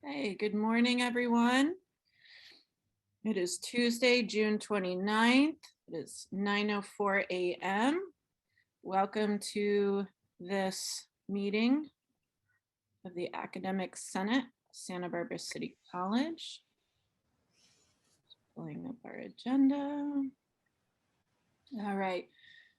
Hey, good morning, everyone. It is Tuesday, June 29th. It is 9:04 a.m. Welcome to this meeting of the Academic Senate, Santa Barbara City College. Pulling up our agenda. All right.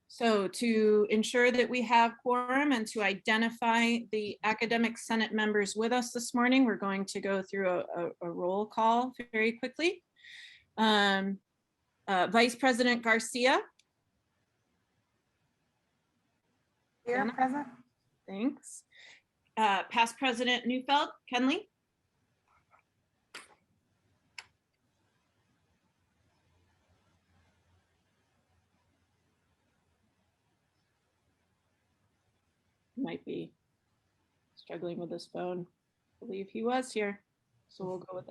So to ensure that we have quorum and to identify the Academic Senate members with us this morning, we're going to go through a roll call very quickly. Vice President Garcia. Here, Anna? present. Thanks. Past President Neufeld, Kenley. Might be struggling with his phone. I believe he was here, so we'll go with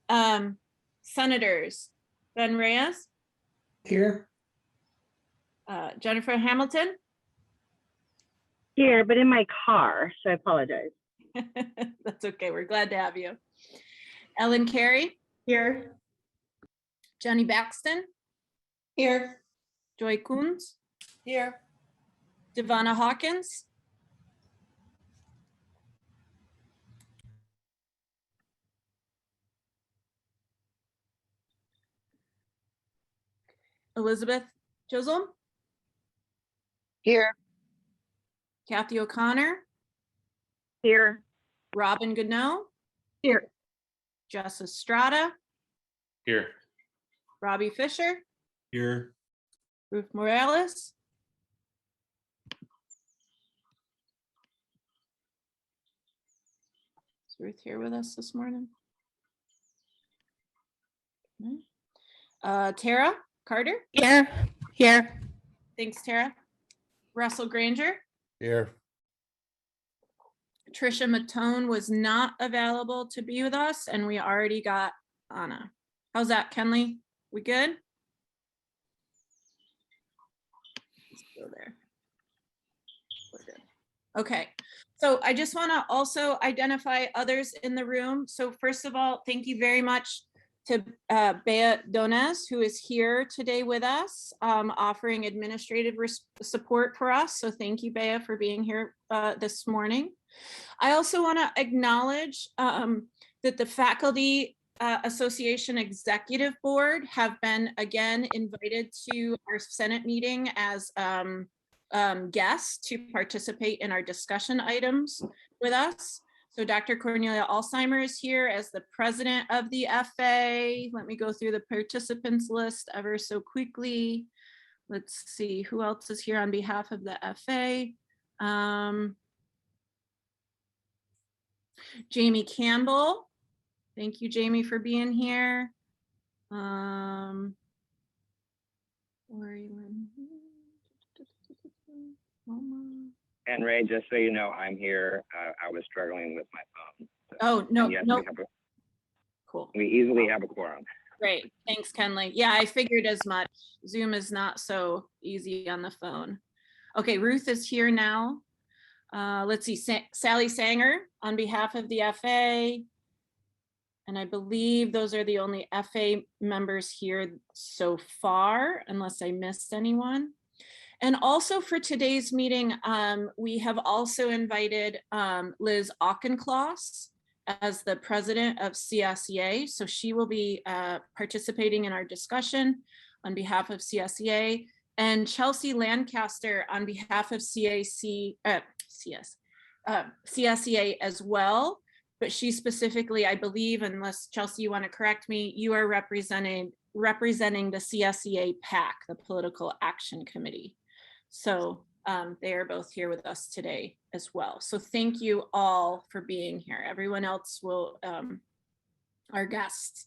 that. Senators, Ben Reyes. Here. Jennifer Hamilton. Here, but in my car, so I apologize. That's okay, we're glad to have you. Ellen Carey. Here. Jenny Baxton. Here. Joy Coons. Here. Devonna Hawkins. Elizabeth Chisholm. Here. Kathy O'Connor. Here. Robin Goodnow. Here. Jess Estrada. Here. Robbie Fisher. Here. Ruth Morales. Is Ruth here with us this morning? Tara Carter. Here. Here. Thanks, Tara. Russell Granger. Here. Tricia Matone was not available to be with us, and we already got Anna. How's that, Kenley? We good? Let's go there. We're good. Okay. So I just want to also identify others in the room. So first of all, thank you very much to Bea Donez, who is here today with us, offering administrative support for us. So thank you, Bea, for being here this morning. I also want to acknowledge that the Faculty Association Executive Board have been again invited to our Senate meeting as guests to participate in our discussion items with us. So Dr. Cornelia Alzheimer is here as the president of the FA. Let me go through the participants list ever so quickly. Let's see who else is here on behalf of the FA. Jamie Campbell. Thank you, Jamie, for being here. And Ray, just so you know, I'm here. I was struggling with my phone. So, oh, no, yes, no. Cool. We easily have a quorum. Great. Thanks, Kenley. Yeah, I figured as much. Zoom is not so easy on the phone. Okay, Ruth is here now. Let's see, Sally Sanger on behalf of the FA. And I believe those are the only FA members here so far, unless I missed anyone. And also for today's meeting, we have also invited Liz Auchincloss as the president of CSEA. So she will be participating in our discussion on behalf of CSEA, and Chelsea Lancaster on behalf of CSEA as well. But she specifically, I believe, unless Chelsea, you want to correct me, you are representing the CSEA PAC, the Political Action Committee. So they are both here with us today as well. So thank you all for being here. Everyone else will, our guests.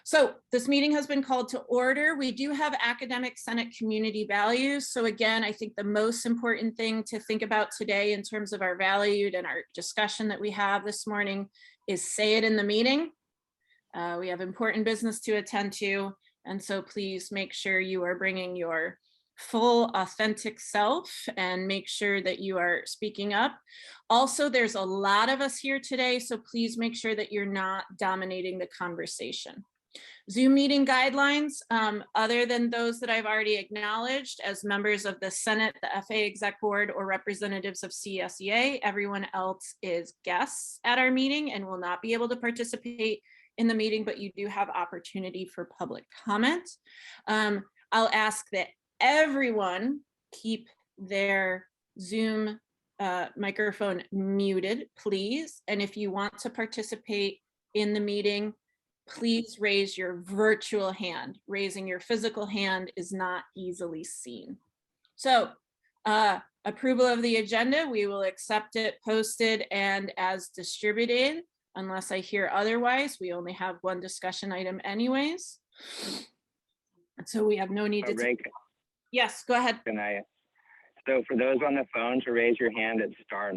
So this meeting has been called to order. We do have Academic Senate community values. So again, I think the most important thing to think about today in terms of our valued and our discussion that we have this morning is say it in the meeting. We have important business to attend to. And so please make sure you are bringing your full authentic self and make sure that you are speaking up. Also, there's a lot of us here today, so please make sure that you're not dominating the conversation. Zoom meeting guidelines, other than those that I've already acknowledged as members of the Senate, the FAA Exec Board, or representatives of CSEA, everyone else is guests at our meeting and will not be able to participate in the meeting, but you do have opportunity for public comment. I'll ask that everyone keep their Zoom microphone muted, please. And if you want to participate in the meeting, please raise your virtual hand. Raising your physical hand is not easily seen. So approval of the agenda, we will accept it posted and as distributed. Unless I hear otherwise, we only have one discussion item anyways. And so we have no need to. Ray, Yes, go ahead. so for those on the phone to raise your hand at *9,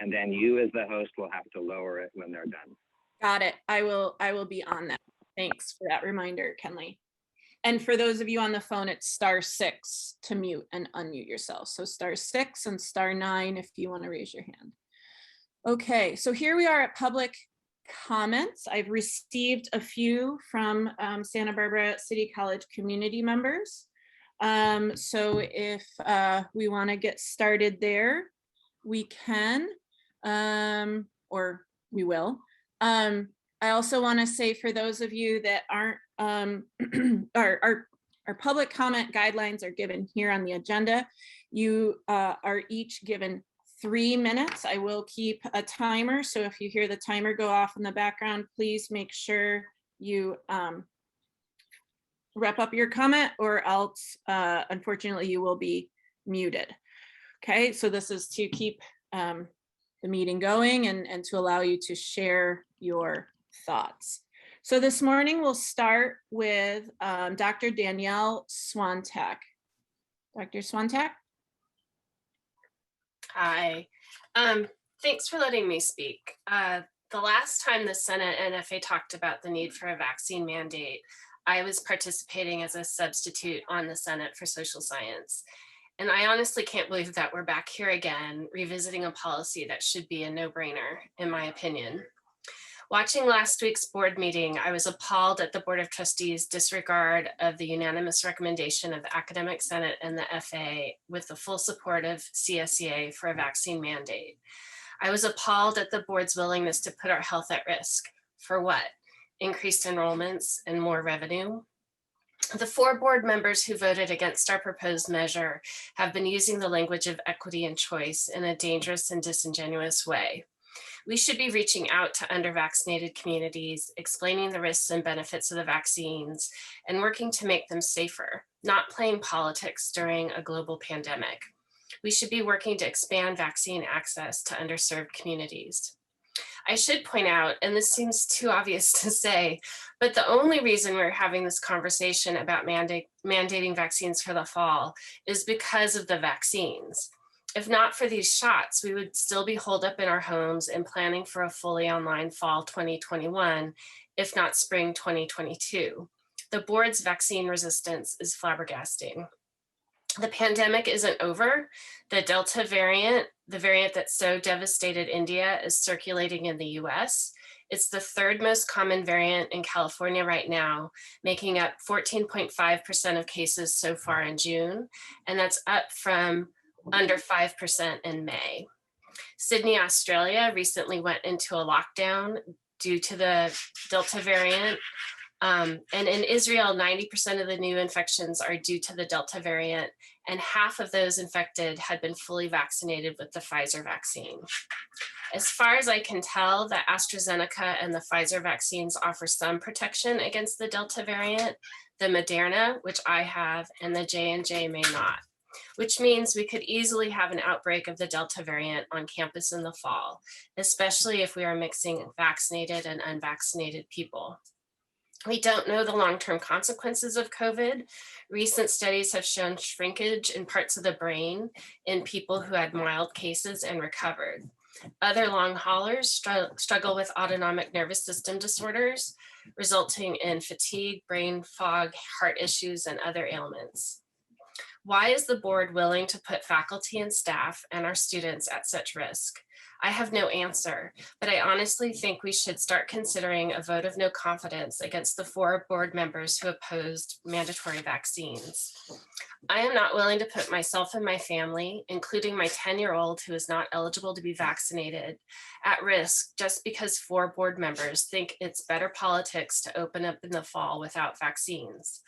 and then you as the host will have to lower it when they're done. Got it. I will be on that. Thanks for that reminder, Kenley. And for those of you on the phone, it's *6 to mute and unmute yourself. So *6 and *9 if you want to raise your hand. Okay, so here we are at public comments. I've received a few from Santa Barbara City College community members. So if we want to get started there, we can, or we will. I also want to say for those of you that aren't, our public comment guidelines are given here on the agenda. You are each given 3 minutes. I will keep a timer. So if you hear the timer go off in the background, please make sure you wrap up your comment or else, unfortunately, you will be muted. Okay, so this is to keep the meeting going and to allow you to share your thoughts. So this morning we'll start with Dr. Danielle Swantak. Dr. Swantak? Hi, thanks for letting me speak. The last time the Senate and FA talked about the need for a vaccine mandate, I was participating as a substitute on the Senate for Social Science. And I honestly can't believe that we're back here again, revisiting a policy that should be a no-brainer, in my opinion. Watching last week's board meeting, I was appalled at the Board of Trustees' disregard of the unanimous recommendation of the Academic Senate and the FA with the full support of CSEA for a vaccine mandate. I was appalled at the board's willingness to put our health at risk. For what? Increased enrollments and more revenue? The 4 board members who voted against our proposed measure have been using the language of equity and choice in a dangerous and disingenuous way. We should be reaching out to under-vaccinated communities, explaining the risks and benefits of the vaccines, and working to make them safer, not playing politics during a global pandemic. We should be working to expand vaccine access to underserved communities. I should point out, and this seems too obvious to say, but the only reason we're having this conversation about mandating vaccines for the fall is because of the vaccines. If not for these shots, we would still be holed up in our homes and planning for a fully online fall 2021, if not spring 2022. The board's vaccine resistance is flabbergasting. The pandemic isn't over. The Delta variant, the variant that so devastated India, is circulating in the US. It's the 3rd most common variant in California right now, making up 14.5% of cases so far in June, and that's up from under 5% in May. Sydney, Australia recently went into a lockdown due to the Delta variant. And in Israel, 90% of the new infections are due to the Delta variant, and half of those infected had been fully vaccinated with the Pfizer vaccine. As far as I can tell, the AstraZeneca and the Pfizer vaccines offer some protection against the Delta variant. The Moderna, which I have, and the J&J may not, which means we could easily have an outbreak of the Delta variant on campus in the fall, especially if we are mixing vaccinated and unvaccinated people. We don't know the long-term consequences of COVID. Recent studies have shown shrinkage in parts of the brain in people who had mild cases and recovered. Other long haulers struggle with autonomic nervous system disorders, resulting in fatigue, brain fog, heart issues, and other ailments. Why is the board willing to put faculty and staff and our students at such risk? I have no answer, but I honestly think we should start considering a vote of no confidence against the 4 board members who opposed mandatory vaccines. I am not willing to put myself and my family, including my 10-year-old who is not eligible to be vaccinated, at risk just because 4 board members think it's better politics to open up in the fall without vaccines.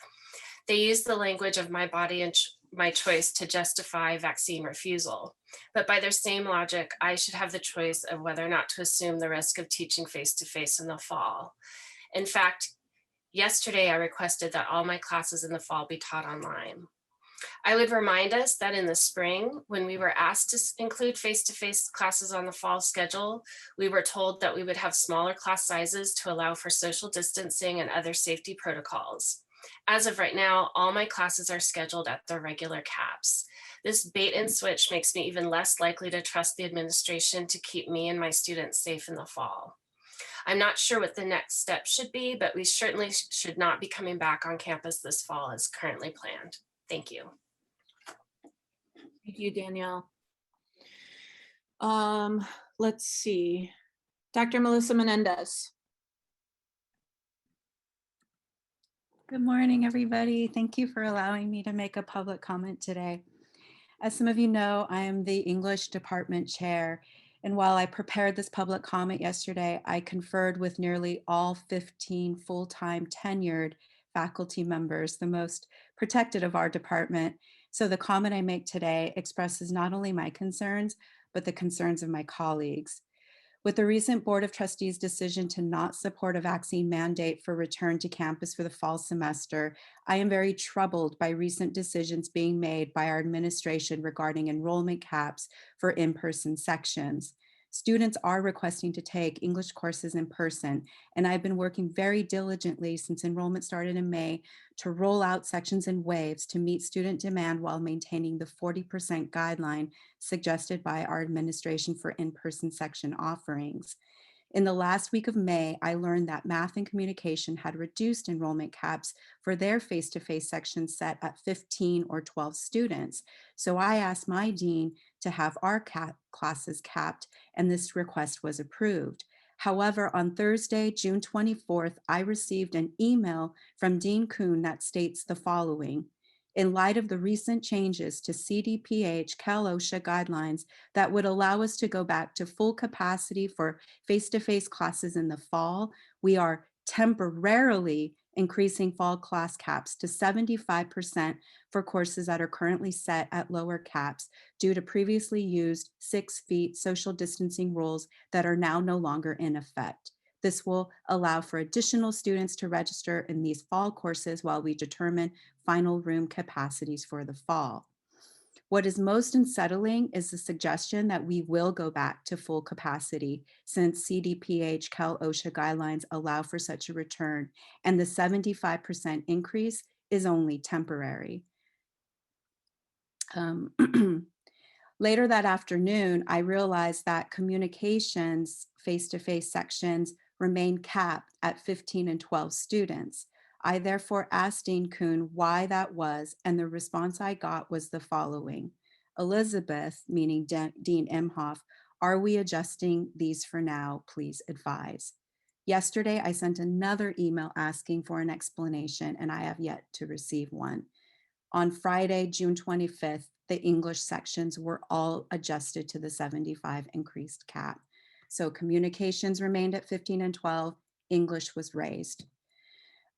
They use the language of my body and my choice to justify vaccine refusal. But by their same logic, I should have the choice of whether or not to assume the risk of teaching face-to-face in the fall. In fact, yesterday I requested that all my classes in the fall be taught online. I would remind us that in the spring, when we were asked to include face-to-face classes on the fall schedule, we were told that we would have smaller class sizes to allow for social distancing and other safety protocols. As of right now, all my classes are scheduled at their regular caps. This bait and switch makes me even less likely to trust the administration to keep me and my students safe in the fall. I'm not sure what the next step should be, but we certainly should not be coming back on campus this fall as currently planned. Thank you. Thank you, Danielle. Let's see. Dr. Melissa Menendez. Good morning, everybody. Thank you for allowing me to make a public comment today. As some of you know, I am the English department chair, and while I prepared this public comment yesterday, I conferred with nearly all 15 full-time tenured faculty members, the most protected of our department. So the comment I make today expresses not only my concerns, but the concerns of my colleagues. With the recent Board of Trustees decision to not support a vaccine mandate for return to campus for the fall semester, I am very troubled by recent decisions being made by our administration regarding enrollment caps for in-person sections. Students are requesting to take English courses in person, and I've been working very diligently since enrollment started in May to roll out sections in waves to meet student demand while maintaining the 40% guideline suggested by our administration for in-person section offerings. In the last week of May, I learned that Math and Communication had reduced enrollment caps for their face-to-face sections set at 15 or 12 students. So I asked my dean to have our classes capped, and this request was approved. However, on Thursday, June 24th, I received an email from Dean Kuhn that states the following: in light of the recent changes to CDPH Cal-OSHA guidelines that would allow us to go back to full capacity for face-to-face classes in the fall, we are temporarily increasing fall class caps to 75% for courses that are currently set at lower caps due to previously used 6 feet social distancing rules that are now no longer in effect. This will allow for additional students to register in these fall courses while we determine final room capacities for the fall. What is most unsettling is the suggestion that we will go back to full capacity since CDPH Cal-OSHA guidelines allow for such a return, and the 75% increase is only temporary. Later that afternoon, I realized that communications face-to-face sections remain capped at 15 and 12 students. I therefore asked Dean Kuhn why that was, and the response I got was the following: Elizabeth, meaning Dean Imhoff, are we adjusting these for now? Please advise. Yesterday, I sent another email asking for an explanation, and I have yet to receive one. On Friday, June 25th, the English sections were all adjusted to the 75 increased cap. So communications remained at 15 and 12, English was raised.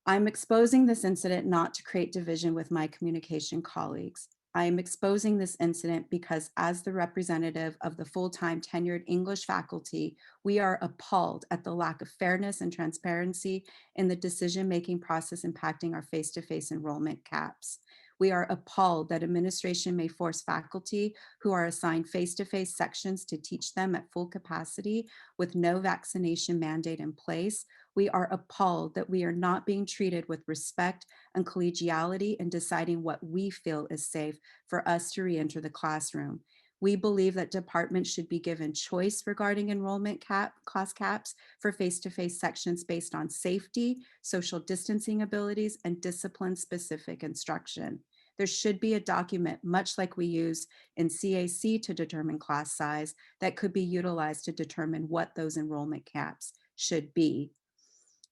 I'm exposing this incident not to create division with my communication colleagues. I am exposing this incident because as the representative of the full-time tenured English faculty, we are appalled at the lack of fairness and transparency in the decision-making process impacting our face-to-face enrollment caps. We are appalled that administration may force faculty who are assigned face-to-face sections to teach them at full capacity with no vaccination mandate in place. We are appalled that we are not being treated with respect and collegiality in deciding what we feel is safe for us to re-enter the classroom. We believe that departments should be given choice regarding enrollment class caps for face-to-face sections based on safety, social distancing abilities, and discipline-specific instruction. There should be a document, much like we use in CAC to determine class size, that could be utilized to determine what those enrollment caps should be.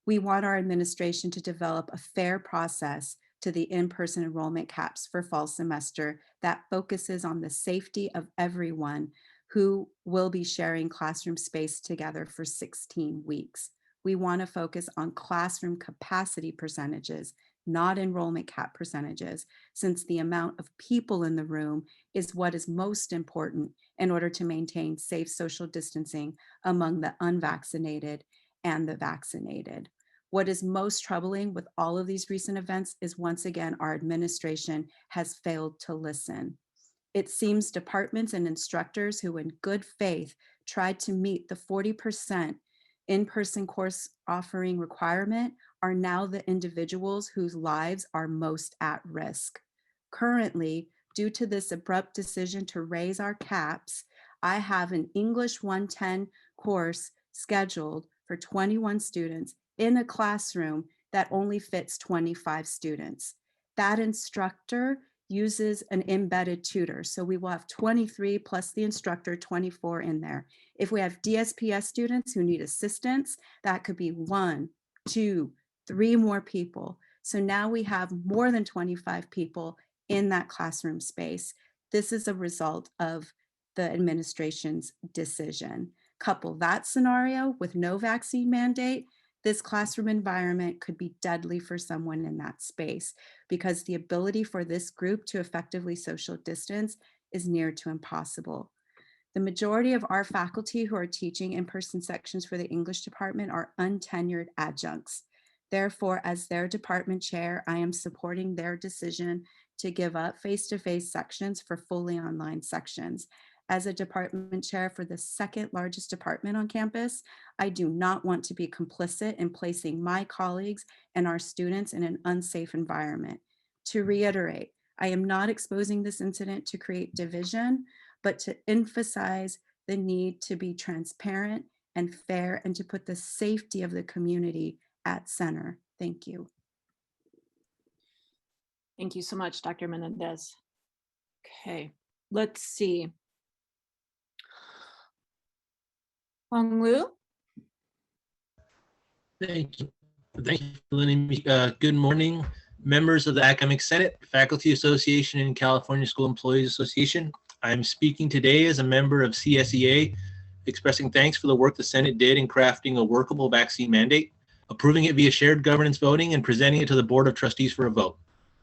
We want our administration to develop a fair process to the in-person enrollment caps for fall semester that focuses on the safety of everyone who will be sharing classroom space together for 16 weeks. We want to focus on classroom capacity percentages, not enrollment cap percentages, since the amount of people in the room is what is most important in order to maintain safe social distancing among the unvaccinated and the vaccinated. What is most troubling with all of these recent events is, once again, our administration has failed to listen. It seems departments and instructors who in good faith tried to meet the 40% in-person course offering requirement are now the individuals whose lives are most at risk. Currently, due to this abrupt decision to raise our caps, I have an English 110 course scheduled for 21 students in a classroom that only fits 25 students. That instructor uses an embedded tutor. So we will have 23 plus the instructor, 24 in there. If we have DSPS students who need assistance, that could be 1, 2, 3 more people. So now we have more than 25 people in that classroom space. This is a result of the administration's decision. Couple that scenario with no vaccine mandate, this classroom environment could be deadly for someone in that space, because the ability for this group to effectively social distance is near to impossible. The majority of our faculty who are teaching in-person sections for the English department are untenured adjuncts. Therefore, as their department chair, I am supporting their decision to give up face-to-face sections for fully online sections. As a department chair for the second largest department on campus, I do not want to be complicit in placing my colleagues and our students in an unsafe environment. To reiterate, I am not exposing this incident to create division, but to emphasize the need to be transparent and fair and to put the safety of the community at center. Thank you. Thank you so much, Dr. Menendez. Okay, let's see. Hong Lu? Thank you. Thank you for letting me. Good morning, members of the Academic Senate, Faculty Association, and California School Employees Association. I am speaking today as a member of CSEA, expressing thanks for the work the Senate did in crafting a workable vaccine mandate, approving it via shared governance voting, and presenting it to the Board of Trustees for a vote.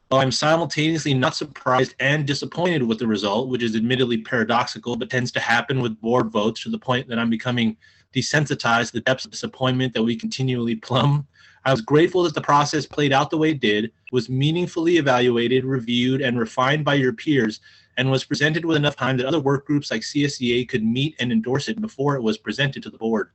While I'm simultaneously not surprised and disappointed with the result, which is admittedly paradoxical, but tends to happen with board votes to the point that I'm becoming desensitized to the depths of disappointment that we continually plumb, I was grateful that the process played out the way it did, was meaningfully evaluated, reviewed, and refined by your peers, and was presented with enough time that other work groups like CSEA could meet and endorse it before it was presented to the board.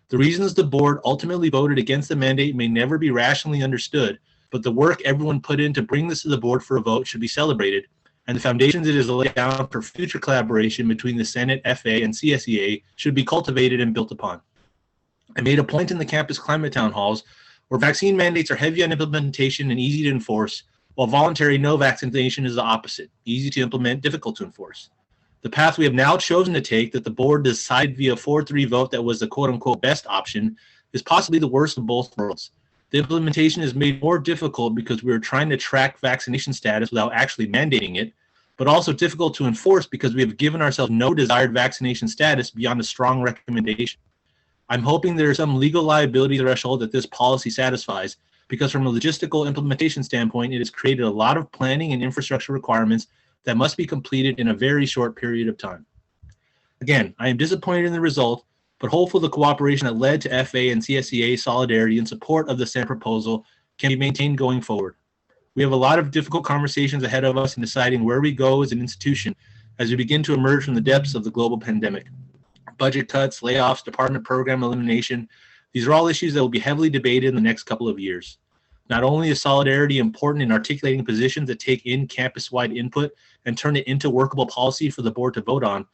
The reasons the board ultimately voted against the mandate may never be rationally understood, but the work everyone put in to bring this to the board for a vote should be celebrated, and the foundations it is laid down for future collaboration between the Senate, FA, and CSEA should be cultivated and built upon. I made a point in the campus climate town halls where vaccine mandates are heavy on implementation and easy to enforce, while voluntary no vaccination is the opposite, easy to implement, difficult to enforce. The path we have now chosen to take, that the board decided via 4-3 vote that was the quote-unquote best option, is possibly the worst of both worlds. The implementation is made more difficult because we are trying to track vaccination status without actually mandating it, but also difficult to enforce because we have given ourselves no desired vaccination status beyond a strong recommendation. I'm hoping there is some legal liability threshold that this policy satisfies, because from a logistical implementation standpoint, it has created a lot of planning and infrastructure requirements that must be completed in a very short period of time. Again, I am disappointed in the result, but hopeful the cooperation that led to FA and CSEA solidarity in support of the Senate proposal can be maintained going forward. We have a lot of difficult conversations ahead of us in deciding where we go as an institution as we begin to emerge from the depths of the global pandemic. Budget cuts, layoffs, department program elimination, these are all issues that will be heavily debated in the next couple of years. Not only is solidarity important in articulating positions that take in campus-wide input and turn it into workable policy for the board to vote on,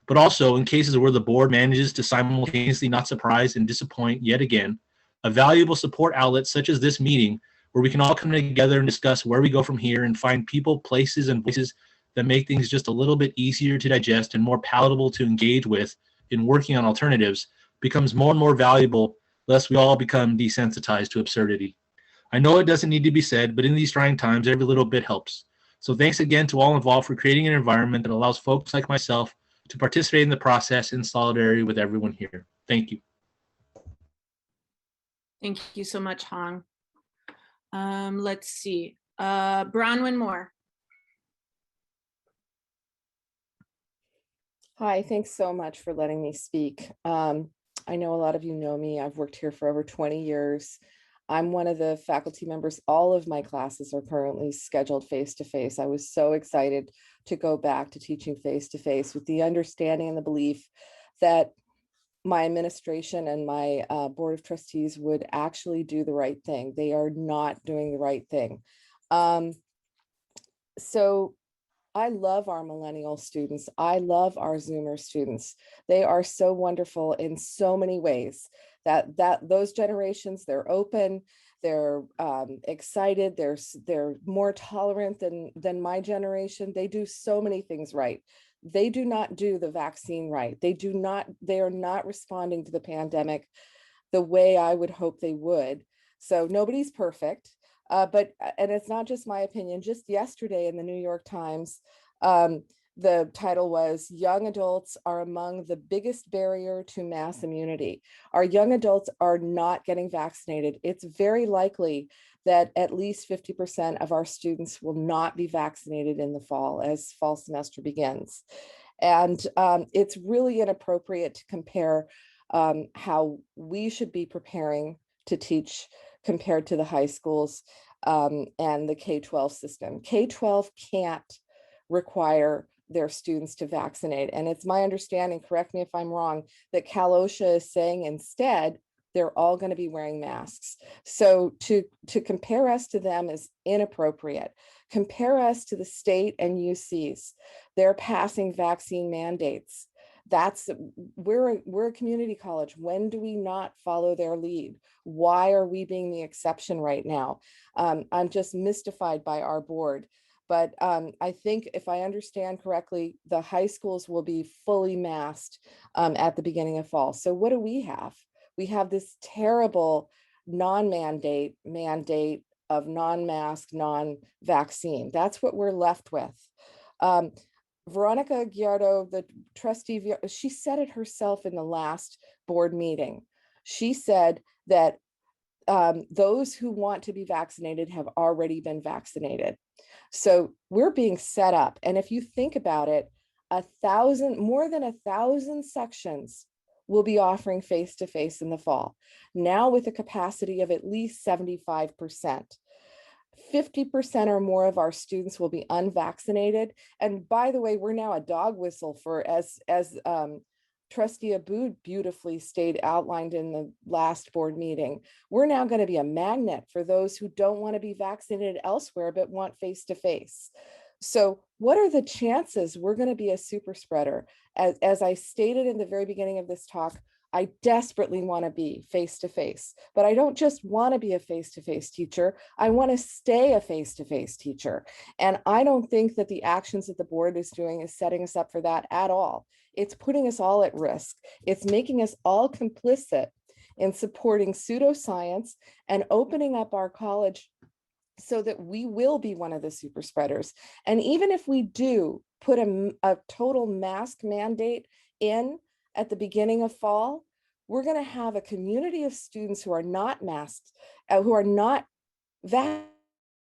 but also in cases where the board manages to simultaneously not surprise and disappoint yet again, a valuable support outlet such as this meeting where we can all come together and discuss where we go from here and find people, places, and voices that make things just a little bit easier to digest and more palatable to engage with in working on alternatives becomes more and more valuable, lest we all become desensitized to absurdity. I know it doesn't need to be said, but in these trying times, every little bit helps. So thanks again to all involved for creating an environment that allows folks like myself to participate in the process in solidarity with everyone here. Thank you. Thank you so much, Hong. Let's see, Bronwyn Moore. Hi, thanks so much for letting me speak. I know a lot of you know me. I've worked here for over 20 years. I'm one of the faculty members. All of my classes are currently scheduled face-to-face. I was so excited to go back to teaching face-to-face with the understanding and the belief that my administration and my board of trustees would actually do the right thing. They are not doing the right thing. So I love our millennial students. I love our Zoomer students. They are so wonderful in so many ways. That those generations, they're open, they're excited, they're more tolerant than my generation. They do so many things right. They do not do the vaccine right. They are not responding to the pandemic the way I would hope they would. So nobody's perfect. And it's not just my opinion. Just yesterday in the New York Times, the title was "Young Adults Are Among the Biggest Barrier to Mass Immunity." Our young adults are not getting vaccinated. It's very likely that at least 50% of our students will not be vaccinated in the fall as fall semester begins. And it's really inappropriate to compare how we should be preparing to teach compared to the high schools and the K-12 system. K-12 can't require their students to vaccinate. And it's my understanding, correct me if I'm wrong, that Cal OSHA is saying instead, they're all going to be wearing masks. So to compare us to them is inappropriate. Compare us to the state and UCs. They're passing vaccine mandates. We're a community college. When do we not follow their lead? Why are we being the exception right now? I'm just mystified by our board. But I think if I understand correctly, the high schools will be fully masked at the beginning of fall. So what do we have? We have this terrible mandate of non-mask, non-vaccine. That's what we're left with. Veronica Guiardo, the trustee, she said it herself in the last board meeting. She said that those who want to be vaccinated have already been vaccinated. So we're being set up. And if you think about it, more than 1,000 sections will be offering face-to-face in the fall. Now with a capacity of at least 75%. 50% or more of our students will be unvaccinated. And by the way, we're now a dog whistle for, as Trustee Abood beautifully outlined in the last board meeting, we're now going to be a magnet for those who don't want to be vaccinated elsewhere but want face-to-face. So what are the chances we're going to be a super spreader? As I stated in the very beginning of this talk, I desperately want to be face-to-face, but I don't just want to be a face-to-face teacher. I want to stay a face-to-face teacher. And I don't think that the actions that the board is doing is setting us up for that at all. It's putting us all at risk. It's making us all complicit in supporting pseudoscience and opening up our college so that we will be one of the super spreaders. And even if we do put a total mask mandate in at the beginning of fall, we're going to have a community of students who are not masked, who are not vaccinated,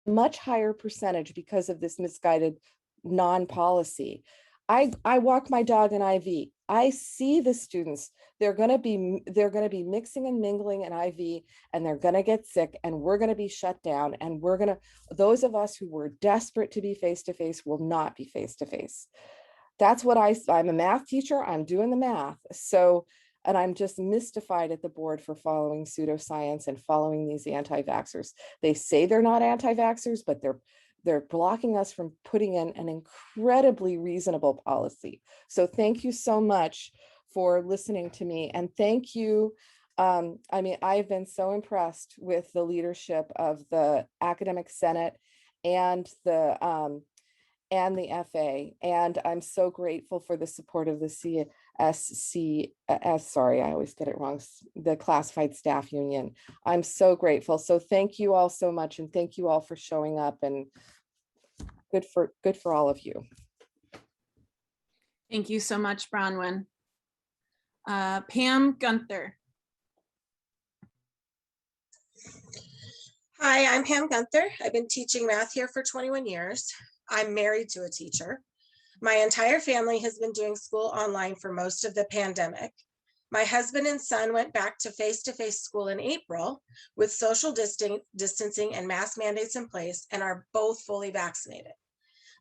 much higher percentage because of this misguided non-policy. I walk my dog in IV. I see the students. They're going to be mixing and mingling in IV, and they're going to get sick, and we're going to be shut down. And those of us who were desperate to be face-to-face will not be face-to-face. That's what I'm a math teacher. I'm doing the math. So, and I'm just mystified at the board for following pseudoscience and following these anti-vaxxers. They say they're not anti-vaxxers, but they're blocking us from putting in an incredibly reasonable policy. So thank you so much for listening to me. And thank you I mean, I've been so impressed with the leadership of the Academic Senate and the FA, and I'm so grateful for the support of the CSCS, sorry, I always get it wrong, the Classified Staff Union. I'm so grateful. So thank you all so much, and thank you all for showing up, and good for all of you. Thank you so much, Bronwyn. Pam Gunther. Hi, I'm Pam Gunther. I've been teaching math here for 21 years. I'm married to a teacher. My entire family has been doing school online for most of the pandemic. My husband and son went back to face-to-face school in April with social distancing and mask mandates in place and are both fully vaccinated.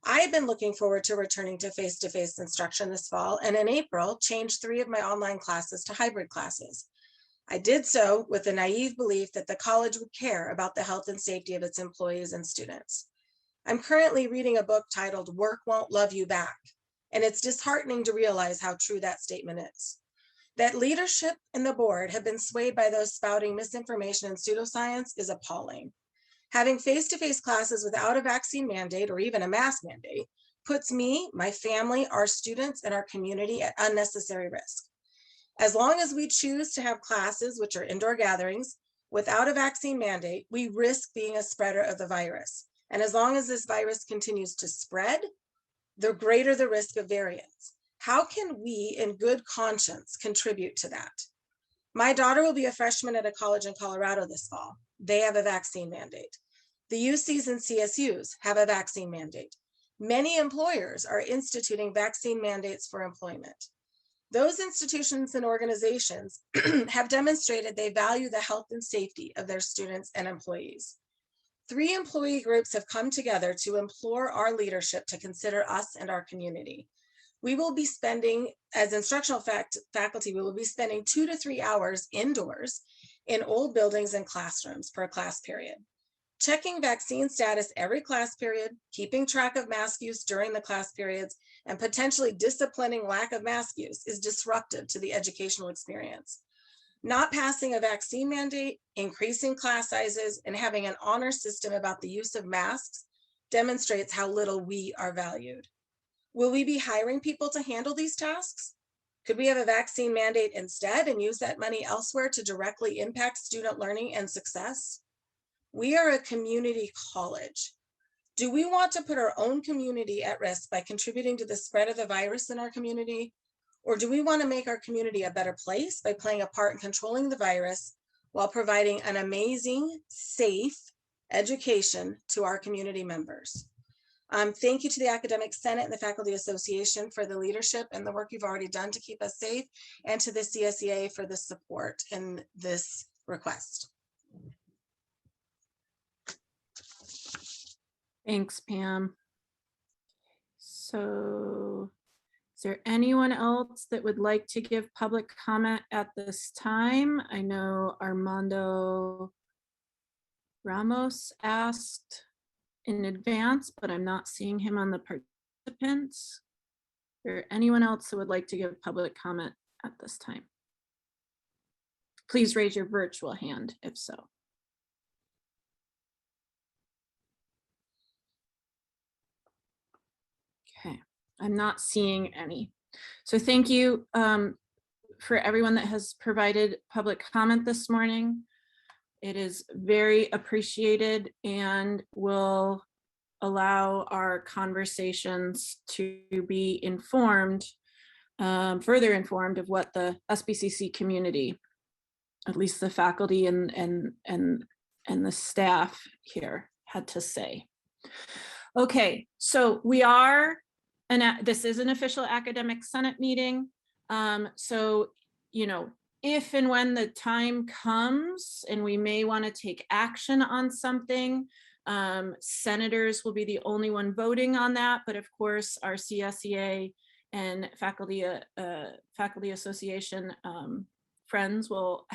I have been looking forward to returning to face-to-face instruction this fall, and in April, changed 3 of my online classes to hybrid classes. I did so with the naive belief that the college would care about the health and safety of its employees and students. I'm currently reading a book titled Work Won't Love You Back, and it's disheartening to realize how true that statement is. That leadership and the board have been swayed by those spouting misinformation and pseudoscience is appalling. Having face-to-face classes without a vaccine mandate or even a mask mandate puts me, my family, our students, and our community at unnecessary risk. As long as we choose to have classes, which are indoor gatherings, without a vaccine mandate, we risk being a spreader of the virus. And as long as this virus continues to spread, the greater the risk of variants. How can we, in good conscience, contribute to that? My daughter will be a freshman at a college in Colorado this fall. They have a vaccine mandate. The UCs and CSUs have a vaccine mandate. Many employers are instituting vaccine mandates for employment. Those institutions and organizations have demonstrated they value the health and safety of their students and employees. 3 employee groups have come together to implore our leadership to consider us and our community. We will be spending, as instructional faculty, we will be spending 2 to 3 hours indoors in old buildings and classrooms per class period. Checking vaccine status every class period, keeping track of mask use during the class periods, and potentially disciplining lack of mask use is disruptive to the educational experience. Not passing a vaccine mandate, increasing class sizes, and having an honor system about the use of masks demonstrates how little we are valued. Will we be hiring people to handle these tasks? Could we have a vaccine mandate instead and use that money elsewhere to directly impact student learning and success? We are a community college. Do we want to put our own community at risk by contributing to the spread of the virus in our community? Or do we want to make our community a better place by playing a part in controlling the virus while providing an amazing, safe education to our community members? Thank you to the Academic Senate and the Faculty Association for the leadership and the work you've already done to keep us safe, and to the CSEA for the support in this request. Thanks, Pam. So is there anyone else that would like to give public comment at this time? I know Armando Ramos asked in advance, but I'm not seeing him on the participants. Is there anyone else who would like to give public comment at this time? Please raise your virtual hand if so. Okay, I'm not seeing any. So thank you for everyone that has provided public comment this morning. It is very appreciated and will allow our conversations to be informed, further informed of what the SBCC community, at least the faculty and the staff here had to say. Okay, so we are, this is an official Academic Senate meeting. So, you know, if and when the time comes and we may want to take action on something, senators will be the only one voting on that. But of course, our CSEA and faculty association friends will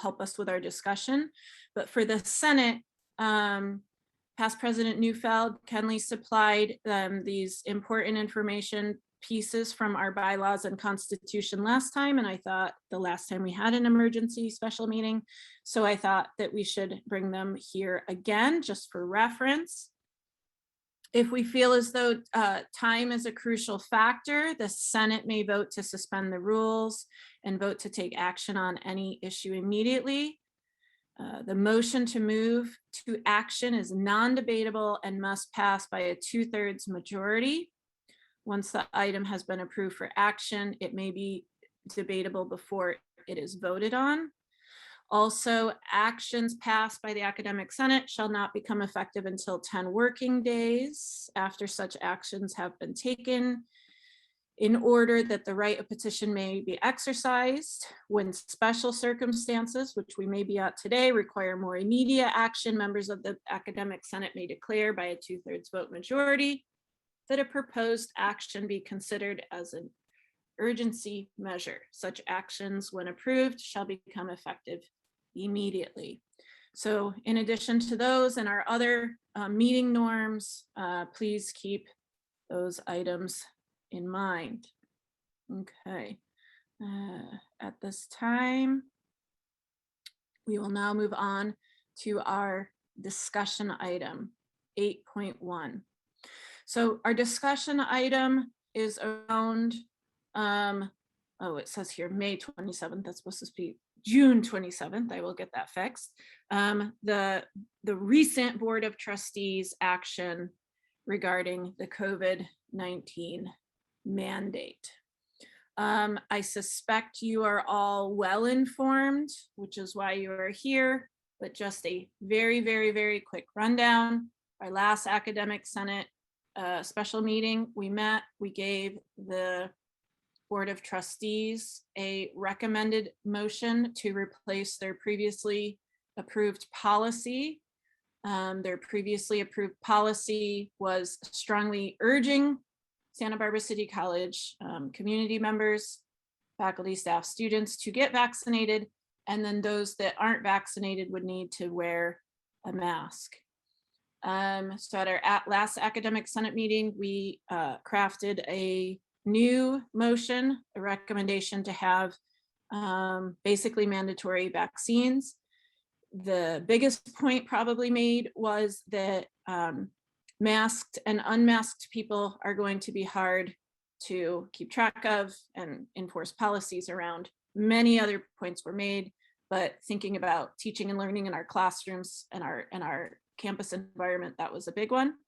help us with our discussion. But for the Senate, past President Neufeld kindly supplied these important information pieces from our bylaws and constitution last time, and I thought the last time we had an emergency special meeting. So I thought that we should bring them here again, just for reference. If we feel as though time is a crucial factor, the Senate may vote to suspend the rules and vote to take action on any issue immediately. The motion to move to action is non-debatable and must pass by a 2/3 majority. Once the item has been approved for action, it may be debatable before it is voted on. Also, actions passed by the Academic Senate shall not become effective until 10 working days after such actions have been taken, in order that the right of petition may be exercised. When special circumstances, which we may be at today, require more immediate action, members of the Academic Senate may declare by a 2/3 vote majority that a proposed action be considered as an urgency measure. Such actions, when approved, shall become effective immediately. So in addition to those and our other meeting norms, please keep those items in mind. Okay. At this time, we will now move on to our discussion item 8.1. So our discussion item is around, oh, it says here, May 27th, that's supposed to be June 27th, I will get that fixed. The recent Board of Trustees action regarding the COVID-19 mandate. I suspect you are all well informed, which is why you are here, but just a very, very, very quick rundown. Our last Academic Senate special meeting, we met, we gave the Board of Trustees a recommended motion to replace their previously approved policy. Their previously approved policy was strongly urging Santa Barbara City College community members, faculty, staff, students to get vaccinated, and then those that aren't vaccinated would need to wear a mask. So at our last Academic Senate meeting, we crafted a new motion, a recommendation to have basically mandatory vaccines. The biggest point probably made was that masked and unmasked people are going to be hard to keep track of and enforce policies around. Many other points were made, but thinking about teaching and learning in our classrooms and our campus environment, that was a big one.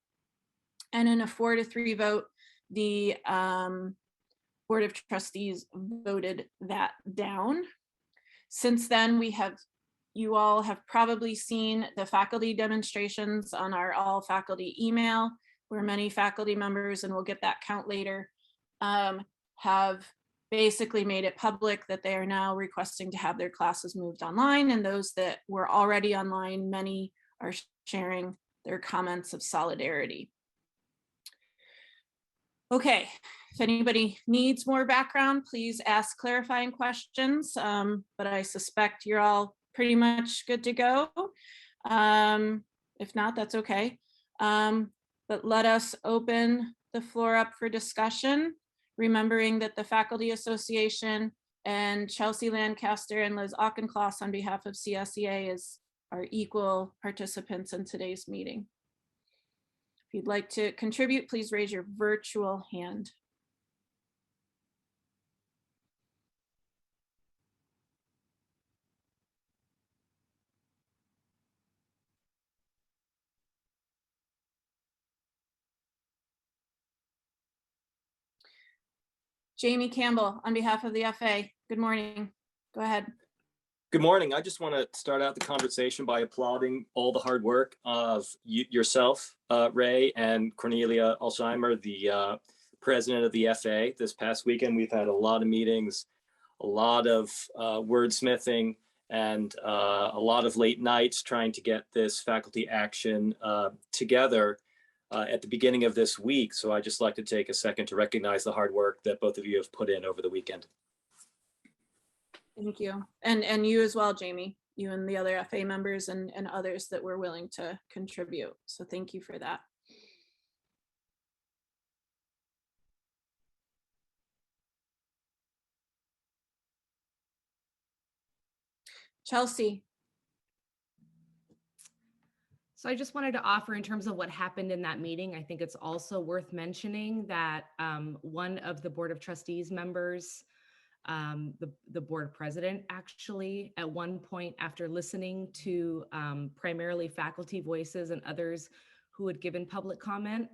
And in a 4-3 vote, the Board of Trustees voted that down. Since then, you all have probably seen the faculty demonstrations on our all faculty email, where many faculty members, and we'll get that count later, have basically made it public that they are now requesting to have their classes moved online. And those that were already online, many are sharing their comments of solidarity. Okay, if anybody needs more background, please ask clarifying questions, but I suspect you're all pretty much good to go. If not, that's okay. But let us open the floor up for discussion, remembering that the Faculty Association and Chelsea Lancaster and Liz Auchincloss on behalf of CSEA are equal participants in today's meeting. If you'd like to contribute, please raise your virtual hand. Jamie Campbell, on behalf of the FA, good morning. Go ahead. Good morning. I just want to start out the conversation by applauding all the hard work of yourself, Ray, and Cornelia Alsheimer, the president of the FA. This past weekend, we've had a lot of meetings, a lot of wordsmithing, and a lot of late nights trying to get this faculty action together at the beginning of this week. So I'd just like to take a second to recognize the hard work that both of you have put in over the weekend. Thank you. And you as well, Jamie, you and the other FA members and others that were willing to contribute. So thank you for that. Chelsea. So I just wanted to offer in terms of what happened in that meeting, I think it's also worth mentioning that one of the Board of Trustees members, the board president actually, at one point after listening to primarily faculty voices and others who had given public comment,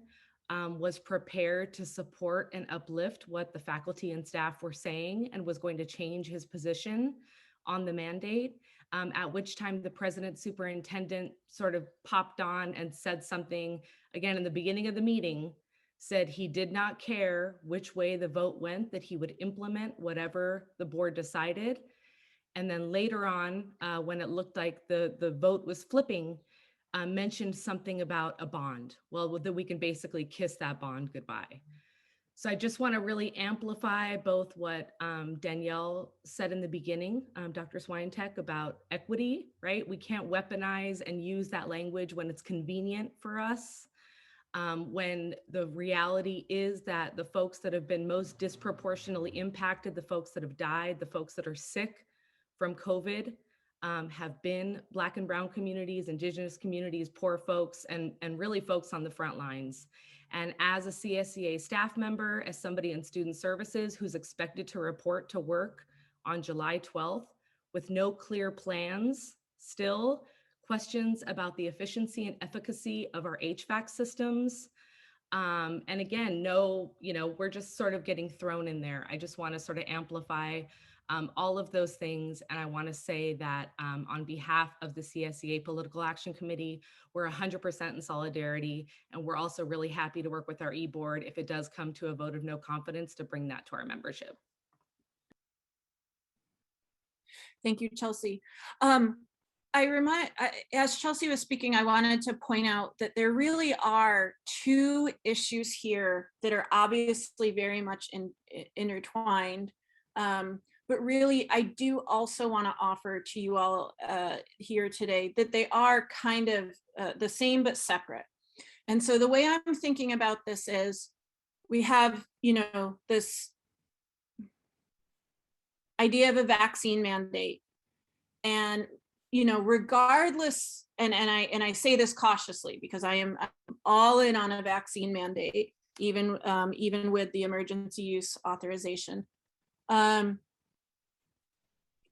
was prepared to support and uplift what the faculty and staff were saying and was going to change his position on the mandate. At which time the president superintendent sort of popped on and said something again in the beginning of the meeting, said he did not care which way the vote went, that he would implement whatever the board decided. And then later on, when it looked like the vote was flipping, mentioned something about a bond. Well, that we can basically kiss that bond goodbye. So I just want to really amplify both what Danielle said in the beginning, Dr. Swinetek, about equity, right? We can't weaponize and use that language when it's convenient for us. When the reality is that the folks that have been most disproportionately impacted, the folks that have died, the folks that are sick from COVID, have been Black and Brown communities, Indigenous communities, poor folks, and really folks on the front lines. And as a CSEA staff member, as somebody in student services who's expected to report to work on July 12th with no clear plans, still questions about the efficiency and efficacy of our HVAC systems. And again, we're just sort of getting thrown in there. I just want to sort of amplify all of those things. And I want to say that on behalf of the CSEA Political Action Committee, we're 100% in solidarity. And we're also really happy to work with our e-board if it does come to a vote of no confidence to bring that to our membership. Thank you, Chelsea. As Chelsea was speaking, I wanted to point out that there really are two issues here that are obviously very much intertwined. But really, I do also want to offer to you all here today that they are kind of the same but separate. And so the way I'm thinking about this is we have, this idea of a vaccine mandate. And, regardless, and I say this cautiously because I'm all in on a vaccine mandate, even with the emergency use authorization.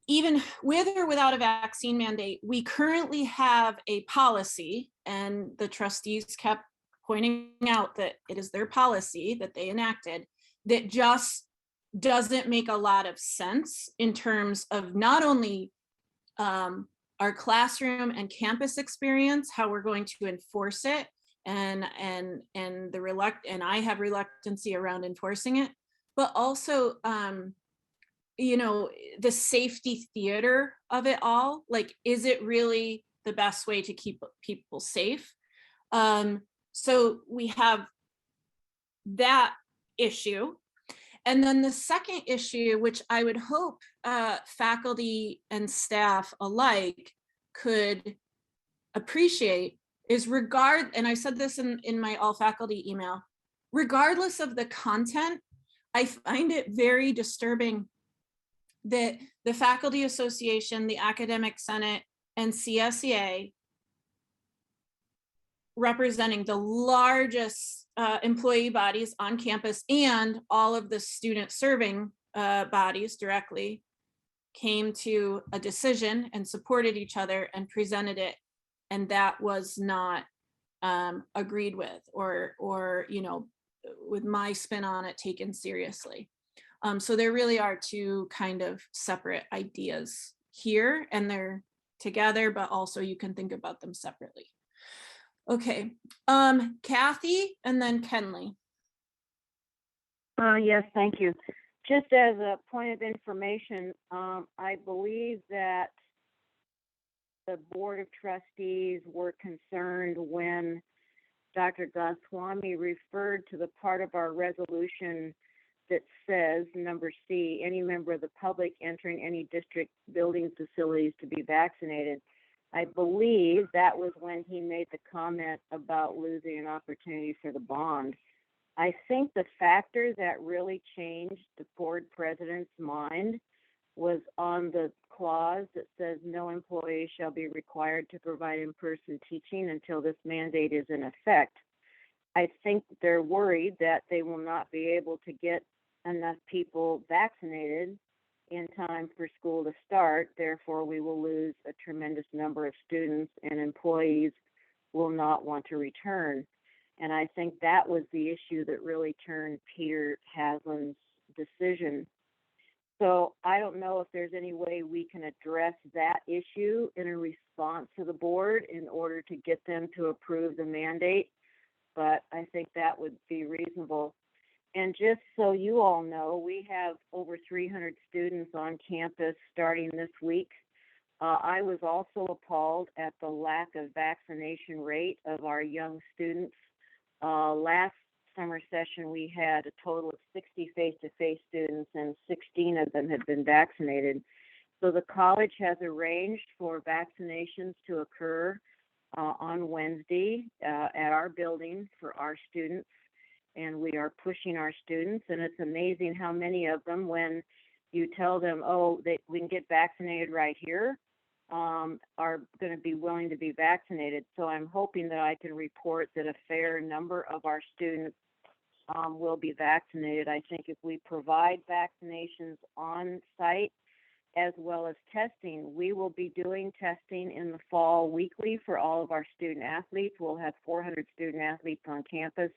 Even with or without a vaccine mandate, we currently have a policy, and the trustees kept pointing out that it is their policy that they enacted that just doesn't make a lot of sense in terms of not only our classroom and campus experience, how we're going to enforce it, and I have reluctancy around enforcing it, but also the safety theater of it all. Like, is it really the best way to keep people safe? So we have that issue. And then the second issue, which I would hope faculty and staff alike could appreciate, is and I said this in my all faculty email, regardless of the content, I find it very disturbing that the Faculty Association, the Academic Senate, and CSEA, representing the largest employee bodies on campus and all of the student serving bodies directly, came to a decision and supported each other and presented it, and that was not agreed with or with my spin on it, taken seriously. So there really are two kind of separate ideas here, and they're together, but also you can think about them separately. Okay, Kathy, and then Kenley. Yes, thank you. Just as a point of information, I believe that the Board of Trustees were concerned when Dr. Goswami referred to the part of our resolution that says, number C, any member of the public entering any district building facilities to be vaccinated. I believe that was when he made the comment about losing an opportunity for the bond. I think the factor that really changed the board president's mind was on the clause that says no employee shall be required to provide in-person teaching until this mandate is in effect. I think they're worried that they will not be able to get enough people vaccinated in time for school to start. Therefore, we will lose a tremendous number of students, and employees will not want to return. And I think that was the issue that really turned Peter Haslam's decision. So I don't know if there's any way we can address that issue in a response to the board in order to get them to approve the mandate, but I think that would be reasonable. And just so you all know, we have over 300 students on campus starting this week. I was also appalled at the lack of vaccination rate of our young students. Last summer session, we had a total of 60 face-to-face students, and 16 of them had been vaccinated. So the college has arranged for vaccinations to occur on Wednesday at our building for our students, and we are pushing our students, and it's amazing how many of them, when you tell them, oh, we can get vaccinated right here, are going to be willing to be vaccinated. So I'm hoping that I can report that a fair number of our students will be vaccinated. I think if we provide vaccinations on site as well as testing, we will be doing testing in the fall weekly for all of our student athletes. We'll have 400 student athletes on campus.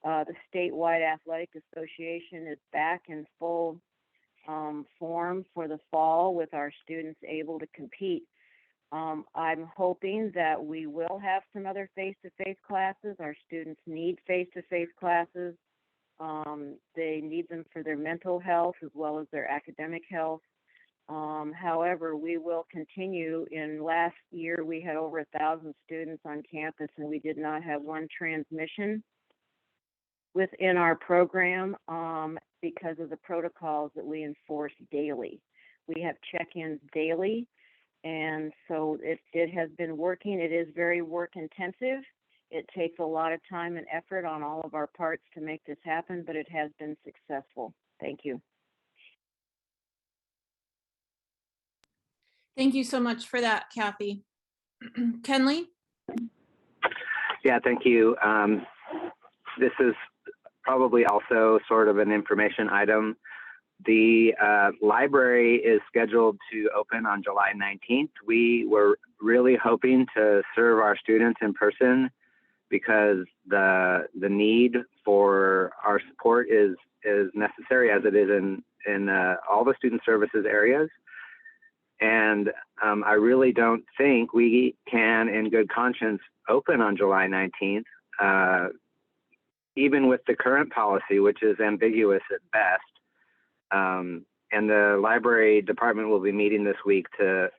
The statewide athletic association is back in full form for the fall with our students able to compete. I'm hoping that we will have some other face-to-face classes. Our students need face-to-face classes. They need them for their mental health as well as their academic health. However, we will continue. In last year, we had over 1,000 students on campus, and we did not have one transmission within our program because of the protocols that we enforce daily. We have check-ins daily, and so it has been working. It is very work intensive. It takes a lot of time and effort on all of our parts to make this happen, but it has been successful. Thank you. Thank you so much for that, Kathy. Kenley? Yeah, thank you. This is probably also sort of an information item. The library is scheduled to open on July 19th. We were really hoping to serve our students in person because the need for our support is necessary, as it is in all the student services areas. And I really don't think we can, in good conscience, open on July 19th, even with the current policy, which is ambiguous at best. And the library department will be meeting this week to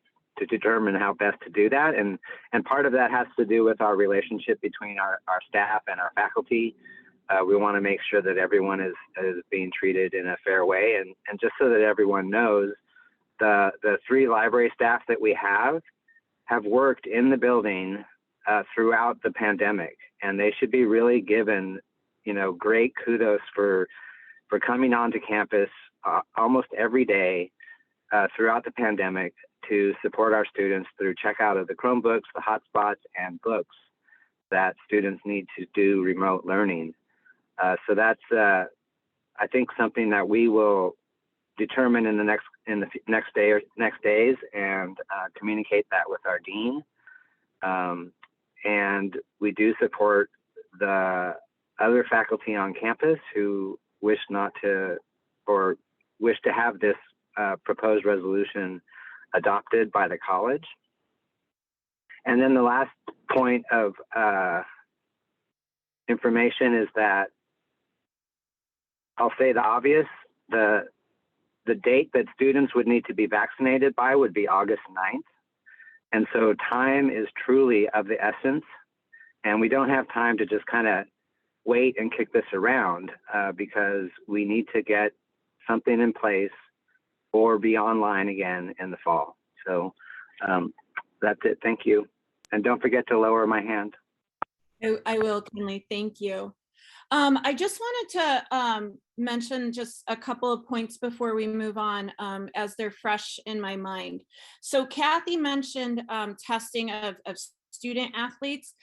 determine how best to do that. And part of that has to do with our relationship between our staff and our faculty. We want to make sure that everyone is being treated in a fair way. And just so that everyone knows, the 3 library staff that we have worked in the building throughout the pandemic, and they should be really given, great kudos for coming onto campus almost every day throughout the pandemic to support our students through checkout of the Chromebooks, the hotspots, and books that students need to do remote learning. So that's, I think, something that we will determine in the next days and communicate that with our dean. And we do support the other faculty on campus who wish to have this proposed resolution adopted by the college. And then the last point of information is that I'll say the obvious, the date that students would need to be vaccinated by would be August 9th. And so time is truly of the essence. And we don't have time to just kind of wait and kick this around because we need to get something in place or be online again in the fall. So that's it. Thank you. And don't forget to lower my hand. I will, Kenley. Thank you. I just wanted to mention just a couple of points before we move on, as they're fresh in my mind. So Kathy mentioned testing of student athletes.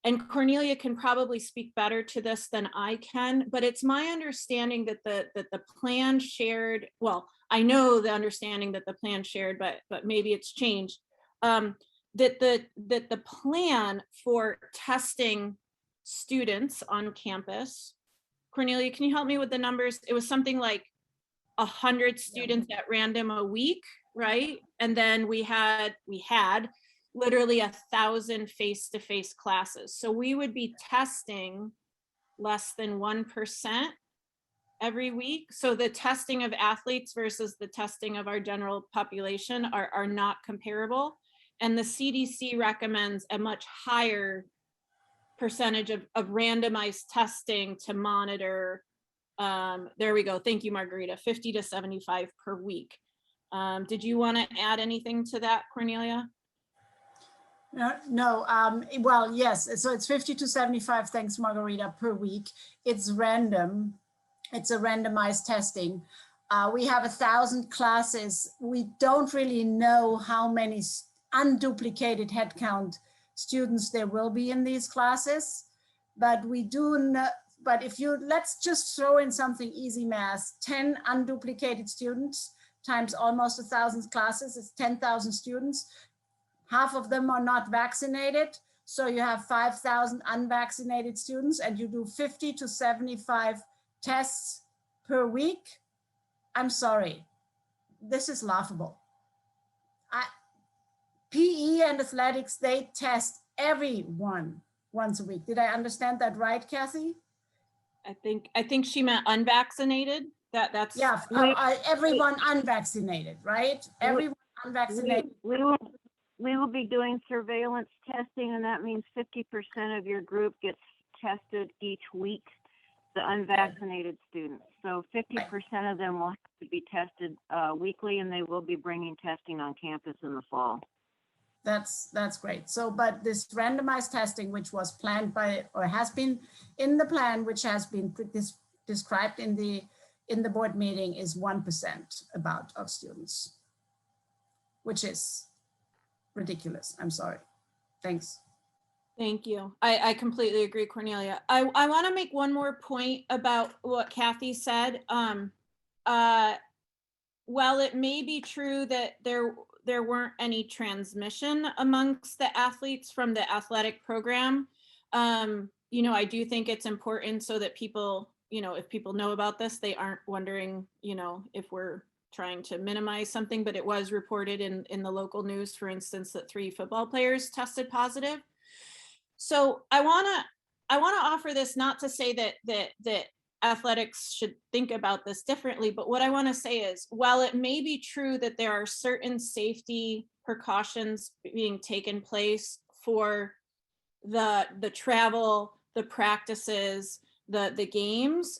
And Cornelia can probably speak better to this than I can, but it's my understanding that the plan shared, well, I know the understanding that the plan shared, but maybe it's changed, that the plan for testing students on campus, Cornelia, can you help me with the numbers? It was something like 100 students at random a week, right? And then we had literally 1,000 face-to-face classes. So we would be testing less than 1% every week. So the testing of athletes versus the testing of our general population are not comparable. And the CDC recommends a much higher percentage of randomized testing to monitor. There we go. Thank you, Margarita. 50 to 75 per week. Did you want to add anything to that, Cornelia? No, well, yes, so it's 50 to 75, thanks Margarita, per week. It's random, it's a randomized testing. We have 1,000 classes. We don't really know how many unduplicated headcount students there will be in these classes, but we do know, but if you, let's just throw in something easy math, 10 unduplicated students times almost 1,000 classes, it's 10,000 students. Half of them are not vaccinated. So you have 5,000 unvaccinated students and you do 50 to 75 tests per week. I'm sorry, this is laughable. PE and athletics, they test everyone once a week. Did I understand that right, Kathy? I think she meant unvaccinated. That's yeah, everyone unvaccinated, right? Everyone unvaccinated. We will be doing surveillance testing, and that means 50% of your group gets tested each week, the unvaccinated students. So 50% of them will have to be tested weekly, and they will be bringing testing on campus in the fall. That's great. So, but this randomized testing, which was planned by, or has been in the plan, which has been described in the board meeting, is 1% about of students, which is ridiculous. I'm sorry. Thanks. Thank you. I completely agree, Cornelia. I want to make one more point about what Kathy said. While it may be true that there weren't any transmission amongst the athletes from the athletic program, you know, I do think it's important so that people, you know, if people know about this, they aren't wondering, you know, if we're trying to minimize something, but it was reported in the local news, for instance, that 3 football players tested positive. So I want to offer this, not to say that athletics should think about this differently, but what I want to say is, while it may be true that there are certain safety precautions being taken place for the travel, the practices, the games,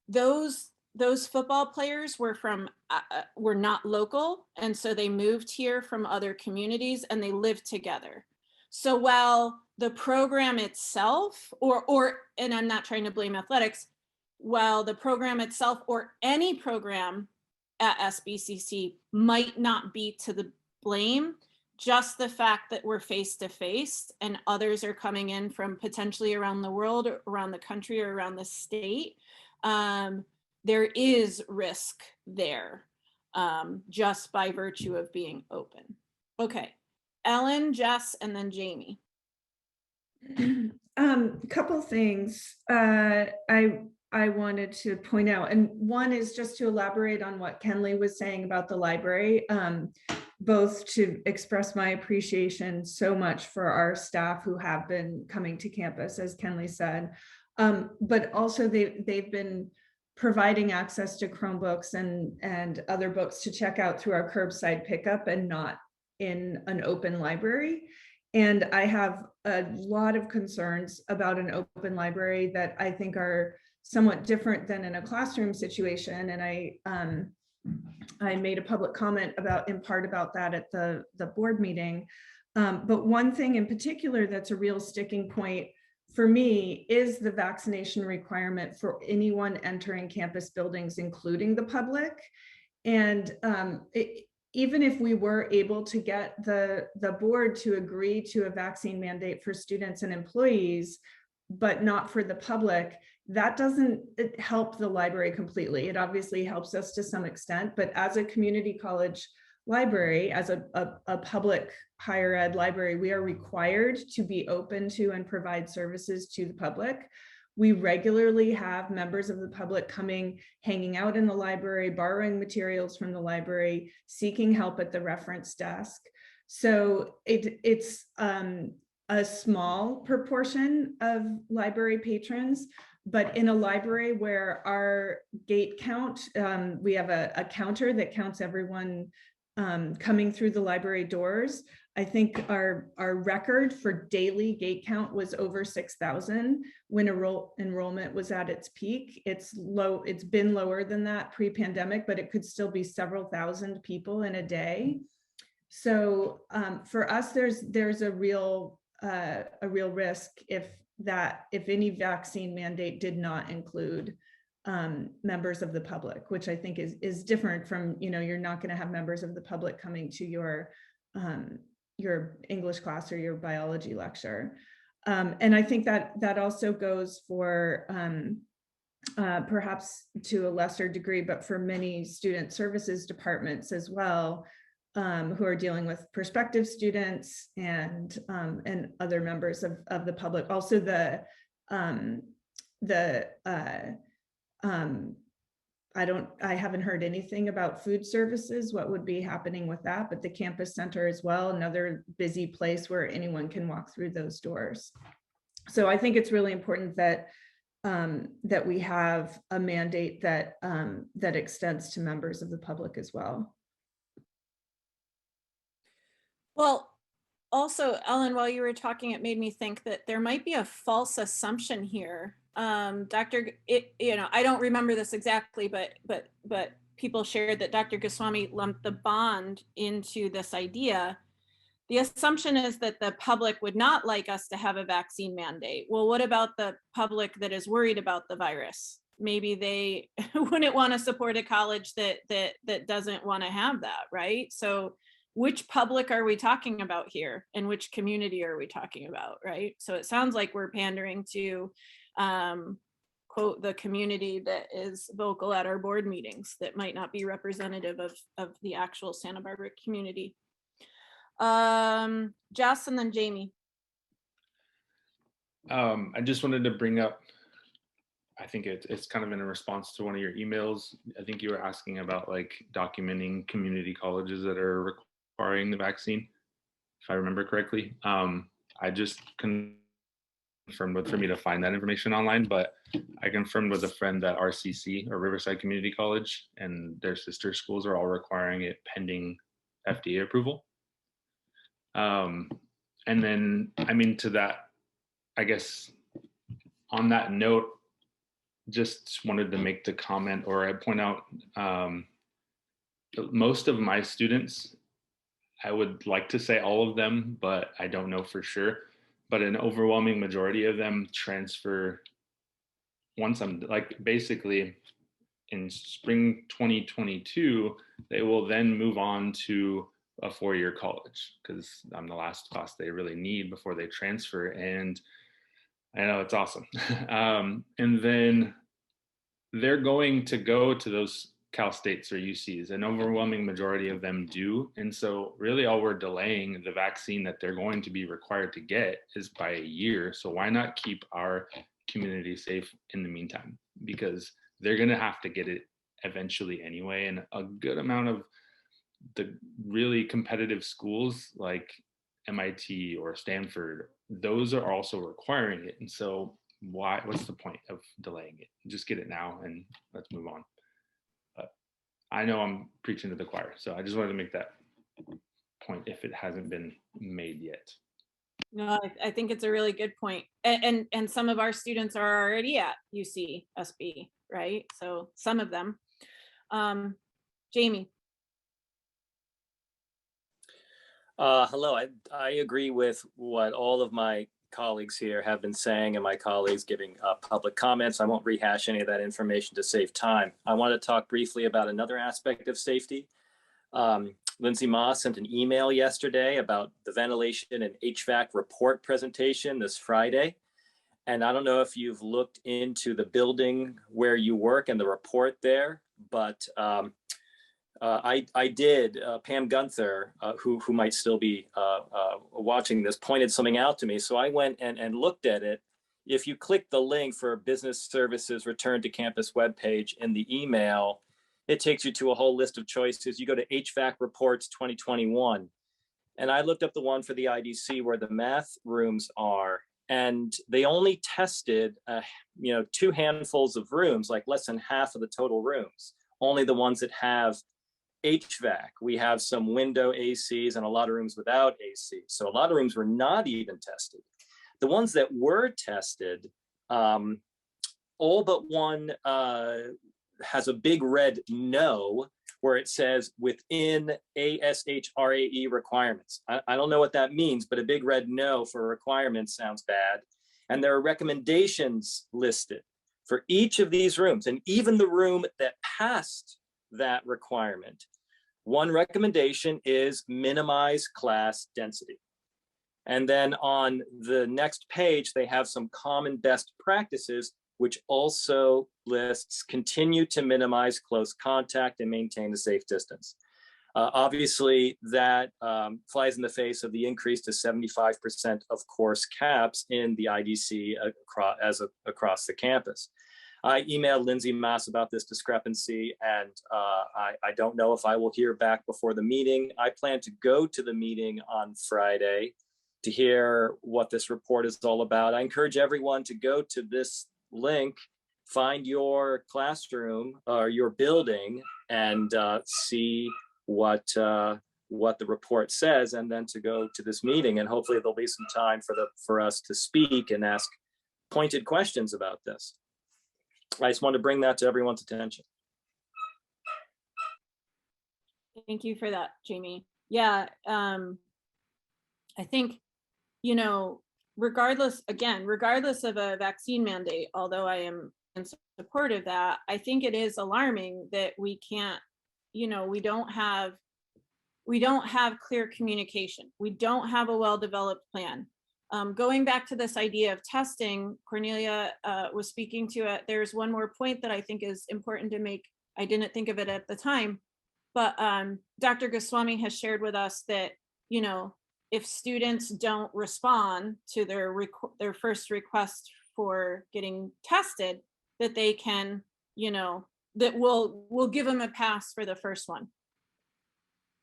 those football players were not local, and so they moved here from other communities and they lived together. So while the program itself, and I'm not trying to blame athletics, while the program itself or any program at SBCC might not be to the blame, just the fact that we're face to face and others are coming in from potentially around the world, or around the country, or around the state, there is risk there, just by virtue of being open. Okay, Ellen, Jess, and then Jamie. Couple things I wanted to point out, and one is just to elaborate on what Kenley was saying about the library, both to express my appreciation so much for our staff who have been coming to campus, as Kenley said, but also they've been providing access to Chromebooks and other books to check out through our curbside pickup and not in an open library. And I have a lot of concerns about an open library that I think are somewhat different than in a classroom situation. And I made a public comment in part about that at the board meeting. But one thing in particular that's a real sticking point for me, is the vaccination requirement for anyone entering campus buildings, including the public. And even if we were able to get the board to agree to a vaccine mandate for students and employees, but not for the public, that doesn't help the library completely. It obviously helps us to some extent, but as a community college library, as a public higher ed library, we are required to be open to and provide services to the public. We regularly have members of the public coming, hanging out in the library, borrowing materials from the library, seeking help at the reference desk. So it's a small proportion of library patrons, but in a library where our gate count, we have a counter that counts everyone coming through the library doors. I think our record for daily gate count was over 6,000 when enrollment was at its peak. It's low, it's been lower than that pre-pandemic, but it could still be several thousand people in a day. So for us, there's a real risk if any vaccine mandate did not include members of the public, which I think is different from, you're not going to have members of the public coming to your English class or your biology lecture. And I think that also goes for perhaps to a lesser degree, but for many student services departments as well, who are dealing with prospective students and other members of the public. Also I haven't heard anything about food services, what would be happening with that, but the campus center as well, another busy place where anyone can walk through those doors. So I think it's really important that that we have a mandate that that extends to members of the public as well. Well, also, Ellen, while you were talking, it made me think that there might be a false assumption here. I don't remember this exactly, but people shared that Dr. Goswami lumped the bond into this idea. The assumption is that the public would not like us to have a vaccine mandate. Well, what about the public that is worried about the virus? Maybe they wouldn't want to support a college that doesn't want to have that, right? So which public are we talking about here, and which community are we talking about, right? So it sounds like we're pandering to quote the community that is vocal at our board meetings that might not be representative of the actual Santa Barbara community. Jess and then Jamie. I just wanted to bring up, I think it's kind of in a response to one of your emails. I think you were asking about like documenting community colleges that are requiring the vaccine, if I remember correctly. I just confirmed for me to find that information online, but I confirmed with a friend that RCC, or Riverside Community College, and their sister schools are all requiring it pending FDA approval. And then, I mean, to that, I guess on that note, just wanted to make the comment, or I point out, most of my students, I would like to say all of them, but I don't know for sure, but an overwhelming majority of them transfer once I'm like, basically in spring 2022, they will then move on to a 4-year college, because I'm the last class they really need before they transfer. And I know it's awesome. And then they're going to go to those Cal States or UCs. An overwhelming majority of them do. And so really all we're delaying the vaccine that they're going to be required to get is by a year. So why not keep our community safe in the meantime? Because they're going to have to get it eventually anyway. And a good amount of the really competitive schools like MIT or Stanford, those are also requiring it. And so what's the point of delaying it? Just get it now and let's move on. But I know I'm preaching to the choir, so I just wanted to make that point if it hasn't been made yet. No, I think it's a really good point. And some of our students are already at UCSB, right? So some of them. Jamie. Hello, I agree with what all of my colleagues here have been saying and my colleagues giving public comments. I won't rehash any of that information to save time. I want to talk briefly about another aspect of safety. Lindsay Moss sent an email yesterday about the ventilation and HVAC report presentation this Friday. And I don't know if you've looked into the building where you work and the report there, but I did. Pam Gunther, who might still be watching this, pointed something out to me. So I went and looked at it. If you click the link for Business Services Return to Campus webpage in the email, it takes you to a whole list of choices. You go to HVAC Reports 2021. And I looked up the one for the IDC where the math rooms are. And they only tested, 2 handfuls of rooms, like less than half of the total rooms, only the ones that have HVAC. We have some window ACs and a lot of rooms without AC. So a lot of rooms were not even tested. The ones that were tested, all but one has a big red no, where it says within ASHRAE requirements. I don't know what that means, but a big red no for requirements sounds bad. And there are recommendations listed for each of these rooms, and even the room that passed that requirement. One recommendation is minimize class density. And then on the next page, they have some common best practices, which also lists continue to minimize close contact and maintain a safe distance. Obviously, that flies in the face of the increase to 75% of course caps in the IDC across the campus. I emailed Lindsay Moss about this discrepancy, and I don't know if I will hear back before the meeting. I plan to go to the meeting on Friday to hear what this report is all about. I encourage everyone to go to this link, find your classroom or your building, and see what the report says, and then to go to this meeting. And hopefully there'll be some time for us to speak and ask pointed questions about this. I just want to bring that to everyone's attention. Thank you for that, Jamie. Yeah, I think, regardless of a vaccine mandate, although I am in support of that, I think it is alarming that we can't, we don't have clear communication. We don't have a well-developed plan. Going back to this idea of testing, Cornelia was speaking to it. There's one more point that I think is important to make. I didn't think of it at the time, but Dr. Goswami has shared with us that, if students don't respond to their first request for getting tested, that they can, that we'll give them a pass for the first one.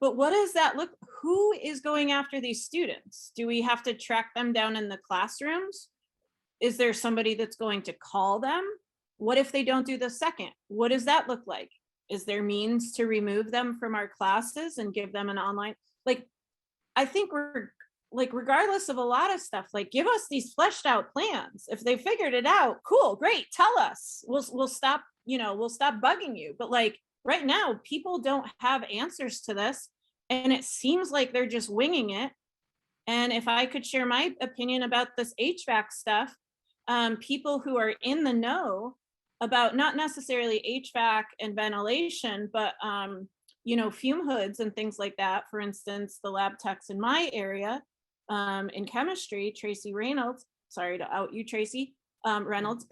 But what does that look? Who is going after these students? Do we have to track them down in the classrooms? Is there somebody that's going to call them? What if they don't do the second? What does that look like? Is there means to remove them from our classes and give them an online? I think we're regardless of a lot of stuff, give us these fleshed out plans. If they figured it out, cool, great, tell us. We'll stop, we'll stop bugging you. But right now, people don't have answers to this, and it seems like they're just winging it. And if I could share my opinion about this HVAC stuff, people who are in the know about not necessarily HVAC and ventilation, but fume hoods and things like that. For instance, the lab techs in my area in chemistry, Tracy Reynolds, sorry to out you, Tracy Reynolds,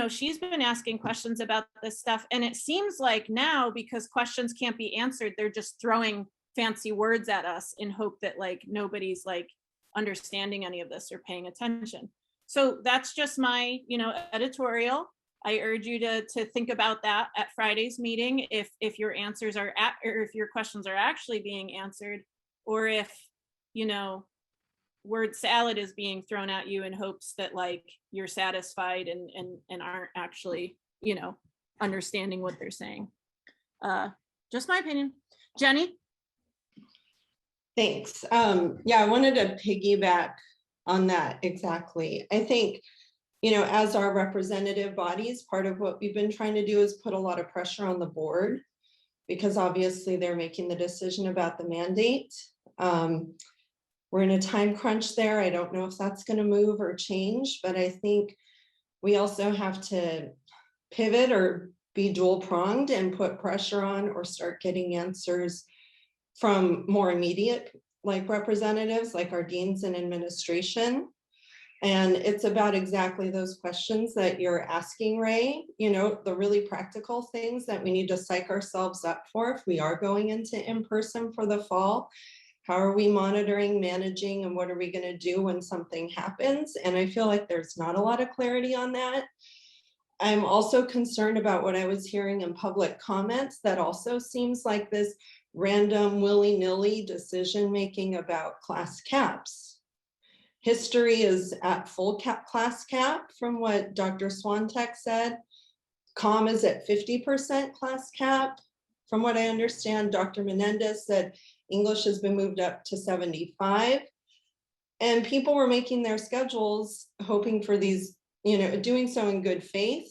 she's been asking questions about this stuff. And it seems like now, because questions can't be answered, they're just throwing fancy words at us in hope that nobody's understanding any of this or paying attention. So that's just my, editorial. I urge you to think about that at Friday's meeting, if your answers are or if your questions are actually being answered, or if, word salad is being thrown at you in hopes that you're satisfied and aren't actually, understanding what they're saying. Just my opinion. Jenny? Thanks. Yeah, I wanted to piggyback on that exactly. I think, as our representative bodies, part of what we've been trying to do is put a lot of pressure on the board, because obviously they're making the decision about the mandate. We're in a time crunch there. I don't know if that's going to move or change, but I think we also have to pivot or be dual pronged and put pressure on or start getting answers from more immediate like representatives like our deans and administration. And it's about exactly those questions that you're asking, Ray, you know, the really practical things that we need to psych ourselves up for if we are going into in-person for the fall. How are we monitoring, managing, and what are we going to do when something happens? And I feel like there's not a lot of clarity on that. I'm also concerned about what I was hearing in public comments that also seems like this random willy-nilly decision-making about class caps. History is at full class cap from what Dr. Swantek said. Comm is at 50% class cap. From what I understand, Dr. Menendez said English has been moved up to 75. And people were making their schedules hoping for these, you know, doing so in good faith.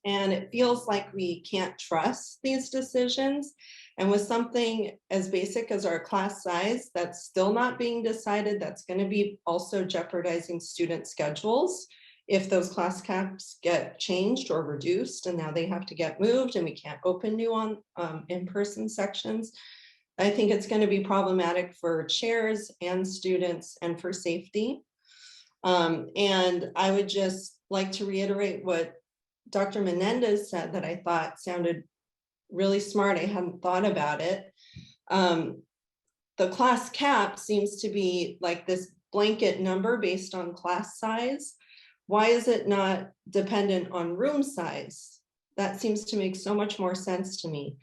And it feels like we can't trust these decisions. And with something as basic as our class size, that's still not being decided, that's going to be also jeopardizing student schedules if those class caps get changed or reduced, and now they have to get moved and we can't open new in-person sections. I think it's going to be problematic for chairs and students and for safety. And I would just like to reiterate what Dr. Menendez said that I thought sounded really smart. I hadn't thought about it. The class cap seems to be like this blanket number based on class size. Why is it not dependent on room size? That seems to make so much more sense to me.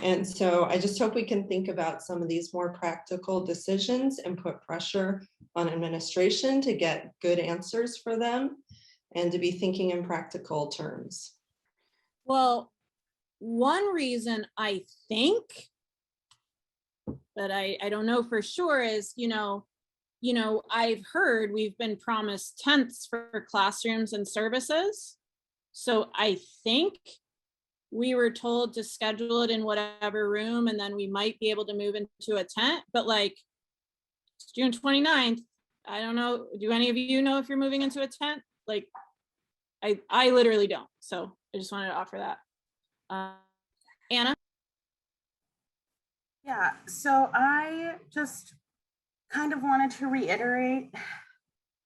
And so I just hope we can think about some of these more practical decisions and put pressure on administration to get good answers for them and to be thinking in practical terms. Well, one reason I think, but I don't know for sure, is, you know, I've heard we've been promised tenths for classrooms and services. So I think we were told to schedule it in whatever room and then we might be able to move into a tent, but like it's June 29th. I don't know. Do any of you know if you're moving into a tent? Like I literally don't. So I just wanted to offer that. Anna? Yeah, so I just kind of wanted to reiterate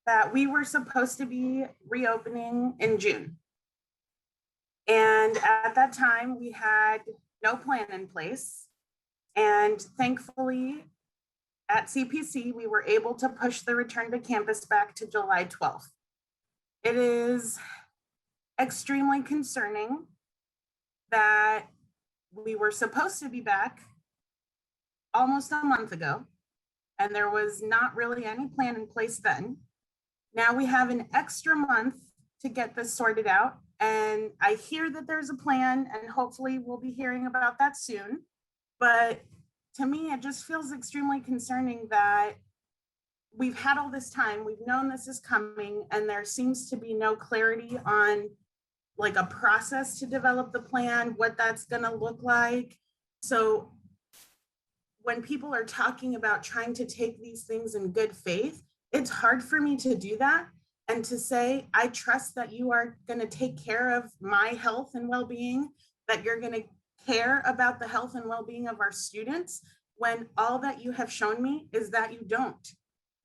that we were supposed to be reopening in June. And at that time, we had no plan in place. And thankfully, at CPC, we were able to push the return to campus back to July 12th. It is extremely concerning that we were supposed to be back almost a month ago, and there was not really any plan in place then. Now we have an extra month to get this sorted out, and I hear that there's a plan, and hopefully we'll be hearing about that soon. But to me, it just feels extremely concerning that we've had all this time, we've known this is coming, and there seems to be no clarity on like a process to develop the plan, what that's gonna look like. So when people are talking about trying to take these things in good faith, it's hard for me to do that and to say, I trust that you are gonna take care of my health and well-being, that you're gonna care about the health and well-being of our students, when all that you have shown me is that you don't.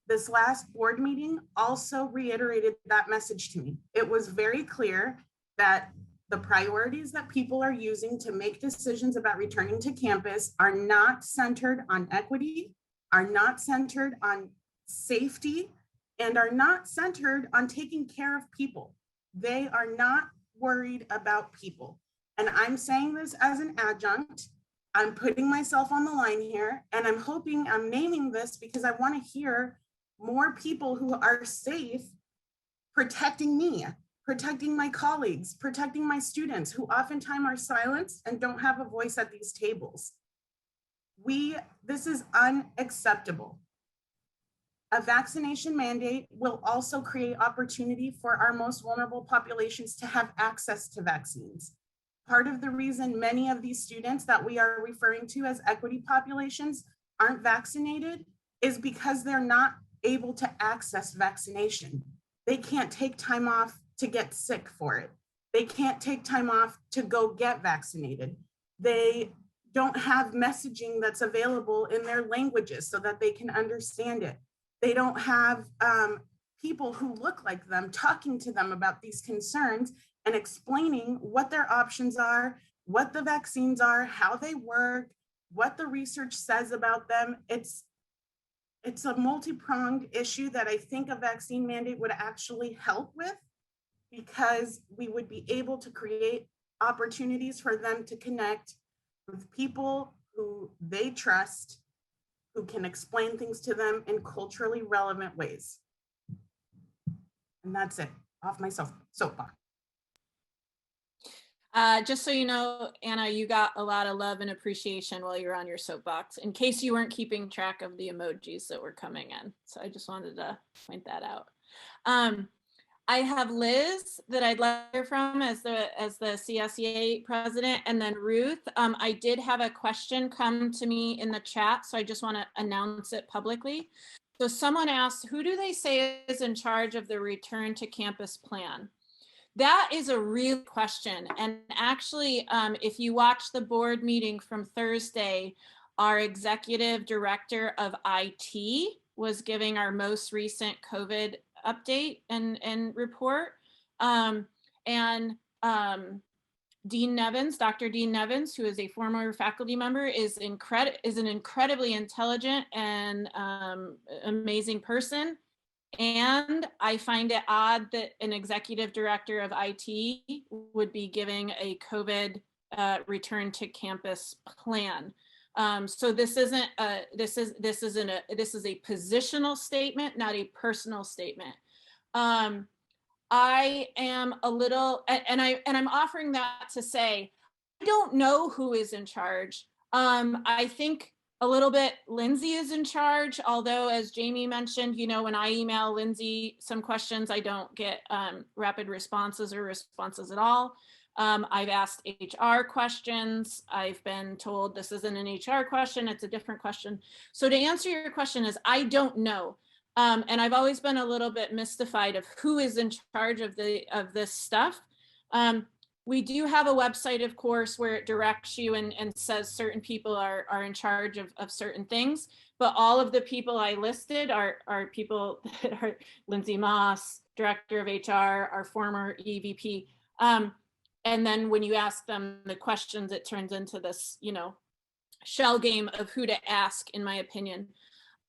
This last board meeting also reiterated that message to me. It was very clear that the priorities that people are using to make decisions about returning to campus are not centered on equity, are not centered on safety, and are not centered on taking care of people. They are not worried about people. And I'm saying this as an adjunct. I'm putting myself on the line here, and I'm naming this because I want to hear more people who are safe protecting me, protecting my colleagues, protecting my students who oftentimes are silenced and don't have a voice at these tables. This is unacceptable. A vaccination mandate will also create opportunity for our most vulnerable populations to have access to vaccines. Part of the reason many of these students that we are referring to as equity populations aren't vaccinated is because they're not able to access vaccination. They can't take time off to get sick for it. They can't take time off to go get vaccinated. They don't have messaging that's available in their languages so that they can understand it. They don't have people who look like them talking to them about these concerns and explaining what their options are, what the vaccines are, how they work, what the research says about them. It's a multi-pronged issue that I think a vaccine mandate would actually help with, because we would be able to create opportunities for them to connect with people who they trust, who can explain things to them in culturally relevant ways. And that's it, off my soapbox. Just so you know, Anna, you got a lot of love and appreciation while you're on your soapbox, in case you weren't keeping track of the emojis that were coming in. So I just wanted to point that out. I have Liz that I'd like to hear from as the CSEA president, and then Ruth. I did have a question come to me in the chat, so I just want to announce it publicly. So someone asked, who do they say is in charge of the return to campus plan? That is a real question. And actually, if you watch the board meeting from Thursday, our executive director of IT was giving our most recent COVID update and report. Dean Nevins, Dr. Dean Nevins, who is a former faculty member, is an incredibly intelligent and amazing person. And I find it odd that an executive director of IT would be giving a COVID return to campus plan. So this is a positional statement, not a personal statement. I am a little, and I'm offering that to say, I don't know who is in charge. I think a little bit Lindsay is in charge, although as Jamie mentioned, you know, when I email Lindsay some questions, I don't get rapid responses or responses at all. I've asked HR questions. I've been told this isn't an HR question, it's a different question. So to answer your question is, I don't know. And I've always been a little bit mystified of who is in charge of this stuff. We do have a website, of course, where it directs you and says certain people are in charge of certain things, but all of the people I listed are people that are Lindsay Moss, director of HR, our former EVP. And then when you ask them the questions, it turns into this, you know, shell game of who to ask, in my opinion.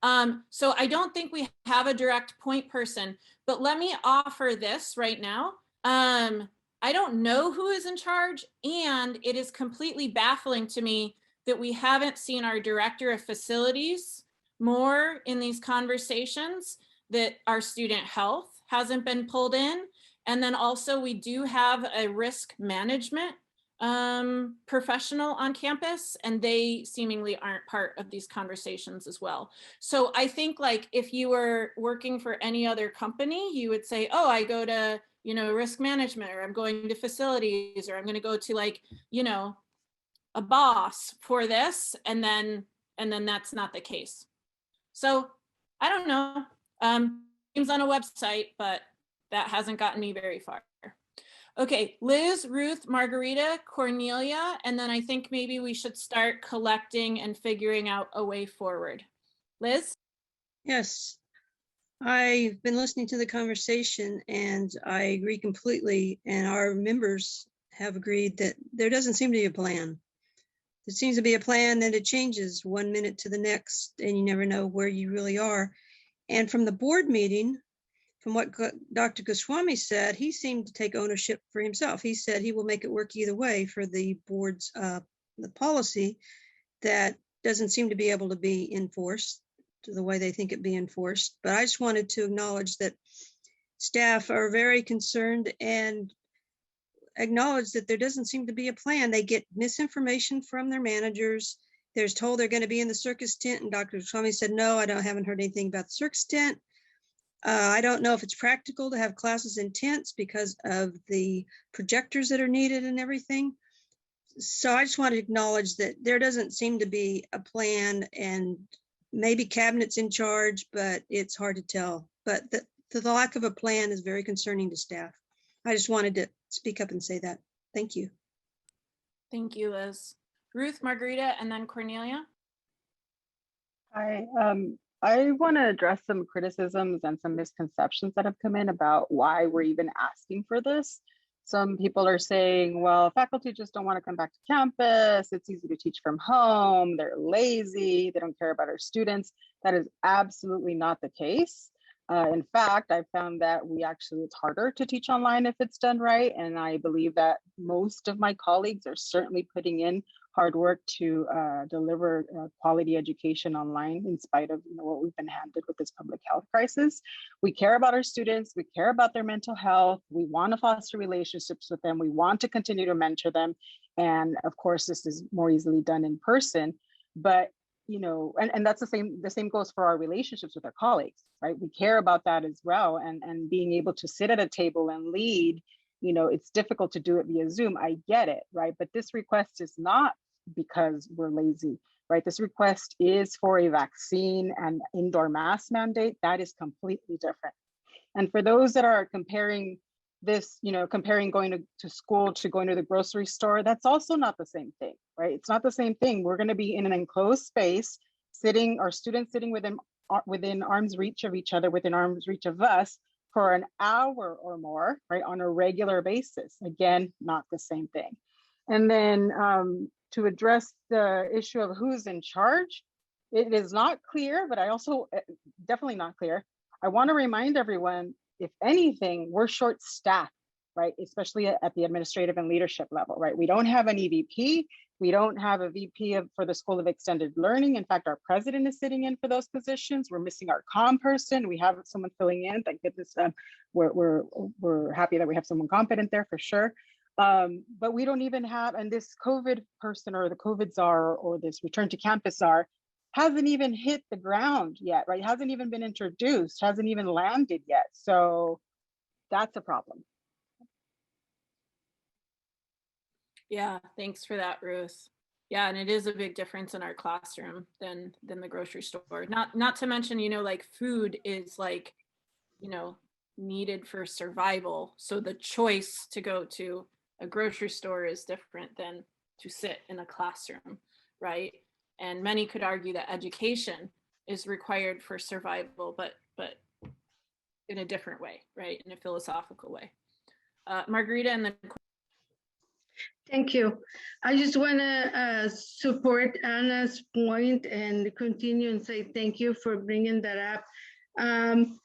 So I don't think we have a direct point person, but let me offer this right now. I don't know who is in charge, and it is completely baffling to me that we haven't seen our director of facilities more in these conversations, that our student health hasn't been pulled in. And then also we do have a risk management professional on campus, and they seemingly aren't part of these conversations as well. So I think, like, if you were working for any other company, you would say, oh, I go to, you know, risk management, or I'm going to facilities, or I'm going to go to, like, you know, a boss for this, and then that's not the case. So I don't know. It's on a website, but that hasn't gotten me very far. Okay, Liz, Ruth, Margarita, Cornelia, and then I think maybe we should start collecting and figuring out a way forward. Liz? Yes, I've been listening to the conversation and I agree completely. And our members have agreed that there doesn't seem to be a plan. There seems to be a plan that it changes 1 minute to the next, and you never know where you really are. And from the board meeting, from what Dr. Goswami said, he seemed to take ownership for himself. He said he will make it work either way for the board's the policy that doesn't seem to be able to be enforced to the way they think it be enforced. But I just wanted to acknowledge that staff are very concerned and acknowledge that there doesn't seem to be a plan. They get misinformation from their managers. They're told they're going to be in the circus tent, and Dr. Goswami said, no, haven't heard anything about the circus tent. I don't know if it's practical to have classes in tents because of the projectors that are needed and everything. So I just want to acknowledge that there doesn't seem to be a plan, and maybe cabinet's in charge, but it's hard to tell. But the lack of a plan is very concerning to staff. I just wanted to speak up and say that. Thank you. Thank you, Liz. Ruth, Margarita, and then Cornelia. Hi, I want to address some criticisms and some misconceptions that have come in about why we're even asking for this. Some people are saying, well, faculty just don't want to come back to campus. It's easy to teach from home. They're lazy. They don't care about our students. That is absolutely not the case. In fact, I found that it's harder to teach online if it's done right. And I believe that most of my colleagues are certainly putting in hard work to deliver quality education online in spite of what we've been handed with this public health crisis. We care about our students. We care about their mental health. We want to foster relationships with them. We want to continue to mentor them. And of course, this is more easily done in person. But and that's the same goes for our relationships with our colleagues, right? We care about that as well. And being able to sit at a table and lead, it's difficult to do it via Zoom. I get it, right? But this request is not because we're lazy, right? This request is for a vaccine and indoor mask mandate. That is completely different. And for those that are comparing this, comparing going to school to going to the grocery store, that's also not the same thing, right? It's not the same thing. We're going to be in an enclosed space, our students sitting within arm's reach of each other, within arm's reach of us for an hour or more, right, on a regular basis. Again, not the same thing. And then to address the issue of who's in charge, it is not clear, but I also definitely not clear. I want to remind everyone, if anything, we're short-staffed, right? Especially at the administrative and leadership level, right? We don't have an EVP. We don't have a VP for the School of Extended Learning. In fact, our president is sitting in for those positions. We're missing our comm person. We have someone filling in. Thank goodness, we're happy that we have someone competent there for sure. But we don't even have, and this COVID person or the COVID czar or this return to campus czar hasn't even hit the ground yet, right? Hasn't even been introduced, hasn't even landed yet. So that's a problem. Yeah, thanks for that, Ruth. Yeah, and it is a big difference in our classroom than the grocery store. Not to mention, like food is like, needed for survival. So the choice to go to a grocery store is different than to sit in a classroom, right? And many could argue that education is required for survival, but in a different way, right? In a philosophical way. Margarita, and then. Thank you. I just want to support Anna's point and continue and say thank you for bringing that up. One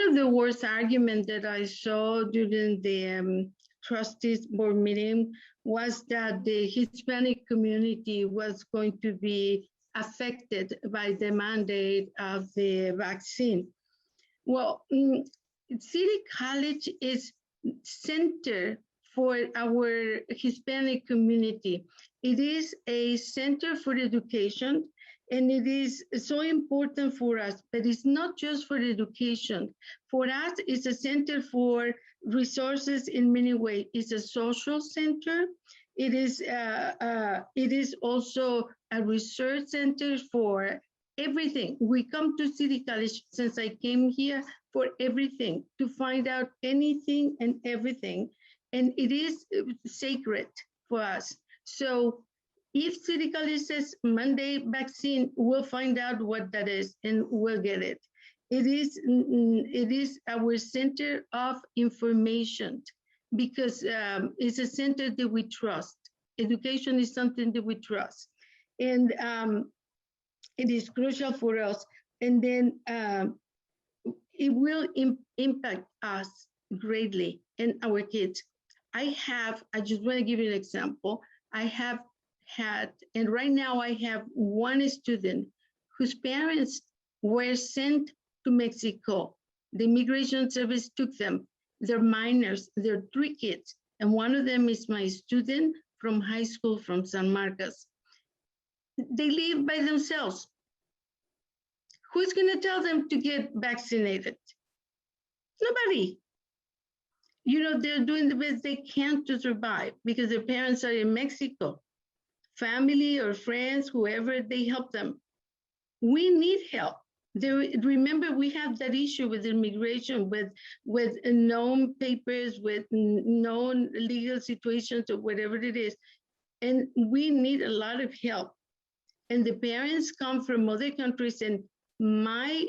of the worst arguments that I saw during the trustees board meeting was that the Hispanic community was going to be affected by the mandate of the vaccine. Well, City College is center for our Hispanic community. It is a center for education, and it is so important for us, but it's not just for education. For us, it's a center for resources in many ways. It's a social center. It is also a research center for everything. We come to City College since I came here for everything, to find out anything and everything. And it is sacred for us. So if City College says Monday vaccine, we'll find out what that is and we'll get it. It is our center of information because it's a center that we trust. Education is something that we trust. And it is crucial for us. And then it will impact us greatly and our kids. I just want to give you an example. I have had, and right now I have one student whose parents were sent to Mexico. The Immigration Service took them. They're minors, they're 3 kids. And one of them is my student from high school from San Marcos. They live by themselves. Who's gonna tell them to get vaccinated? Nobody. They're doing the best they can to survive because their parents are in Mexico. Family or friends, whoever, they help them. We need help. Remember, we have that issue with immigration, with known papers, with known legal situations or whatever it is. And we need a lot of help. And the parents come from other countries, and my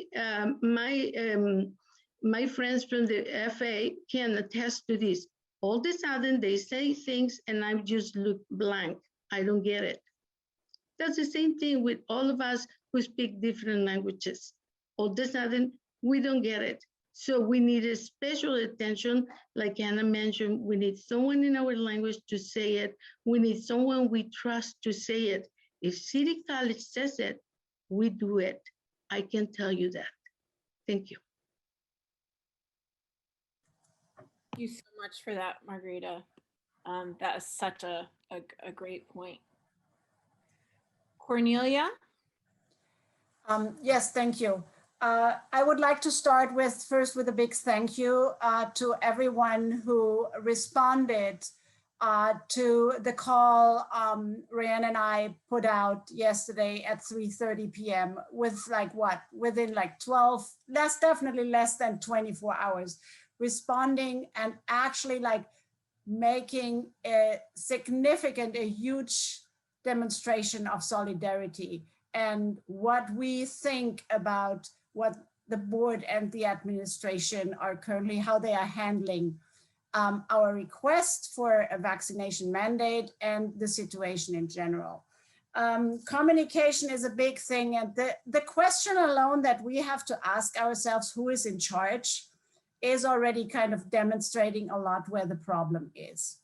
friends from the FA can attest to this. All of a sudden, they say things, and I just look blank. I don't get it. That's the same thing with all of us who speak different languages. All of a sudden, we don't get it. So we need a special attention, like Anna mentioned. We need someone in our language to say it. We need someone we trust to say it. If City College says it, we do it. I can tell you that. Thank you. Thank you so much for that, Margarita. That is such a great point. Cornelia? Yes, thank you. I would like to start first with a big thank you to everyone who responded to the call Ryan and I put out yesterday at 3:30 p.m. with within 12, definitely less than 24 hours, responding and actually making a huge demonstration of solidarity and what we think about what the board and the administration are currently, how they are handling our request for a vaccination mandate and the situation in general. Communication is a big thing, and the question alone that we have to ask ourselves, who is in charge, is already kind of demonstrating a lot where the problem is.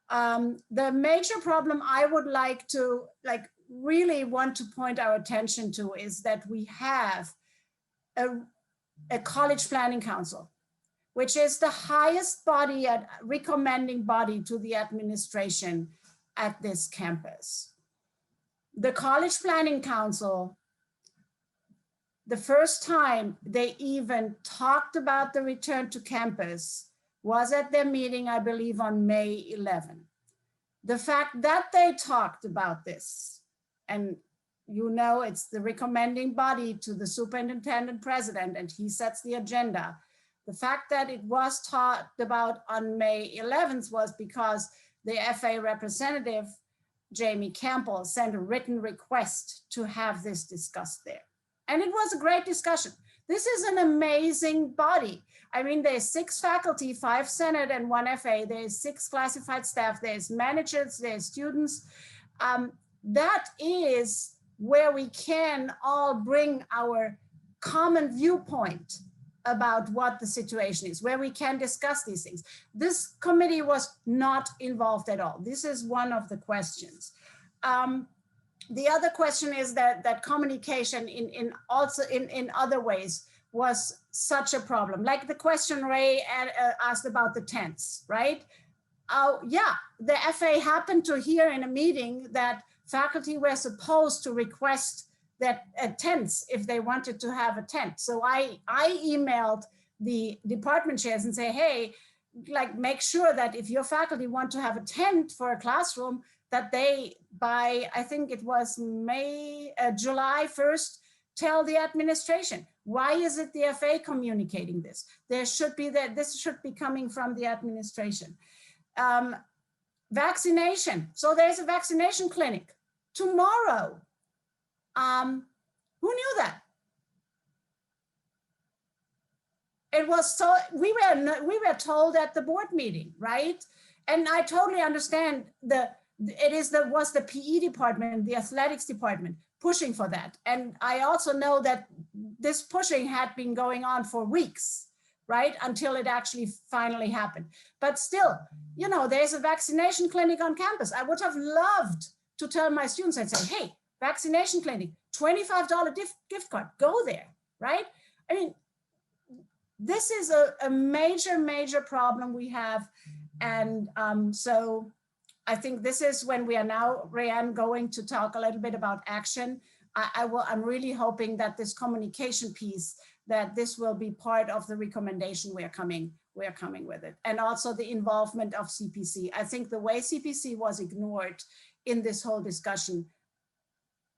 The major problem I would like to really want to point our attention to is that we have a college planning council, which is the highest body and recommending body to the administration at this campus. The College Planning Council, the first time they even talked about the return to campus was at their meeting, I believe, on May 11. The fact that they talked about this, and it's the recommending body to the superintendent president, and he sets the agenda. The fact that it was talked about on May 11th was because the FA representative, Jamie Campbell, sent a written request to have this discussed there. And it was a great discussion. This is an amazing body. I mean, there's 6 faculty, 5 Senate and 1 FA. There's 6 classified staff. There's managers, there's students. That is where we can all bring our common viewpoint about what the situation is, where we can discuss these things. This committee was not involved at all. This is one of the questions. The other question is that communication in other ways was such a problem. Like the question Ray asked about the tents, right? Yeah, the FA happened to hear in a meeting that faculty were supposed to request that tents if they wanted to have a tent. So I emailed the department chairs and say, hey, make sure that if your faculty want to have a tent for a classroom, that they, by, I think it was July 1st, tell the administration. Why is it the FA communicating this? This should be coming from the administration. Vaccination. So there's a vaccination clinic tomorrow. Who knew that? It was so, we were told at the board meeting, right? And I totally understand was the PE department, the athletics department pushing for that. And I also know that this pushing had been going on for weeks, right? Until it actually finally happened. But still, there's a vaccination clinic on campus. I would have loved to tell my students, I'd say, hey, vaccination clinic, $25 gift card, go there, right? I mean, this is a major, major problem we have. And so I think this is when we are now, Rayanne, going to talk a little bit about action. I'm really hoping that this communication piece, that this will be part of the recommendation we're coming with it. And also the involvement of CPC. I think the way CPC was ignored in this whole discussion,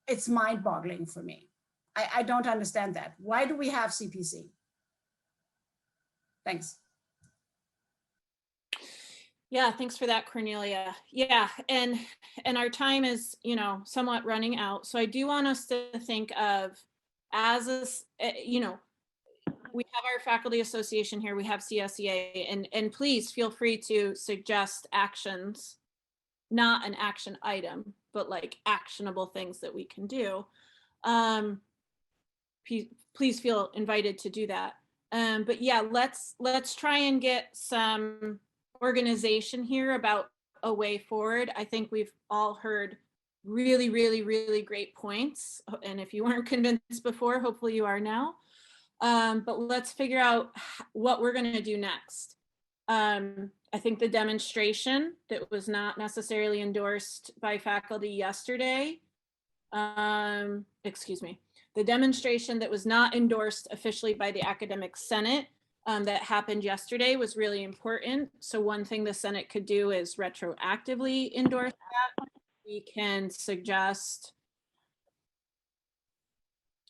it's mind-boggling for me. I don't understand that. Why do we have CPC? Thanks. Yeah, thanks for that, Cornelia. Yeah, and our time is, you know, somewhat running out. So I do want us to think of as a, you know, we have our faculty association here, we have CSEA, and please feel free to suggest actions, not an action item, but like actionable things that we can do. Please feel invited to do that. But yeah, let's try and get some organization here about a way forward. I think we've all heard really, really, really great points. And if you weren't convinced before, hopefully you are now. But let's figure out what we're going to do next. I think the demonstration that was not necessarily endorsed by faculty yesterday, excuse me, the demonstration that was not endorsed officially by the Academic Senate that happened yesterday was really important. So one thing the Senate could do is retroactively endorse that. We can suggest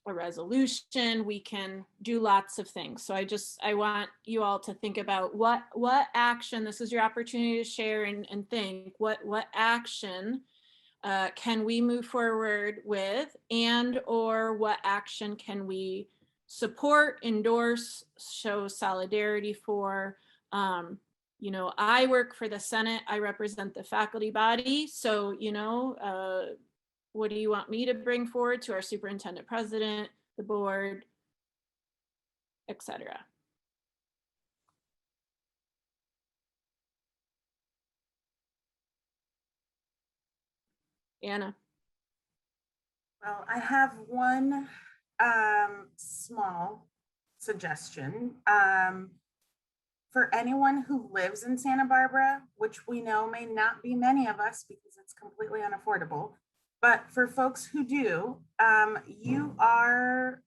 a resolution, we can do lots of things. So I want you all to think about what action, this is your opportunity to share and think, what action can we move forward with, and or what action can we support, endorse, show solidarity for. You know, I work for the Senate, I represent the faculty body. So, you know, what do you want me to bring forward to our superintendent president, the board, etc.? Anna. Well, I have one small suggestion. For anyone who lives in Santa Barbara, which we know may not be many of us because it's completely unaffordable, but for folks who do, you are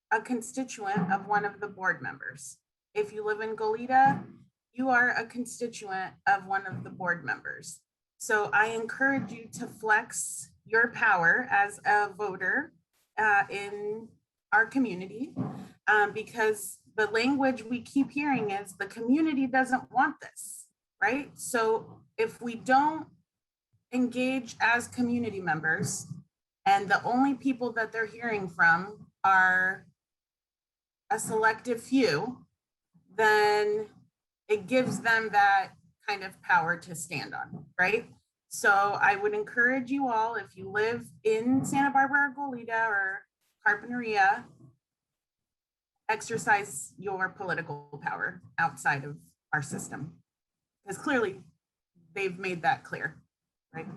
a constituent of one of the board members. If you live in Goleta, you are a constituent of one of the board members. So I encourage you to flex your power as a voter in our community, because the language we keep hearing is the community doesn't want this, right? So if we don't engage as community members and the only people that they're hearing from are a selective few, then it gives them that kind of power to stand on, right? So I would encourage you all, if you live in Santa Barbara, Goleta, or Carpinteria, exercise your political power outside of our system, because clearly they've made that clear, right?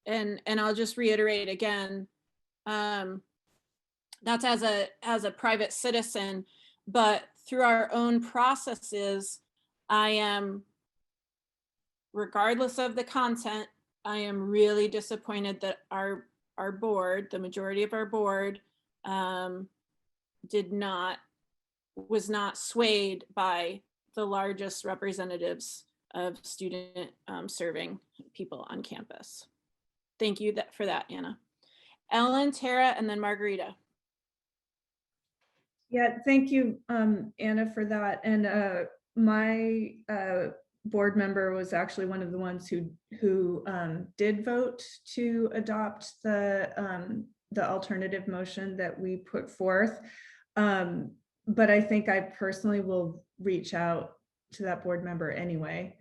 And I'll just reiterate again, that's as a private citizen, but through our own processes, I am, regardless of the content, I am really disappointed that our board, the majority of our board, was not swayed by the largest representatives of student serving people on campus. Thank you for that, Anna. Ellen, Tara, and then Margarita. Yeah, thank you, Anna, for that. And my board member was actually one of the ones who did vote to adopt the alternative motion that we put forth. But I think I personally will reach out to that board member anyway.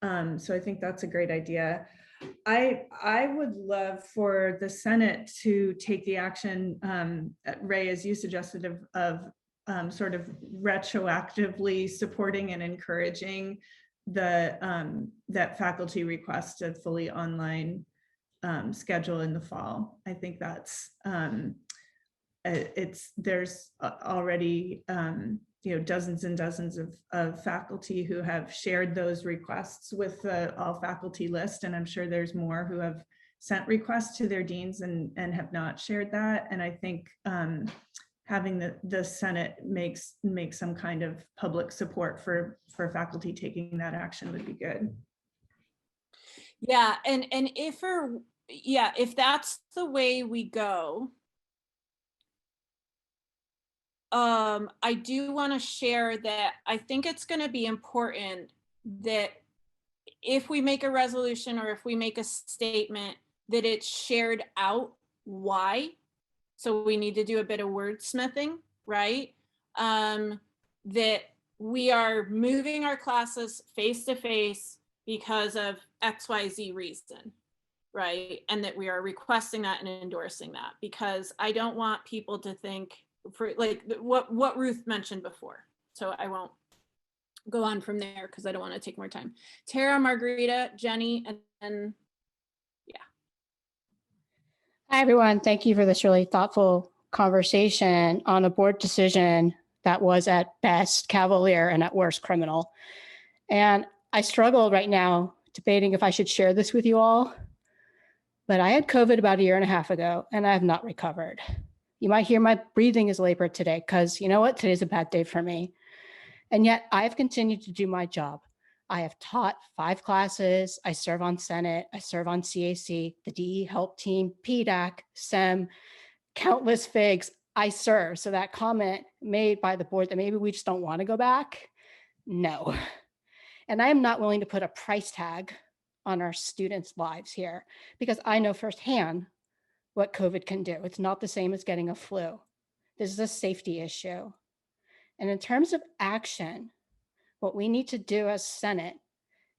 So I think that's a great idea. I would love for the Senate to take the action, Ray, as you suggested, of sort of retroactively supporting and encouraging the that faculty request a fully online schedule in the fall. I think that's there's already dozens and dozens of faculty who have shared those requests with the all faculty list, and I'm sure there's more who have sent requests to their deans and have not shared that. And I think having the Senate makes some kind of public support for faculty taking that action would be good. Yeah, and if for yeah, if that's the way we go, I do want to share that I think it's going to be important that if we make a resolution or if we make a statement, that it's shared out why. So we need to do a bit of wordsmithing, right? That we are moving our classes face to face because of XYZ reason, right? And that we are requesting that and endorsing that, because I don't want people to think, for like what Ruth mentioned before. So I won't go on from there because I don't want to take more time. Tara, Margarita, Jenny, and then Hi, everyone. Thank you for this really thoughtful conversation on a board decision that was at best cavalier and at worst criminal. And I struggle right now debating if I should share this with you all, but I had COVID about 1.5 years ago and I have not recovered. You might hear my breathing is labored today because you know what? Today's a bad day for me. And yet I've continued to do my job. I have taught 5 classes. I serve on Senate. I serve on CAC, the DE help team, PDAC, SEM, countless FIGs. I serve. So that comment made by the board that maybe we just don't want to go back, no. And I am not willing to put a price tag on our students' lives here because I know firsthand what COVID can do. It's not the same as getting a flu. This is a safety issue. And in terms of action, what we need to do as Senate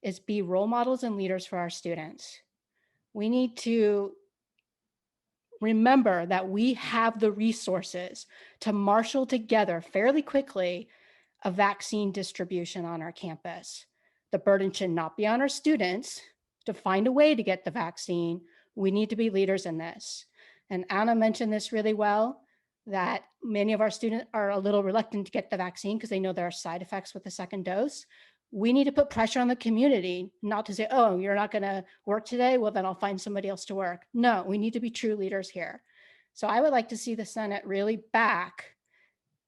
is be role models and leaders for our students. We need to remember that we have the resources to marshal together fairly quickly a vaccine distribution on our campus. The burden should not be on our students to find a way to get the vaccine. We need to be leaders in this. And Anna mentioned this really well, that many of our students are a little reluctant to get the vaccine because they know there are side effects with the second dose. We need to put pressure on the community, not to say, oh, you're not gonna work today? Well, then I'll find somebody else to work. No, we need to be true leaders here. So I would like to see the Senate really back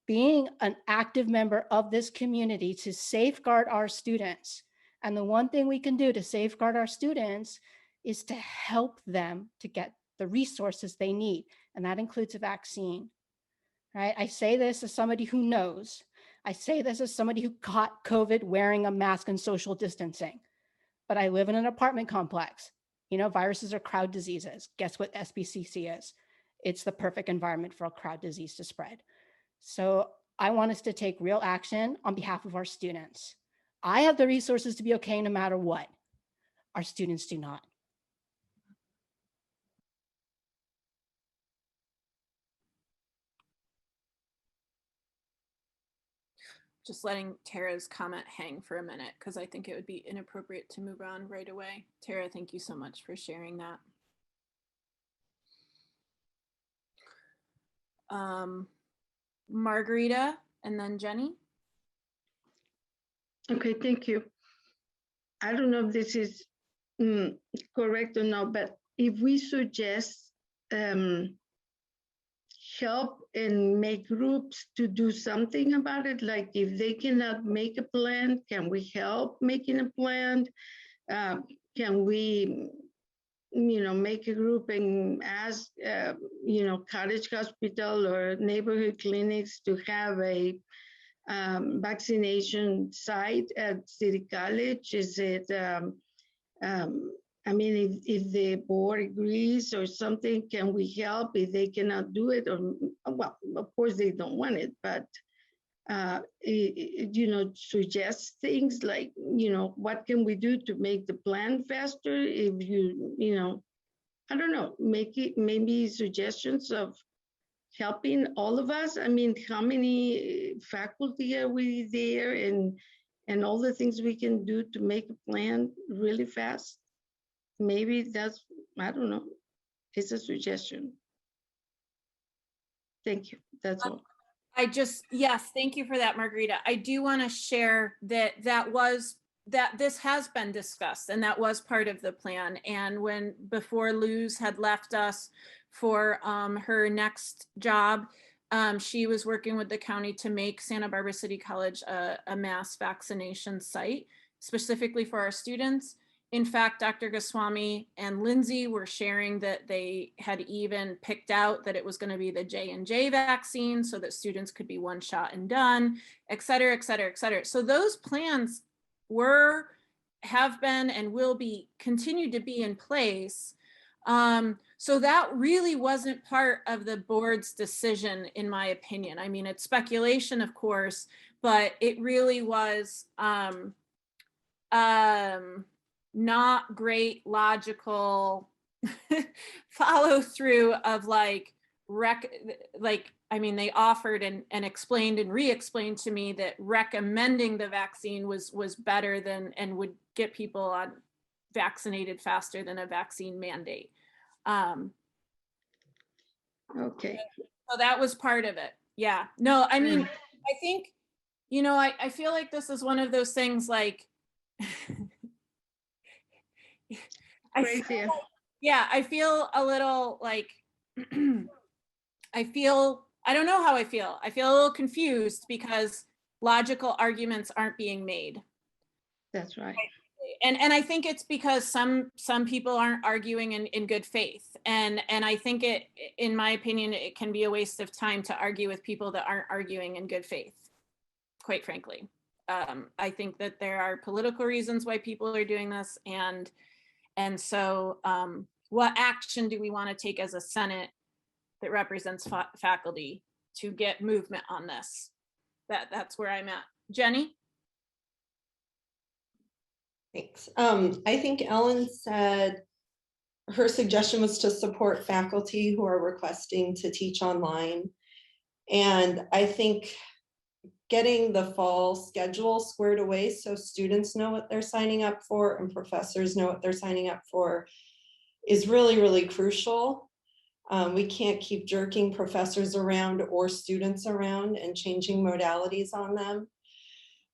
being an active member of this community to safeguard our students. And the one thing we can do to safeguard our students is to help them to get the resources they need. And that includes a vaccine. Right? I say this as somebody who knows. I say this as somebody who caught COVID wearing a mask and social distancing. But I live in an apartment complex. You know, viruses are crowd diseases. Guess what SBCC is? It's the perfect environment for a crowd disease to spread. So I want us to take real action on behalf of our students. I have the resources to be okay no matter what. Our students do not. just letting Tara's comment hang for a minute because I think it would be inappropriate to move on right away. Tara, thank you so much for sharing that. Margarita and then Jenny. Okay, thank you. I don't know if this is correct or not, but if we suggest help and make groups to do something about it, like if they cannot make a plan, can we help making a plan? Can we, make a group and ask, Cottage Hospital or neighborhood clinics to have a vaccination site at City College? Is it, if the board agrees or something, can we help if they cannot do it? Or, well, of course they don't want it, but, suggest things like, what can we do to make the plan faster? If I don't know, make it maybe suggestions of helping all of us. I mean, how many faculty are we there and all the things we can do to make a plan really fast? Maybe that's, I don't know, it's a suggestion. Thank you, that's all. Yes, thank you for that, Margarita. I do want to share that this has been discussed and that was part of the plan. And before Luz had left us for her next job, she was working with the county to make Santa Barbara City College a mass vaccination site specifically for our students. in fact, Dr. Goswami and Lindsay were sharing that they had even picked out that it was going to be the J&J vaccine so that students could be one shot and done, et cetera, et cetera, et cetera. So those plans have been and will be continued to be in place. So that really wasn't part of the board's decision, in my opinion. I mean, it's speculation, of course, but it really was not great logical follow through of I mean, they offered and explained and re-explained to me that recommending the vaccine was better than and would get people on vaccinated faster than a vaccine mandate. Okay. So that was part of it. Yeah. No, I mean, I think, you know, I feel like this is one of those things like, I feel a little like, I don't know how I feel. I feel a little confused because logical arguments aren't being made. That's right. And I think it's because some people aren't arguing in good faith. And I think in my opinion, it can be a waste of time to argue with people that aren't arguing in good faith, quite frankly. I think that there are political reasons why people are doing this. And so what action do we want to take as a Senate that represents faculty to get movement on this? That's where I'm at. Jenny? Thanks. I think Ellen said her suggestion was to support faculty who are requesting to teach online. And I think getting the fall schedule squared away so students know what they're signing up for and professors know what they're signing up for is really, really crucial. We can't keep jerking professors around or students around and changing modalities on them.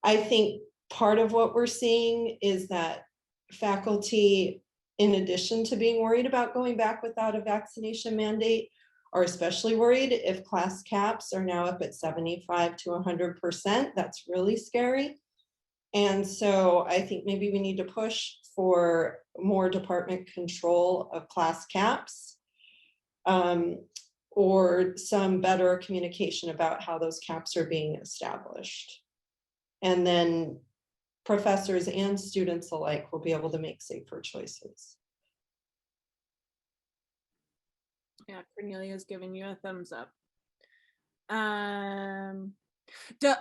I think part of what we're seeing is that faculty, in addition to being worried about going back without a vaccination mandate, are especially worried if class caps are now up at 75 to 100%. That's really scary. And so I think maybe we need to push for more department control of class caps, or some better communication about how those caps are being established. And then professors and students alike will be able to make safer choices. Yeah, Cornelia's giving you a thumbs up.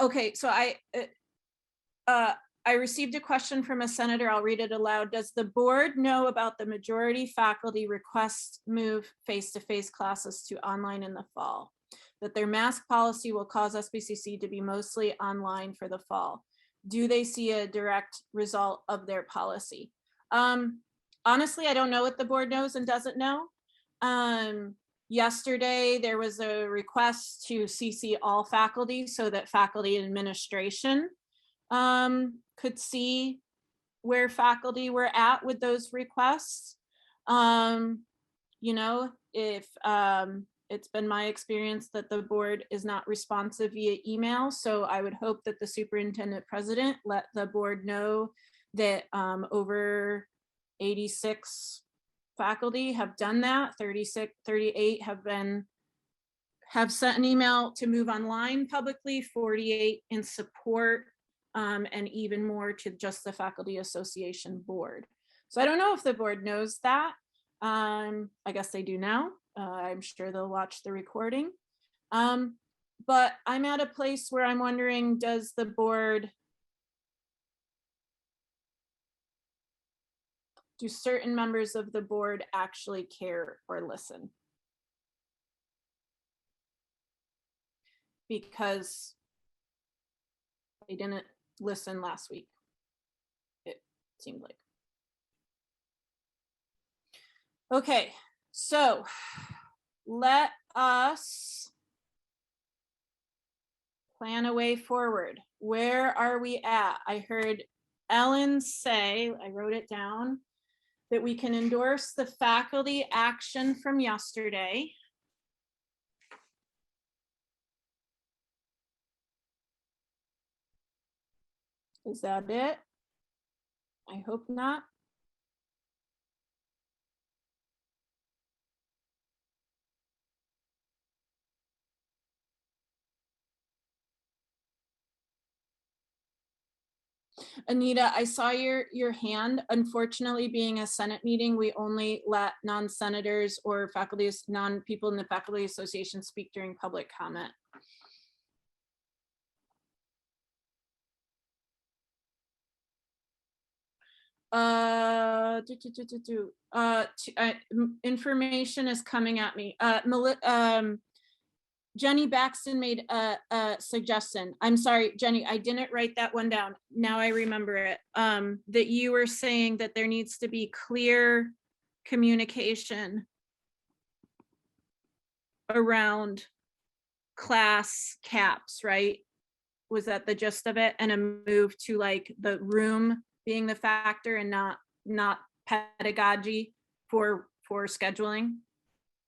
Okay, so I received a question from a senator. I'll read it aloud. Does the board know about the majority faculty request move face-to-face classes to online in the fall? That their mask policy will cause SBCC to be mostly online for the fall. Do they see a direct result of their policy? Honestly, I don't know what the board knows and doesn't know. Yesterday, there was a request to CC all faculty so that faculty and administration could see where faculty were at with those requests. You know, if it's been my experience that the board is not responsive via email, so I would hope that the superintendent president let the board know that over 86 faculty have done that. 38 have sent an email to move online publicly, 48 in support, and even more to just the Faculty Association board. So I don't know if the board knows that. I guess they do now. I'm sure they'll watch the recording. But I'm at a place where I'm wondering, does the board, do certain members of the board actually care or listen? Because they didn't listen last week, it seemed like. Okay, so let us plan a way forward. Where are we at? I heard Ellen say, I wrote it down, that we can endorse the faculty action from yesterday. Is that it? I hope not. Anita, I saw your hand. Unfortunately, being a Senate meeting, we only let non-senators or faculty, non-people in the faculty association speak during public comment. Information is coming at me. Jenny Baxton made a suggestion. I'm sorry, Jenny, I didn't write that one down. Now I remember it. That you were saying that there needs to be clear communication around class caps, right? Was that the gist of it? And a move to like the room being the factor and not pedagogy for scheduling?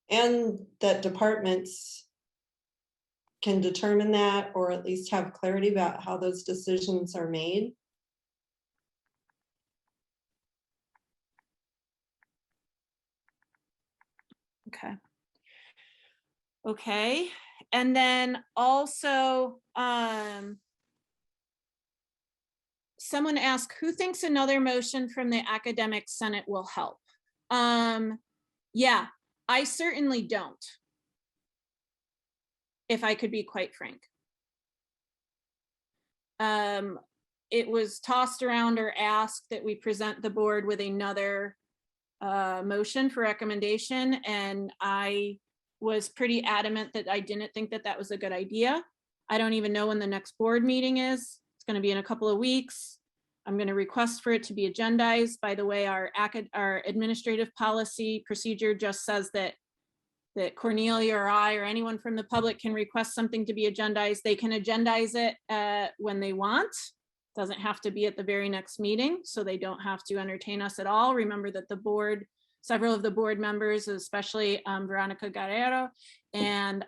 And that departments can determine that, or at least have clarity about how those decisions are made. Okay. Okay. And then also, someone asked, who thinks another motion from the Academic Senate will help? Yeah, I certainly don't, if I could be quite frank. It was tossed around or asked that we present the board with another motion for recommendation, and I was pretty adamant that I didn't think that that was a good idea. I don't even know when the next board meeting is. It's going to be in a couple of weeks. I'm going to request for it to be agendized. By the way, our administrative policy procedure just says that Cornelia or I or anyone from the public can request something to be agendized. They can agendize it when they want. Doesn't have to be at the very next meeting, so they don't have to entertain us at all. Remember that the board, several of the board members, especially Veronica Guerrero and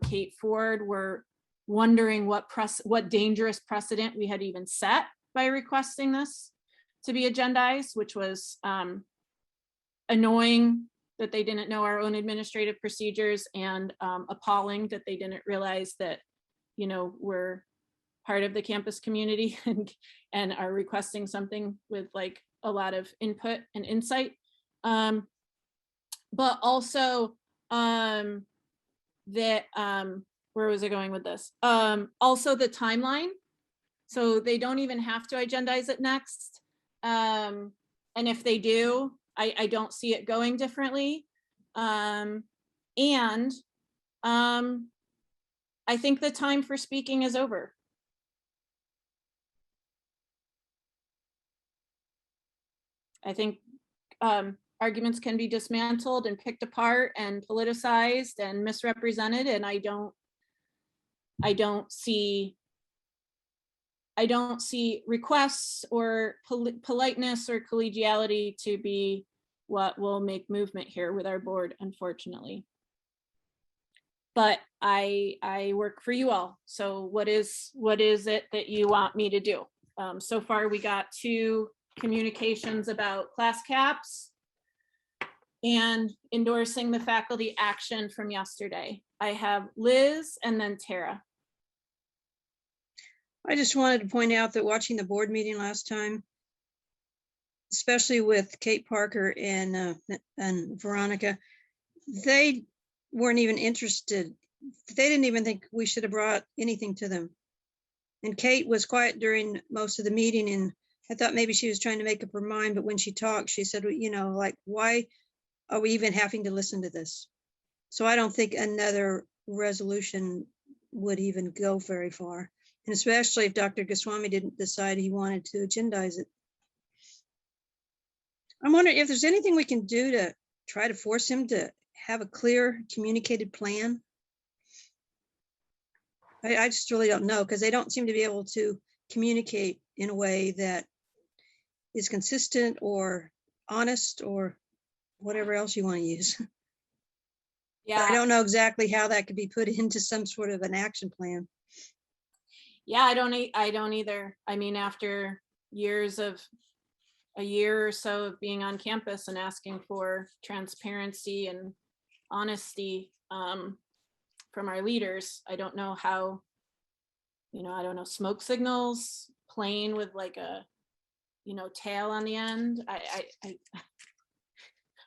Kate Ford, were wondering what dangerous precedent we had even set by requesting this to be agendized, which was annoying that they didn't know our own administrative procedures, and appalling that they didn't realize that, you know, we're part of the campus community and are requesting something with like a lot of input and insight. But also that, where was I going with this? Also the timeline. So they don't even have to agendize it next. And if they do, I don't see it going differently. I think the time for speaking is over. I think arguments can be dismantled and picked apart and politicized and misrepresented, and I don't see requests or politeness or collegiality to be what will make movement here with our board, unfortunately. But I work for you all. So what is it that you want me to do? So far we got 2 communications about class caps and endorsing the faculty action from yesterday. I have Liz and then Tara. I just wanted to point out that watching the board meeting last time, especially with Kate Parker and Veronica, they weren't even interested. They didn't even think we should have brought anything to them. And Kate was quiet during most of the meeting, and I thought maybe she was trying to make up her mind, but when she talked, she said, you know, like, why are we even having to listen to this? So I don't think another resolution would even go very far. And especially if Dr. Goswami didn't decide he wanted to agendize it. I'm wondering if there's anything we can do to try to force him to have a clear communicated plan. I just really don't know, because they don't seem to be able to communicate in a way that is consistent or honest or whatever else you want to use. Yeah, I don't know exactly how that could be put into some sort of an action plan. Yeah, I don't either. I mean, after a year or so of being on campus and asking for transparency and honesty from our leaders, I don't know how, you know, I don't know, smoke signals, playing with like a tail on the end.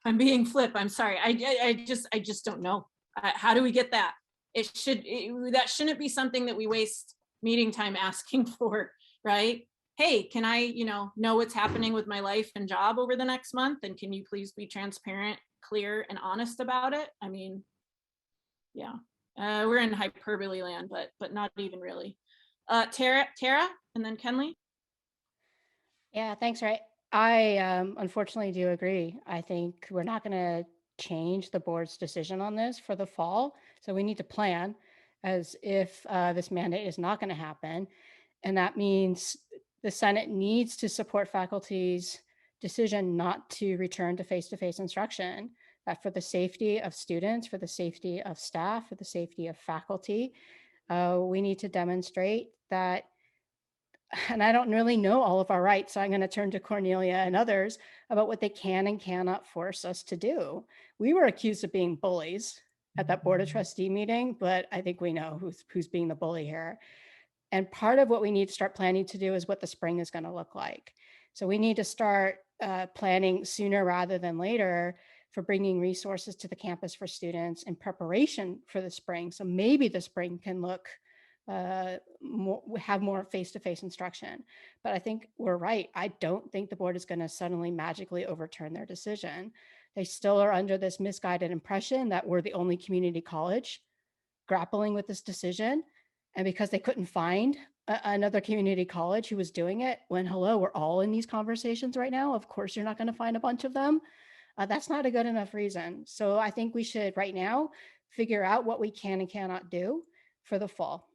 I'm being flip. I'm sorry. I just don't know. How do we get that? That shouldn't be something that we waste meeting time asking for, right? Hey, can I, know what's happening with my life and job over the next month? And can you please be transparent, clear, and honest about it? I mean, yeah, we're in hyperbole land, but not even really. Tara, and then Kenley. Yeah, thanks, Ray. I unfortunately do agree. I think we're not going to change the board's decision on this for the fall. So we need to plan as if this mandate is not going to happen. And that means the Senate needs to support faculty's decision not to return to face-to-face instruction, that for the safety of students, for the safety of staff, for the safety of faculty, we need to demonstrate that. And I don't really know all of our rights, so I'm going to turn to Cornelia and others about what they can and cannot force us to do. We were accused of being bullies at that Board of Trustee meeting, but I think we know who's being the bully here. And part of what we need to start planning to do is what the spring is going to look like. So we need to start planning sooner rather than later for bringing resources to the campus for students in preparation for the spring. So maybe the spring can look have more face-to-face instruction. But I think we're right. I don't think the board is going to suddenly magically overturn their decision. They still are under this misguided impression that we're the only community college grappling with this decision. And because they couldn't find another community college who was doing it, when hello, we're all in these conversations right now. Of course, you're not going to find a bunch of them. That's not a good enough reason. So I think we should right now figure out what we can and cannot do for the fall.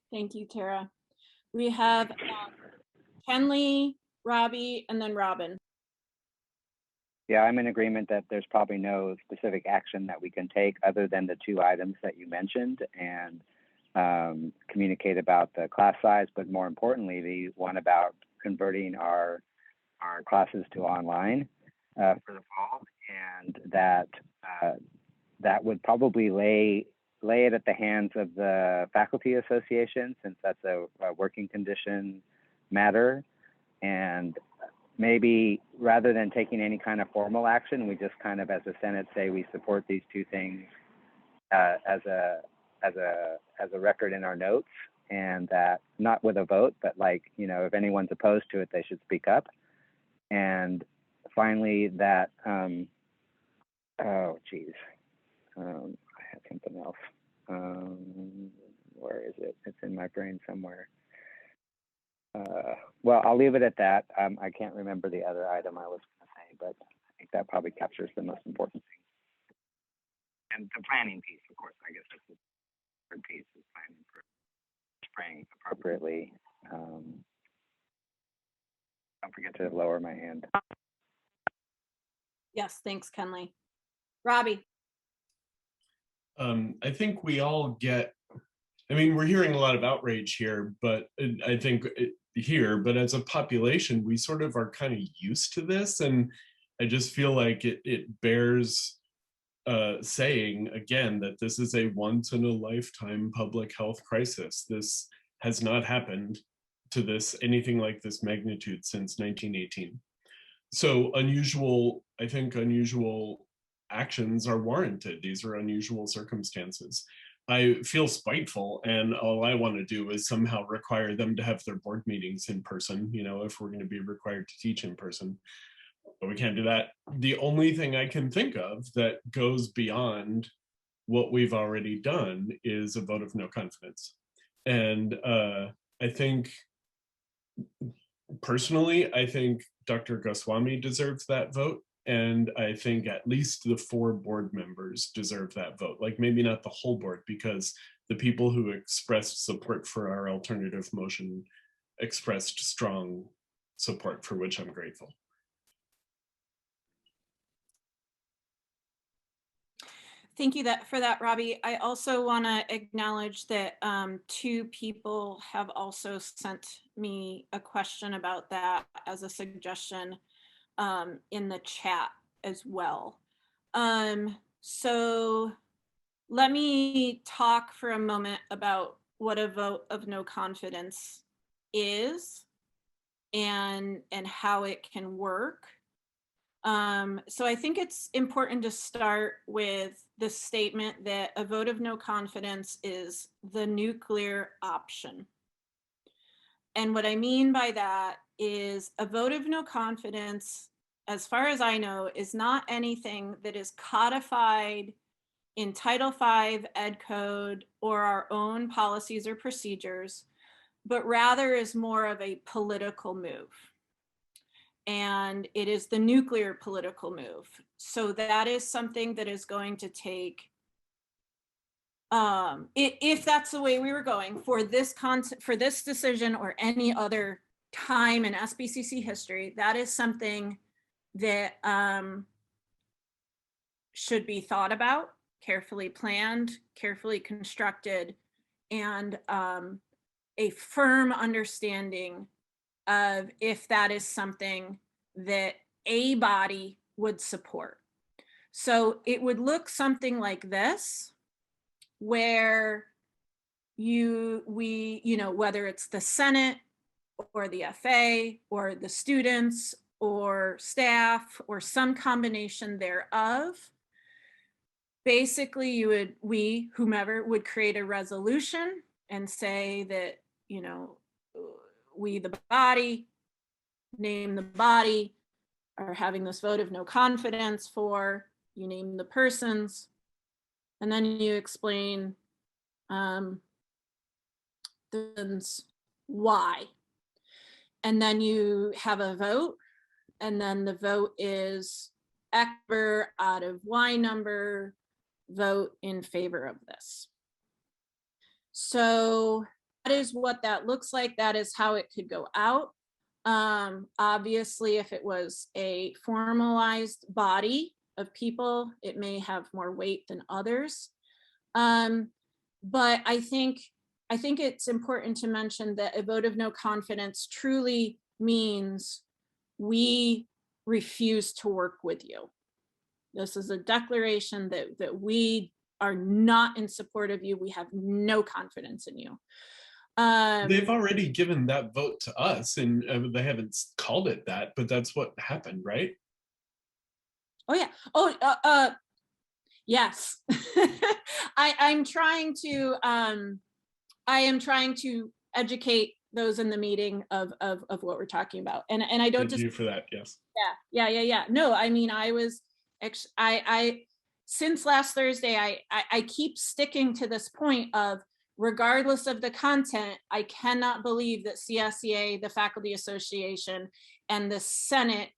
Thank you, Tara. We have Kenley, Robbie, and then Robin. Yeah, I'm in agreement that there's probably no specific action that we can take other than the two items that you mentioned and communicate about the class size, but more importantly, the one about converting our classes to online for the fall, and that would probably lay it at the hands of the faculty association, since that's a working condition matter. And maybe rather than taking any kind of formal action, we just kind of as a Senate say we support these two things as a record in our notes, and that not with a vote, but if anyone's opposed to it, they should speak up. And finally, that I had something else. Where is it? It's in my brain somewhere. Well, I'll leave it at that. I can't remember the other item I was going to say, but I think that probably captures the most important thing. And the planning piece, of course, I guess that's the third piece, is planning for spring appropriately. Don't forget to lower my hand. Yes, thanks, Kenley. Robbie. I think we all get, we're hearing a lot of outrage here, but I think but as a population, we sort of are kind of used to this. And I just feel like it bears saying again that this is a once in a lifetime public health crisis. This has not happened to anything like this magnitude since 1918. So unusual actions are warranted. These are unusual circumstances. I feel spiteful, and all I want to do is somehow require them to have their board meetings in person, if we're going to be required to teach in person. But we can't do that. The only thing I can think of that goes beyond what we've already done is a vote of no confidence. And I think, personally, Dr. Goswami deserves that vote. And I think at least the 4 board members deserve that vote. Maybe not the whole board, because the people who expressed support for our alternative motion expressed strong support, for which I'm grateful. Thank you for that, Robbie. I also want to acknowledge that 2 people have also sent me a question about that as a suggestion in the chat as well. So let me talk for a moment about what a vote of no confidence is and how it can work. So I think it's important to start with the statement that a vote of no confidence is the nuclear option. And what I mean by that is a vote of no confidence, as far as I know, is not anything that is codified in Title V Ed Code or our own policies or procedures, but rather is more of a political move. And it is the nuclear political move. So that is something that is going to take, if that's the way we were going for this decision or any other time in SBCC history, that is something that should be thought about, carefully planned, carefully constructed, and a firm understanding of if that is something that a body would support. So it would look something like this, where whether it's the Senate or the FA or the students or staff or some combination thereof, basically whomever would create a resolution and say that, we, the body, name the body, are having this vote of no confidence for, you name the persons, and then you explain why. And then you have a vote, and then the vote is X number out of Y number, vote in favor of this. So that is what that looks like. That is how it could go out. Obviously, if it was a formalized body of people, it may have more weight than others. But I think it's important to mention that a vote of no confidence truly means we refuse to work with you. This is a declaration that we are not in support of you. We have no confidence in you. They've already given that vote to us, and they haven't called it that, but that's what happened, right? Oh yeah. Oh, yes. I am trying to educate those in the meeting of what we're talking about, and I don't Thank you for that. Yes. Yeah. No, I mean, I since last Thursday, I keep sticking to this point of, regardless of the content, I cannot believe that CSEA, the Faculty Association, and the Senate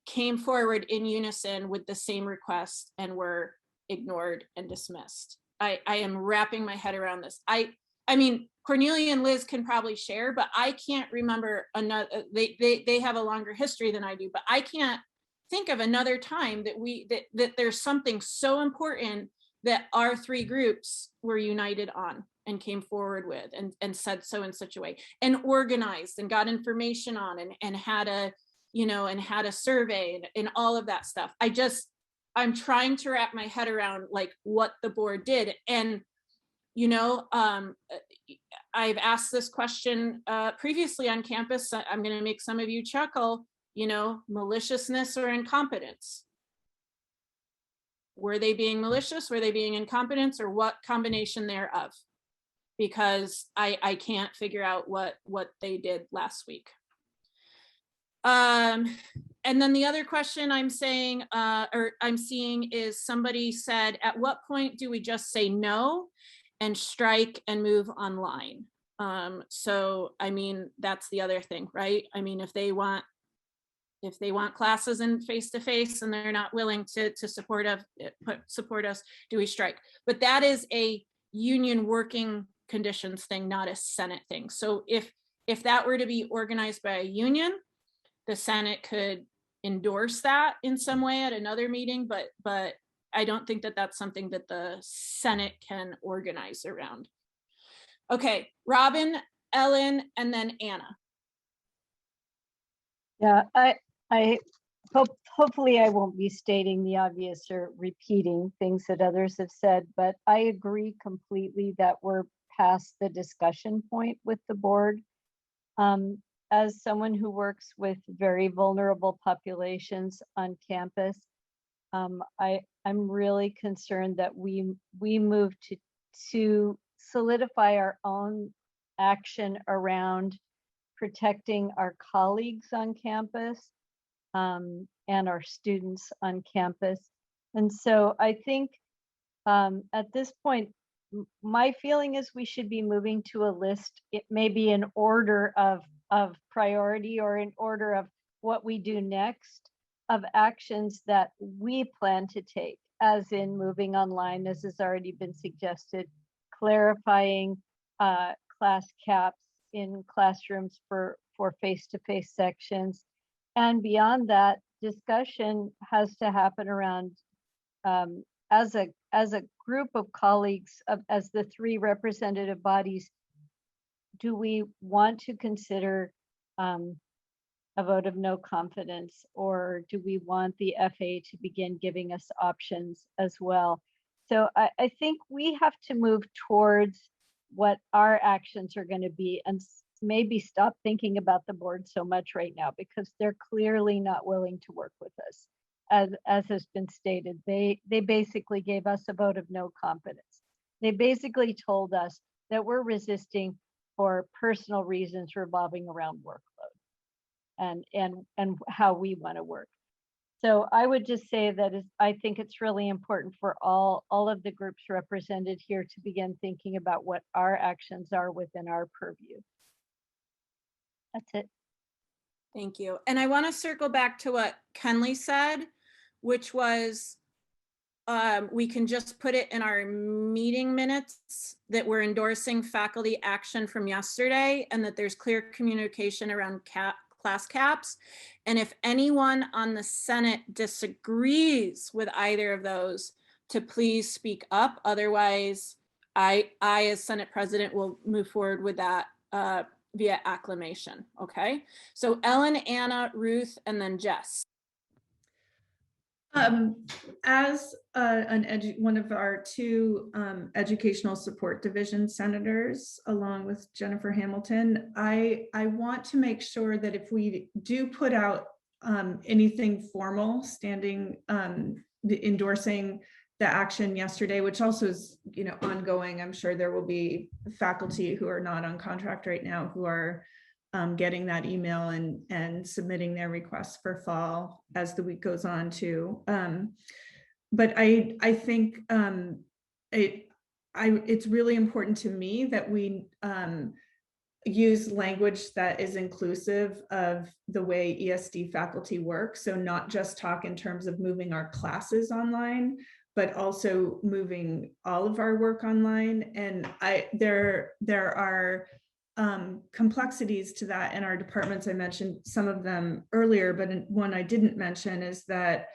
came forward in unison with the same request and were ignored and dismissed. I am wrapping my head around this. I mean, Cornelia and Liz can probably share, but I can't remember another, they have a longer history than I do, but I can't think of another time that there's something so important that our three groups were united on and came forward with and said so in such a way, and organized and got information on and had a, and had a survey and all of that stuff. I'm trying to wrap my head around like what the board did. And, I've asked this question previously on campus. I'm going to make some of you chuckle, maliciousness or incompetence. Were they being malicious? Were they being incompetence, or what combination thereof? Because I can't figure out what they did last week. And then the other question I'm seeing is somebody said, at what point do we just say no and strike and move online? So, I mean, that's the other thing, right? I mean, if they want classes in face-to-face and they're not willing to support us, do we strike? But that is a union working conditions thing, not a Senate thing. So if that were to be organized by a union, the Senate could endorse that in some way at another meeting, but I don't think that that's something that the Senate can organize around. Okay, Robin, Ellen, and then Anna. Yeah, hopefully I won't be stating the obvious or repeating things that others have said, but I agree completely that we're past the discussion point with the board. As someone who works with very vulnerable populations on campus, I'm really concerned that we move to solidify our own action around protecting our colleagues on campus and our students on campus. And so I think at this point, my feeling is we should be moving to a list. It may be in order of priority or in order of what we do next, of actions that we plan to take, as in moving online, as has already been suggested, clarifying class caps in classrooms for face-to-face sections. And beyond that, discussion has to happen around, as a group of colleagues, as the three representative bodies, do we want to consider a vote of no confidence, or do we want the FA to begin giving us options as well? So I think we have to move towards what our actions are going to be, and maybe stop thinking about the board so much right now, because they're clearly not willing to work with us. As has been stated, they basically gave us a vote of no confidence. They basically told us that we're resisting for personal reasons revolving around workload and how we want to work. So I would just say that I think it's really important for all of the groups represented here to begin thinking about what our actions are within our purview. That's it. Thank you. And I want to circle back to what Kenley said, which was we can just put it in our meeting minutes that we're endorsing faculty action from yesterday, and that there's clear communication around class caps. And if anyone on the Senate disagrees with either of those, to please speak up. Otherwise, I as Senate President will move forward with that via acclamation. Okay. So Ellen, Anna, Ruth, and then Jess. As one of our two educational support division senators, along with Jennifer Hamilton, I want to make sure that if we do put out anything formal, standing, endorsing the action yesterday, which also is, ongoing. I'm sure there will be faculty who are not on contract right now who are getting that email and submitting their requests for fall as the week goes on too. But I think it's really important to me that we use language that is inclusive of the way ESD faculty work. So not just talk in terms of moving our classes online, but also moving all of our work online. And there are complexities to that in our departments. I mentioned some of them earlier, but one I didn't mention is that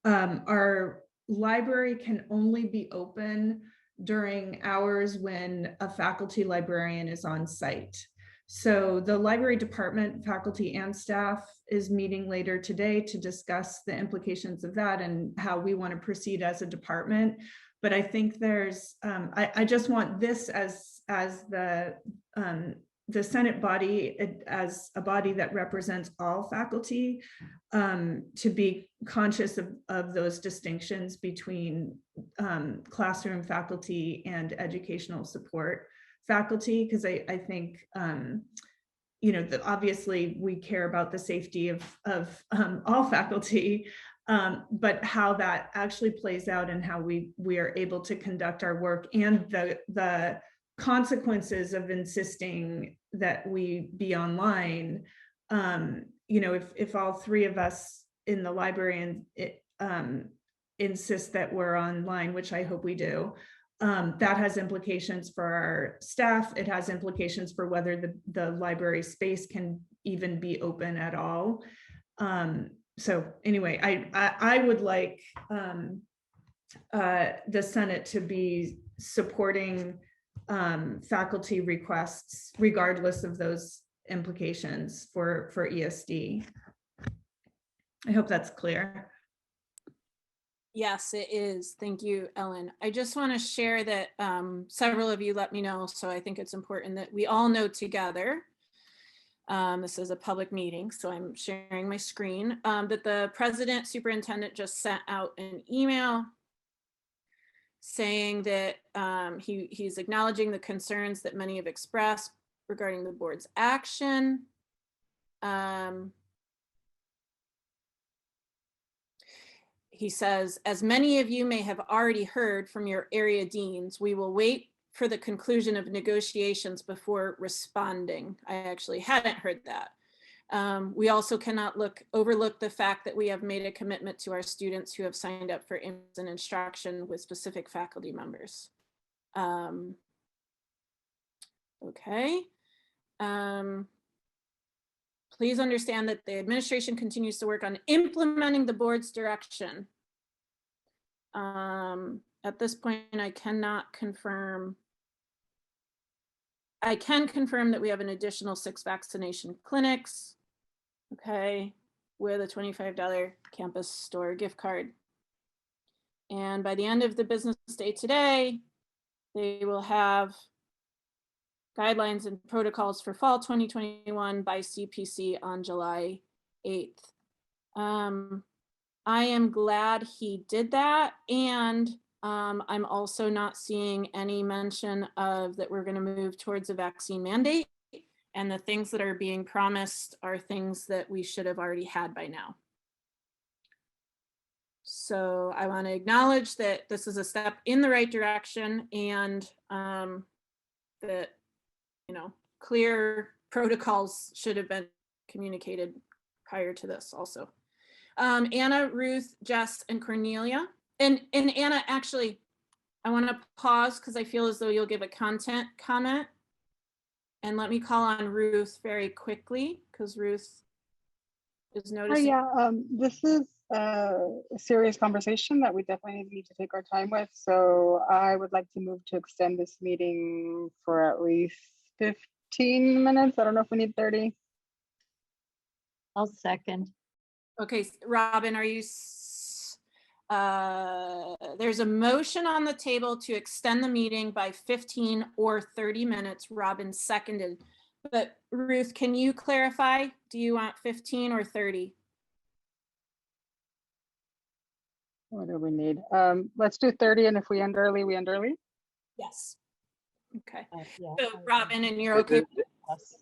our library can only be open during hours when a faculty librarian is on site. So the library department, faculty and staff, is meeting later today to discuss the implications of that and how we want to proceed as a department. But I think there's, I just want this as the Senate body, as a body that represents all faculty, to be conscious of those distinctions between classroom faculty and educational support faculty, because I think, that obviously we care about the safety of all faculty, but how that actually plays out and how we are able to conduct our work, and the consequences of insisting that we be online. If all three of us in the library insist that we're online, which I hope we do, that has implications for our staff. It has implications for whether the library space can even be open at all. So anyway, I would like the Senate to be supporting faculty requests regardless of those implications for ESD. I hope that's clear. Yes, it is. Thank you, Ellen. I just want to share that several of you let me know, so I think it's important that we all know together. This is a public meeting, so I'm sharing my screen, that the president superintendent just sent out an email saying that he's acknowledging the concerns that many have expressed regarding the board's action. He says, as many of you may have already heard from your area deans, we will wait for the conclusion of negotiations before responding. I actually hadn't heard that. We also cannot overlook the fact that we have made a commitment to our students who have signed up for in-person instruction with specific faculty members. Okay. Please understand that the administration continues to work on implementing the board's direction. At this point, I cannot confirm. I can confirm that we have an additional 6 vaccination clinics, okay, with a $25 campus store gift card. And by the end of the business day today, they will have guidelines and protocols for fall 2021 by CPC on July 8th. I am glad he did that. And I'm also not seeing any mention of that we're going to move towards a vaccine mandate. And the things that are being promised are things that we should have already had by now. So I want to acknowledge that this is a step in the right direction, and that, you know, clear protocols should have been communicated prior to this also. Anna, Ruth, Jess, and Cornelia. And Anna, actually, I want to pause because I feel as though you'll give a content comment. And let me call on Ruth very quickly because Ruth is noticing. This is a serious conversation that we definitely need to take our time with. So I would like to move to extend this meeting for at least 15 minutes. I don't know if we need 30. I'll second. Okay, Robin, are you, there's a motion on the table to extend the meeting by 15 or 30 minutes. Robin seconded. But Ruth, can you clarify? Do you want 15 or 30? What do we need? Let's do 30, and if we end early, we end early. Yes. Okay. Yeah, So Robin, and you're okay with yes.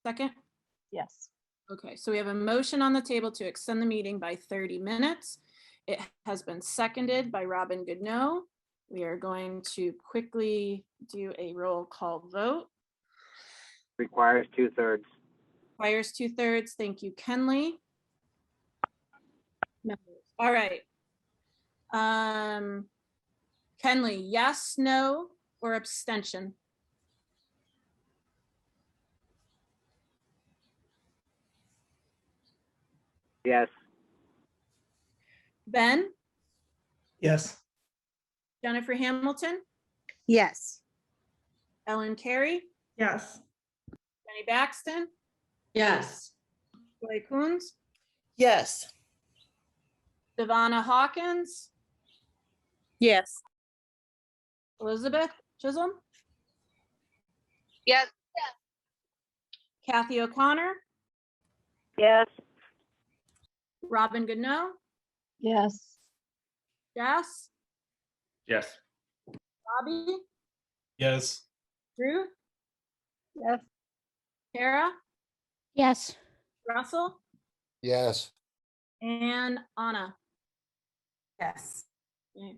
Second? Yes. Okay, so we have a motion on the table to extend the meeting by 30 minutes. It has been seconded by Robin Goodnow. We are going to quickly do a roll call vote. Requires 2/3. Requires 2/3. Thank you, Kenley. No. All right. Kenley, yes, no, or abstention? Yes. Ben? Yes. Jennifer Hamilton? Yes. Ellen Carey? Yes. Jenny Baxton? Yes. Joy Coons? Yes. Devonna Hawkins? Yes. Elizabeth Chisholm? Yes. Kathy O'Connor? Yes. Robin Goodnow? Yes. Jess? Yes. Bobby? Yes. Drew? Yes. Tara? Yes. Russell? Yes. And Anna? Yes. Okay,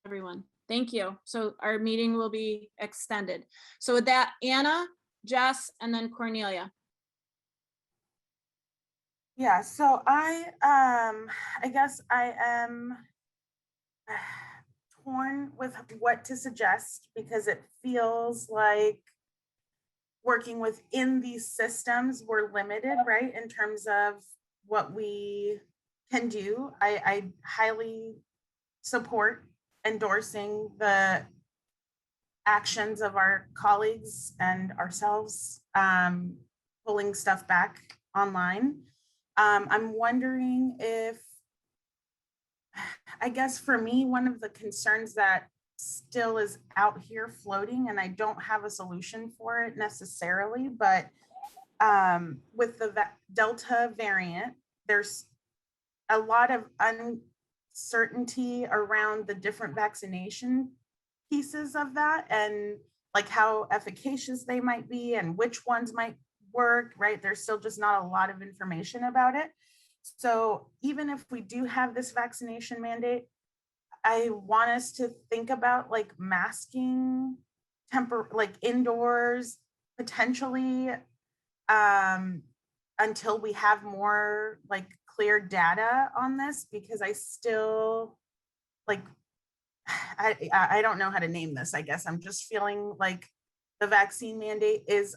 everyone, thank you. So our meeting will be extended. So with that, Anna, Jess, and then Cornelia. Yeah, so I guess I am torn with what to suggest because it feels like working within these systems, we're limited, right, in terms of what we can do. I highly support endorsing the actions of our colleagues and ourselves, pulling stuff back online. I'm wondering if, I guess for me, one of the concerns that still is out here floating, and I don't have a solution for it necessarily, but with the Delta variant, there's a lot of uncertainty around the different vaccination pieces of that, and like how efficacious they might be and which ones might work, right? There's still just not a lot of information about it. So even if we do have this vaccination mandate, I want us to think about like masking like indoors potentially, until we have more like clear data on this, because I still like, I don't know how to name this. I guess I'm just feeling like the vaccine mandate is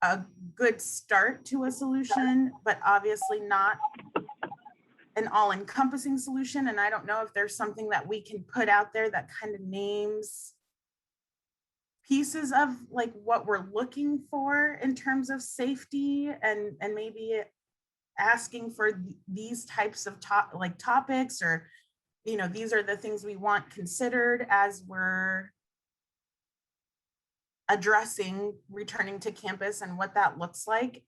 a good start to a solution, but obviously not an all-encompassing solution. And I don't know if there's something that we can put out there that kind of names pieces of like what we're looking for in terms of safety, and maybe asking for these types of topics, or, you know, these are the things we want considered as we're addressing returning to campus and what that looks like.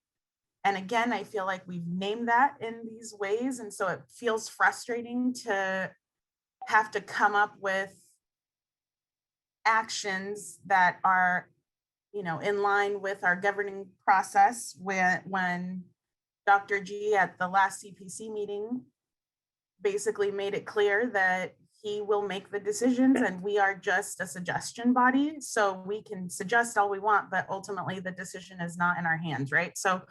And again, I feel like we've named that in these ways. And so it feels frustrating to have to come up with actions that are, you know, in line with our governing process. When Dr. G at the last CPC meeting basically made it clear that he will make the decisions and we are just a suggestion body. So we can suggest all we want, but ultimately the decision is not in our hands, right? So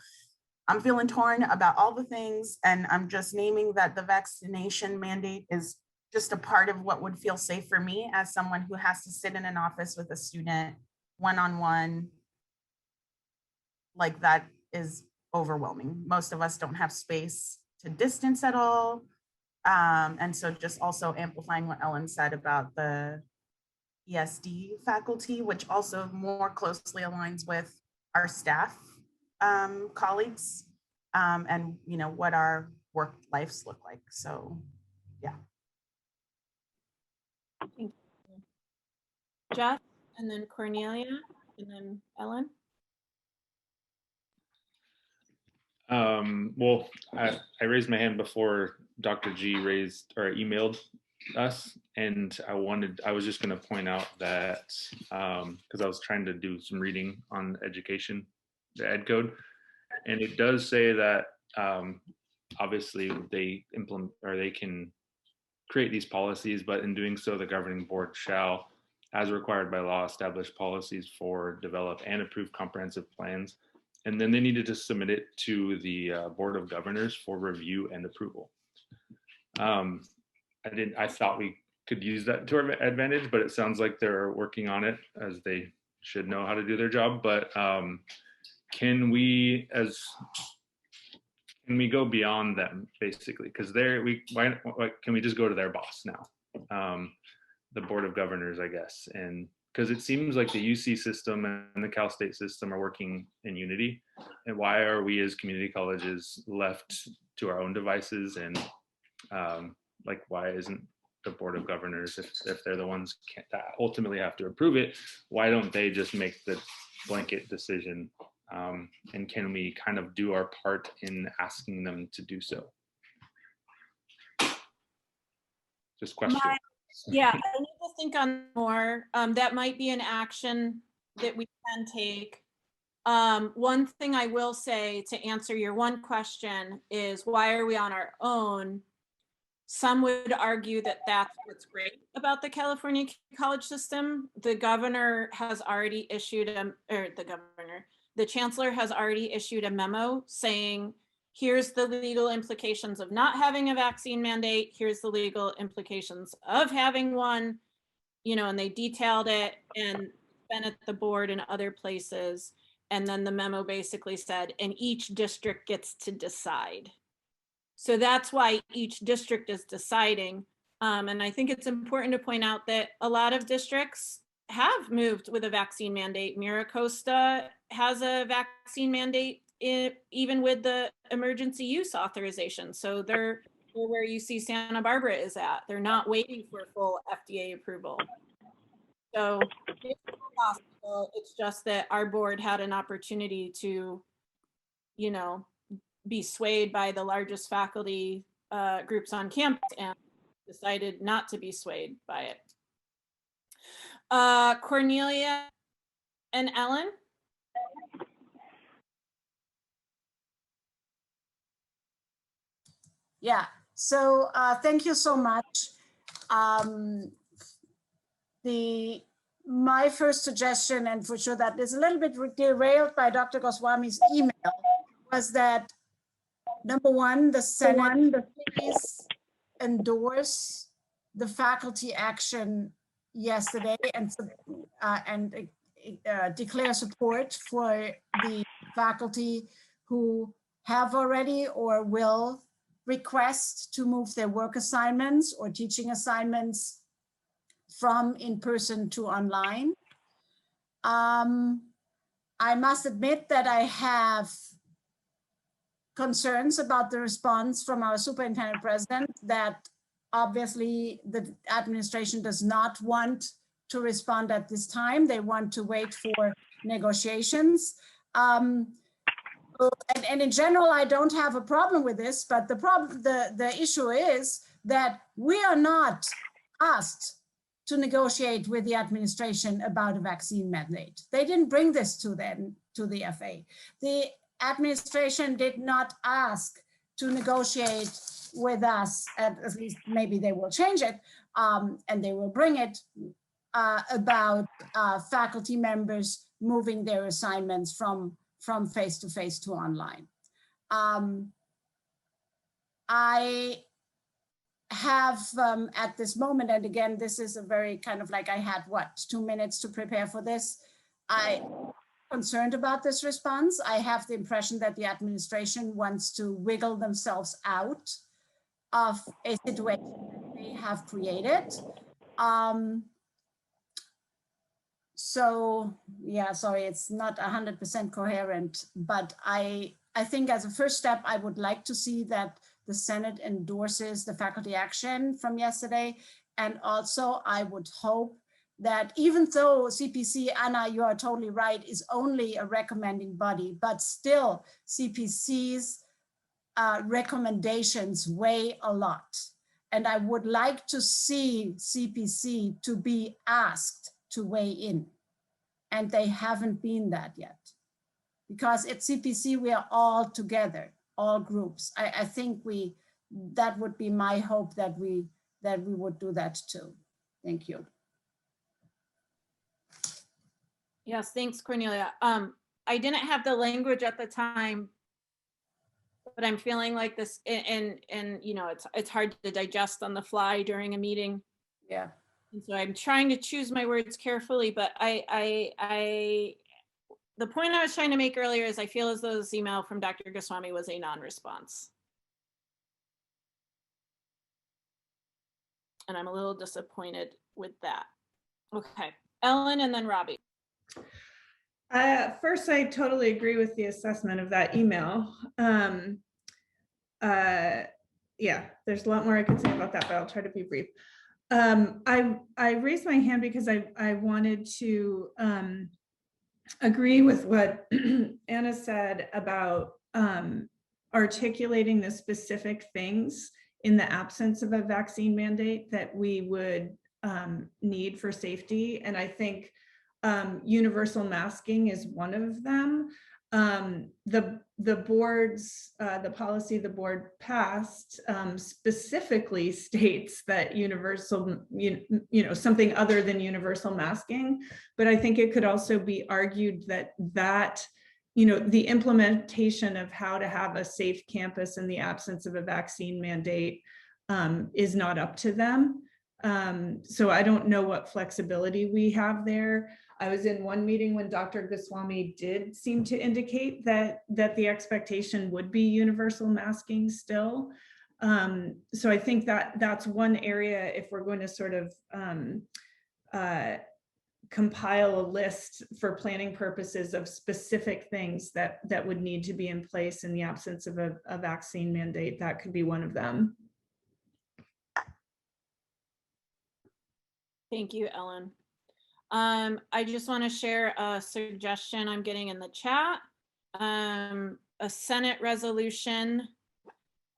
I'm feeling torn about all the things, and I'm just naming that the vaccination mandate is just a part of what would feel safe for me as someone who has to sit in an office with a student one-on-one. Like, that is overwhelming. Most of us don't have space to distance at all. And so just also amplifying what Ellen said about the ESD faculty, which also more closely aligns with our staff colleagues, and, you know, what our work lives look like. So, yeah. Jeff, and then Cornelia, and then Ellen. Well, I raised my hand before Dr. G raised or emailed us, and I was just going to point out that because I was trying to do some reading on education, the ed code, and it does say that obviously they implement, or they can create these policies, but in doing so, the governing board shall, as required by law, establish policies for, develop, and approve comprehensive plans. And then they needed to submit it to the Board of Governors for review and approval. I thought we could use that to our advantage, but it sounds like they're working on it, as they should know how to do their job. But can we go beyond them, basically? Because can we just go to their boss now, the Board of Governors, I guess, and because it seems like the UC system and the Cal State system are working in unity. And why are we as community colleges left to our own devices? And like, why isn't the Board of Governors, if they're the ones that ultimately have to approve it, why don't they just make the blanket decision? And can we kind of do our part in asking them to do so? Just question. Yeah, I need to think on more. That might be an action that we can take. One thing I will say to answer your one question is, why are we on our own? Some would argue that that's what's great about the California college system. The governor has already issued the chancellor has already issued a memo saying, here's the legal implications of not having a vaccine mandate. Here's the legal implications of having one, you know, and they detailed it and been at the board and other places. And then the memo basically said, and each district gets to decide. So that's why each district is deciding. And I think it's important to point out that a lot of districts have moved with a vaccine mandate. MiraCosta has a vaccine mandate, even with the emergency use authorization. So they're where you see Santa Barbara is at. They're not waiting for full FDA approval. So it's possible. It's just that our board had an opportunity to you know, be swayed by the largest faculty groups on campus, and decided not to be swayed by it. Cornelia and Ellen? Yeah, so thank you so much. My first suggestion, and for sure that is a little bit derailed by Dr. Goswami's email, was that number one, the Senate please endorse the faculty action yesterday and declare support for the faculty who have already or will request to move their work assignments or teaching assignments from in-person to online. I must admit that I have concerns about the response from our superintendent president that obviously the administration does not want to respond at this time. They want to wait for negotiations. And in general, I don't have a problem with this, but the issue is that we are not asked to negotiate with the administration about a vaccine mandate. They didn't bring this to the FA. The administration did not ask to negotiate with us, at least maybe they will change it, and they will bring it about faculty members moving their assignments from face-to-face to online. I have at this moment, and again, this is a very kind of like I had, what, 2 minutes to prepare for this. I'm concerned about this response. I have the impression that the administration wants to wiggle themselves out of a situation that they have created. So yeah, sorry, it's not 100% coherent, but I think as a first step, I would like to see that the Senate endorses the faculty action from yesterday. And also I would hope that even though CPC, Anna, you are totally right, is only a recommending body, but still CPC's recommendations weigh a lot. And I would like to see CPC to be asked to weigh in. And they haven't been that yet. Because at CPC, we are all together, all groups. I think that would be my hope that we would do that too. Thank you. Yes, thanks, Cornelia. I didn't have the language at the time, but I'm feeling like this, and you know, it's hard to digest on the fly during a meeting. Yeah. And so I'm trying to choose my words carefully, but the point I was trying to make earlier is I feel as though this email from Dr. Goswami was a non-response. And I'm a little disappointed with that. Okay, Ellen and then Robbie. First, I totally agree with the assessment of that email. Yeah, there's a lot more I could say about that, but I'll try to be brief. I raised my hand because I wanted to agree with what Anna said about articulating the specific things in the absence of a vaccine mandate that we would need for safety. And I think universal masking is one of them. The board's, the policy the board passed specifically states that universal, you know, something other than universal masking, but I think it could also be argued that, you know, the implementation of how to have a safe campus in the absence of a vaccine mandate is not up to them. So I don't know what flexibility we have there. I was in one meeting when Dr. Goswami did seem to indicate that the expectation would be universal masking still. So I think that's one area if we're going to sort of compile a list for planning purposes of specific things that would need to be in place in the absence of a vaccine mandate, that could be one of them. Thank you, Ellen. I just want to share a suggestion I'm getting in the chat. a Senate resolution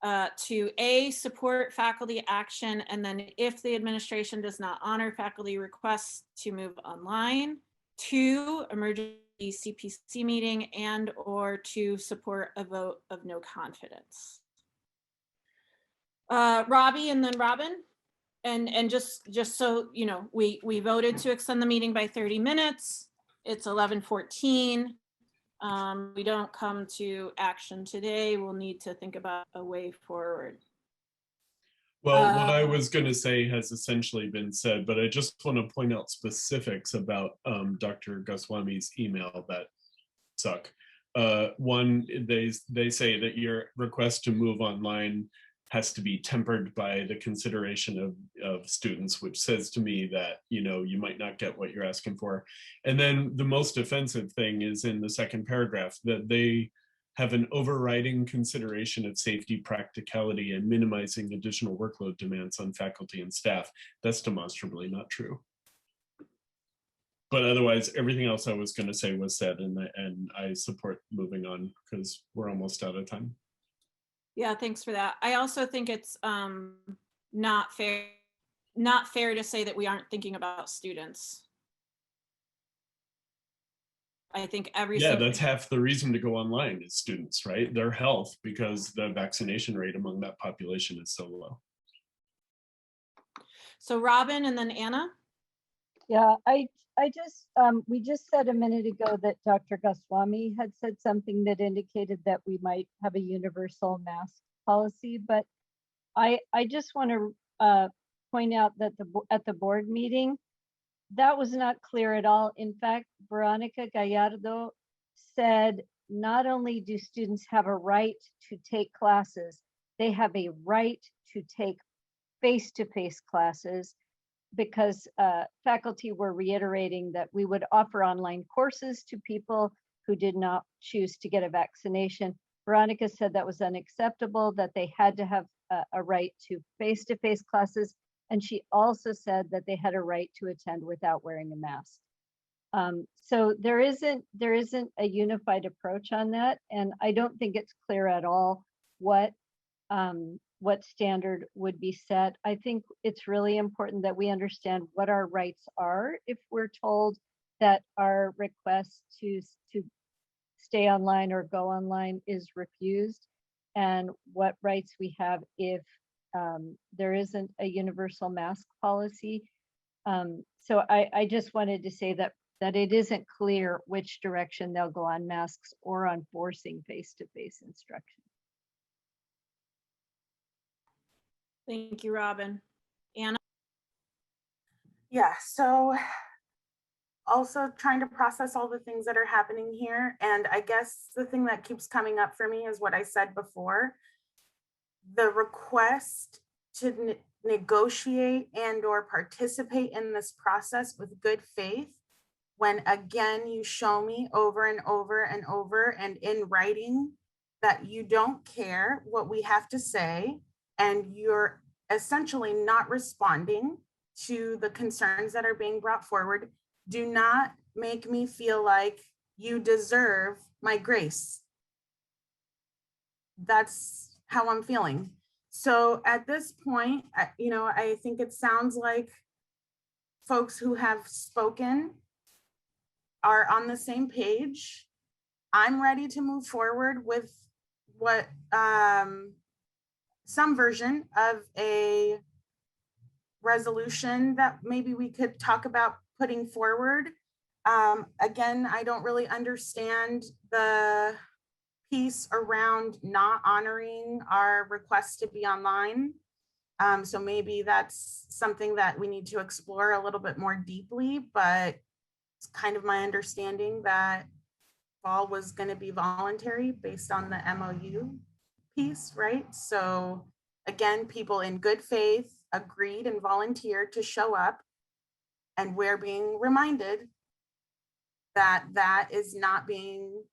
to A, support faculty action, and then if the administration does not honor faculty requests, to move online. 2, emergency CPC meeting, and or to support a vote of no confidence. Robbie and then Robin. And just so you know, we voted to extend the meeting by 30 minutes. It's 11:14. We don't come to action today. We'll need to think about a way forward. Well, what I was going to say has essentially been said, but I just want to point out specifics about Dr. Goswami's email that suck. One, they say that your request to move online has to be tempered by the consideration of students, which says to me that, you know, you might not get what you're asking for. And then the most offensive thing is in the second paragraph, that they have an overriding consideration of safety, practicality, and minimizing additional workload demands on faculty and staff. That's demonstrably not true. But otherwise, everything else I was going to say was said, and I support moving on because we're almost out of time. Yeah, thanks for that. I also think it's not fair to say that we aren't thinking about students. I think that's half the reason to go online is students, right? Their health, because the vaccination rate among that population is so low. So Robin and then Anna. Yeah, I just, we just said a minute ago that Dr. Goswami had said something that indicated that we might have a universal mask policy, but I just want to point out that at the board meeting, that was not clear at all. In fact, Veronica Gallardo said, not only do students have a right to take classes, they have a right to take face-to-face classes, because faculty were reiterating that we would offer online courses to people who did not choose to get a vaccination. Veronica said that was unacceptable, that they had to have a right to face-to-face classes. And she also said that they had a right to attend without wearing a mask. So there isn't a unified approach on that. And I don't think it's clear at all what standard would be set. I think it's really important that we understand what our rights are if we're told that our request to stay online or go online is refused, and what rights we have if there isn't a universal mask policy. So I just wanted to say that it isn't clear which direction they'll go on masks or on forcing face-to-face instruction. Thank you, Robin. Anna? Yeah, so also trying to process all the things that are happening here. And I guess the thing that keeps coming up for me is what I said before. The request to negotiate and or participate in this process with good faith, when again, you show me over and over and over and in writing that you don't care what we have to say, and you're essentially not responding to the concerns that are being brought forward, do not make me feel like you deserve my grace. That's how I'm feeling. So at this point, I think it sounds like folks who have spoken are on the same page. I'm ready to move forward with what some version of a resolution that maybe we could talk about putting forward. Again, I don't really understand the piece around not honoring our request to be online. So maybe that's something that we need to explore a little bit more deeply, but it's kind of my understanding that fall was going to be voluntary based on the MOU piece, right? So again, people in good faith agreed and volunteered to show up, and we're being reminded that that is not being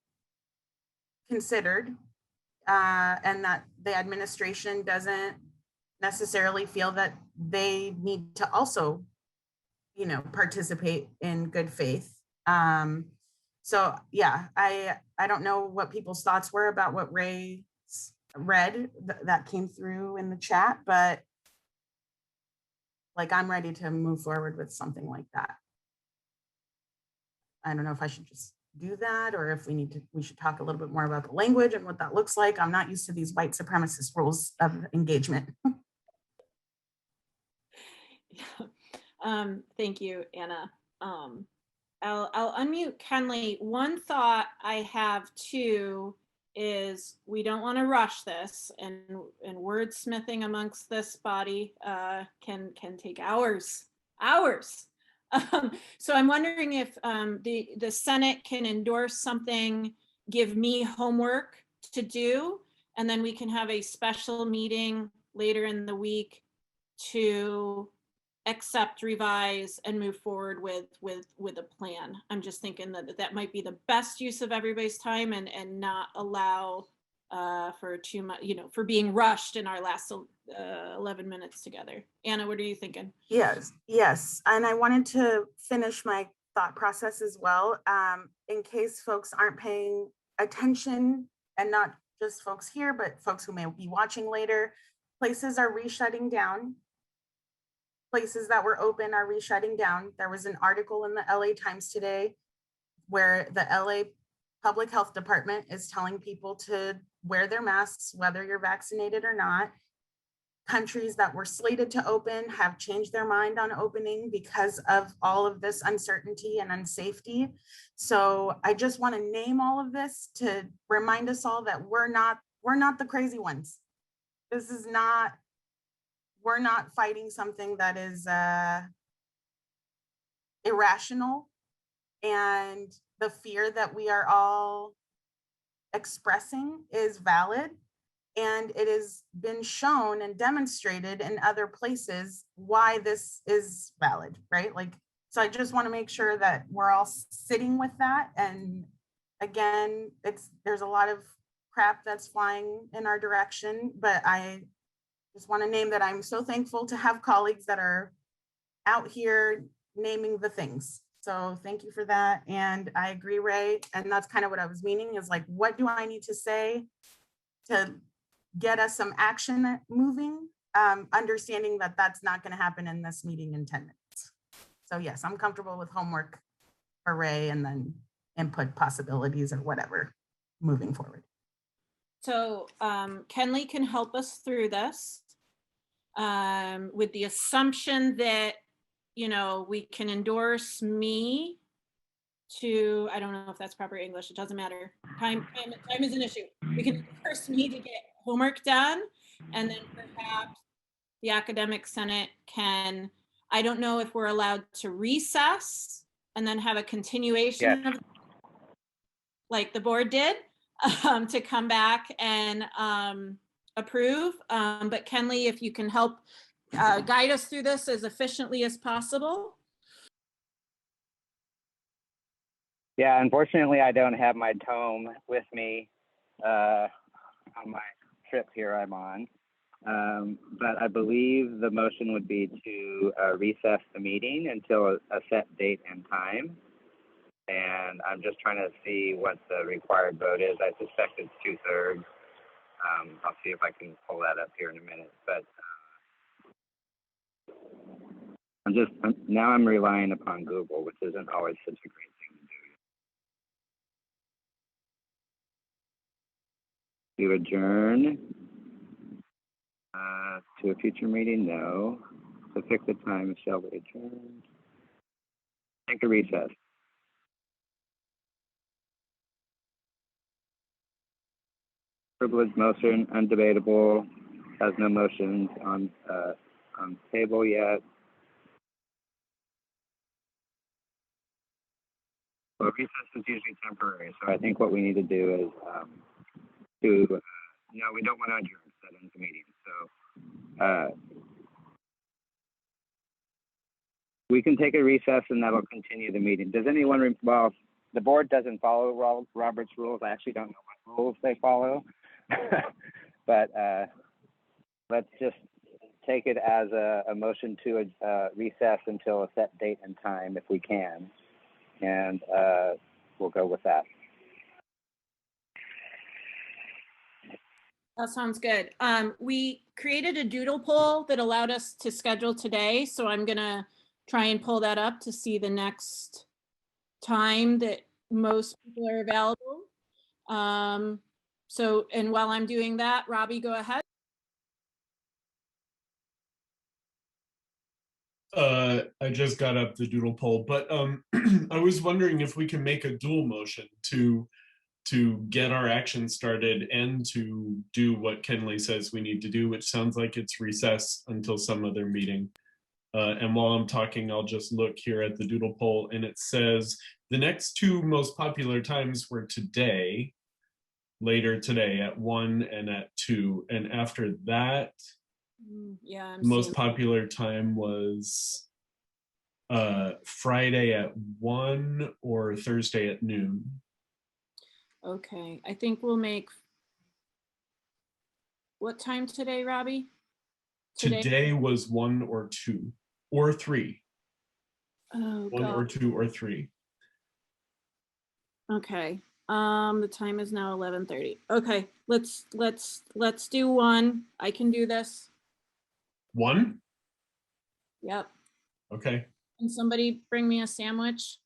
considered, and that the administration doesn't necessarily feel that they need to also, participate in good faith. So yeah, I don't know what people's thoughts were about what Ray read that came through in the chat, but like, I'm ready to move forward with something like that. I don't know if I should just do that, or if we should talk a little bit more about the language and what that looks like. I'm not used to these white supremacist rules of engagement. Thank you, Anna. I'll unmute Kenley. One thought I have too is we don't want to rush this, and wordsmithing amongst this body can take hours. So I'm wondering if the Senate can endorse something, give me homework to do, and then we can have a special meeting later in the week to accept, revise, and move forward with a plan. I'm just thinking that might be the best use of everybody's time, and not allow for too much, for being rushed in our last 11 minutes together. Anna, what are you thinking? Yes. And I wanted to finish my thought process as well, in case folks aren't paying attention, and not just folks here, but folks who may be watching later. Places are re-shutting down. Places that were open are re-shutting down. There was an article in the LA Times today where the LA Public Health Department is telling people to wear their masks, whether you're vaccinated or not. Countries that were slated to open have changed their mind on opening because of all of this uncertainty and unsafety. So I just want to name all of this to remind us all that we're not the crazy ones. We're not fighting something that is irrational, and the fear that we are all expressing is valid, and it has been shown and demonstrated in other places why this is valid, right? Like, so I just want to make sure that we're all sitting with that. And again, there's a lot of crap that's flying in our direction, but I just want to name that I'm so thankful to have colleagues that are out here naming the things. So thank you for that. And I agree, Ray. And that's kind of what I was meaning, is like, what do I need to say to get us some action moving? Understanding that that's not going to happen in this meeting in 10 minutes. So yes, I'm comfortable with homework for Ray, and then input possibilities or whatever moving forward. So Kenley can help us through this with the assumption that, we can endorse me to, I don't know if that's proper English, it doesn't matter. Time is an issue. We can endorse me to get homework done, and then perhaps the academic senate can, I don't know if we're allowed to recess and then have a continuation of, like the board did, to come back and approve. But Kenley, if you can help guide us through this as efficiently as possible. Yeah, unfortunately, I don't have my tome with me on my trip here I'm on. But I believe the motion would be to recess the meeting until a set date and time. And I'm just trying to see what the required vote is. I suspect it's 2/3. I'll see if I can pull that up here in a minute. But now I'm relying upon Google, which isn't always such a great thing to do. To adjourn to a future meeting, no. To fix the time, shall be adjourned. Take a recess. Privileged motion, undebatable, has no motions on table yet. Well, recess is usually temporary, so I think what we need to do is we don't want to adjourn, that ends the meeting. So we can take a recess and that'll continue the meeting. Does anyone, well, the board doesn't follow Robert's rules. I actually don't know what rules they follow. But let's just take it as a motion to recess until a set date and time if we can. And we'll go with that. That sounds good. We created a doodle poll that allowed us to schedule today, so I'm gonna try and pull that up to see the next time that most people are available. So, and while I'm doing that, Robbie, go ahead. I just got up the doodle poll, but I was wondering if we can make a dual motion to get our action started and to do what Kenley says we need to do, which sounds like it's recess until some other meeting. And while I'm talking, I'll just look here at the doodle poll, and it says the next two most popular times were today, later today at 1 and at 2. And after that, Yeah, I'm most seeing- popular time was Friday at 1 or Thursday at noon. Okay, I think we'll make. What time today, Robbie? Today was 1 or 2 or 3. Oh, 1 or God. 2 or 3. Okay, the time is now 11:30. Okay, let's do 1. I can do this. 1? Yep. Okay. Can somebody bring me a sandwich?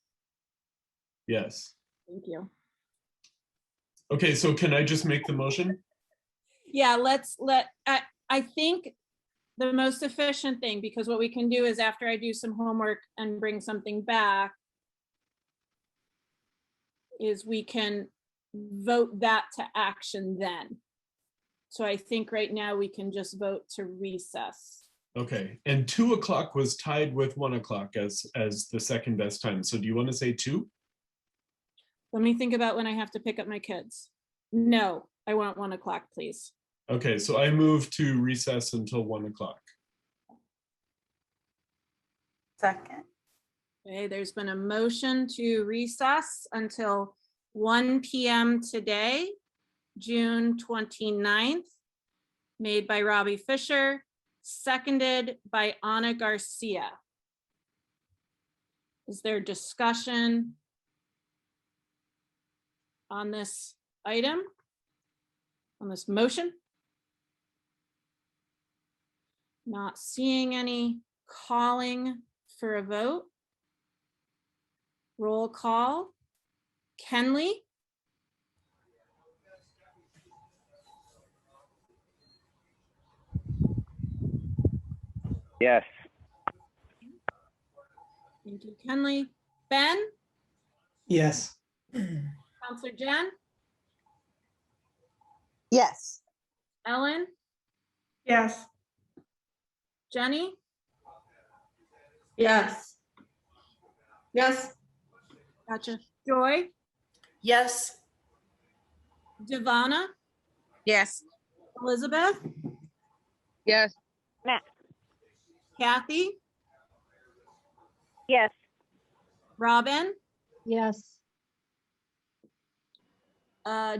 Yes. Thank you. Okay, so can I just make the motion? Yeah, I think the most efficient thing, because what we can do is after I do some homework and bring something back, is we can vote that to action then. So I think right now we can just vote to recess. Okay, and 2 o'clock was tied with 1 o'clock as the second best time. So do you want to say 2? Let me think about when I have to pick up my kids. No, I want 1 o'clock, please. Okay, so I move to recess until 1 o'clock. Second. Okay, there's been a motion to recess until 1 p.m. today, June 29th, made by Robbie Fisher, seconded by Ana Garcia. Is there discussion on this item, on this motion? Not seeing any. Calling for a vote. Roll call. Kenley? Yes. Thank you, Kenley. Ben? Yes. Counselor Jen? Yes. Ellen? Yes. Jenny? Yes. Yes. Gotcha. Joy? Yes. Devana? Yes. Elizabeth? Yes. Kathy? Yes. Robin? Yes.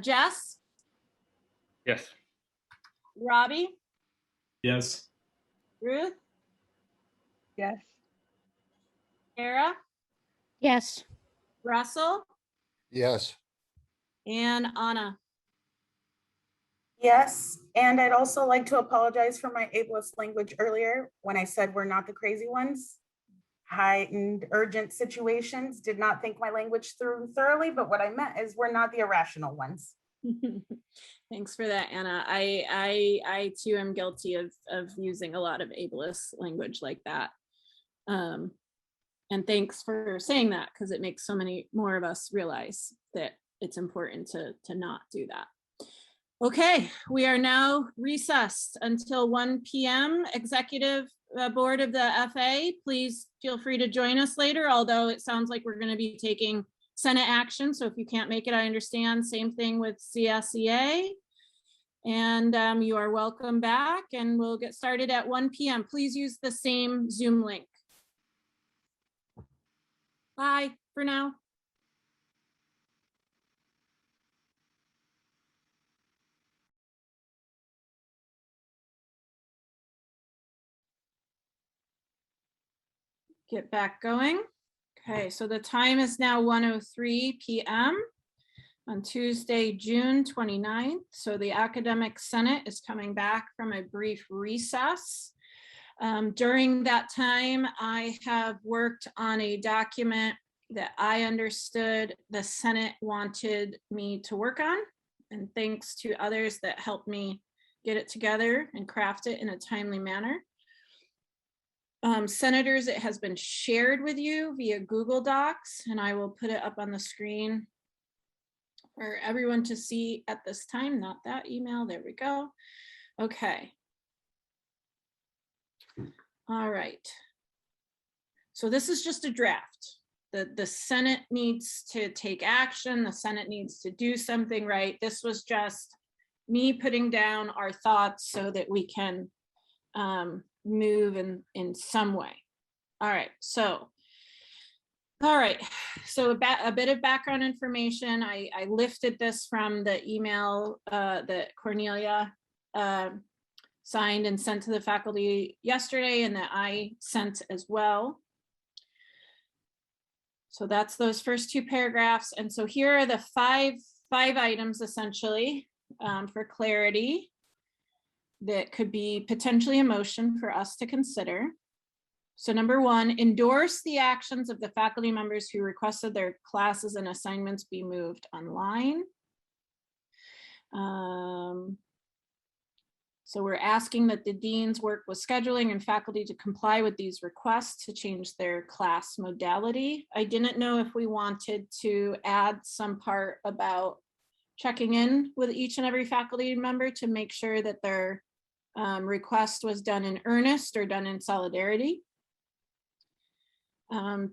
Jess? Yes. Robbie? Yes. Ruth? Yes. Kara? Yes. Russell? Yes. And Anna? Yes, and I'd also like to apologize for my ableist language earlier when I said we're not the crazy ones. Heightened urgent situations, did not think my language through thoroughly, but what I meant is we're not the irrational ones. Thanks for that, Anna. I too am guilty of using a lot of ableist language like that. And thanks for saying that, because it makes so many more of us realize that it's important to not do that. Okay, we are now recessed until 1 p.m. Executive Board of the FA, please feel free to join us later, although it sounds like we're going to be taking Senate action. So if you can't make it, I understand. Same thing with CSEA. And you are welcome back, and we'll get started at 1 p.m. Please use the same Zoom link. Bye for now. Get back going. Okay, so the time is now 1:03 p.m. on Tuesday, June 29th. So the Academic Senate is coming back from a brief recess. During that time, I have worked on a document that I understood the Senate wanted me to work on, and thanks to others that helped me get it together and craft it in a timely manner. Senators, it has been shared with you via Google Docs, and I will put it up on the screen for everyone to see at this time. Not that email, there we go. Okay. All right. So this is just a draft. The Senate needs to take action. The Senate needs to do something, right? This was just me putting down our thoughts so that we can move in some way. All right, so a bit of background information. I lifted this from the email that Cornelia signed and sent to the faculty yesterday, and that I sent as well. So that's those first two paragraphs. And so here are the five items essentially for clarity that could be potentially a motion for us to consider. So number one, endorse the actions of the faculty members who requested their classes and assignments be moved online. So we're asking that the deans work with scheduling and faculty to comply with these requests to change their class modality. I didn't know if we wanted to add some part about checking in with each and every faculty member to make sure that their request was done in earnest or done in solidarity.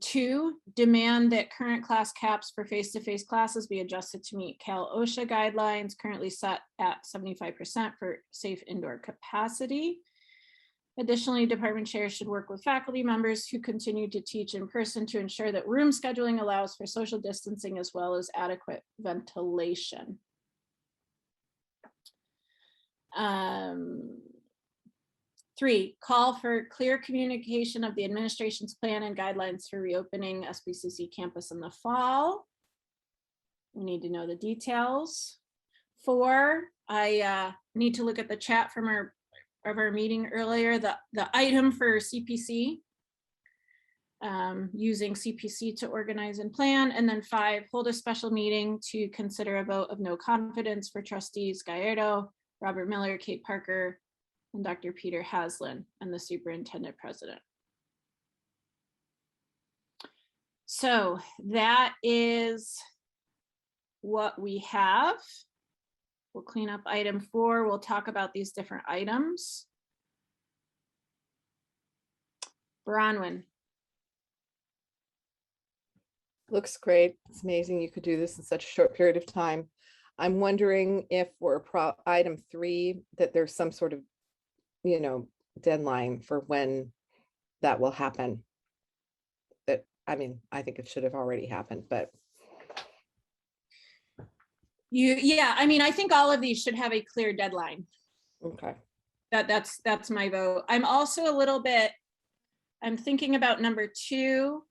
Two, demand that current class caps for face-to-face classes be adjusted to meet Cal OSHA guidelines currently set at 75% for safe indoor capacity. Additionally, department chairs should work with faculty members who continue to teach in person to ensure that room scheduling allows for social distancing as well as adequate ventilation. Three, call for clear communication of the administration's plan and guidelines for reopening SBCC campus in the fall. We need to know the details. Four, I need to look at the chat from our meeting earlier, the item for CPC, using CPC to organize and plan. And then five, hold a special meeting to consider a vote of no confidence for trustees Gallardo, Robert Miller, Kate Parker, and Dr. Peter Haslin, and the superintendent president. So that is what we have. We'll clean up item 4. We'll talk about these different items. Bronwyn. Looks great. It's amazing you could do this in such a short period of time. I'm wondering if we're item 3, that there's some sort of, deadline for when that will happen. That, I mean, I think it should have already happened, but. Yeah, I mean, I think all of these should have a clear deadline. Okay. That's my vote. I'm also I'm thinking about number 2.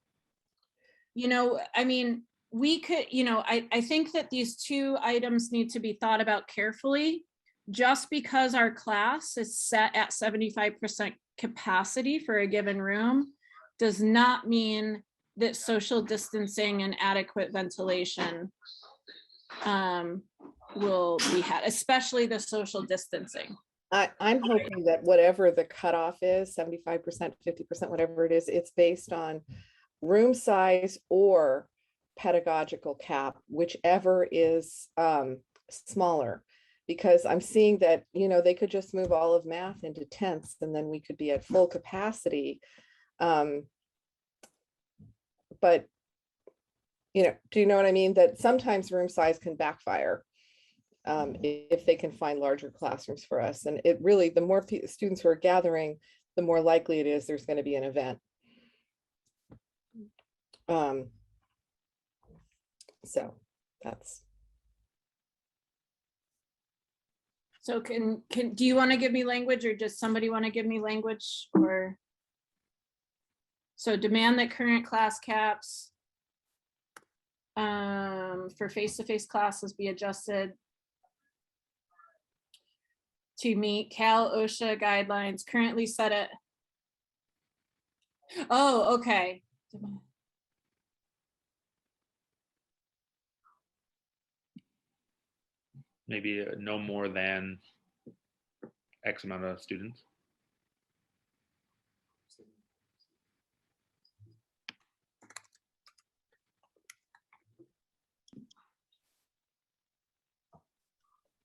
I mean, we could, I think that these 2 items need to be thought about carefully. Just because our class is set at 75% capacity for a given room does not mean that social distancing and adequate ventilation will be had, especially the social distancing. I'm hoping that whatever the cutoff is, 75%, 50%, whatever it is, it's based on room size or pedagogical cap, whichever is smaller. Because I'm seeing that, they could just move all of math into tenths and then we could be at full capacity. But, do you know what I mean? That sometimes room size can backfire if they can find larger classrooms for us. And it really, the more students who are gathering, the more likely it is there's going to be an event. So that's. So do you want to give me language, or does somebody want to give me language? Or so demand that current class caps for face-to-face classes be adjusted to meet Cal OSHA guidelines currently set at. Oh, okay. Maybe no more than X amount of students.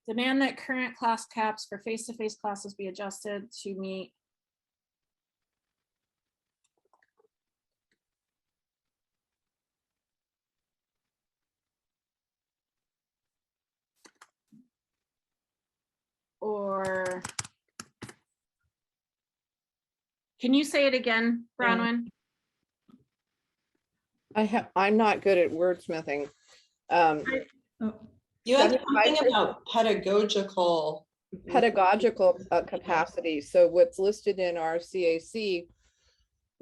Demand that current class caps for face-to-face classes be adjusted to meet. Or can you say it again, Bronwyn? I'm not good at wordsmithing. You had something 75% about pedagogical capacity. So what's listed in our CAC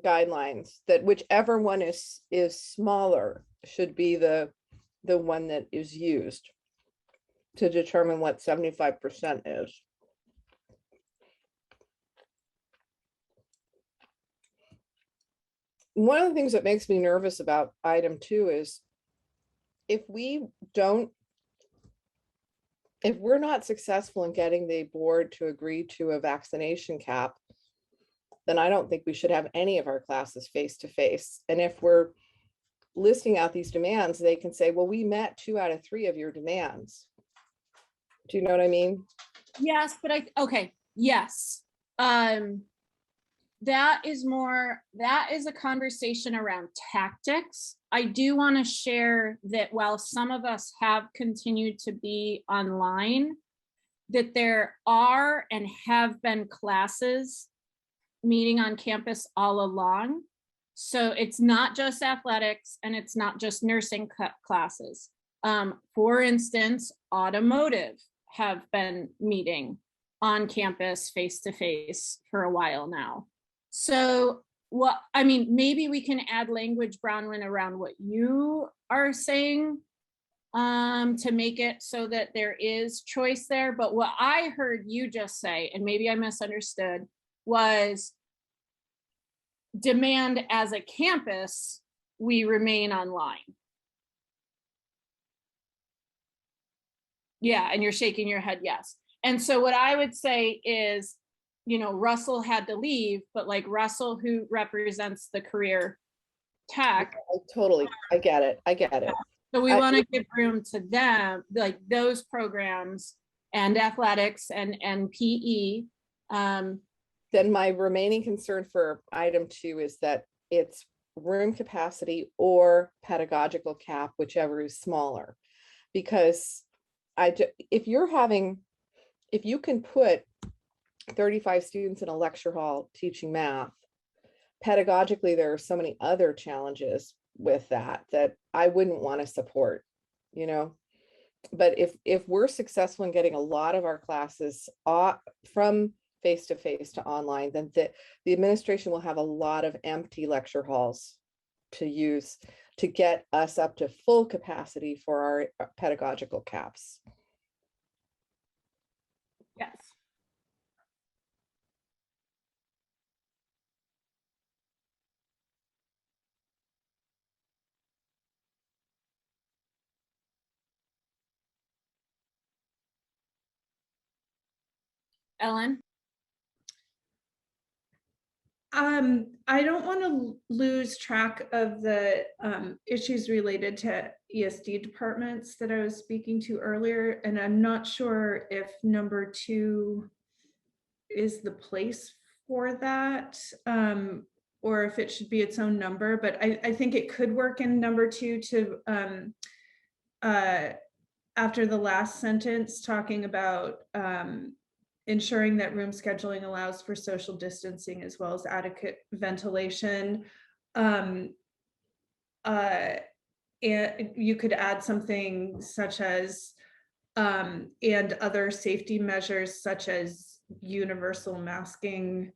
guidelines, that whichever one is smaller should be the one that is used to determine what 75% is. One of the things that makes me nervous about item 2 is if we're not successful in getting the board to agree to a vaccination cap, then I don't think we should have any of our classes face-to-face. And if we're listing out these demands, they can say, well, we met 2 out of 3 of your demands. Do you know what I mean? Yes, but okay, yes. That is a conversation around tactics. I do want to share that while some of us have continued to be online, that there are and have been classes meeting on campus all along. So it's not just athletics and it's not just nursing classes. For instance, automotive have been meeting on campus face-to-face for a while now. So maybe we can add language, Bronwyn, around what you are saying to make it so that there is choice there. But what I heard you just say, and maybe I misunderstood, was demand as a campus, we remain online. Yeah, and you're shaking your head, yes. And so what I would say is, Russell had to leave, but like Russell, who represents the career tech. I get it. So we want to give room to them, like those programs and athletics and PE. Then my remaining concern for item 2 is that it's room capacity or pedagogical cap, whichever is smaller. Because if you can put 35 students in a lecture hall teaching math, pedagogically, there are so many other challenges with that I wouldn't want to support, But if we're successful in getting a lot of our classes from face-to-face to online, then the administration will have a lot of empty lecture halls to use to get us up to full capacity for our pedagogical caps. Yes. Ellen? I don't want to lose track of the issues related to ESD departments that I was speaking to earlier, and I'm not sure if number 2 is the place for that, or if it should be its own number, but I think it could work in number 2 to, after the last sentence, talking about ensuring that room scheduling allows for social distancing as well as adequate ventilation. And you could add something such as, and other safety measures such as universal masking.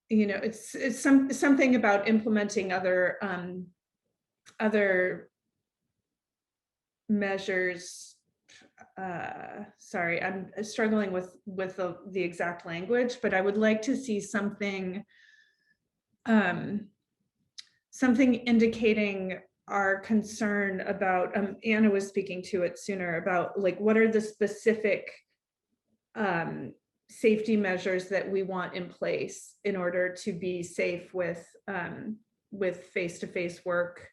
It's something about implementing other measures, sorry, I'm struggling with the exact language, but I would like to see something, something indicating our concern about, Anna was speaking to it sooner, about like, what are the specific safety measures that we want in place in order to be safe with face-to-face work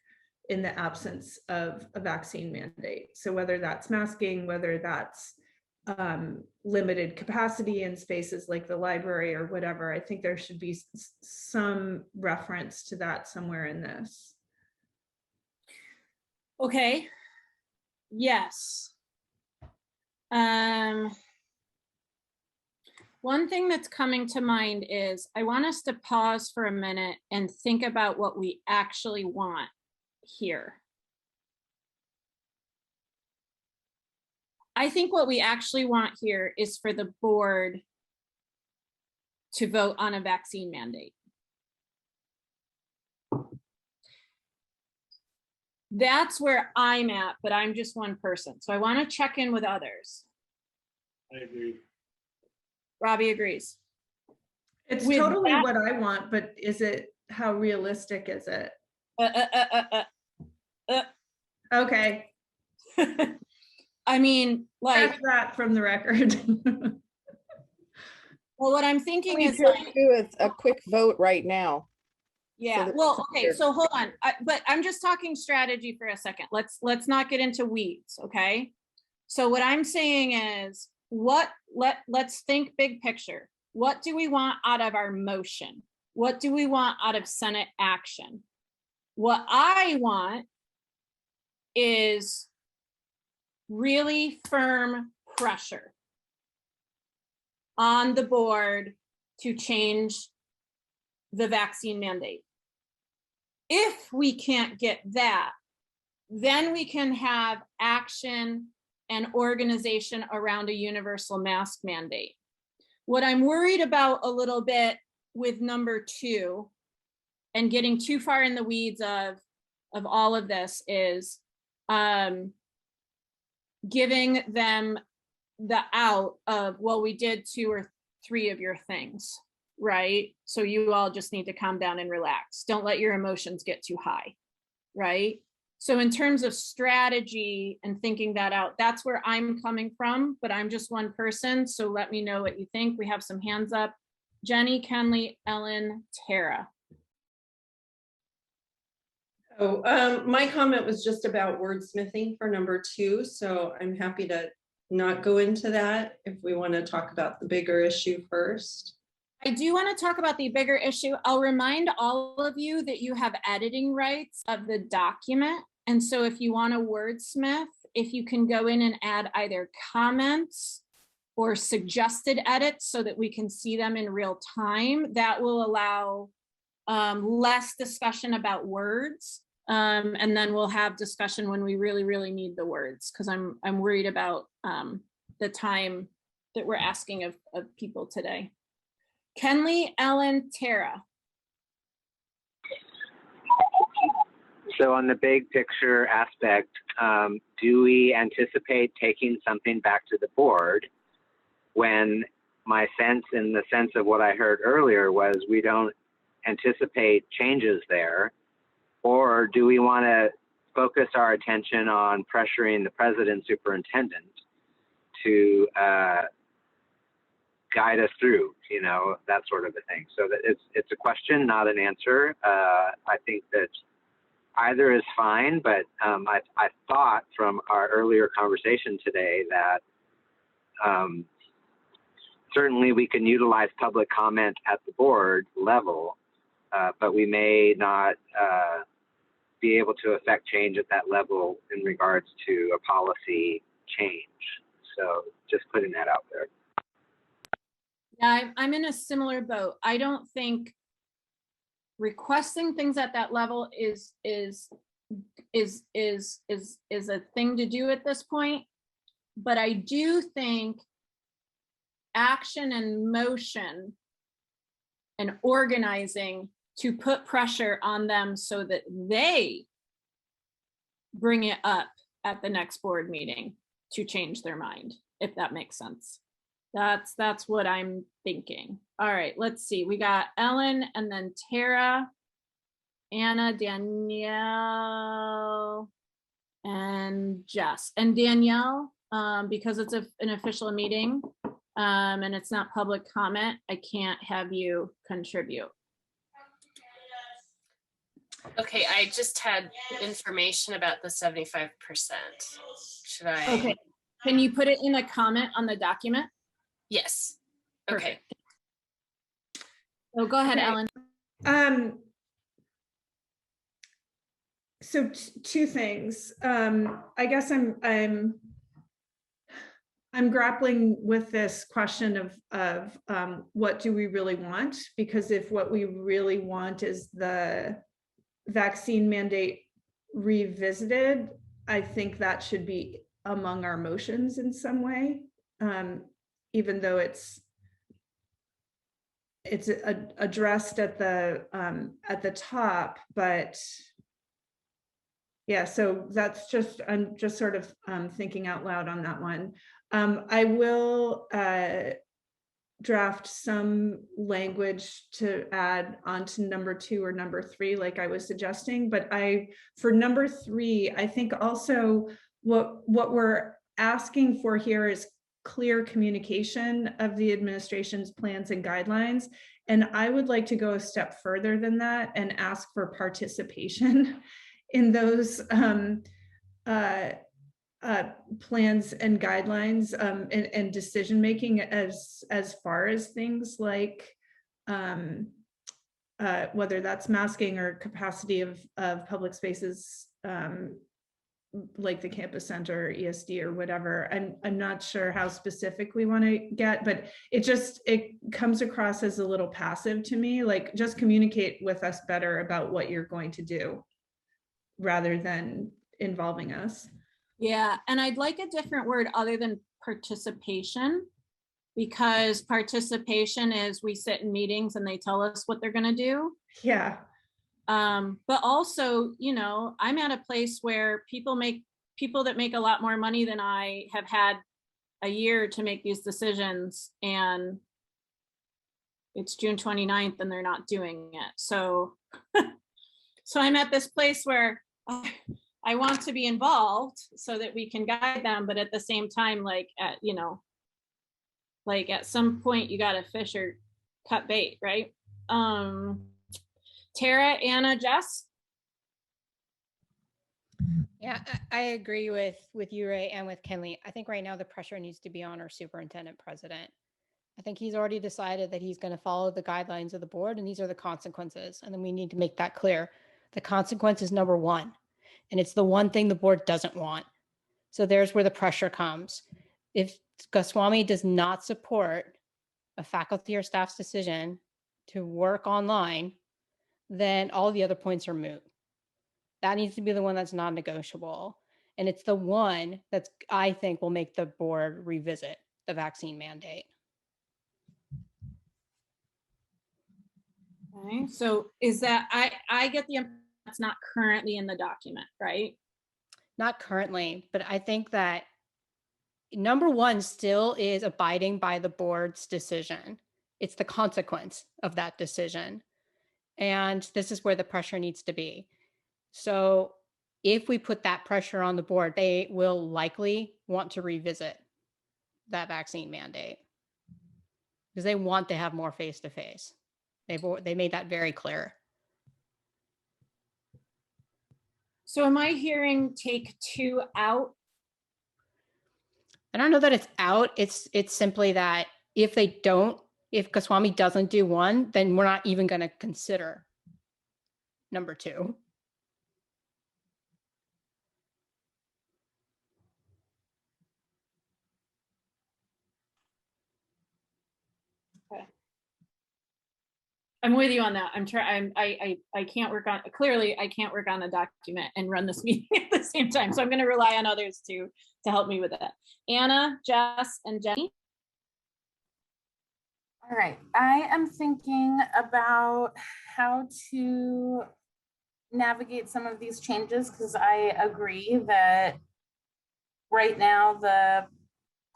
in the absence of a vaccine mandate. So whether that's masking, whether that's limited capacity in spaces like the library or whatever, I think there should be some reference to that somewhere in this. Okay. Yes. One thing that's coming to mind is I want us to pause for a minute and think about what we actually want here. I think what we actually want here is for the board to vote on a vaccine mandate. That's where I'm at, but I'm just one person. So I want to check in with others. I agree. Robbie agrees. It's With totally that- what I want, but is it, how realistic is it? Okay. I mean, like Scratch that from the record. Well, what I'm thinking We is should like, do a quick vote right now. yeah, that well, it's okay, clear. so hold on, but I'm just talking strategy for a second. Let's not get into weeds, okay? So what I'm saying is, let's think big picture. What do we want out of our motion? What do we want out of Senate action? What I want is really firm pressure on the board to change the vaccine mandate. If we can't get that, then we can have action and organization around a universal mask mandate. What I'm worried about a little bit with number 2 and getting too far in the weeds of all of this is giving them the out of, well, we did 2 or 3 of your things, right? So you all just need to calm down and relax. Don't let your emotions get too high, right? So in terms of strategy and thinking that out, that's where I'm coming from, but I'm just one person. So let me know what you think. We have some hands up. Jenny, Kenley, Ellen, Tara. Oh, my comment was just about wordsmithing for number 2, so I'm happy to not go into that if we want to talk about the bigger issue first. I do want to talk about the bigger issue. I'll remind all of you that you have editing rights of the document. And so if you want to wordsmith, if you can go in and add either comments or suggested edits so that we can see them in real time, that will allow less discussion about words. And then we'll have discussion when we really, really need the words, because I'm worried about the time that we're asking of people today. Kenley, Ellen, Tara. So on the big picture aspect, do we anticipate taking something back to the board when my sense, in the sense of what I heard earlier, was we don't anticipate changes there? Or do we want to focus our attention on pressuring the president superintendent to guide us through, you know, that sort of a thing? So that it's a question, not an answer. I think that either is fine, but I thought from our earlier conversation today that certainly we can utilize public comment at the board level, but we may not be able to affect change at that level in regards to a policy change. So just putting that out there. Yeah, I'm in a similar boat. I don't think requesting things at that level is a thing to do at this point. But I do think action and motion and organizing to put pressure on them so that they bring it up at the next board meeting to change their mind, if that makes sense. That's what I'm thinking. All right, let's see. We got Ellen and then Tara, Anna, Danielle, and Jess. And Danielle, because it's an official meeting and it's not public comment, I can't have you contribute. Okay, I just had information about the 75%. Should I? Okay, can you put it in a comment on the document? Yes. Okay. So go ahead, Okay. Ellen. So two things. I guess I'm grappling with this question of what do we really want? Because if what we really want is the vaccine mandate revisited, I think that should be among our motions in some way, even though it's addressed at the top, but yeah, so that's just, I'm just sort of thinking out loud on that one. I will draft some language to add onto number 2 or number 3, like I was suggesting, but for number 3, I think also what we're asking for here is clear communication of the administration's plans and guidelines. And I would like to go a step further than that and ask for participation in those plans and guidelines and decision-making as far as things like whether that's masking or capacity of public spaces like the campus center or ESD or whatever. I'm not sure how specific we want to get, but it comes across as a little passive to me, like just communicate with us better about what you're going to do rather than involving us. Yeah, and I'd like a different word other than participation, because participation is we sit in meetings and they tell us what they're gonna do. Yeah. But also, you know, I'm at a place where people that make a lot more money than I have had a year to make these decisions, and it's June 29th and they're not doing it. So, so I'm at this place where I want to be involved so that we can guide them, but at the same time, like at some point you got to fish or cut bait, right? Tara, Anna, Jess? Yeah, I agree with you, Ray, and with Kenley. I think right now the pressure needs to be on our superintendent president. I think he's already decided that he's going to follow the guidelines of the board, and these are the consequences. And then we need to make that clear. The consequence is number 1, and it's the one thing the board doesn't want. So there's where the pressure comes. If Goswami does not support a faculty or staff's decision to work online, then all the other points are moot. That needs to be the one that's non-negotiable. And it's the one that I think will make the board revisit the vaccine mandate. Okay, so is that, I get the impression that's not currently in the document, right? Not currently, but I think that number 1 still is abiding by the board's decision. It's the consequence of that decision. And this is where the pressure needs to be. So if we put that pressure on the board, they will likely want to revisit that vaccine mandate because they want to have more face-to-face. They made that very clear. So am I hearing take 2 out? I don't know that it's out. It's simply that if Goswami doesn't do 1, then we're not even going to consider number 2. Okay. I'm with you on that. I can't work on, clearly I can't work on a document and run this meeting at the same time. So I'm going to rely on others to help me with that. Anna, Jess, and Jenny. All right, I am thinking about how to navigate some of these changes because I agree that right now the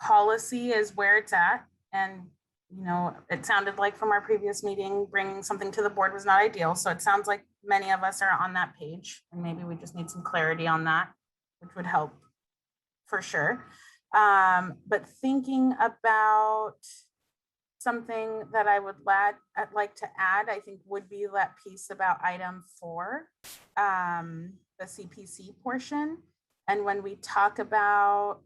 policy is where it's at. And, you know, it sounded like from our previous meeting, bringing something to the board was not ideal. So it sounds like many of us are on that page, and maybe we just need some clarity on that, which would help for sure. But thinking about something that I would I'd like to add, I think would be that piece about item 4, the CPC portion. And when we talk about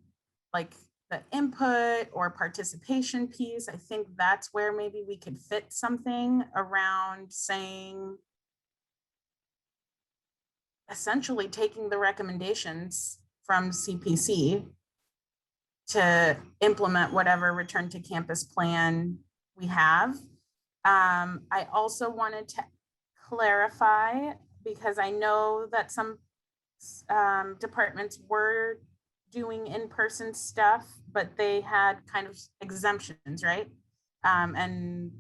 like the input or participation piece, I think that's where maybe we could fit something around saying, essentially taking the recommendations from CPC to implement whatever return to campus plan we have. I also wanted to clarify, because I know that some departments were doing in-person stuff, but they had kind of exemptions, right? And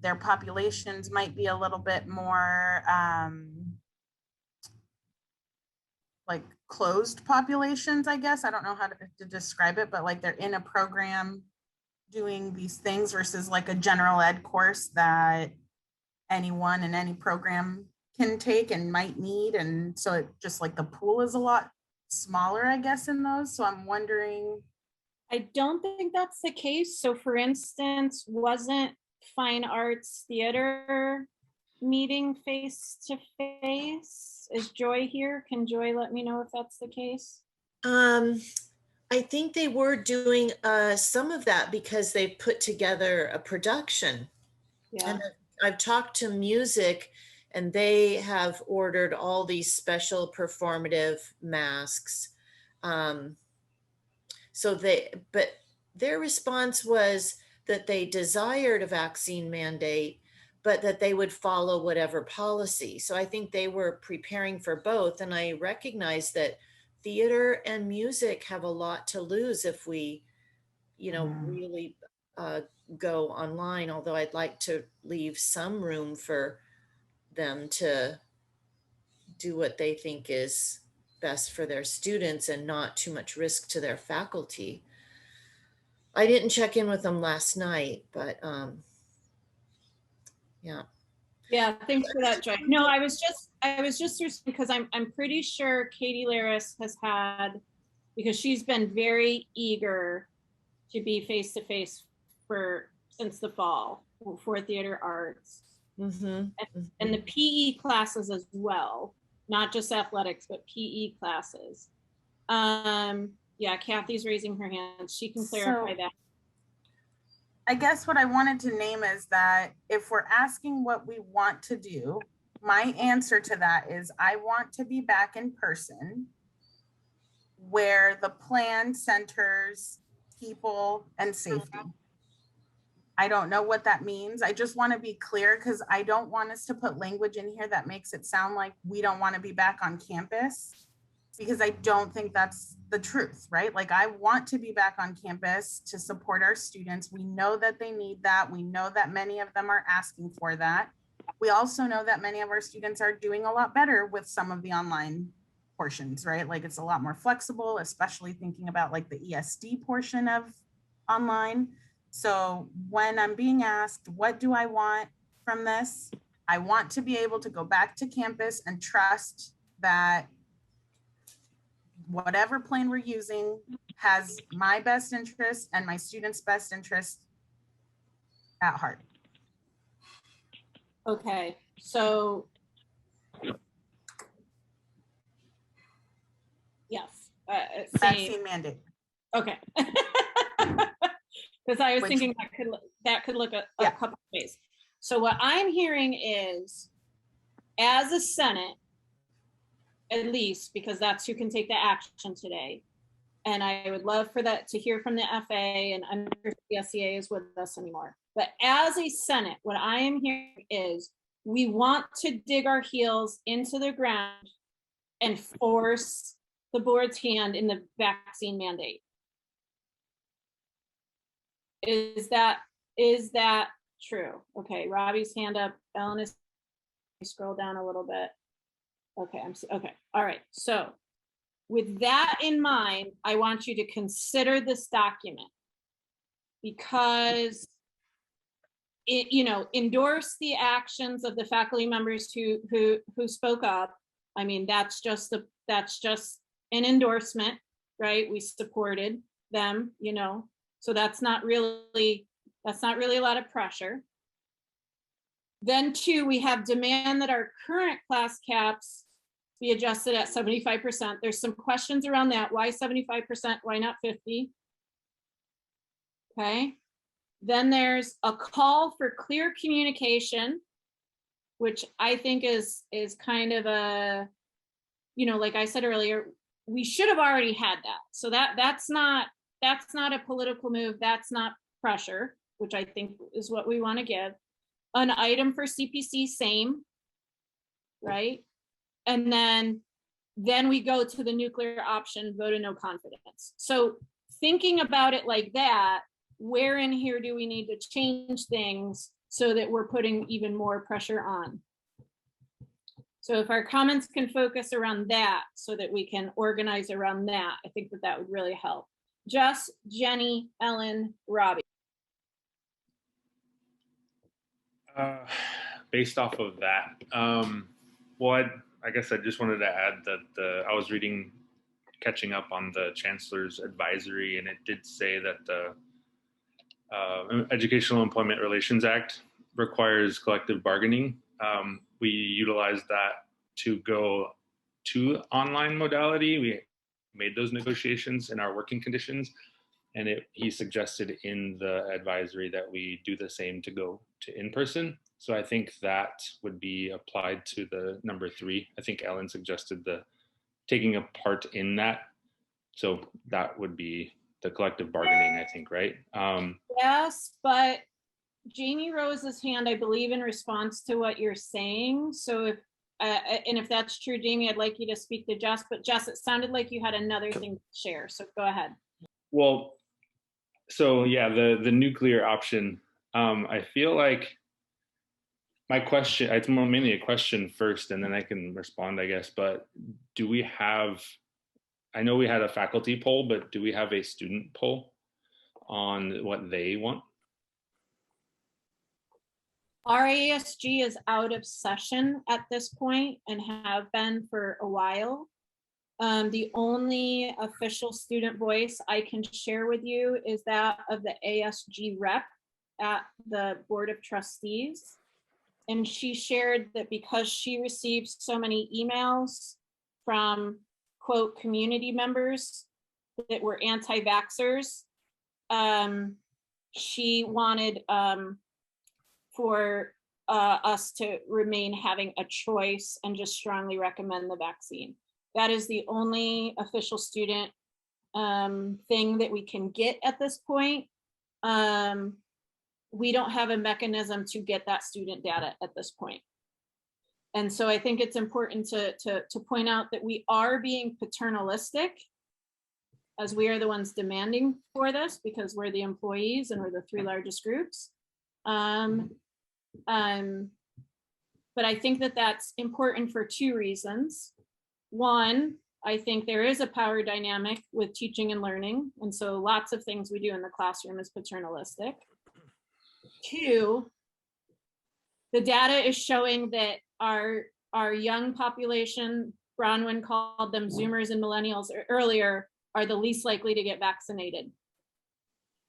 their populations might be a little bit more like closed populations, I guess. I don't know how to describe it, but like they're in a program doing these things versus like a general ed course that anyone in any program can take and might need. And so it just like the pool is a lot smaller, I guess, in those. So I'm wondering. I don't think that's the case. So for instance, wasn't fine arts theater meeting face to face? Is Joy here? Can Joy let me know if that's the case? I think they were doing some of that because they put together a production. Yeah. And I've talked to music, and they have ordered all these special performative masks. But their response was that they desired a vaccine mandate, but that they would follow whatever policy. So I think they were preparing for both. And I recognize that theater and music have a lot to lose if we, really go online, although I'd like to leave some room for them to do what they think is best for their students and not too much risk to their faculty. I didn't check in with them last night, but yeah. Yeah, thanks for that, Joy. No, I was just because I'm pretty sure Katie Laris has had, because she's been very eager to be face to face since the fall for theater arts. Mm-hmm. And the PE classes as well, not just athletics, but PE classes. Yeah, Kathy's raising her hand. She can clarify that. I guess what I wanted to name is that if we're asking what we want to do, my answer to that is I want to be back in person where the plan centers people and safety. I don't know what that means. I just want to be clear, because I don't want us to put language in here that makes it sound like we don't want to be back on campus, because I don't think that's the truth, right? Like, I want to be back on campus to support our students. We know that they need that. We know that many of them are asking for that. We also know that many of our students are doing a lot better with some of the online portions, right? Like, it's a lot more flexible, especially thinking about like the ESD portion of online. So when I'm being asked, what do I want from this? I want to be able to go back to campus and trust that whatever plan we're using has my best interest and my students' best interest at heart. Okay, so yes, vaccine mandate. Okay. Because I was thinking that could look a couple of ways. So what I'm hearing is, as a Senate, at least, because that's who can take the action today, and I would love for that to hear from the FA, and I'm not sure if the SEA is with us anymore. But as a Senate, what I am hearing is we want to dig our heels into the ground and force the board's hand in the vaccine mandate. Is that true? Okay, Robbie's hand up. Ellen is, scroll down a little bit. Okay, okay, all right. So with that in mind, I want you to consider this document because it, endorse the actions of the faculty members who spoke up. I mean, that's just an endorsement, right? We supported them, so that's not really a lot of pressure. Then 2, we have demand that our current class caps be adjusted at 75%. There's some questions around that. Why 75%? Why not 50? Okay. Then there's a call for clear communication, which I think is kind of a, like I said earlier, we should have already had that. So that's not a political move. That's not pressure, which I think is what we want to give. An item for CPC, same, right? And then we go to the nuclear option, vote of no confidence. So thinking about it like that, where in here do we need to change things so that we're putting even more pressure on? So if our comments can focus around that so that we can organize around that, I think that would really help. Jess, Jenny, Ellen, Robbie. Based off of that, well, I guess I just wanted to add that I was catching up on the Chancellor's advisory, and it did say that the Educational Employment Relations Act requires collective bargaining. We utilized that to go to online modality. We made those negotiations in our working conditions, and he suggested in the advisory that we do the same to go to in-person. So I think that would be applied to the number 3. I think Ellen suggested taking a part in that. So that would be the collective bargaining, I think, right? Yes, but Jamie Rose's hand, I believe, in response to what you're saying. So if that's true, Jamie, I'd like you to speak to Jess, but Jess, it sounded like you had another thing to share. So go ahead. Well, so yeah, the nuclear option, I feel like my question, it's mainly a question first, and then I can respond, I guess, but do we have, I know we had a faculty poll, but do we have a student poll on what they want? RASG is out of session at this point and have been for a while. The only official student voice I can share with you is that of the ASG rep at the Board of Trustees. And she shared that because she received so many emails from, quote, community members that were anti-vaxxers, she wanted for us to remain having a choice and just strongly recommend the vaccine. That is the only official student thing that we can get at this point. We don't have a mechanism to get that student data at this point. And so I think it's important to point out that we are being paternalistic, as we are the ones demanding for this because we're the employees and we're the 3 largest groups. But I think that that's important for 2 reasons. One, I think there is a power dynamic with teaching and learning. And so lots of things we do in the classroom is paternalistic. 2, the data is showing that our young population, Bronwyn called them Zoomers and millennials earlier, are the least likely to get vaccinated.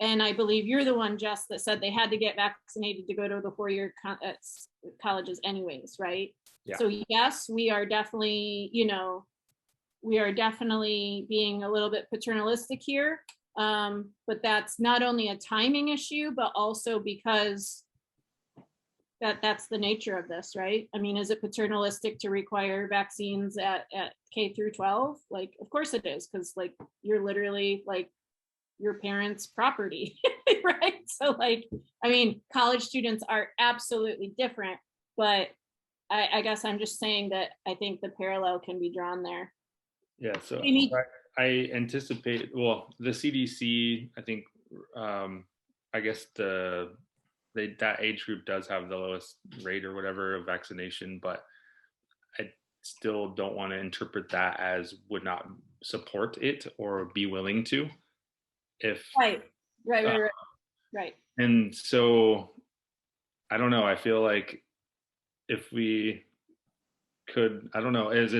And I believe you're the one, Jess, that said they had to get vaccinated to go to the 4-year colleges anyways, right? Yeah. So yes, we are definitely, being a little bit paternalistic here. But that's not only a timing issue, but also because that's the nature of this, right? I mean, is it paternalistic to require vaccines at K through 12? Like, of course it is, because like you're literally like your parents' property, right? So like, I mean, college students are absolutely different, but I guess I'm just saying that I think the parallel can be drawn there. Yeah, so Amy? I anticipate, well, the CDC, I think, I guess that age group does have the lowest rate or whatever of vaccination, but I still don't want to interpret that as would not support it or be willing to. If Right. And so I don't know, I feel like if we could, I don't know, is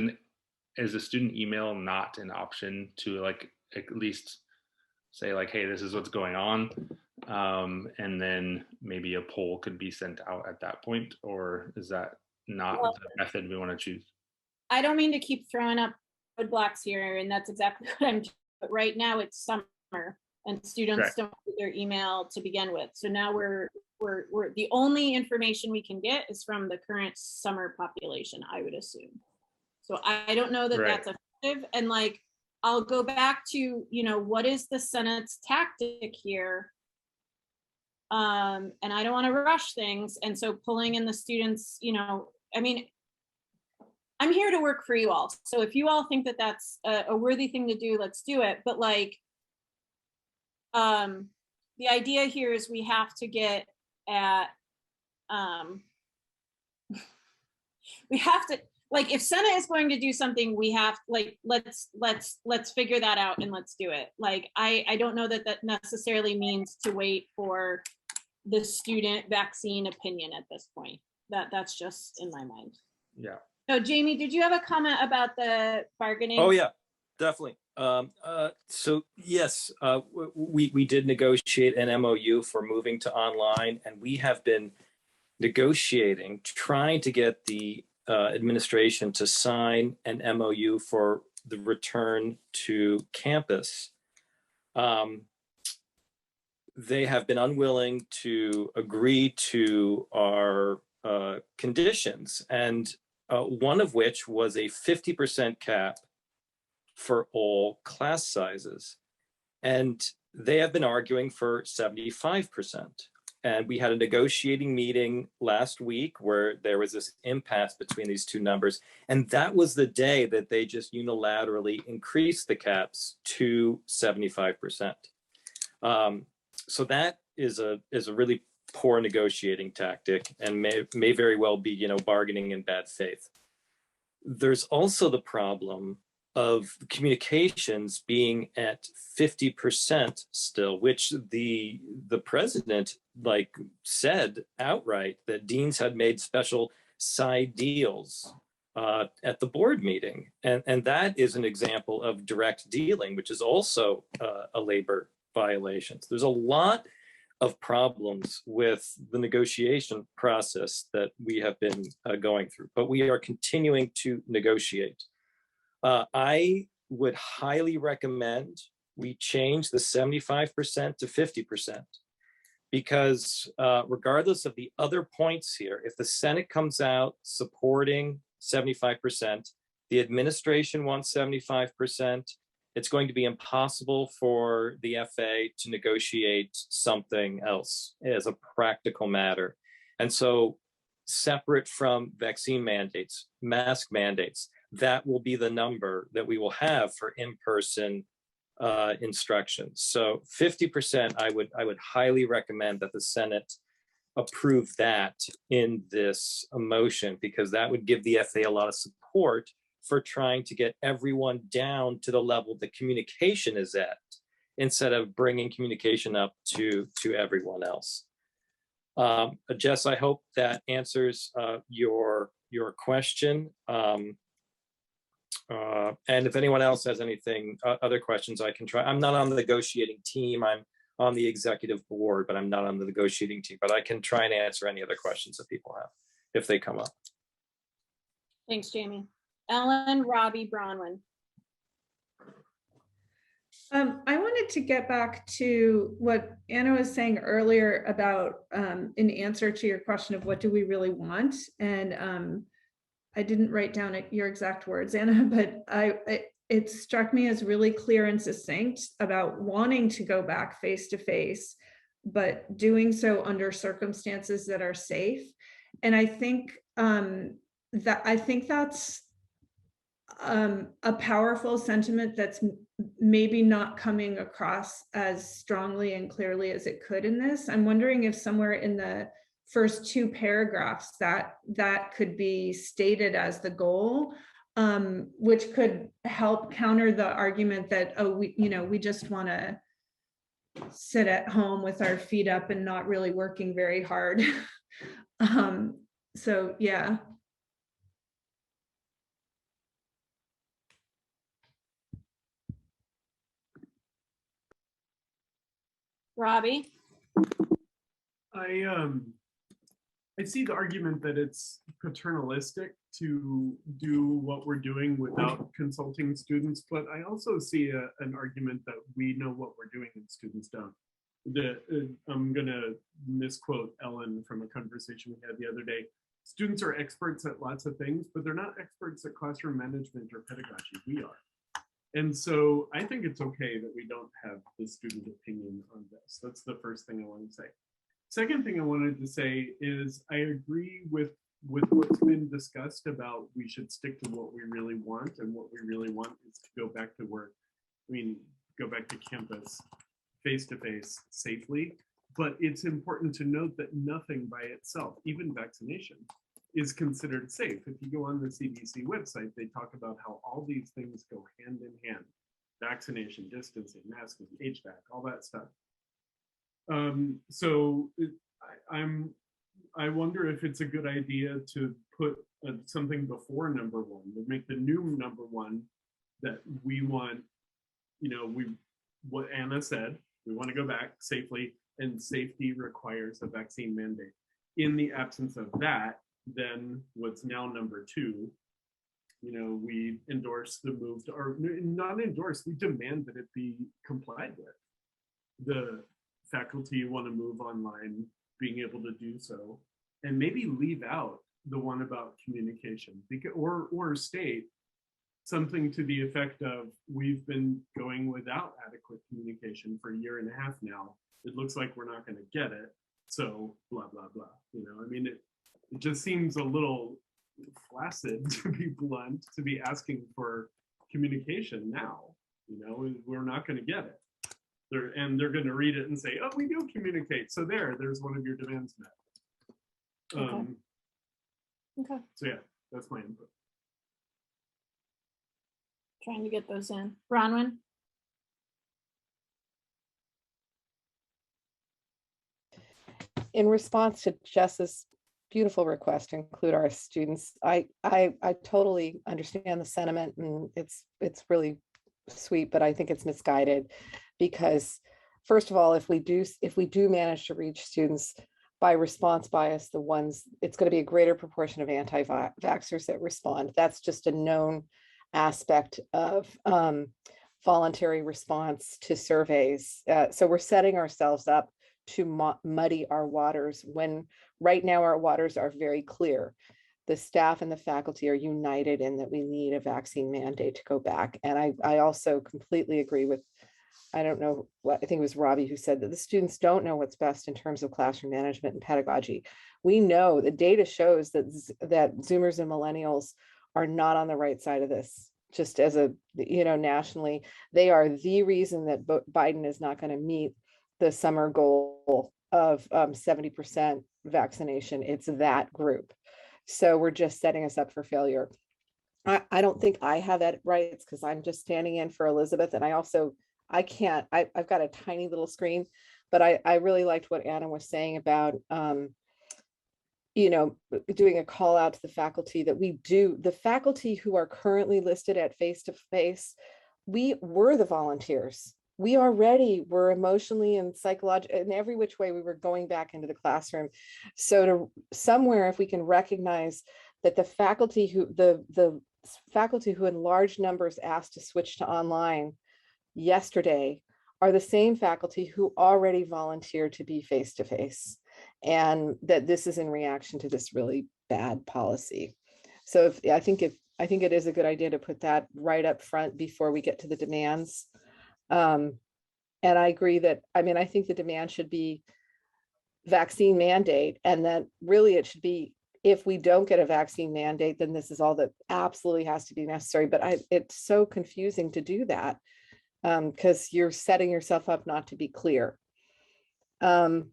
a student email not an option to like at least say like, hey, this is what's going on, and then maybe a poll could be sent out at that point? Or is that not Well, the method we want to choose? I don't mean to keep throwing up roadblocks here, and that's exactly what I'm doing. But right now it's summer, and students Correct. don't get their email to begin with. So now we're the only information we can get is from the current summer population, I would assume. So I don't know that Right. that's effective. And like, I'll go back to, what is the Senate's tactic here? And I don't want to rush things. And so pulling in the students, I mean, I'm here to work for you all. So if you all think that that's a worthy thing to do, let's do it. But like, the idea here is we have to get at, we have to, like, if Senate is going to do something, we have, like, let's figure that out and let's do it. Like, I don't know that that necessarily means to wait for the student vaccine opinion at this point. That's just in my mind. Yeah. So Jamie, did you have a comment about the bargaining? Oh yeah, definitely. So yes, we did negotiate an MOU for moving to online, and we have been negotiating, trying to get the administration to sign an MOU for the return to campus. They have been unwilling to agree to our conditions, and one of which was a 50% cap for all class sizes. And they have been arguing for 75%. And we had a negotiating meeting last week where there was this impasse between these two numbers. And that was the day that they just unilaterally increased the caps to 75%. So that is a really poor negotiating tactic and may very well be, bargaining in bad faith. There's also the problem of communications being at 50% still, which the president said outright that deans had made special side deals at the board meeting. And that is an example of direct dealing, which is also a labor violation. So there's a lot of problems with the negotiation process that we have been going through, but we are continuing to negotiate. I would highly recommend we change the 75% to 50%, because regardless of the other points here, if the Senate comes out supporting 75%, the administration wants 75%, it's going to be impossible for the FA to negotiate something else as a practical matter. And so, separate from vaccine mandates, mask mandates, that will be the number that we will have for in-person instruction. So 50%, I would highly recommend that the Senate approve that in this motion, because that would give the FA a lot of support for trying to get everyone down to the level that communication is at, instead of bringing communication up to everyone else. Jess, I hope that answers your question. And if anyone else has anything, other questions, I can try. I'm not on the negotiating team. I'm on the executive board, but I'm not on the negotiating team. But I can try and answer any other questions that people have if they come up. Thanks, Jamie. Ellen Robbie Bronwyn. I wanted to get back to what Anna was saying earlier about in answer to your question of what do we really want. And I didn't write down your exact words, Anna, but it struck me as really clear and succinct about wanting to go back face to face, but doing so under circumstances that are safe. And I think that's a powerful sentiment that's maybe not coming across as strongly and clearly as it could in this. I'm wondering if somewhere in the first two paragraphs that could be stated as the goal, which could help counter the argument that, oh, we just want to sit at home with our feet up and not really working very hard. So yeah. Robbie? I see the argument that it's paternalistic to do what we're doing without consulting students, but I also see an argument that we know what we're doing and students don't. I'm gonna misquote Ellen from a conversation we had the other day. Students are experts at lots of things, but they're not experts at classroom management or pedagogy. We are. And so I think it's okay that we don't have the student opinion on this. That's the first thing I want to say. Second thing I wanted to say is I agree with what's been discussed about we should stick to what we really want, and what we really want is to go back to work. Go back to campus face-to-face safely. But it's important to note that nothing by itself, even vaccination, is considered safe. If you go on the CDC website, they talk about how all these things go hand in hand. Vaccination, distancing, masking, HVAC, all that stuff. So I wonder if it's a good idea to put something before number one, to make the new number one that we want, what Anna said, we want to go back safely, and safety requires a vaccine mandate. In the absence of that, then what's now number two, we endorse the move to, or not endorse, we demand that it be complied with. The faculty want to move online, being able to do so, and maybe leave out the one about communication, or state something to the effect of, we've been going without adequate communication for a year and a half now. It looks like we're not going to get it, so blah, blah, blah. It just seems a little flaccid, to be blunt, to be asking for communication now. We're not going to get it. They're going to read it and say, oh, we do communicate. So there's one of your demands met. Okay. So yeah, that's my input. Trying to get those in. Bronwyn? In response to Jess's beautiful request to include our students, I totally understand the sentiment, and it's really sweet, but I think it's misguided, because first of all, if we do manage to reach students by response bias, it's going to be a greater proportion of anti-vaxxers that respond. That's just a known aspect of voluntary response to surveys. So we're setting ourselves up to muddy our waters, when right now our waters are very clear. The staff and the faculty are united in that we need a vaccine mandate to go back. And I also completely agree with, I don't know, I think it was Robbie who said that the students don't know what's best in terms of classroom management and pedagogy. We know the data shows that Zoomers and millennials are not on the right side of this. Just as nationally, they are the reason that Biden is not going to meet the summer goal of 70% vaccination. It's that group. So we're just setting us up for failure. I don't think I have that rights, because I'm just standing in for Elizabeth. And I've got a tiny little screen, but I really liked what Anna was saying about, doing a call out to the faculty, that the faculty who are currently listed at face-to-face, we're the volunteers. We already were emotionally and psychologically, in every which way, we were going back into the classroom. So if we can recognize that the faculty who in large numbers asked to switch to online yesterday are the same faculty who already volunteered to be face-to-face, and that this is in reaction to this really bad policy. So I think it is a good idea to put that right up front before we get to the demands. And I agree that, I think the demand should be vaccine mandate, and that really it should be, if we don't get a vaccine mandate, then this is all that absolutely has to be necessary. But it's so confusing to do that, because you're setting yourself up not to be clear. The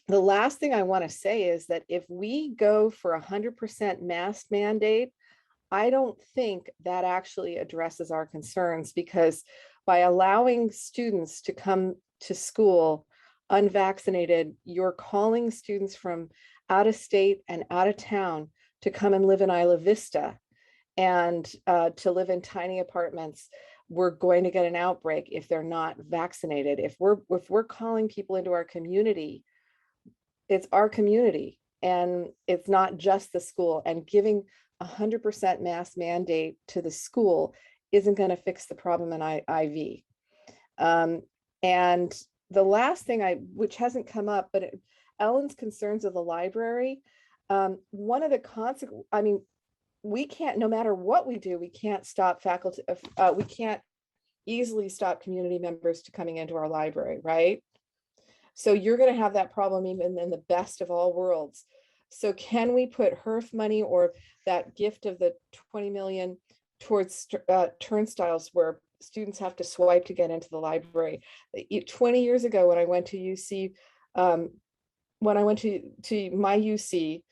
last thing I want to say is that if we go for 100% mask mandate, I don't think that actually addresses our concerns, because by allowing students to come to school unvaccinated, you're calling students from out of state and out of town to come and live in Isla Vista and to live in tiny apartments. We're going to get an outbreak if they're not vaccinated. If we're calling people into our community, it's our community, and it's not just the school. And giving 100% mask mandate to the school isn't going to fix the problem in IV. And the last thing which hasn't come up, but Ellen's concerns of the library, one of the consequences, I mean, we can't, no matter what we do, we can't stop faculty, we can't easily stop community members to coming into our library, right? So you're going to have that problem even in the best of all worlds. So can we put HERF money or that gift of the 20 million towards turnstiles where students have to swipe to get into the library? 20 years ago, when I went to UC, when I went to my UC,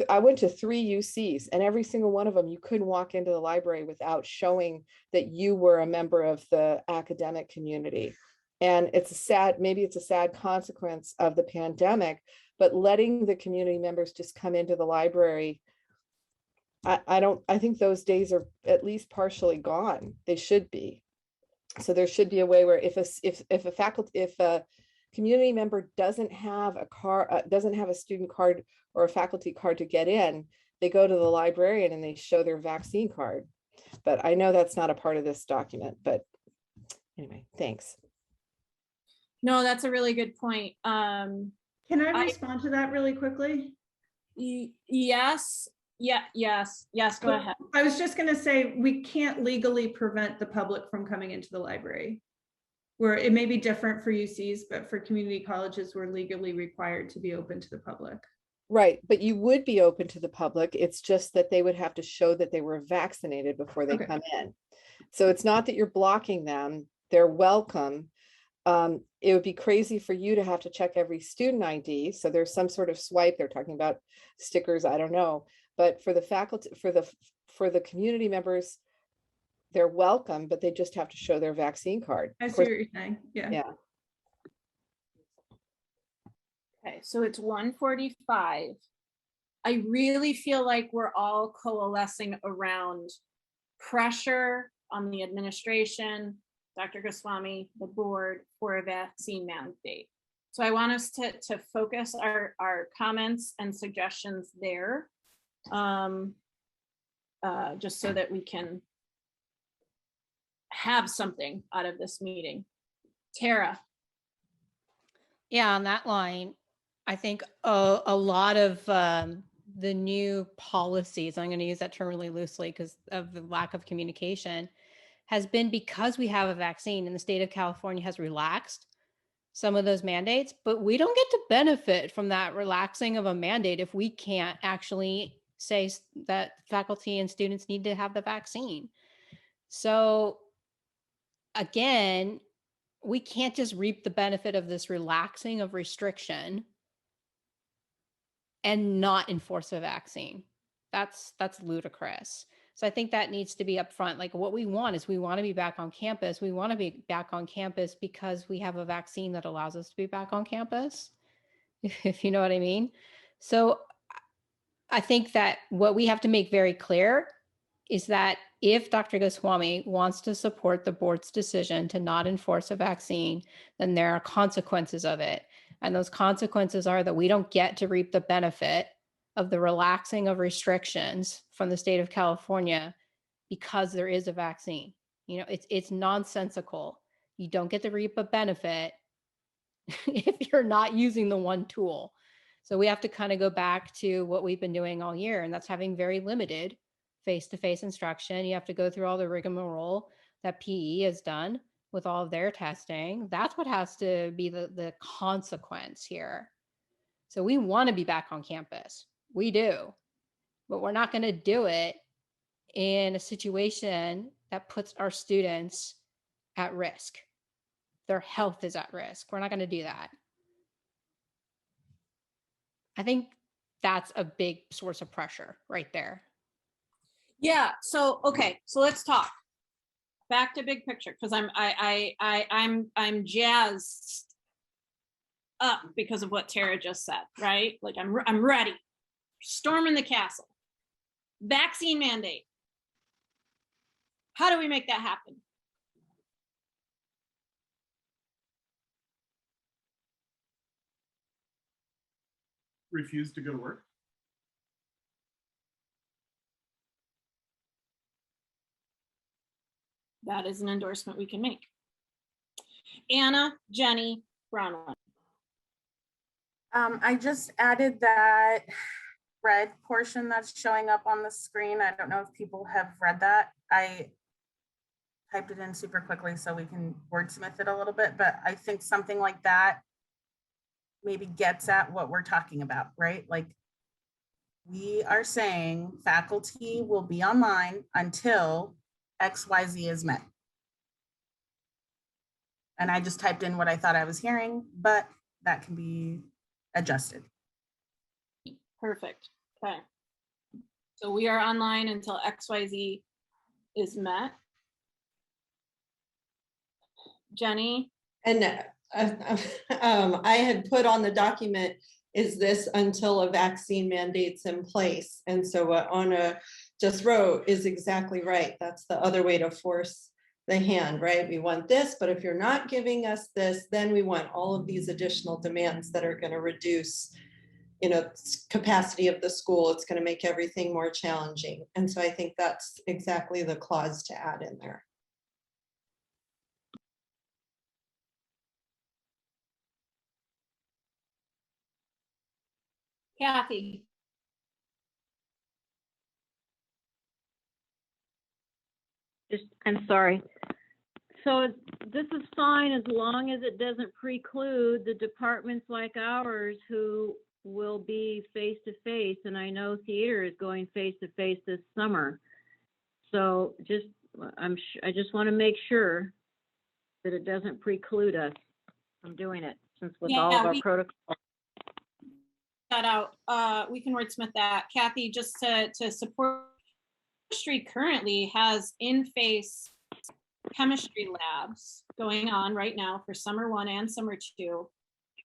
I went to 3 UCs, and every single one of them, you couldn't walk into the library without showing that you were a member of the academic community. And maybe it's a sad consequence of the pandemic, but letting the community members just come into the library, I think those days are at least partially gone. They should be. So there should be a way where if a community member doesn't have a student card or a faculty card to get in, they go to the librarian and they show their vaccine card. But I know that's not a part of this document, but anyway, thanks. No, that's a really good point. Can I respond to that really quickly? Yes. Yes, go ahead. I was just going to say, we can't legally prevent the public from coming into the library. Where it may be different for UCs, but for community colleges, we're legally required to be open to the public. Right, but you would be open to the public. It's just that they would have to show that they were vaccinated before they come in. So it's not that you're blocking them. They're welcome. It would be crazy for you to have to check every student ID. So there's some sort of swipe. They're talking about stickers. I don't know. But for the faculty, for the community members, they're welcome, but they just have to show their vaccine card. I see what you're saying. Yeah. Okay, so it's 1:45. I really feel like we're all coalescing around pressure on the administration, Dr. Goswami, the board, for a vaccine mandate. So I want us to focus our comments and suggestions there, just so that we can have something out of this meeting. Tara. Yeah, on that line, I think a lot of the new policies, I'm going to use that term really loosely because of the lack of communication, has been because we have a vaccine and the state of California has relaxed some of those mandates, but we don't get to benefit from that relaxing of a mandate if we can't actually say that faculty and students need to have the vaccine. So again, we can't just reap the benefit of this relaxing of restriction and not enforce a vaccine. That's ludicrous. So I think that needs to be upfront. Like, what we want is we want to be back on campus. We want to be back on campus because we have a vaccine that allows us to be back on campus, if you know what I mean. So I think that what we have to make very clear is that if Dr. Goswami wants to support the board's decision to not enforce a vaccine, then there are consequences of it. And those consequences are that we don't get to reap the benefit of the relaxing of restrictions from the state of California because there is a vaccine. You know, it's nonsensical. You don't get to reap a benefit if you're not using the one tool. So we have to kind of go back to what we've been doing all year, and that's having very limited face-to-face instruction. You have to go through all the rigmarole that PE has done with all of their testing. That's what has to be the consequence here. So we want to be back on campus. We do, but we're not going to do it in a situation that puts our students at risk. Their health is at risk. We're not going to do that. I think that's a big source of pressure right there. Yeah, so, okay, so let's talk. Back to big picture, because I'm jazzed up because of what Tara just said, right? Like I'm ready. Storming the castle. Vaccine mandate. How do we make that happen? Refuse to go to work. That is an endorsement we can make. Anna, Jenny, Bronwyn. I just added that red portion that's showing up on the screen. I don't know if people have read that. I typed it in super quickly so we can wordsmith it a little bit, but I think something like that maybe gets at what we're talking about, right? Like, we are saying faculty will be online until XYZ is met. And I just typed in what I thought I was hearing, but that can be adjusted. Perfect. Okay. So we are online until XYZ is met. Jenny? And I had put on the document, is this until a vaccine mandate's in place? And so what Anna just wrote is exactly right. That's the other way to force the hand, right? We want this, but if you're not giving us this, then we want all of these additional demands that are going to reduce, you know, capacity of the school. It's going to make everything more challenging. And so I think that's exactly the clause to add in there. Kathy? I'm sorry. So this is fine as long as it doesn't preclude the departments like ours who will be face-to-face, and I know theater is going face-to-face this summer. So I just want to make sure that it doesn't preclude us from doing it, since with all of our protocols. That out. We can wordsmith that. Kathy, just to support, chemistry currently has in-face chemistry labs going on right now for summer 1 and summer 2,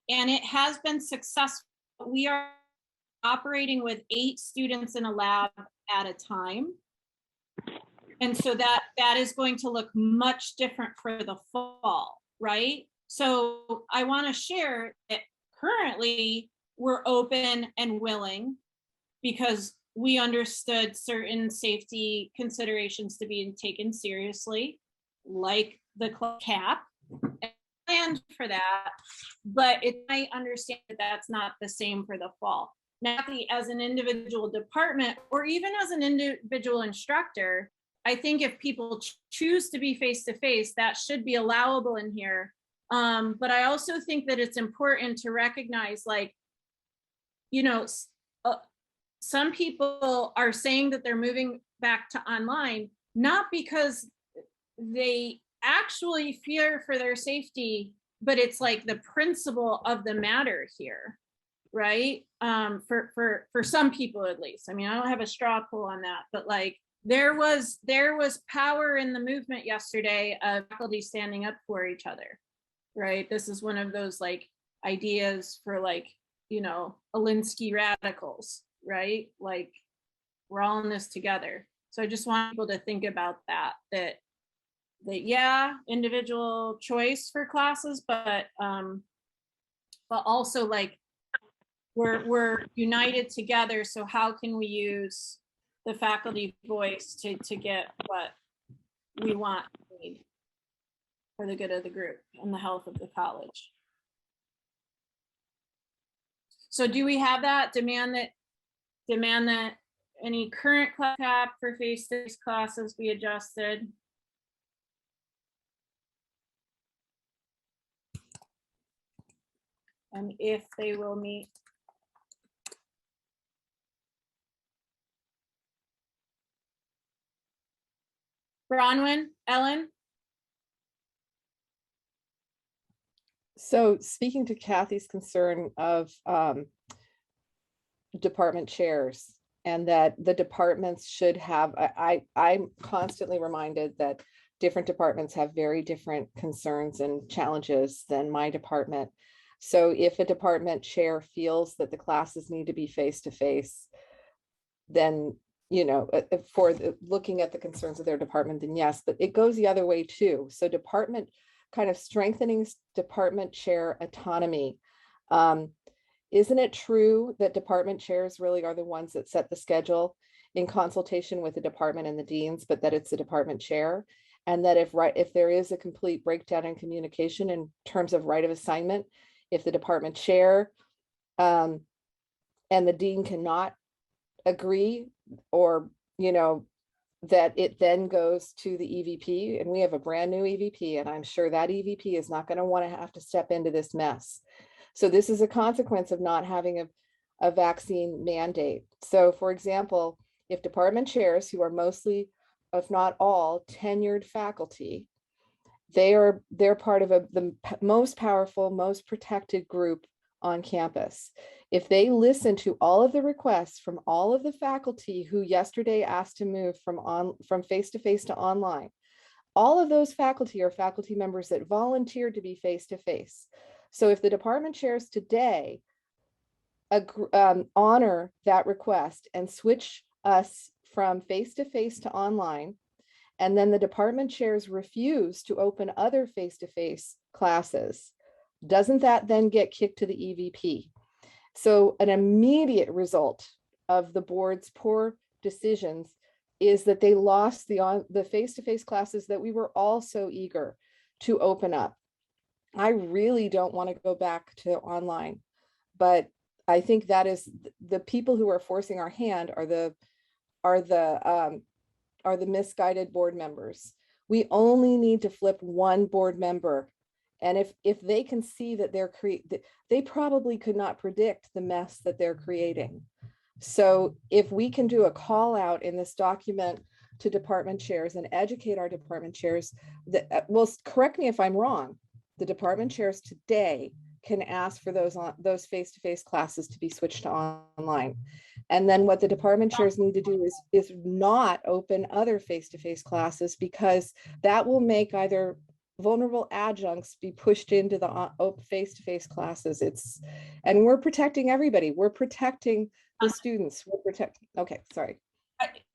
and it has been successful. We are operating with 8 students in a lab at a time, and so that is going to look much different for the fall, right? So I want to share that currently we're open and willing because we understood certain safety considerations to be taken seriously, like the cap, and planned for that, but it might understand that that's not the same for the fall. Now, as an individual department or even as an individual instructor, I think if people choose to be face-to-face, that should be allowable in here. But I also think that it's important to recognize, like, you know, some people are saying that they're moving back to online, not because they actually fear for their safety, but it's like the principle of the matter here, right? For some people, at least. I mean, I don't have a straw poll on that, but like there was power in the movement yesterday of faculty standing up for each other, right? This is one of those like ideas for like, you know, Alinsky radicals, right? Like we're all in this together. So I just want people to think about that yeah, individual choice for classes, but also like we're united together. So how can we use the faculty voice to get what we want and need for the good of the group and the health of the college? So do we have that demand that any current class cap for face-to-face classes be adjusted? And if they will meet. Bronwyn, Ellen? So speaking to Kathy's concern of department chairs and that the departments should have, I'm constantly reminded that different departments have very different concerns and challenges than my department. So if a department chair feels that the classes need to be face-to-face, then, you know, looking at the concerns of their department, then yes, but it goes the other way too. So department kind of strengthening department chair autonomy. Isn't it true that department chairs really are the ones that set the schedule in consultation with the department and the deans, but that it's the department chair? And that if there is a complete breakdown in communication in terms of right of assignment, if the department chair and the dean cannot agree, or, you know, that it then goes to the EVP, and we have a brand new EVP, and I'm sure that EVP is not going to want to have to step into this mess. So this is a consequence of not having a vaccine mandate. So for example, if department chairs, who are mostly, if not all, tenured faculty, they're part of the most powerful, most protected group on campus. If they listen to all of the requests from all of the faculty who yesterday asked to move from face-to-face to online, all of those faculty are faculty members that volunteered to be face-to-face. So if the department chairs today honor that request and switch us from face-to-face to online, and then the department chairs refuse to open other face-to-face classes, doesn't that then get kicked to the EVP? So an immediate result of the board's poor decisions is that they lost the face-to-face classes that we were all so eager to open up. I really don't want to go back to online, but I think that is the people who are forcing our hand are the misguided board members. We only need to flip one board member, and if they can see that they probably could not predict the mess that they're creating. So if we can do a call out in this document to department chairs and educate our department chairs, well, correct me if I'm wrong, the department chairs today can ask for those face-to-face classes to be switched to online. And then what the department chairs need to do is not open other face-to-face classes, because that will make either vulnerable adjuncts be pushed into the face-to-face classes. And we're protecting everybody. We're protecting the students. Okay, sorry.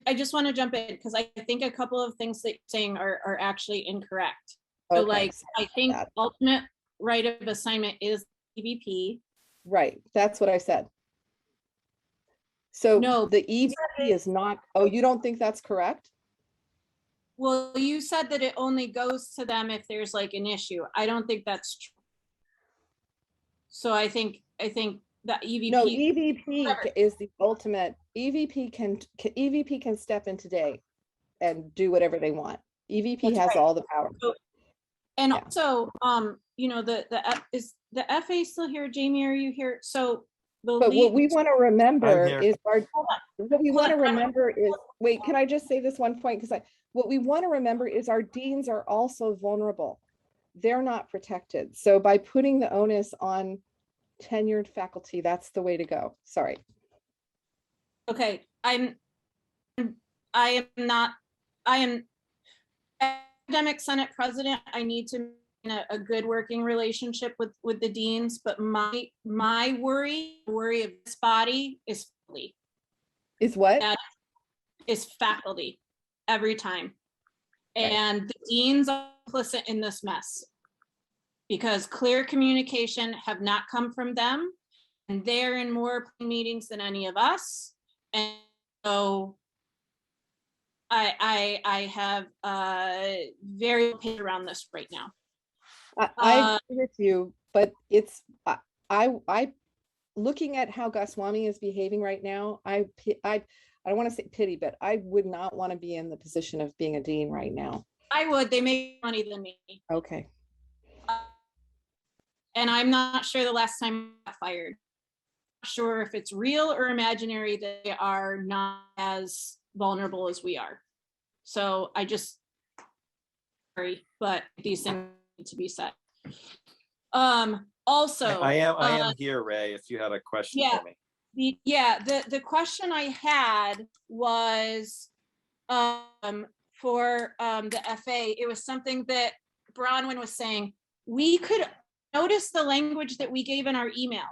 I just want to jump in because I think a couple of things that you're saying are actually incorrect. So like, I think ultimate right of assignment is EVP. Right, that's what I said. So no, the EVP is not, oh, you don't think that's correct? Well, you said that it only goes to them if there's like an issue. I don't think that's true. So I think that EVP. No, EVP is the ultimate. EVP can step in today and do whatever they want. EVP has all the power. So, and also, you know, is the FA still here? Jamie, are you here? So but what we want to remember is wait, can I just say this one point? Because what we want to remember is our deans are also vulnerable. They're not protected. So by putting the onus on tenured faculty, that's the way to go. Sorry. Okay, I am academic senate president. I need to maintain a good working relationship with the deans, but my worry of this body is faculty. Is what? That is faculty every time. And the deans are complicit in this mess because clear communication have not come from them, and they're in more meetings than any of us. And so I have very opinion around this right now. I agree with you, but it's I looking at how Goswami is behaving right now, I don't want to say pity, but I would not want to be in the position of being a dean right now. I would. They make more money than me. Okay. And I'm not sure the last time I got fired. Not sure if it's real or imaginary that they are not as vulnerable as we are. So I just sorry, but these things need to be said. Also, I am here, Ray, if you had a question for me. The question I had was for the FA. It was something that Bronwyn was saying. We could notice the language that we gave in our email.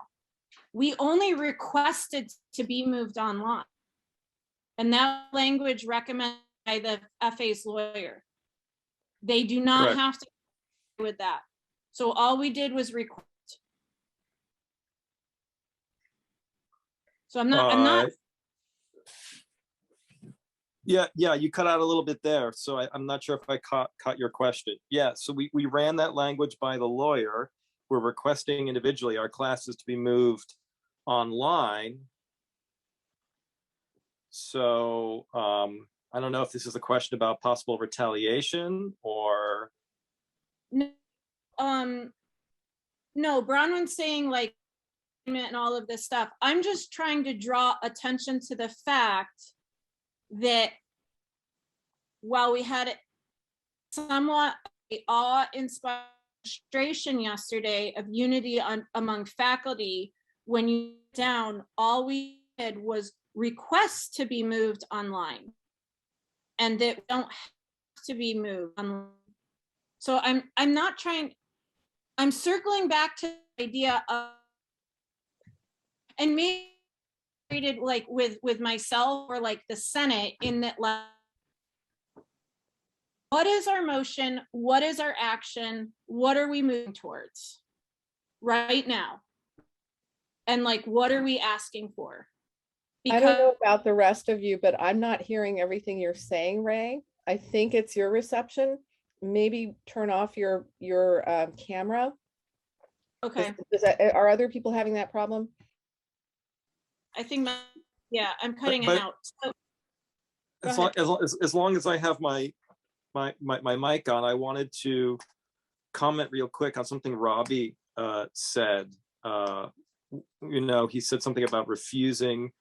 We only requested to be moved online. And that language recommended by the FA's lawyer. They do not Correct. have to agree with that. So all we did was request. So I'm not. Yeah, you cut out a little bit there, so I'm not sure if I caught your question. Yeah, so we ran that language by the lawyer. We're requesting individually our classes to be moved online. So I don't know if this is a question about possible retaliation or. No, Bronwyn's saying like and all of this stuff. I'm just trying to draw attention to the fact that while we had somewhat awe-inspiring demonstration yesterday of unity among faculty, when you down, all we did was request to be moved online, and that we don't have to be moved online. So I'm not trying. I'm circling back to the idea of, and maybe treated like with myself or like the Senate in that. What is our motion? What is our action? What are we moving towards right now? And like, what are we asking for? I don't know about the rest of you, but I'm not hearing everything you're saying, Ray. I think it's your reception. Maybe turn off your camera. Okay. Are other people having that problem? I think I'm cutting But out. So, as long as I have my mic on, I wanted to comment real quick on something Robbie said. He said something about refusing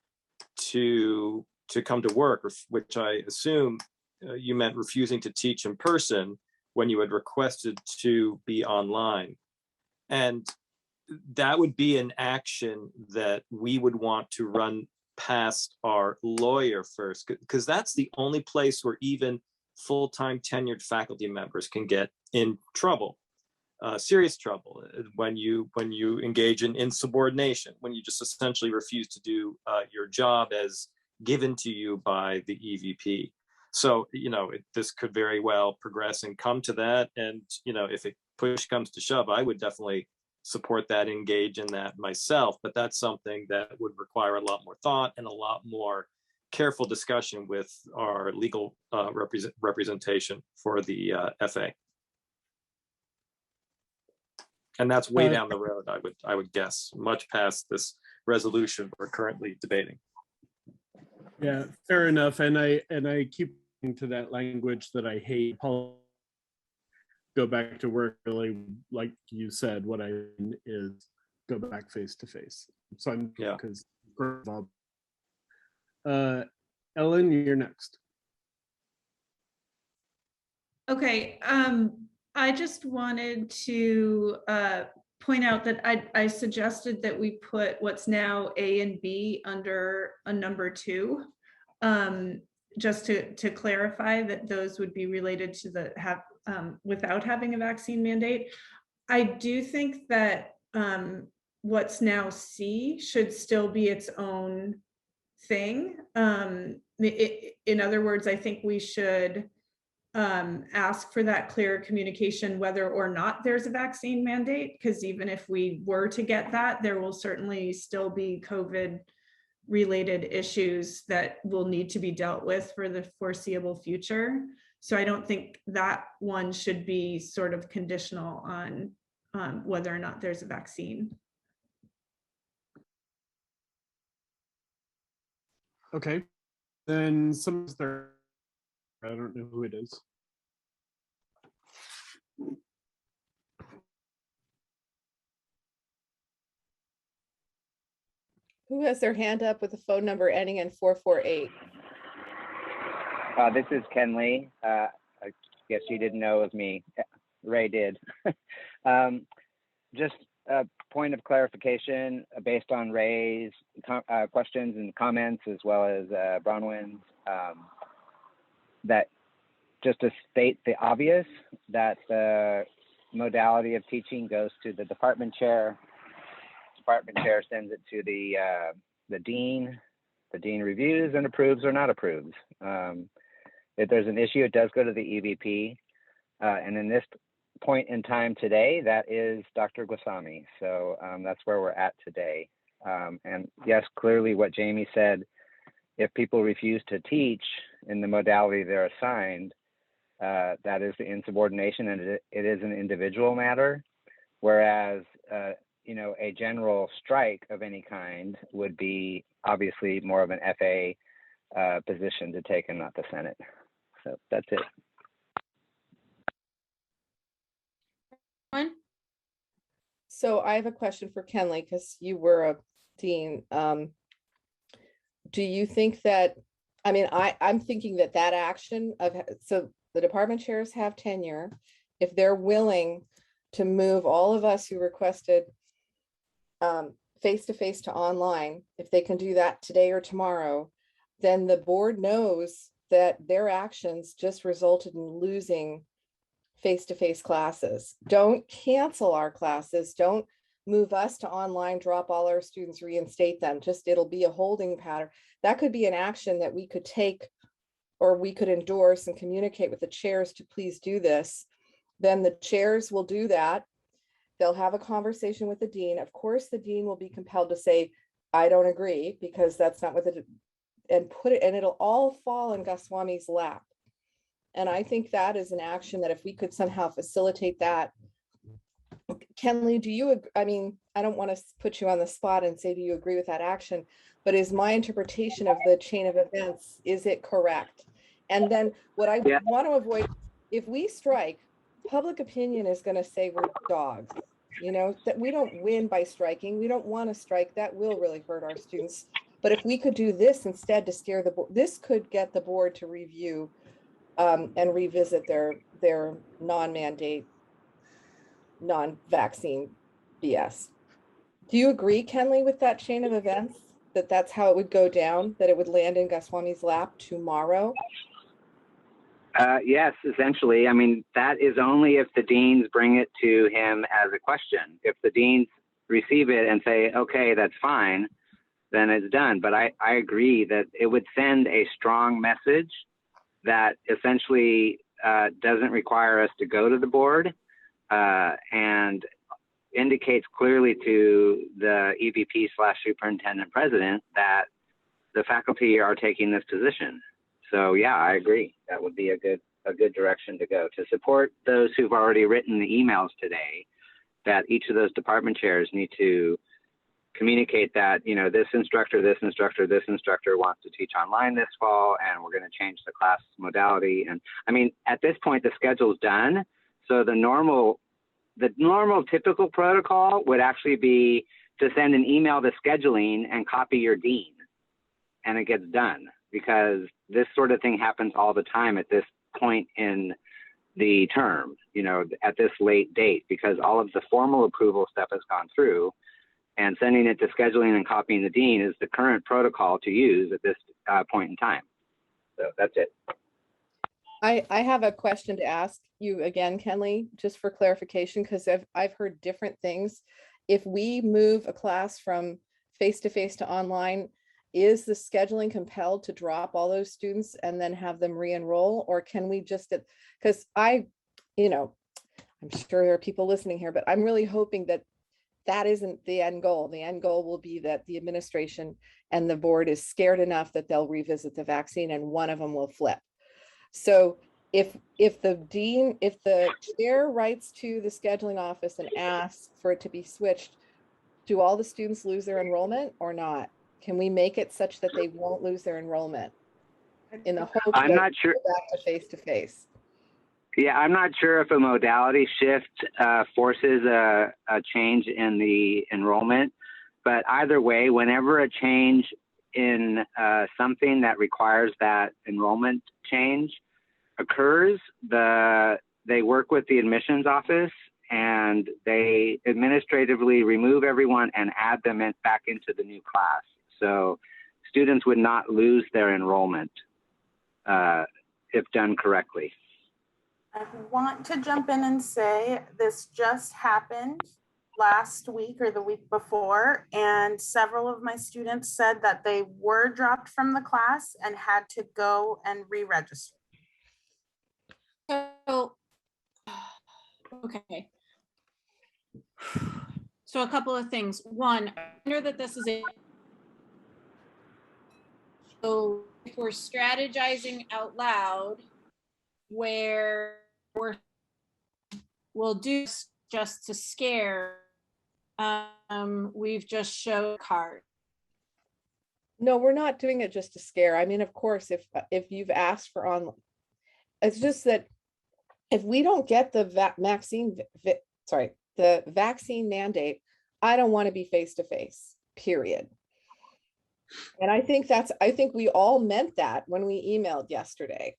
to come to work, which I assume you meant refusing to teach in person when you had requested to be online. And that would be an action that we would want to run past our lawyer first, because that's the only place where even full-time tenured faculty members can get in trouble, serious trouble, when you engage in insubordination, when you just essentially refuse to do your job as given to you by the EVP. So, this could very well progress and come to that. And, if it push comes to shove, I would definitely support that, engage in that myself. But that's something that would require a lot more thought and a lot more careful discussion with our legal representation for the FA. And that's way down the road, I would guess, much past this resolution we're currently debating. Yeah, fair enough. And I keep to that language that I hate. Go back to work, really, like you said, what I mean is go back face to face. So I'm because Ellen, you're next. Okay, I just wanted to point out that I suggested that we put what's now A and B under a number 2, just to clarify that those would be related to the without having a vaccine mandate. I do think that what's now C should still be its own thing. In other words, I think we should ask for that clear communication whether or not there's a vaccine mandate, because even if we were to get that, there will certainly still be COVID related issues that will need to be dealt with for the foreseeable future. So I don't think that one should be sort of conditional on whether or not there's a vaccine. Okay, then someone's there. I don't know who it is. Who has their hand up with a phone number ending in 448? This is Ken Lee. I guess you didn't know it was me. Ray did. Just a point of clarification based on Ray's questions and comments, as well as Bronwyn's, that just to state the obvious, that the modality of teaching goes to the department chair. Department chair sends it to the dean. The dean reviews and approves or not approves. If there's an issue, it does go to the EVP. And in this point in time today, that is Dr. Goswami. So that's where we're at today. And yes, clearly what Jamie said, if people refuse to teach in the modality they're assigned, that is the insubordination, and it is an individual matter. Whereas, you know, a general strike of any kind would be obviously more of an FA position to take and not the Senate. So that's it. So I have a question for Kenley, because you were a dean. Do you think that, I mean, I'm thinking that that action of, so the department chairs have tenure. If they're willing to move all of us who requested face-to-face to online, if they can do that today or tomorrow, then the board knows that their actions just resulted in losing face-to-face classes. Don't cancel our classes. Don't move us to online, drop all our students, reinstate them. Just, it'll be a holding pattern. That could be an action that we could take, or we could endorse and communicate with the chairs to please do this. Then the chairs will do that. They'll have a conversation with the dean. Of course, the dean will be compelled to say, I don't agree, because that's not what the, and put it, and it'll all fall in Goswami's lap. And I think that is an action that if we could somehow facilitate that. Kenley, do you, I mean, I don't want to put you on the spot and say, do you agree with that action? But is my interpretation of the chain of events, is it correct? And then what I want to avoid, if we strike, public opinion is going to say we're dogs, you know, that we don't win by striking. We don't want to strike. That will really hurt our students. But if we could do this instead to steer the board, this could get the board to review and revisit their non-mandate, non-vaccine BS. Do you agree, Kenley, with that chain of events, that that's how it would go down, that it would land in Goswami's lap tomorrow? Yes, essentially. I mean, that is only if the deans bring it to him as a question. If the deans receive it and say, okay, that's fine, then it's done. But I agree that it would send a strong message that essentially doesn't require us to go to the board and indicates clearly to the EVP/superintendent president that the faculty are taking this position. So yeah, I agree. That would be a good direction to go, to support those who've already written the emails today, that each of those department chairs need to communicate that, you know, this instructor wants to teach online this fall, and we're going to change the class modality. And I mean, at this point, the schedule's done. So the normal typical protocol would actually be to send an email to scheduling and copy your dean, and it gets done, because this sort of thing happens all the time at this point in the term, you know, at this late date, because all of the formal approval stuff has gone through, and sending it to scheduling and copying the dean is the current protocol to use at this point in time. So that's it. I have a question to ask you again, Kenley, just for clarification, because I've heard different things. If we move a class from face-to-face to online, is the scheduling compelled to drop all those students and then have them re-enroll? Or can we just, because you know, I'm sure there are people listening here, but I'm really hoping that that isn't the end goal. The end goal will be that the administration and the board is scared enough that they'll revisit the vaccine and one of them will flip. So if the chair writes to the scheduling office and asks for it to be switched, do all the students lose their enrollment or not? Can we make it such that they won't lose their enrollment in the hope I'm not sure. Go back to face-to-face? Yeah, I'm not sure if a modality shift forces a change in the enrollment, but either way, whenever a change in something that requires that enrollment change occurs, they work with the admissions office and they administratively remove everyone and add them back into the new class. So students would not lose their enrollment if done correctly. I want to jump in and say this just happened last week or the week before, and several of my students said that they were dropped from the class and had to go and re-register. So, okay. So a couple of things. One, I wonder that this is a, so if we're strategizing out loud, where we'll do just to scare, we've just showed a card. No, we're not doing it just to scare. I mean, of course, if you've asked for online, it's just that if we don't get the the vaccine mandate, I don't want to be face-to-face, period. And I think we all meant that when we emailed yesterday.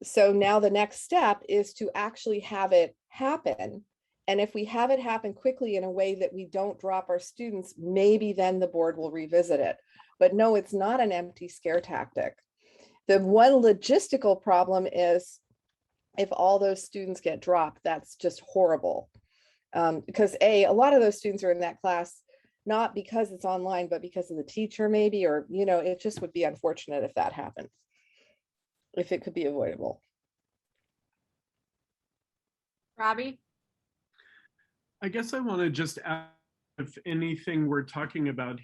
So now the next step is to actually have it happen. And if we have it happen quickly in a way that we don't drop our students, maybe then the board will revisit it. But no, it's not an empty scare tactic. The one logistical problem is if all those students get dropped, that's just horrible. Because a lot of those students are in that class, not because it's online, but because of the teacher maybe, or, you know, it just would be unfortunate if that happened, if it could be avoidable. Robbie? I guess I want to just ask if anything we're talking about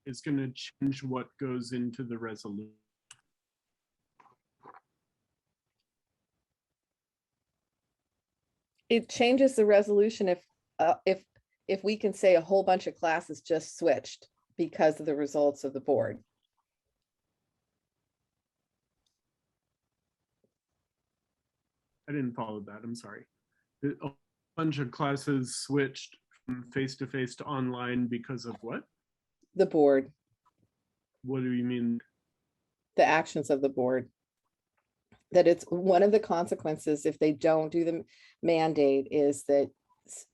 is going to change what goes into the resolution. It changes the resolution if we can say a whole bunch of classes just switched because of the results of the board. I didn't follow that. I'm sorry. A bunch of classes switched from face-to-face to online because of what? The board. What do you mean? The actions of the board. That it's one of the consequences if they don't do the mandate is that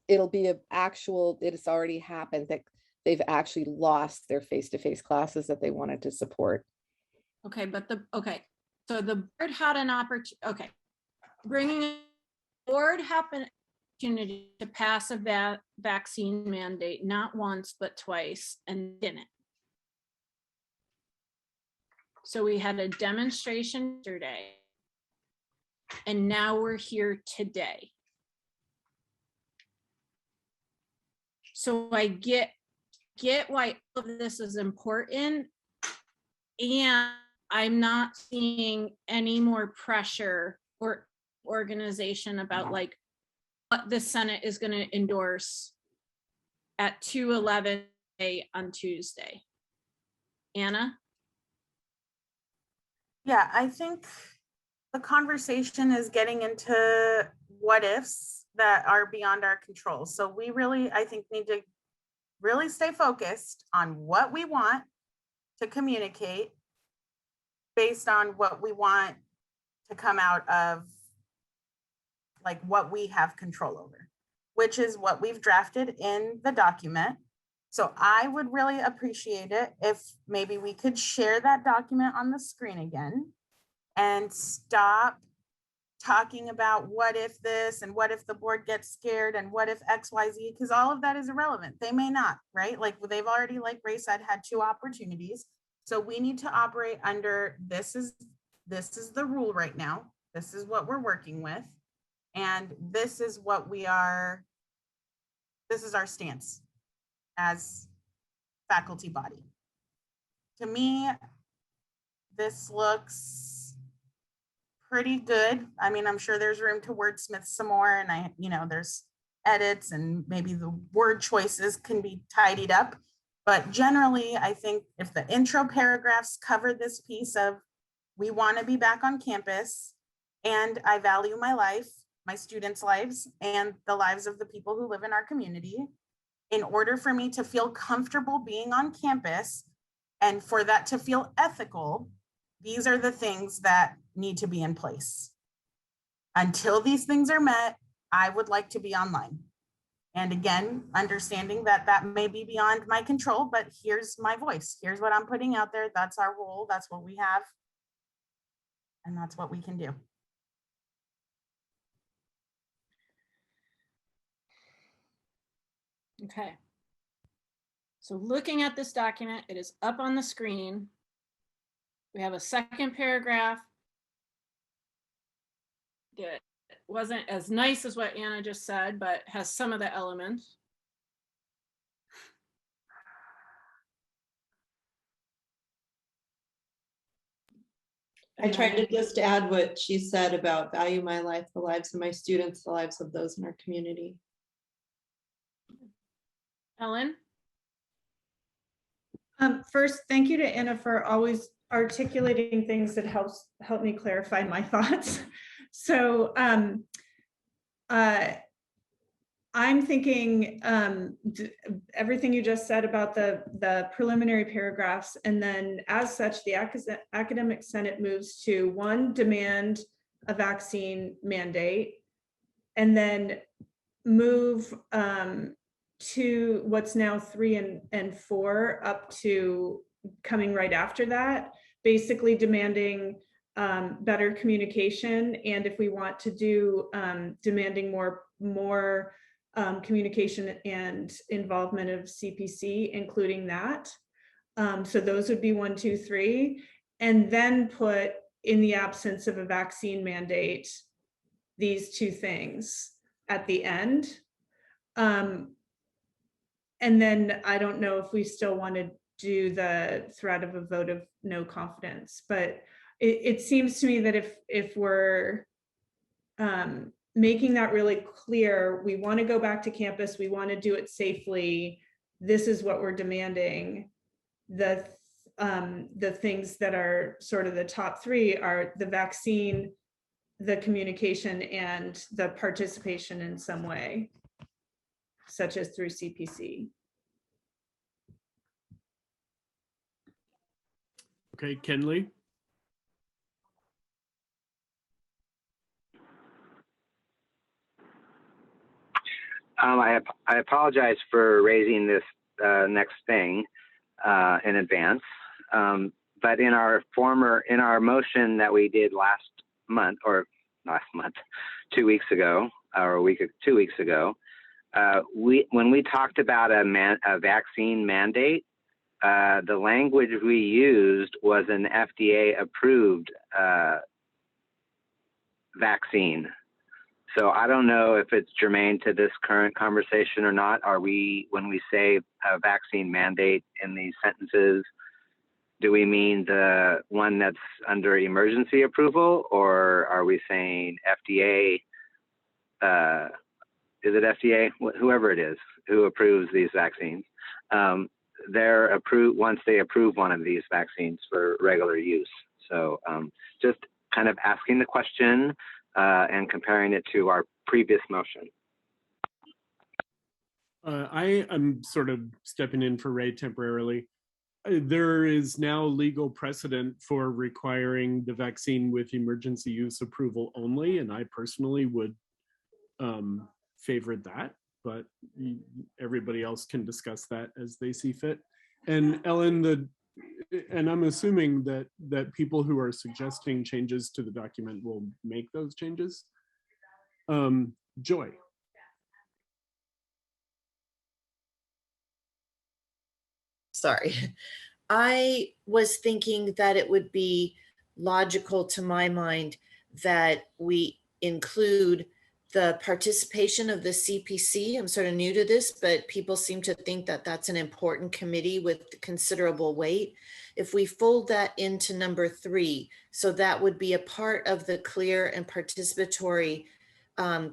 it'll be it has already happened that they've actually lost their face-to-face classes that they wanted to support. Okay, but so the board had an opportunity, okay. Bringing the board had an opportunity to pass a vaccine mandate, not once, but twice, and didn't. So we had a demonstration yesterday, and now we're here today. So I get why all of this is important, and I'm not seeing any more pressure or organization about like what the Senate is going to endorse at 2:11 on Tuesday. Anna? Yeah, I think the conversation is getting into what ifs that are beyond our control. So we really, I think, need to really stay focused on what we want to communicate based on what we want to come out of, like what we have control over, which is what we've drafted in the document. So I would really appreciate it if maybe we could share that document on the screen again and stop talking about what if this and what if the board gets scared and what if XYZ, because all of that is irrelevant. They may not, right? Like they've already, like Ray said, had 2 opportunities. So we need to operate under this is the rule right now. This is what we're working with. And this is what this is our stance as faculty body. To me, this looks pretty good. I mean, I'm sure there's room to wordsmith some more, and there's edits and maybe the word choices can be tidied up. But generally, I think if the intro paragraphs cover this piece of we want to be back on campus and I value my life, my students' lives, and the lives of the people who live in our community, in order for me to feel comfortable being on campus and for that to feel ethical, these are the things that need to be in place. Until these things are met, I would like to be online. And again, understanding that that may be beyond my control, but here's my voice. Here's what I'm putting out there. That's our role. That's what we have. And that's what we can do. Okay. So looking at this document, it is up on the screen. We have a second paragraph that wasn't as nice as what Anna just said, but has some of the elements. I tried to just add what she said about value my life, the lives of my students, the lives of those in our community. Ellen? First, thank you to Anna for always articulating things that help me clarify my thoughts. So I'm thinking everything you just said about the preliminary paragraphs, and then as such, the Academic Senate moves to 1, demand a vaccine mandate, and then move to what's now 3 and 4 up to coming right after that, basically demanding better communication, and if we want to do demanding more communication and involvement of CPC, including that. So those would be 1, 2, 3, and then put, in the absence of a vaccine mandate, these 2 things at the end. And then I don't know if we still want to do the threat of a vote of no confidence, but it seems to me that if we're making that really clear, we want to go back to campus, we want to do it safely, this is what we're demanding. The things that are sort of the top 3 are the vaccine, the communication, and the participation in some way, such as through CPC. Okay, Kenley. I apologize for raising this next thing in advance, but in our motion that we did last month, 2 weeks ago, or 2 weeks ago, when we talked about a vaccine mandate, the language we used was an FDA approved vaccine. So I don't know if it's germane to this current conversation or not. Are we, when we say a vaccine mandate in these sentences, do we mean the one that's under emergency approval, or are we saying FDA? Is it FDA? Whoever it is who approves these vaccines, they're approved once they approve one of these vaccines for regular use. So just kind of asking the question and comparing it to our previous motion. I am sort of stepping in for Ray temporarily. There is now legal precedent for requiring the vaccine with emergency use approval only, and I personally would favor that, but everybody else can discuss that as they see fit. And Ellen, and I'm assuming that people who are suggesting changes to the document will make those changes. Joy. Sorry. I was thinking that it would be logical to my mind that we include the participation of the CPC. I'm sort of new to this, but people seem to think that that's an important committee with considerable weight. If we fold that into number 3, so that would be a part of the clear and participatory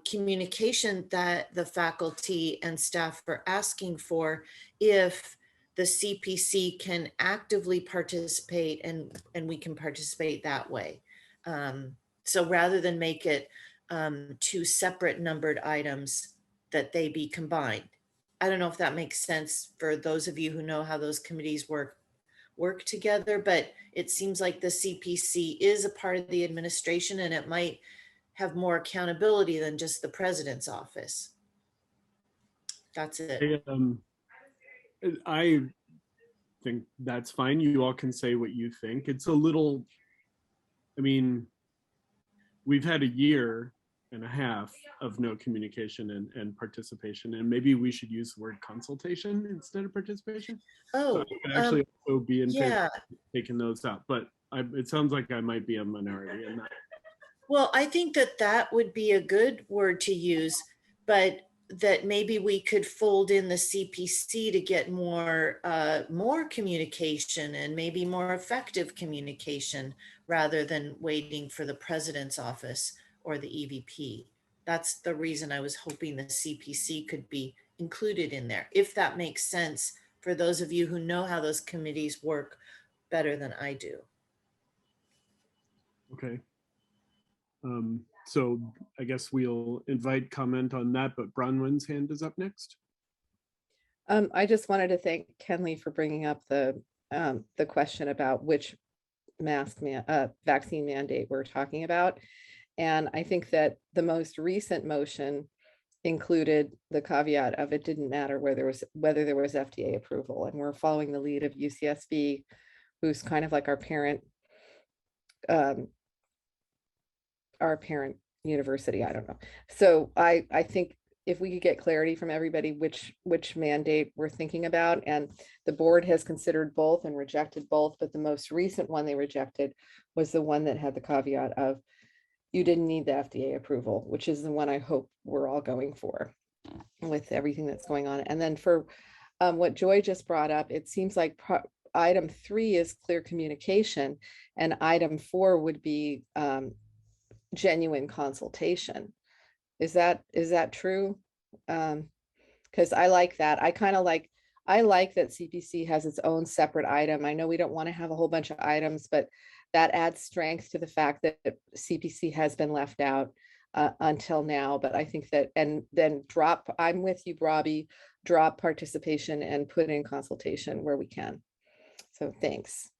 communication that the faculty and staff are asking for, if the CPC can actively participate and we can participate that way. So rather than make it 2 separate numbered items, that they be combined. I don't know if that makes sense for those of you who know how those committees work together, but it seems like the CPC is a part of the administration and it might have more accountability than just the president's office. That's it. I think that's fine. You all can say what you think. It's a little, I mean, we've had a year and a half of no communication and participation, and maybe we should use the word consultation instead of participation. So I would actually also be in favor of taking those out, but it sounds like I might be a minority in that. Well, I think that that would be a good word to use, but that maybe we could fold in the CPC to get more communication and maybe more effective communication rather than waiting for the president's office or the EVP. That's the reason I was hoping the CPC could be included in there, if that makes sense for those of you who know how those committees work better than I do. Okay. So I guess we'll invite comment on that, but Bronwyn's hand is up next. I just wanted to thank Kenley for bringing up the question about which vaccine mandate we're talking about. And I think that the most recent motion included the caveat of it didn't matter whether there was FDA approval, and we're following the lead of UCSB, who's kind of like our parent university. I don't know. So I think if we could get clarity from everybody which mandate we're thinking about, and the board has considered both and rejected both, but the most recent one they rejected was the one that had the caveat of you didn't need the FDA approval, which is the one I hope we're all going for with everything that's going on. And then for what Joy just brought up, it seems like item 3 is clear communication, and item 4 would be genuine consultation. Is that true? Because I like that. I like that CPC has its own separate item. I know we don't want to have a whole bunch of items, but that adds strength to the fact that CPC has been left out until now. But I think that, and then I'm with you, Robbie, drop participation and put in consultation where we can. So thanks.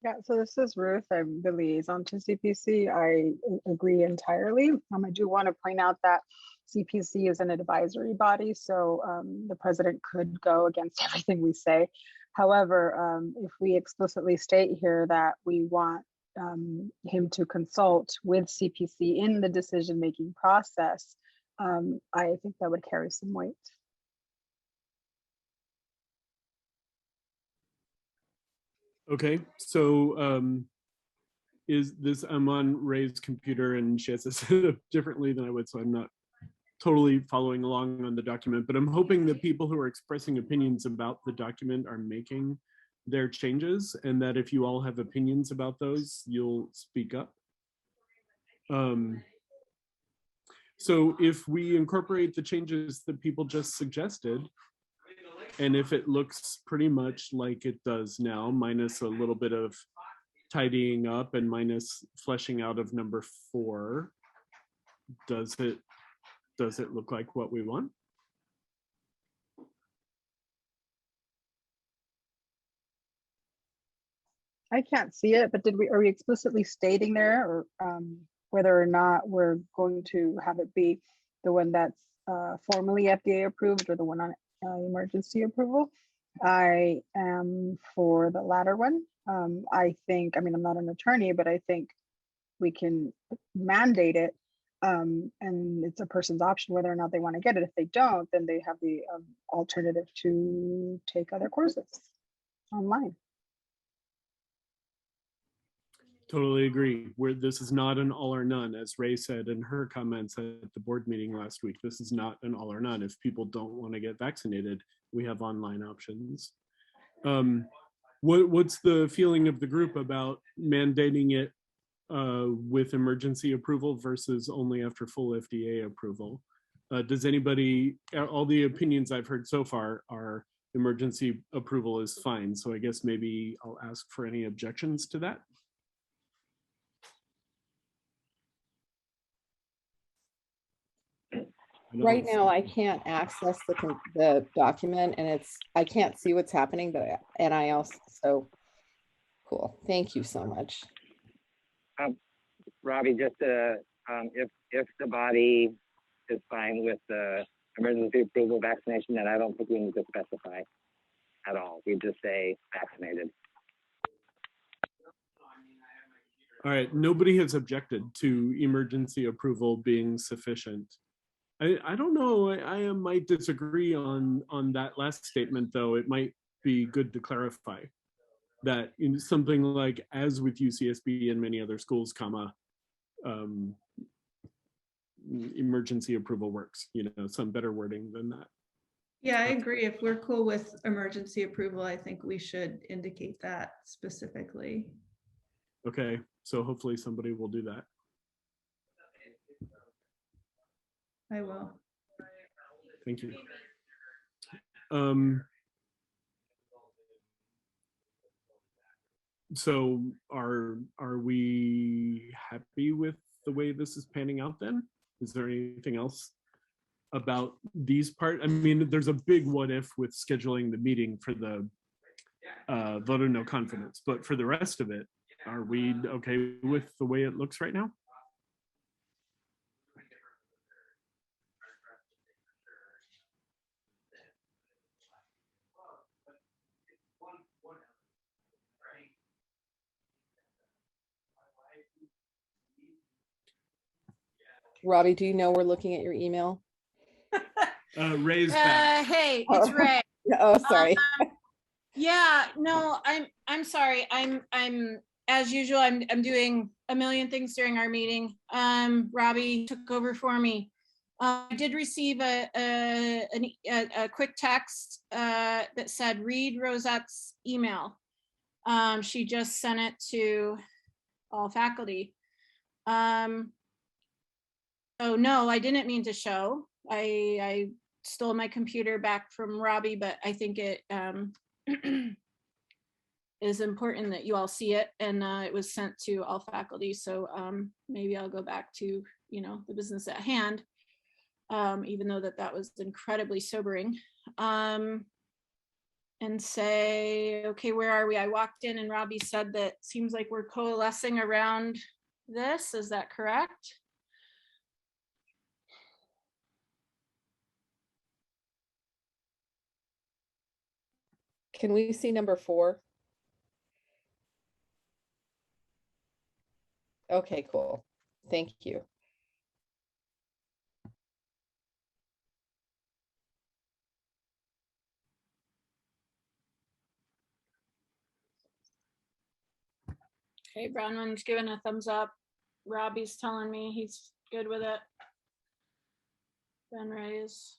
Yeah, so this is Ruth. I'm the liaison to CPC. I agree entirely. I do want to point out that CPC is an advisory body, so the president could go against everything we say. However, if we explicitly state here that we want him to consult with CPC in the decision-making process, I think that would carry some weight. Okay, so is this, I'm on Ray's computer and she has to set it up differently than I would, so I'm not totally following along on the document, but I'm hoping that people who are expressing opinions about the document are making their changes, and that if you all have opinions about those, you'll speak up. So if we incorporate the changes that people just suggested, and if it looks pretty much like it does now, minus a little bit of tidying up and minus fleshing out of number 4, does it look like what we want? I can't see it, but are we explicitly stating there, or whether or not we're going to have it be the one that's formally FDA approved or the one on emergency approval? I am for the latter one. I think, I'm not an attorney, but I think we can mandate it, and it's a person's option whether or not they want to get it. If they don't, then they have the alternative to take other courses online. Totally agree. This is not an all or none, as Ray said in her comments at the board meeting last week. This is not an all or none. If people don't want to get vaccinated, we have online options. What's the feeling of the group about mandating it with emergency approval versus only after full FDA approval? Does anybody, all the opinions I've heard so far are emergency approval is fine. So I guess maybe I'll ask for any objections to that. Right now, I can't access the document, and I can't see what's happening, but I also, cool. Thank you so much. Robbie, just if the body is fine with the emergency approval vaccination, then I don't think we need to specify at all. We just say vaccinated. All right, nobody has objected to emergency approval being sufficient. I don't know, I might disagree on that last statement, though. It might be good to clarify that in something like, as with UCSB and many other schools, comma, emergency approval works, some better wording than that. Yeah, I agree. If we're cool with emergency approval, I think we should indicate that specifically. Okay, so hopefully somebody will do that. I will. Thank you. So are we happy with the way this is panning out then? Is there anything else about these part? I mean, there's a big what if with scheduling the meeting for the vote of no confidence, but for the rest of it, are we okay with the way it looks right now? Robbie, do you know we're looking at your email? Ray's back. Hey, it's Ray. Oh, sorry. Yeah, no, I'm sorry. I'm as usual, I'm doing a million things during our meeting. Robbie took over for me. I did receive a quick text that said, read Rosette's email. She just sent it to all faculty. So no, I didn't mean to show. I stole my computer back from Robbie, but I think it is important that you all see it, and it was sent to all faculty. So maybe I'll go back to the business at hand, even though that was incredibly sobering. And say, okay, where are we? I walked in and Robbie said that seems like we're coalescing around this. Is that correct? Can we see number 4? Okay, cool. Thank you. Okay, Bronwyn's giving a thumbs up. Robbie's telling me he's good with it. Ben Ray's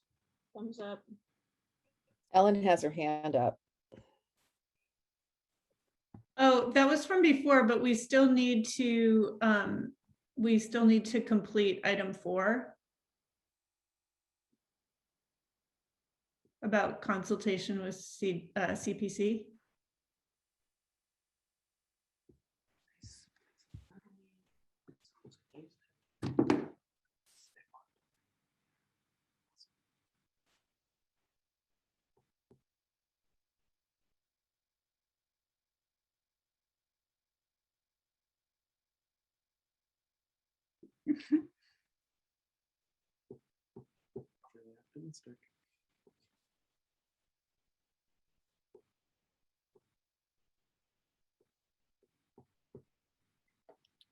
thumbs up. Ellen has her hand up. Oh, that was from before, but we still need to complete item 4 about consultation with CPC.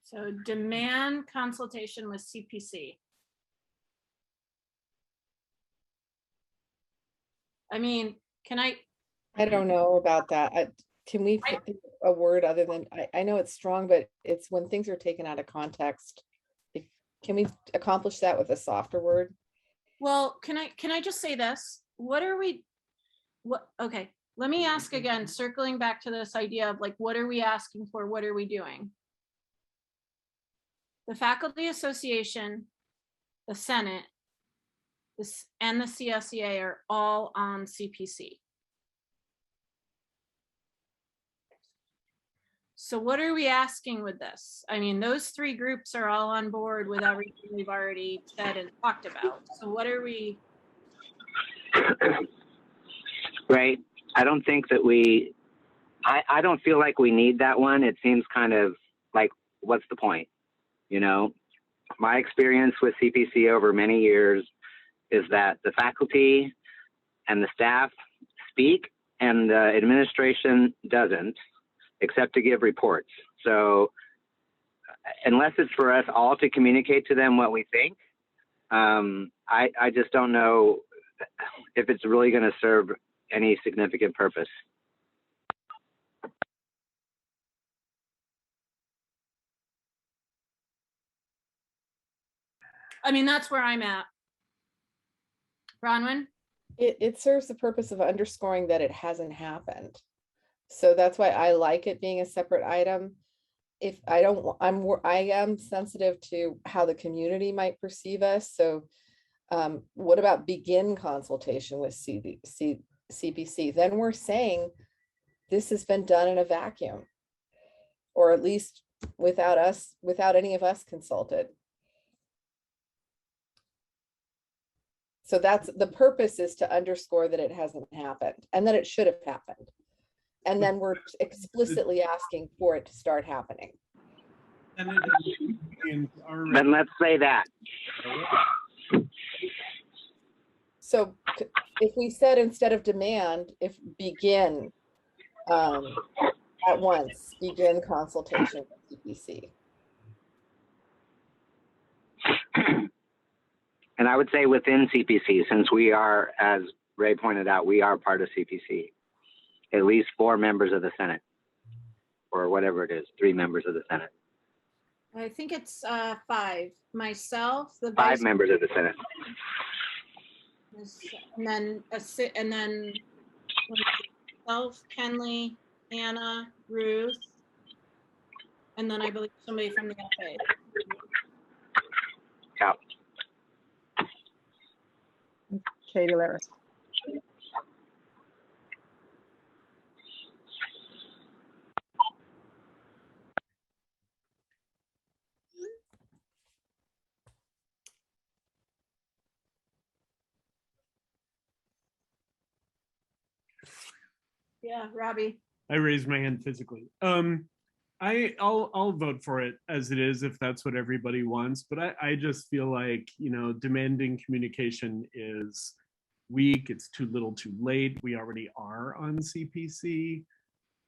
So demand consultation with CPC. I mean, can I don't know about that. Can we put a word other than, I know it's strong, but it's when things are taken out of context. Can we accomplish that with a softer word? Well, can I just say this? Okay, let me ask again, circling back to this idea of like, what are we asking for? What are we doing? The Faculty Association, the Senate, and the CSEA are all on CPC. So what are we asking with this? I mean, those 3 groups are all on board with everything we've already said and talked about. So what are we? Right. I don't think that I don't feel like we need that one. It seems kind of like, what's the point? My experience with CPC over many years is that the faculty and the staff speak and the administration doesn't, except to give reports. So unless it's for us all to communicate to them what we think, I just don't know if it's really going to serve any significant purpose. I mean, that's where I'm at. Bronwyn? It serves the purpose of underscoring that it hasn't happened. So that's why I like it being a separate item. If I don't, I am sensitive to how the community might perceive us. So what about begin consultation with CPC? Then we're saying this has been done in a vacuum, or at least without us, without any of us consulted. So that's the purpose, is to underscore that it hasn't happened and that it should have happened. And then we're explicitly asking for it to start happening. Then let's say that. So if we said, instead of demand, if begin at once, begin consultation with CPC. And I would say within CPC, since we are, as Ray pointed out, we are part of CPC. At least 4 members of the Senate, or whatever it is, 3 members of the Senate. I think it's 5. Myself, the 5 members of the Senate. and then myself, Kenley, Anna, Ruth, and then I believe somebody from the FA. Yeah. Katie Larris. Yeah, Robbie. I raised my hand physically. I'll vote for it as it is, if that's what everybody wants. But I just feel like, you know, demanding communication is weak. It's too little, too late. We already are on CPC.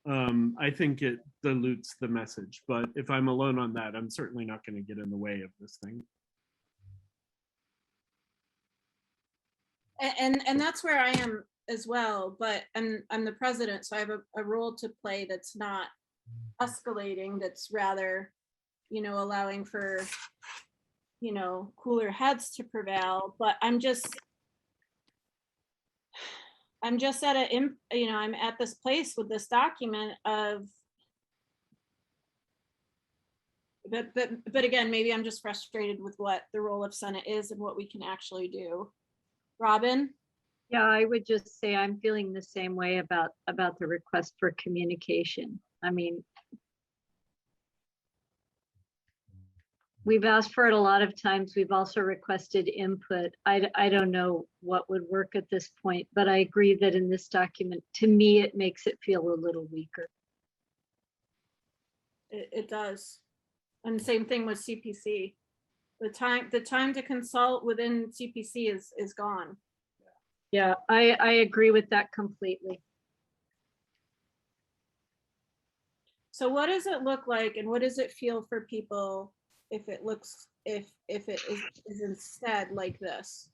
I think it dilutes the message. But if I'm alone on that, I'm certainly not going to get in the way of this thing. And that's where I am as well, but I'm the president, so I have a role to play that's not escalating, that's rather, you know, allowing for, you know, cooler heads to prevail. But I'm just at I'm at this place with this document of, but again, maybe I'm just frustrated with what the role of Senate is and what we can actually do. Robin? Yeah, I would just say I'm feeling the same way about the request for communication. I mean, we've asked for it a lot of times. We've also requested input. I don't know what would work at this point, but I agree that in this document, to me, it makes it feel a little weaker. It does. And same thing with CPC. The time to consult within CPC is gone. Yeah, I agree with that completely. So what does it look like, and what does it feel for people if it is instead like this?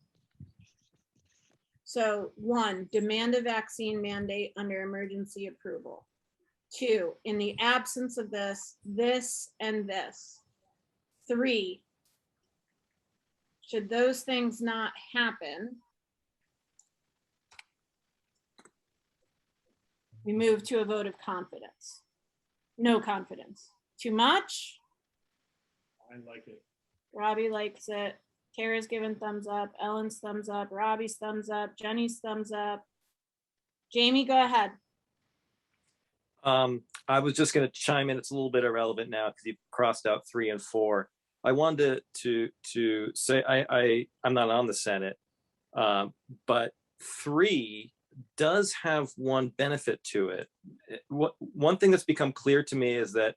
So 1, demand a vaccine mandate under emergency approval. 2, in the absence of this and this. 3, should those things not happen, we move to a vote of confidence. No confidence. Too much? I like it. Robbie likes it. Kara's given thumbs up. Ellen's thumbs up. Robbie's thumbs up. Jenny's thumbs up. Jamie, go ahead. I was just going to chime in. It's a little bit irrelevant now because you've crossed out 3 and 4. I wanted to say I'm not on the Senate, but 3 does have one benefit to it. One thing that's become clear to me is that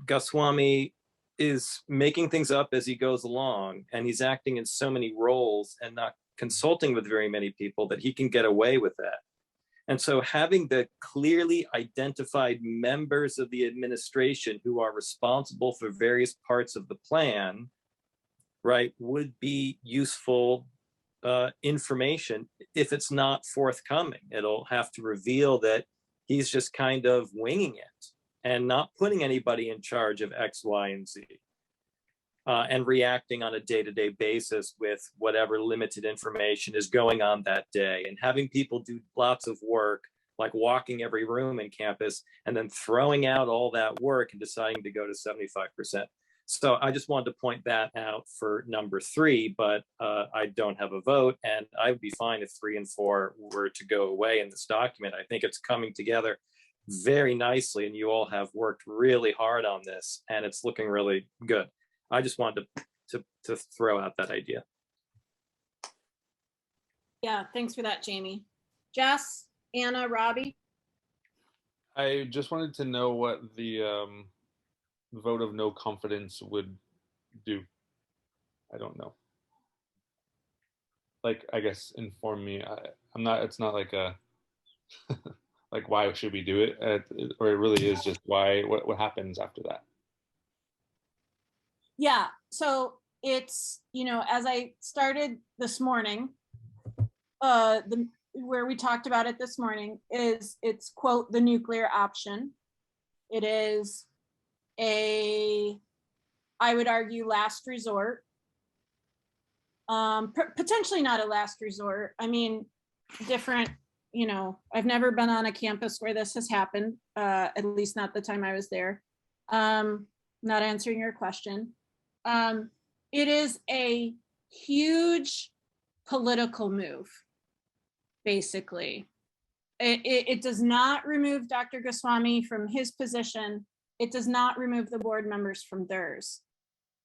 Goswami is making things up as he goes along, and he's acting in so many roles and not consulting with very many people that he can get away with that. And so having the clearly identified members of the administration who are responsible for various parts of the plan, right, would be useful information. If it's not forthcoming, it'll have to reveal that he's just kind of winging it and not putting anybody in charge of X, Y, and Z, and reacting on a day-to-day basis with whatever limited information is going on that day, and having people do lots of work, like walking every room in campus and then throwing out all that work and deciding to go to 75%. So I just wanted to point that out for number 3, but I don't have a vote, and I would be fine if 3 and 4 were to go away in this document. I think it's coming together very nicely, and you all have worked really hard on this, and it's looking really good. I just wanted to throw out that idea. Yeah, thanks for that, Jamie. Jess, Anna, Robbie? I just wanted to know what the vote of no confidence would do. I don't know. Like, I guess inform me. I'm not, it's not like a, like, why should we do it? Or it really is just why, what happens after that? Yeah, so it's, you know, as I started this morning, where we talked about it this morning is, it's quote, the nuclear option. It is a, I would argue, last resort. Potentially not a last resort. I mean, different, you know, I've never been on a campus where this has happened, at least not the time I was there. Not answering your question. It is a huge political move, basically. It does not remove Dr. Goswami from his position. It does not remove the board members from theirs.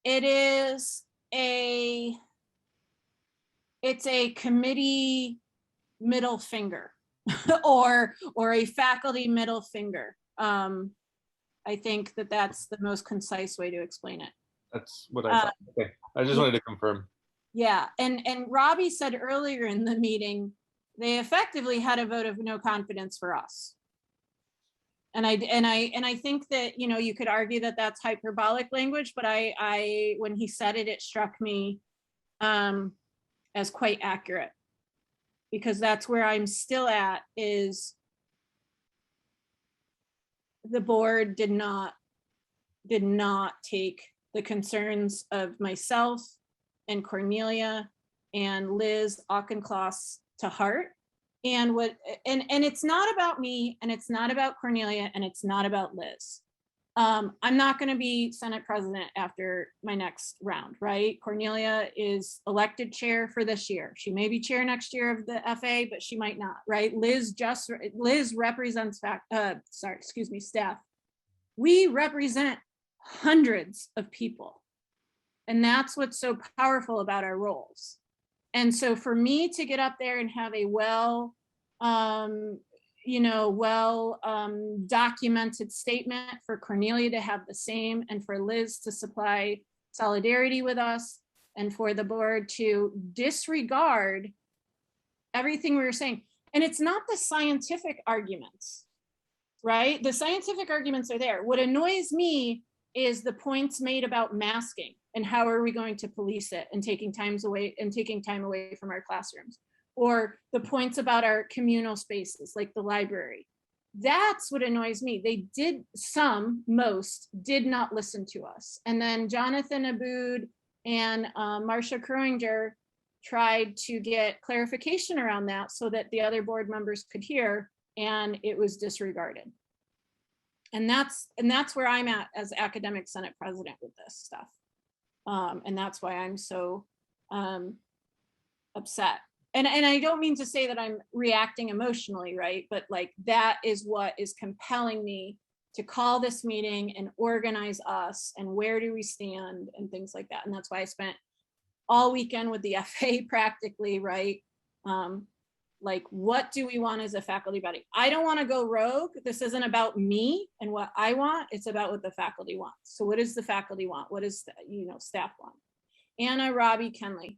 It's a committee middle finger or a faculty middle finger. I think that that's the most concise way to explain it. That's what I thought. Okay. I just wanted to confirm. Yeah, and Robbie said earlier in the meeting, they effectively had a vote of no confidence for us. And I think that, you know, you could argue that that's hyperbolic language, but I when he said it, it struck me as quite accurate, because that's where I'm still at, is the board did not take the concerns of myself and Cornelia and Liz Auchincloss to heart. And it's not about me, and it's not about Cornelia, and it's not about Liz. I'm not going to be Senate president after my next round, right? Cornelia is elected chair for this year. She may be chair next year of the FA, but she might not, right? Liz represents staff. We represent hundreds of people, and that's what's so powerful about our roles. And so for me to get up there and have a documented statement, for Cornelia to have the same, and for Liz to supply solidarity with us, and for the board to disregard everything we were saying. And it's not the scientific arguments, right? The scientific arguments are there. What annoys me is the points made about masking and how are we going to police it, and taking time away from our classrooms, or the points about our communal spaces like the library. That's what annoys me. Most did not listen to us. And then Jonathan Abood and Marcia Kroinger tried to get clarification around that so that the other board members could hear, and it was disregarded. And that's where I'm at as academic senate president with this stuff. And that's why I'm so upset. And I don't mean to say that I'm reacting emotionally, right? But like, that is what is compelling me to call this meeting and organize us, and where do we stand, and things like that. And that's why I spent all weekend with the FA practically, right? Like, what do we want as a faculty body? I don't want to go rogue. This isn't about me and what I want. It's about what the faculty wants. So what does the faculty want? What does the, staff want? Anna, Robbie, Kenley.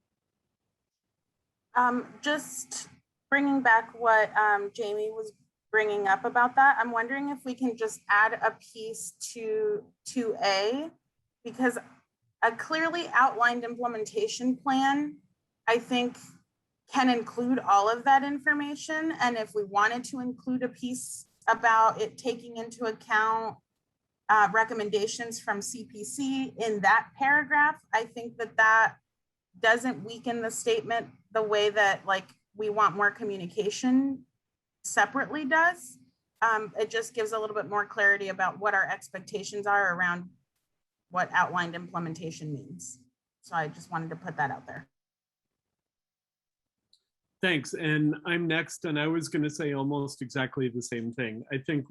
Just bringing back what Jamie was bringing up about that, I'm wondering if we can just add a piece to 2A, because a clearly outlined implementation plan, I think, can include all of that information. And if we wanted to include a piece about it taking into account recommendations from CPC in that paragraph, I think that that doesn't weaken the statement the way that like we want more communication separately does. It just gives a little bit more clarity about what our expectations are around what outlined implementation means. So I just wanted to put that out there. Thanks, and I'm next, and I was going to say almost exactly the same thing. I think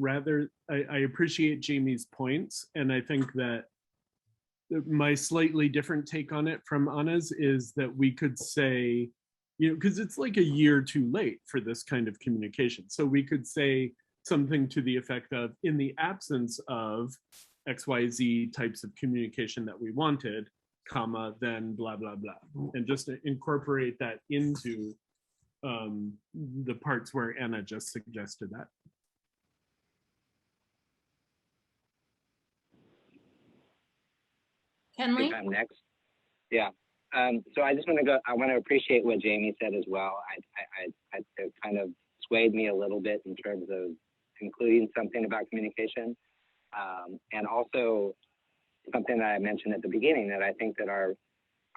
I appreciate Jamie's points, and I think that my slightly different take on it from Anna's is that we could say, because it's like a year too late for this kind of communication. So we could say something to the effect of, in the absence of XYZ types of communication that we wanted, comma, then blah, blah, blah, and just incorporate that into the parts where Anna just suggested that. Kenley? I'm next. Yeah. So I just want to go. I want to appreciate what Jamie said as well. It kind of swayed me a little bit in terms of including something about communication, and also something that I mentioned at the beginning, that I think that our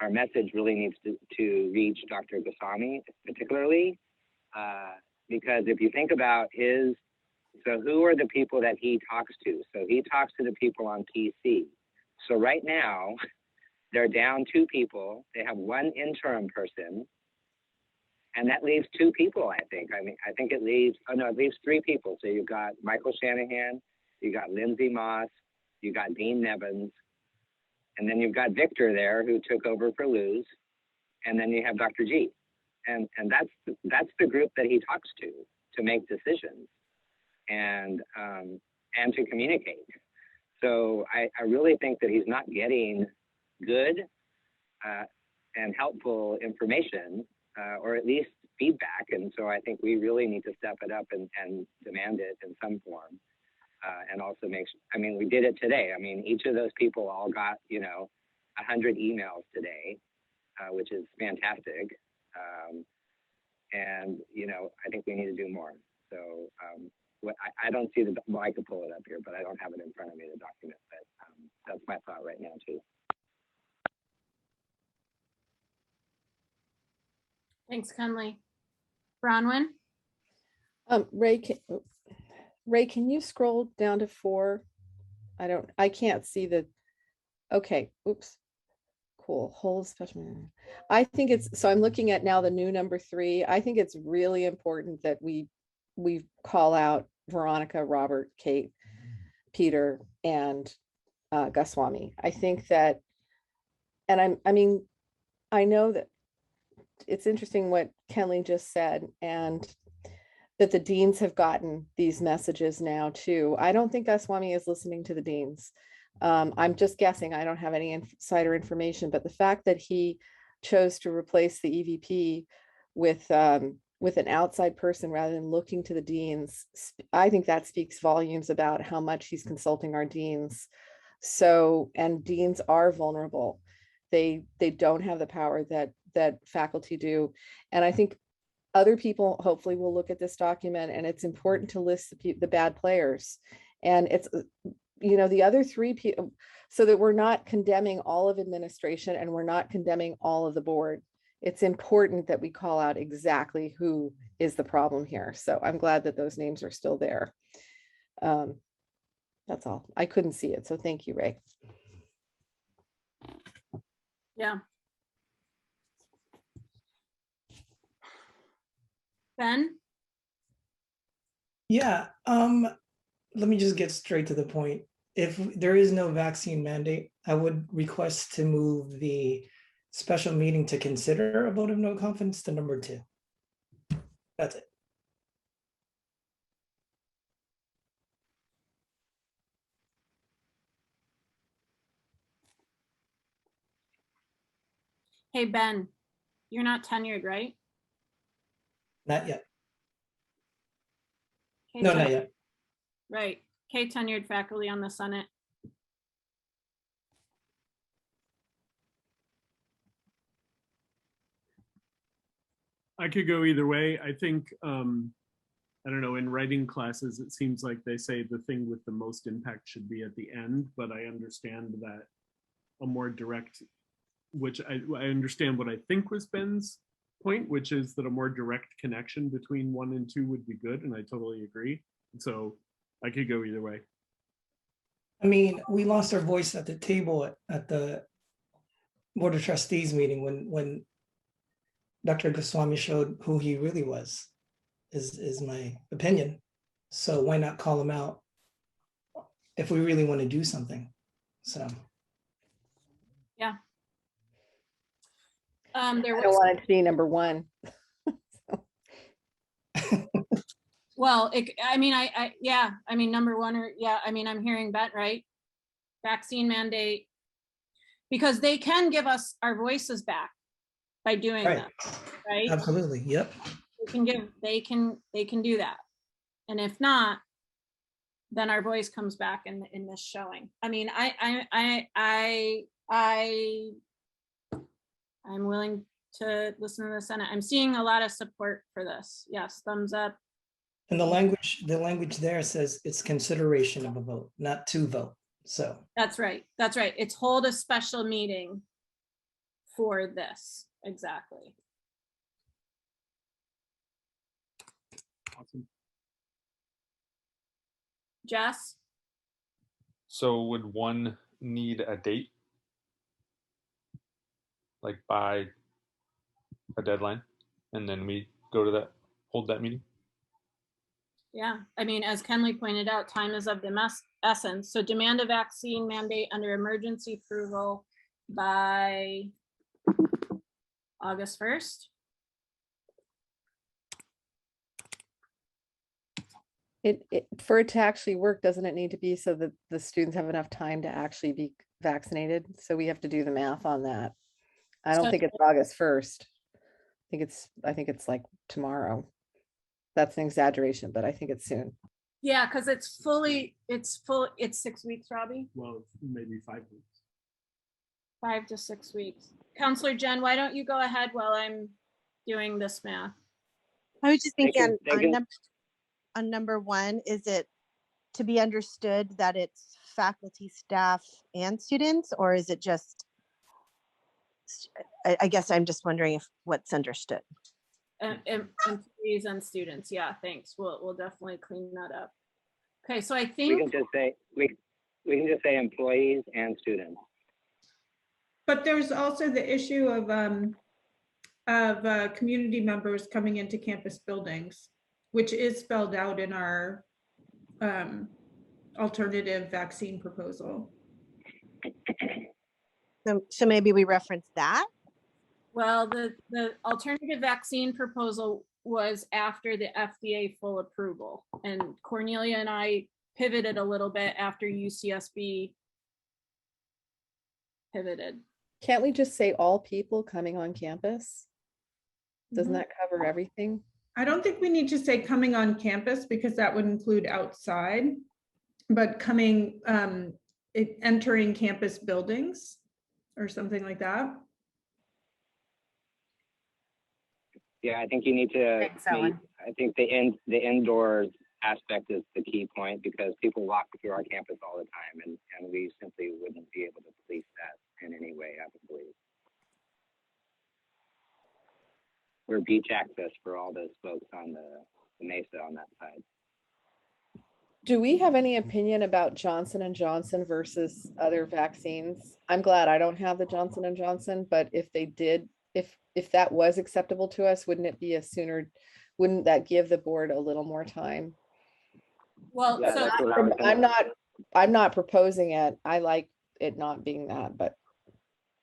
message really needs to reach Dr. Goswami particularly, because if you think about so who are the people that he talks to? So he talks to the people on PC. So right now, they're down 2 people. They have 1 interim person, and that leaves 2 people, I think. I mean, I think it leaves 3 people. So you've got Michael Shanahan, you got Lindsay Moss, you got Dean Nevins, and then you've got Victor there, who took over for Luz, and then you have Dr. G. And that's the group that he talks to make decisions and to communicate. So I really think that he's not getting good and helpful information, or at least feedback. And so I think we really need to step it up and demand it in some form. And also we did it today. I mean, each of those people all got, 100 emails today, which is fantastic. And, I think we need to do more. So I don't see well, I could pull it up here, but I don't have it in front of me, the document, but that's my thought right now too. Thanks, Kenley. Bronwyn? Ray, can you scroll down to 4? I can't see okay, oops. Cool, whole special. I think so I'm looking at now the new number 3. I think it's really important that we call out Veronica, Robert, Kate, Peter, and Goswami. I think that, and I know that it's interesting what Kenley just said, and that the deans have gotten these messages now too. I don't think Goswami is listening to the deans. I'm just guessing. I don't have any insider information, but the fact that he chose to replace the EVP with an outside person rather than looking to the deans, I think that speaks volumes about how much he's consulting our deans. So, and deans are vulnerable. They don't have the power that faculty do. And I think other people hopefully will look at this document, and it's important to list the bad players. And it's, the other 3 people, so that we're not condemning all of administration and we're not condemning all of the board. It's important that we call out exactly who is the problem here. So I'm glad that those names are still there. That's all. I couldn't see it. So thank you, Ray. Yeah. Ben? Yeah, let me just get straight to the point. If there is no vaccine mandate, I would request to move the special meeting to consider a vote of no confidence to number 2. That's it. Hey, Ben, you're not tenured, right? Not yet. Kay No, not tenured- yet. Right. Kay tenured faculty on the Senate. I could go either way. I think, I don't know, in writing classes, it seems like they say the thing with the most impact should be at the end, but I understand that a more direct, which I understand what I think was Ben's point, which is that a more direct connection between 1 and 2 would be good, and I totally agree. So I could go either way. I mean, we lost our voice at the table at the Board of Trustees meeting when Dr. Goswami showed who he really was, is my opinion. So why not call him out if we really want to do something? So. Yeah. There I don't was, want it to be number 1. well, I mean, yeah, I mean, number 1 or, yeah, I mean, I'm hearing that, right? Vaccine mandate, because they can give us our voices back by doing Right. that, right? Absolutely. Yep. They can do that. And if not, then our voice comes back in this showing. I mean, I'm willing to listen to the Senate. I'm seeing a lot of support for this. Yes, thumbs up. And the language there says it's consideration of a vote, not to vote. So. That's right. That's right. It's hold a special meeting for this. Exactly. Awesome. Jess? So would one need a date? Like by a deadline? And then we go to hold that meeting? Yeah, I mean, as Kenley pointed out, time is of the essence. So demand a vaccine mandate under emergency approval by August 1st. For it to actually work, doesn't it need to be so that the students have enough time to actually be vaccinated? So we have to do the math on that. I don't think it's August 1st. I think it's like tomorrow. That's an exaggeration, but I think it's soon. Yeah, because it's 6 weeks, Robbie. Well, maybe 5 weeks. 5 to 6 weeks. Counselor Jen, why don't you go ahead while I'm doing this math? I was just thinking Thank on number 1, is it to be understood that it's faculty, staff, and students, or is it just, I guess I'm just wondering if what's understood. Employees and students. Yeah, thanks. We'll definitely clean that up. Okay, so I We think can just say we can just say employees and students. But there's also the issue of community members coming into campus buildings, which is spelled out in our alternative vaccine proposal. So maybe we reference that. well, the alternative vaccine proposal was after the FDA full approval, and Cornelia and I pivoted a little bit after UCSB pivoted. Can't we just say all people coming on campus? Doesn't that cover everything? I don't think we need to say coming on campus because that would include outside, but coming, entering campus buildings or something like that. Yeah, I think you need to. Thanks, Ellen. I think the indoors aspect is the key point because people walk through our campus all the time, and we simply wouldn't be able to police that in any way, I would believe. We're beach access for all those folks on the Mesa on that side. Do we have any opinion about Johnson & Johnson versus other vaccines? I'm glad I don't have the Johnson & Johnson, but if they did, if that was acceptable to us, wouldn't that give the board a little more time? Well, Yeah, so that's what I was gonna- I'm not proposing it. I like it not being that, but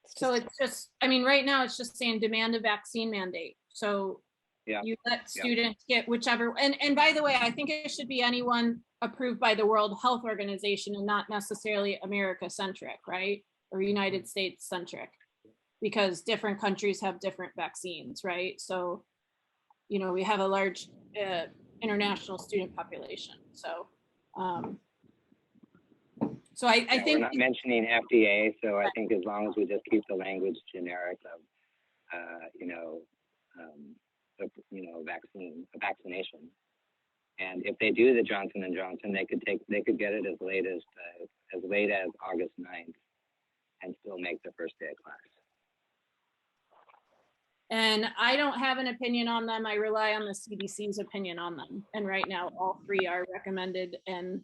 it's just, I mean, right now it's just saying demand a vaccine mandate. So Yeah. You let Yeah. students get whichever, and by the way, I think it should be anyone approved by the World Health Organization and not necessarily America centric, right? Or United States centric, because different countries have different vaccines, right? So, you know, we have a large international student population. So, so I Yeah, think we're not mentioning FDA, so I think as long as we just keep the language generic of, vaccination. And if they do the Johnson & Johnson, they could get it as late as August 9th and still make the first day of class. And I don't have an opinion on them. I rely on the CDC's opinion on them. And right now, all three are recommended and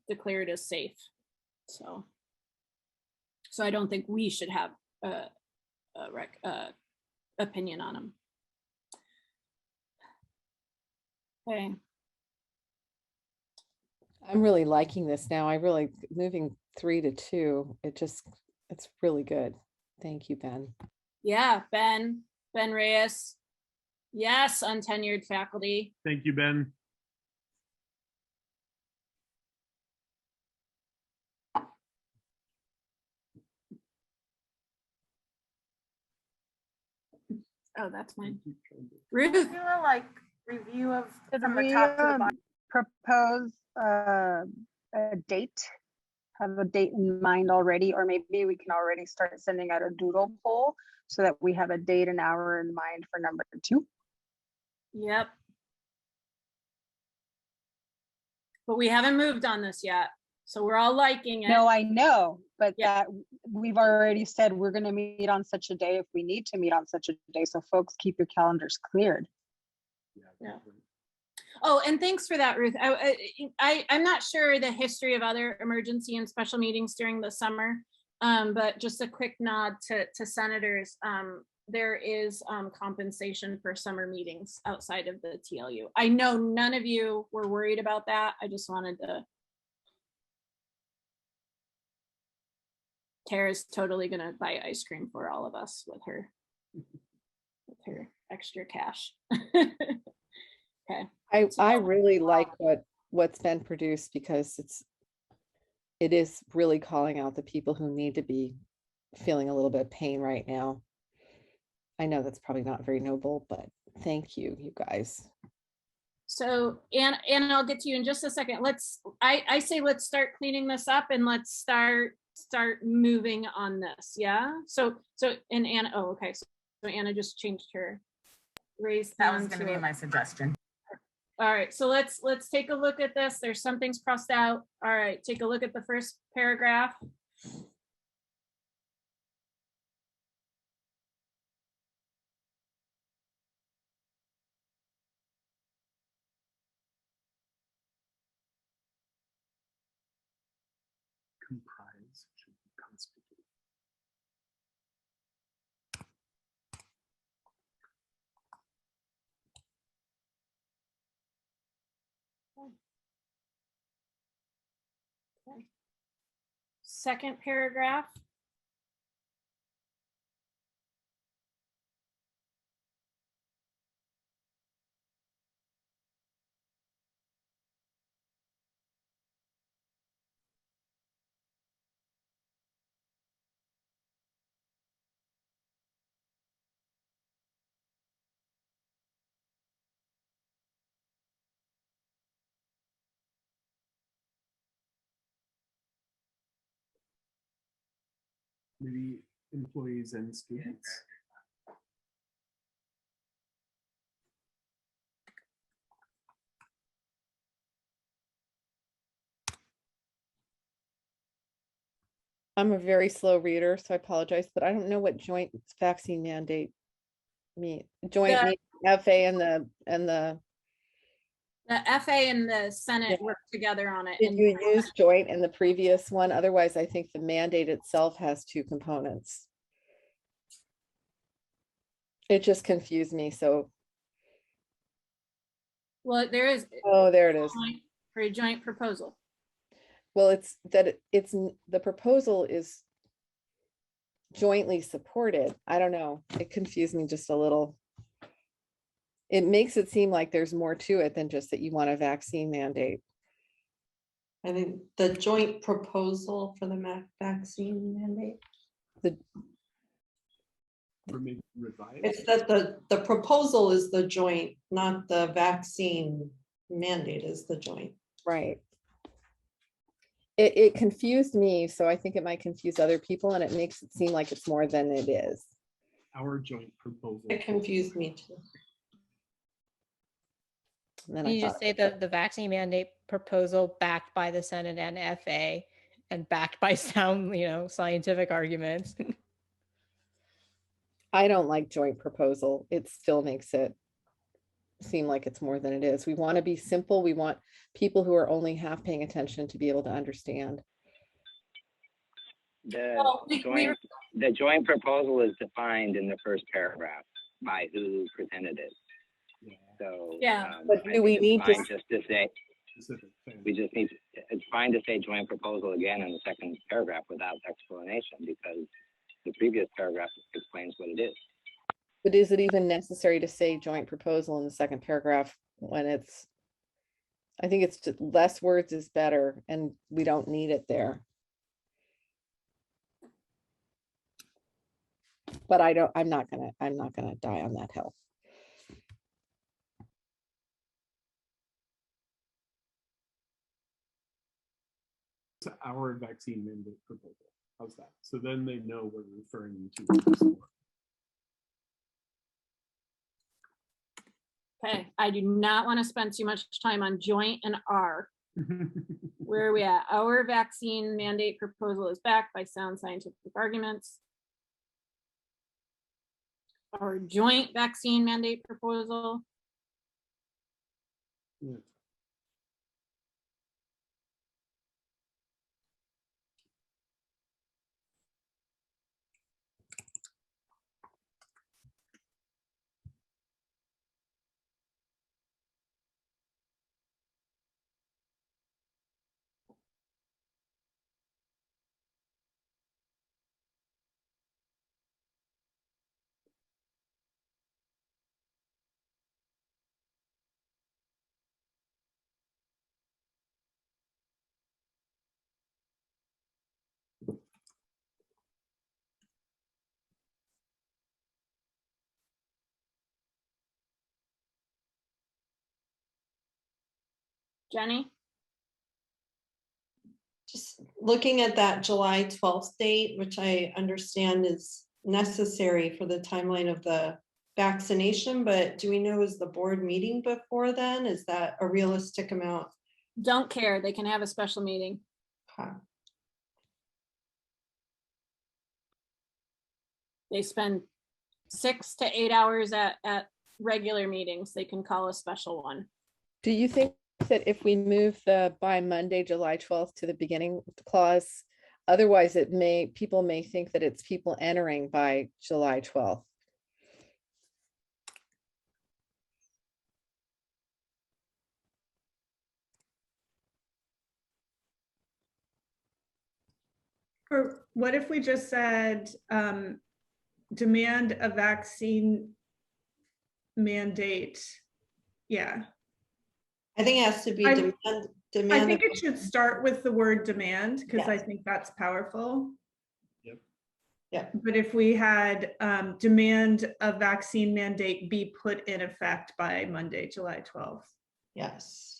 declared as safe. So I don't think we should have a opinion on them. Okay. I'm really liking this now. Moving 3 to 2. It's really good. Thank you, Ben. Yeah, Ben Reyes. Yes, untenured faculty. Thank you, Ben. Oh, that's mine. Ruth. Do a like review of Did from the we top to the bottom. propose a date? Have a date in mind already, or maybe we can already start sending out a doodle poll so that we have a date and hour in mind for number 2. Yep. But we haven't moved on this yet. So we're all liking it. No, I know, but that we've already said we're going to meet on such a day if we need to meet on such a day. So folks, keep your calendars cleared. Yeah. Oh, and thanks for that, Ruth. I'm not sure the history of other emergency and special meetings during the summer, but just a quick nod to senators. There is compensation for summer meetings outside of the TLU. I know none of you were worried about that. I just wanted to. Tara's totally gonna buy ice cream for all of us with her extra cash. Okay. I really like what's been produced because it is really calling out the people who need to be feeling a little bit of pain right now. I know that's probably not very noble, but thank you, you guys. So, and I'll get to you in just a second. I say let's start cleaning this up and let's start moving on this. Yeah. So and Anna, oh, okay. So Anna just changed her raise. That was going to be my suggestion. All right, so let's take a look at this. There's some things crossed out. All right, take a look at the first paragraph. Comprise should be constituted. Okay. Second paragraph. Maybe employees and students. I'm a very slow reader, so I apologize, but I don't know what joint vaccine mandate mean. Joint means FA and the FA and the Senate work together on it. Did you use joint in the previous one? Otherwise, I think the mandate itself has 2 components. It just confused me. So, well, there is. Oh, there it is. For a joint proposal. Well, it's the proposal is jointly supported. I don't know. It confused me just a little. it makes it seem like there's more to it than just that you want a vaccine mandate. I think the joint proposal for the vaccine mandate. It's that the proposal is the joint, not the vaccine mandate is the joint. Right. It confused me, so I think it might confuse other people, and it makes it seem like it's more than it is. Our joint proposal. It confused me too. And then Can I you just thought, say the vaccine mandate proposal backed by the Senate and FA and backed by sound, scientific arguments? I don't like joint proposal. It still makes it seem like it's more than it is. We want to be simple. We want people who are only half paying attention to be able to understand. The joint proposal is defined in the first paragraph by who presented it. So But do we need to just to say we just need it's fine to say joint proposal again in the second paragraph without explanation, because the previous paragraph explains what it is. But is it even necessary to say joint proposal in the second paragraph when I think it's just less words is better, and we don't need it there. But I'm not gonna die on that hill. To our vaccine mandate proposal. How's that? So then they know we're referring to. Okay, I do not want to spend too much time on joint and R. Where are we at? Our vaccine mandate proposal is backed by sound scientific arguments. Our joint vaccine mandate proposal. Jenny? Just looking at that July 12th date, which I understand is necessary for the timeline of the vaccination, but do we know, is the board meeting before then? Is that a realistic amount? Don't care. They can have a special meeting. Okay. They spend 6 to 8 hours at regular meetings. They can call a special one. Do you think that if we move the by Monday, July 12th to the beginning clause, otherwise people may think that it's people entering by July 12th? Or what if we just said, demand a vaccine mandate? Yeah. I think it has to be demand. I think it should start with the word demand, because I think that's powerful. Yep. Yeah. But if we had demand a vaccine mandate be put in effect by Monday, July 12th. Yes.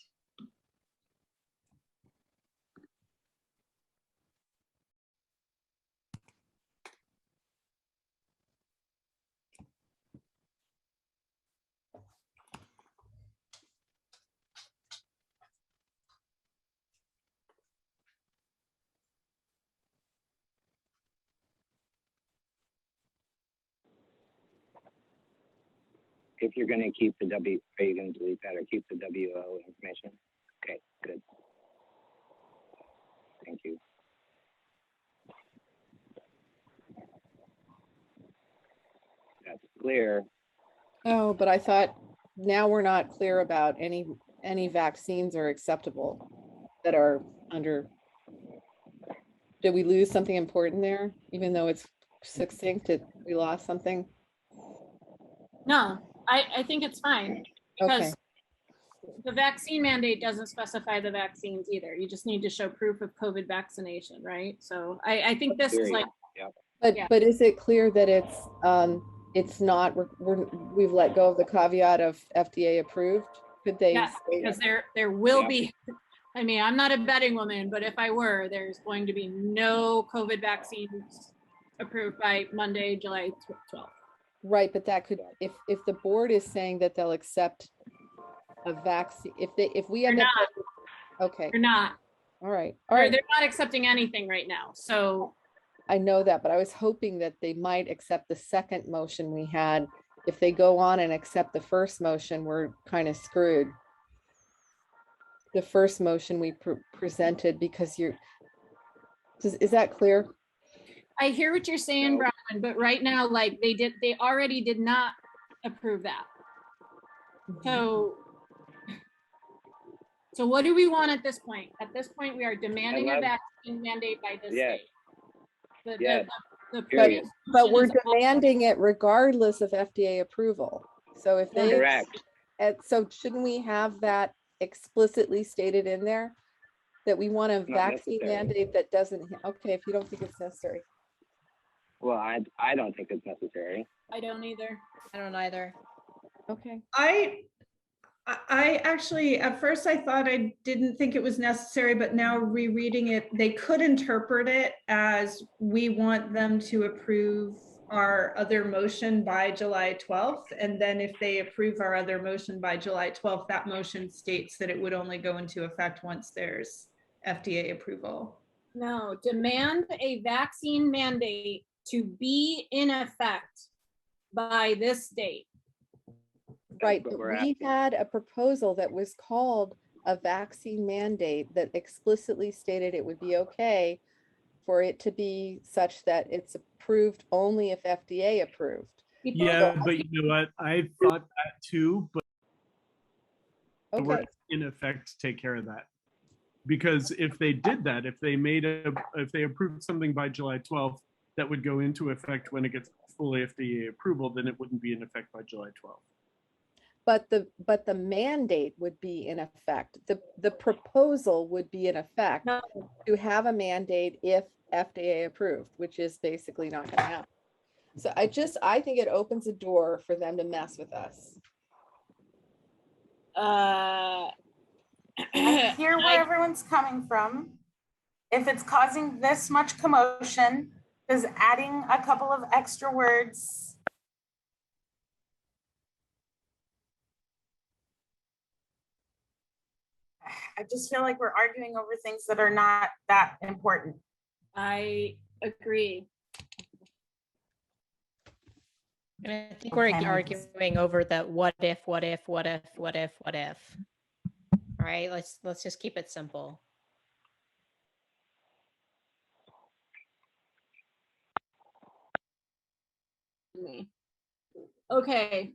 If you're going to keep the are you going to delete that or keep the WO information? Okay, good. Thank you. That's clear. Oh, but I thought now we're not clear about any vaccines are acceptable that are under. Did we lose something important there, even though it's succinct? We lost something? No, I think it's fine Okay, because the vaccine mandate doesn't specify the vaccines either. You just need to show proof of COVID vaccination, right? So I think this is like, yeah. but is it clear that it's not, we've let go of the caveat of FDA approved? Could they? Yes, say because that? there will be, I mean, I'm not a betting woman, but if I were, there's going to be no COVID vaccines approved by Monday, July 12th. Right, but that could, if the board is saying that they'll accept a vaccine, if we end They're up. not. Okay, They're not. all right. They're not accepting anything right now. So I know that, but I was hoping that they might accept the second motion we had. If they go on and accept the first motion, we're kind of screwed. The first motion we presented, because is that clear? I hear what you're saying, Brian, but right now, like they already did not approve that. So what do we want at this point? At this point, we are demanding a vaccine mandate by this state. But we're demanding it regardless of FDA approval. So if they, so shouldn't we have that explicitly stated in there? That we want a vaccine mandate that doesn't, okay, if you don't think it's necessary. Well, I don't think it's necessary. I don't either. I don't either. Okay. I actually, at first I thought I didn't think it was necessary, but now rereading it, they could interpret it as we want them to approve our other motion by July 12th. And then if they approve our other motion by July 12th, that motion states that it would only go into effect once there's FDA approval. No, demand a vaccine mandate to be in effect by this date. Right, but we had a proposal that was called a vaccine mandate that explicitly stated it would be okay for it to be such that it's approved only if FDA approved. Yeah, but you know what? I thought that too, but the words in effect take care of that. Because if they did that, if they approved something by July 12th, that would go into effect when it gets full FDA approval, then it wouldn't be in effect by July 12th. But the mandate would be in effect. The proposal would be in effect to have a mandate if FDA approved, which is basically not going to happen. So I think it opens a door for them to mess with us. I hear where everyone's coming from. If it's causing this much commotion, does adding a couple of extra words I just feel like we're arguing over things that are not that important. I agree. And I think we're arguing over the what if. All right, let's just keep it simple. Okay.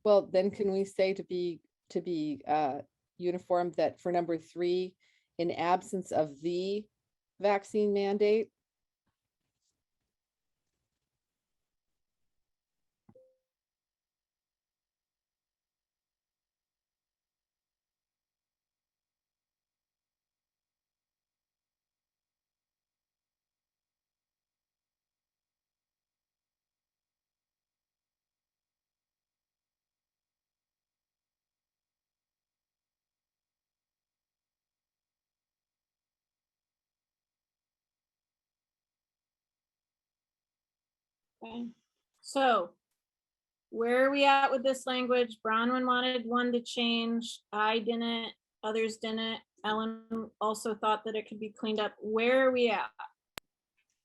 Well, then can we say to be uniform that for number 3, in absence of the vaccine mandate? Okay. So where are we at with this language? Bronwyn wanted one to change. I didn't, others didn't. Ellen also thought that it could be cleaned up. Where are we at?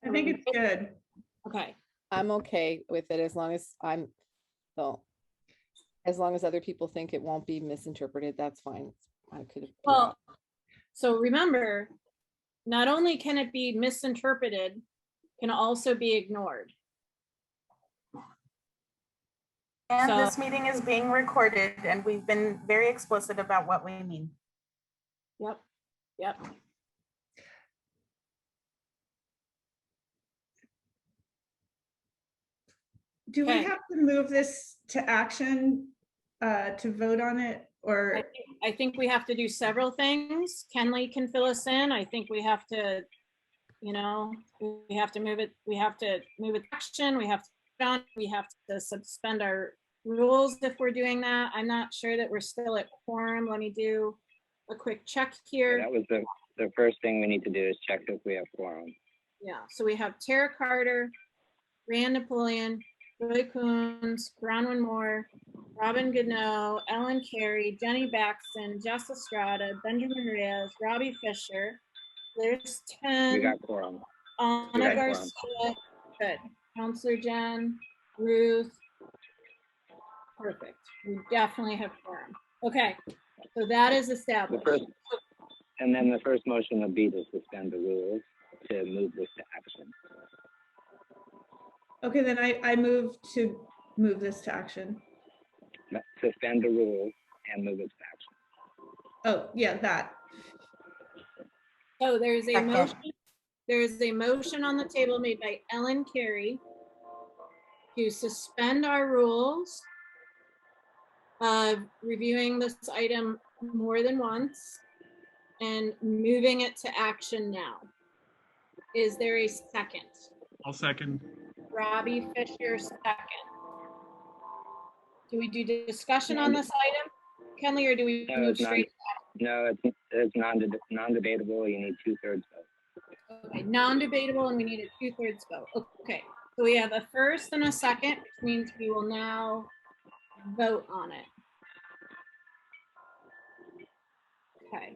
I think it's good. Okay. I'm okay with it as long as as long as other people think it won't be misinterpreted, that's fine. I could. Well, so remember, not only can it be misinterpreted, can also be ignored. And So- this meeting is being recorded and we've been very explicit about what we mean. Yep, yep. Do we Okay. have to move this to action to vote on it, or? I think we have to do several things. Kenley can fill us in. I think we have to, we have to move it to action. We have to suspend our rules if we're doing that. I'm not sure that we're still at quorum. Let me do a quick check here. That was the first thing we need to do is check if we have quorum. Yeah, so we have Tara Carter, Rand Napoleon, Joy Coons, Bronwyn Moore, Robin Goodnow, Ellen Carey, Jenny Baxton, Jess Estrada, Benjamin Reyes, Robbie Fisher. There's 10. We got quorum. Anna We got quorum. Garcia, good. Counselor Jen, Ruth. Perfect. We definitely have quorum. Okay, so that is established. And then the first motion would be to suspend the rules to move this to action. Okay, then I move to move this to action. Suspend the rules and move it to action. Oh, yeah, that. So there's a Second. motion. There is a motion on the table made by Ellen Carey to suspend our rules of reviewing this item more than once and moving it to action now. Is there a second? I'll second. Robbie Fisher, second. Do we do discussion on this item, Kenley, or do we No, move it's not. straight? No, it's non-debatable. You need 2/3 vote. Okay, non-debatable, and we need a 2/3 vote. Okay, so we have a first and a second, which means we will now vote on it. Okay.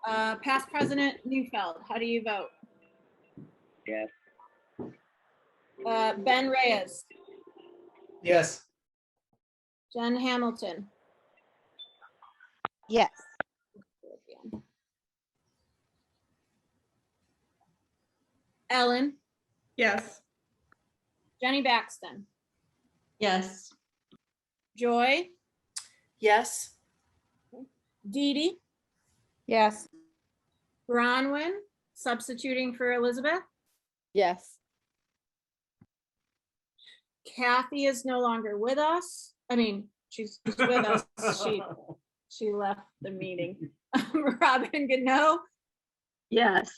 Past President Neufeld, how do you vote? Yes. Ben Reyes, Yes. Jen Hamilton, Yes. Ellen, Yes. Jenny Baxton, Yes. Joy, Yes. Dee Dee, Yes. Bronwyn, substituting for Elizabeth. Yes. Kathy is no longer with us. I mean, she's with us. She left the meeting. Robin Goodnow. Yes.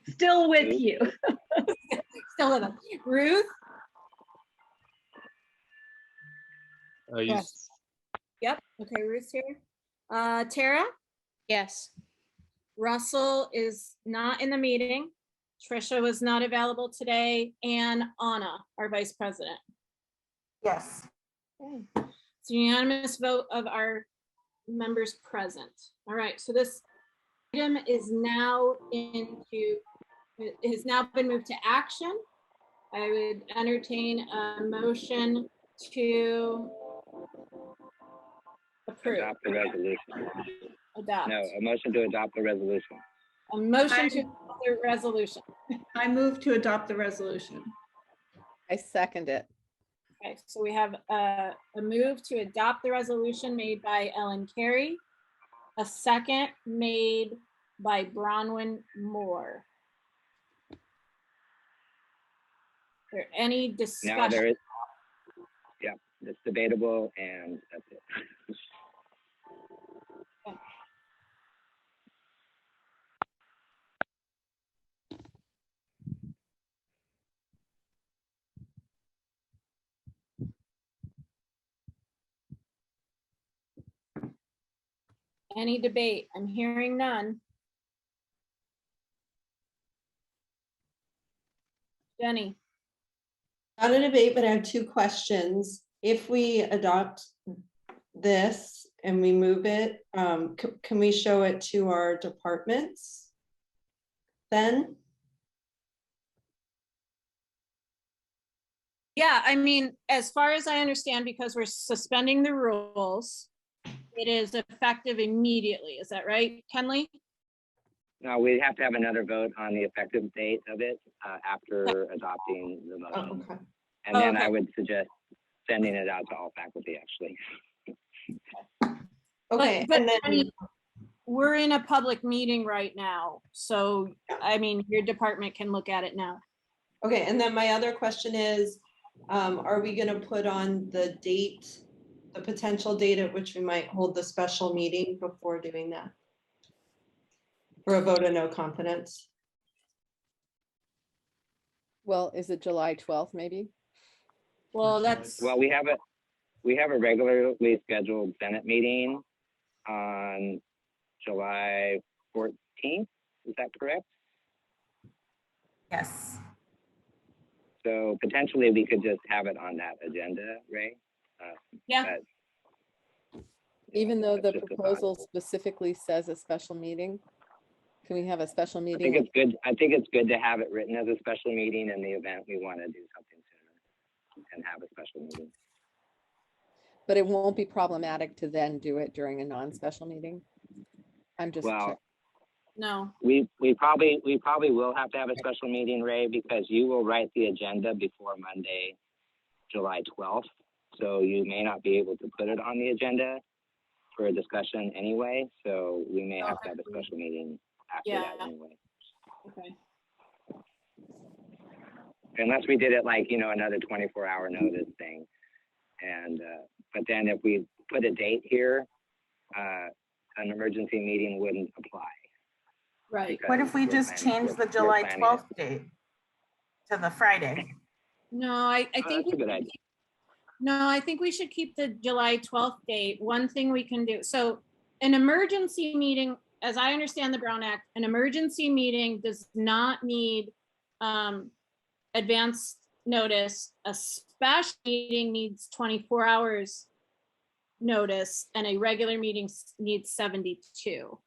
Still with you. Still with us. Ruth. Yes. Yep. Okay, Ruth's here. Tara. Yes. Russell is not in the meeting. Trisha was not available today, and Anna, our vice president. Yes. Okay. It's a unanimous vote of our members present. All right, so this item is now it has now been moved to action. I would entertain a motion to approve. Adopt the resolution. Adopt. No, a motion to adopt the resolution. A motion to adopt the resolution. I move to adopt the resolution. I second it. Okay, so we have a move to adopt the resolution made by Ellen Carey, a second made by Bronwyn Moore. Is there any Now discussion? there is, yeah, it's debatable and that's it. Any debate? I'm hearing none. Jenny, Not a debate, but I have two questions. If we adopt this and we move it, can we show it to our departments then? yeah, I mean, as far as I understand, because we're suspending the rules, it is effective immediately. Is that right, Kenley? No, we have to have another vote on the effective date of it after adopting the motion. Oh, okay. And then I Okay. would suggest sending it out to all faculty, actually. Okay, But, and then I mean, we're in a public meeting right now, so, I mean, your department can look at it now. okay, and then my other question is, are we gonna put on the date, the potential date at which we might hold the special meeting before doing that? For a vote of no confidence? Well, is it July 12th, maybe? Well, that's, Well, we have a regularly scheduled Senate meeting on July 14th. Is that correct? Yes. So potentially we could just have it on that agenda, Ray. Yeah. But Even though the just a thought. proposal specifically says a special meeting? Can we have a special I meeting? think it's good. I think it's good to have it written as a special meeting in the event we want to do something sooner and have a special meeting. But it won't be problematic to then do it during a non-special meeting? I'm just Well, checking. no. we probably will have to have a special meeting, Ray, because you will write the agenda before Monday, July 12th. So you may not be able to put it on the agenda for a discussion anyway. So we may have to have a special meeting after that Yeah. anyway. Okay. Unless we did it like, another 24-hour notice thing. And, but then if we put a date here, an emergency meeting wouldn't apply. Right. What if we we're just planning- change the we're July planning 12th date to the Friday? No, I think. That's a we good should idea. keep- No, I think we should keep the July 12th date. One thing we can do, so an emergency meeting, as I understand the Brown Act, an emergency meeting does not need advance notice. A special meeting needs 24 hours notice and a regular meeting needs 72.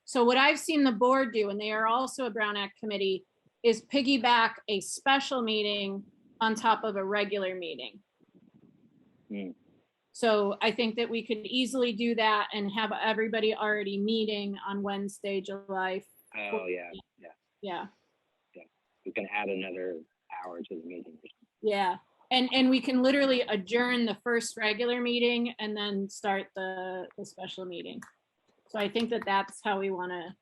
So what I've seen the board do, and they are also a Brown Act committee, is piggyback a special meeting on top of a regular meeting. So I think that we could easily do that and have everybody already meeting on Wednesday, July. Oh, yeah. Yeah, We can add another hour to the meeting. yeah. And we can literally adjourn the first regular meeting and then start the special meeting. So I think that that's how we want to.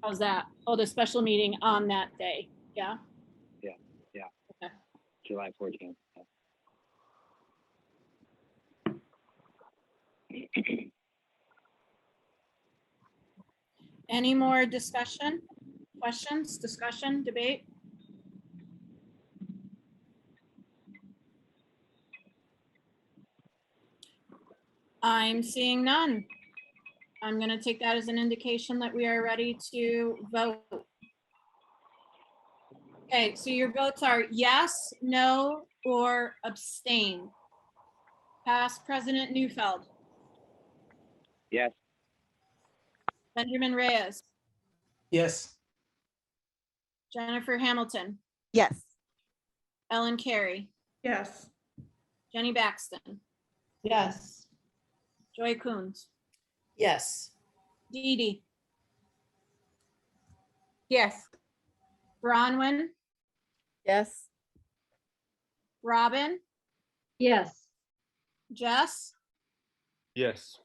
How's that? Oh, the special meeting on that day. Yeah. Yeah. Okay. July 14th. Any more discussion, questions, discussion, debate? I'm seeing none. I'm going to take that as an indication that we are ready to vote. Okay, so your votes are yes, no, or abstain. Past President Neufeld, Yes. Benjamin Reyes, Yes. Jennifer Hamilton, Yes. Ellen Carey, Yes. Jenny Baxton, Yes. Joy Coons, Yes. Dee Dee, Yes. Bronwyn, Yes. Robin, Yes. Jess, Yes.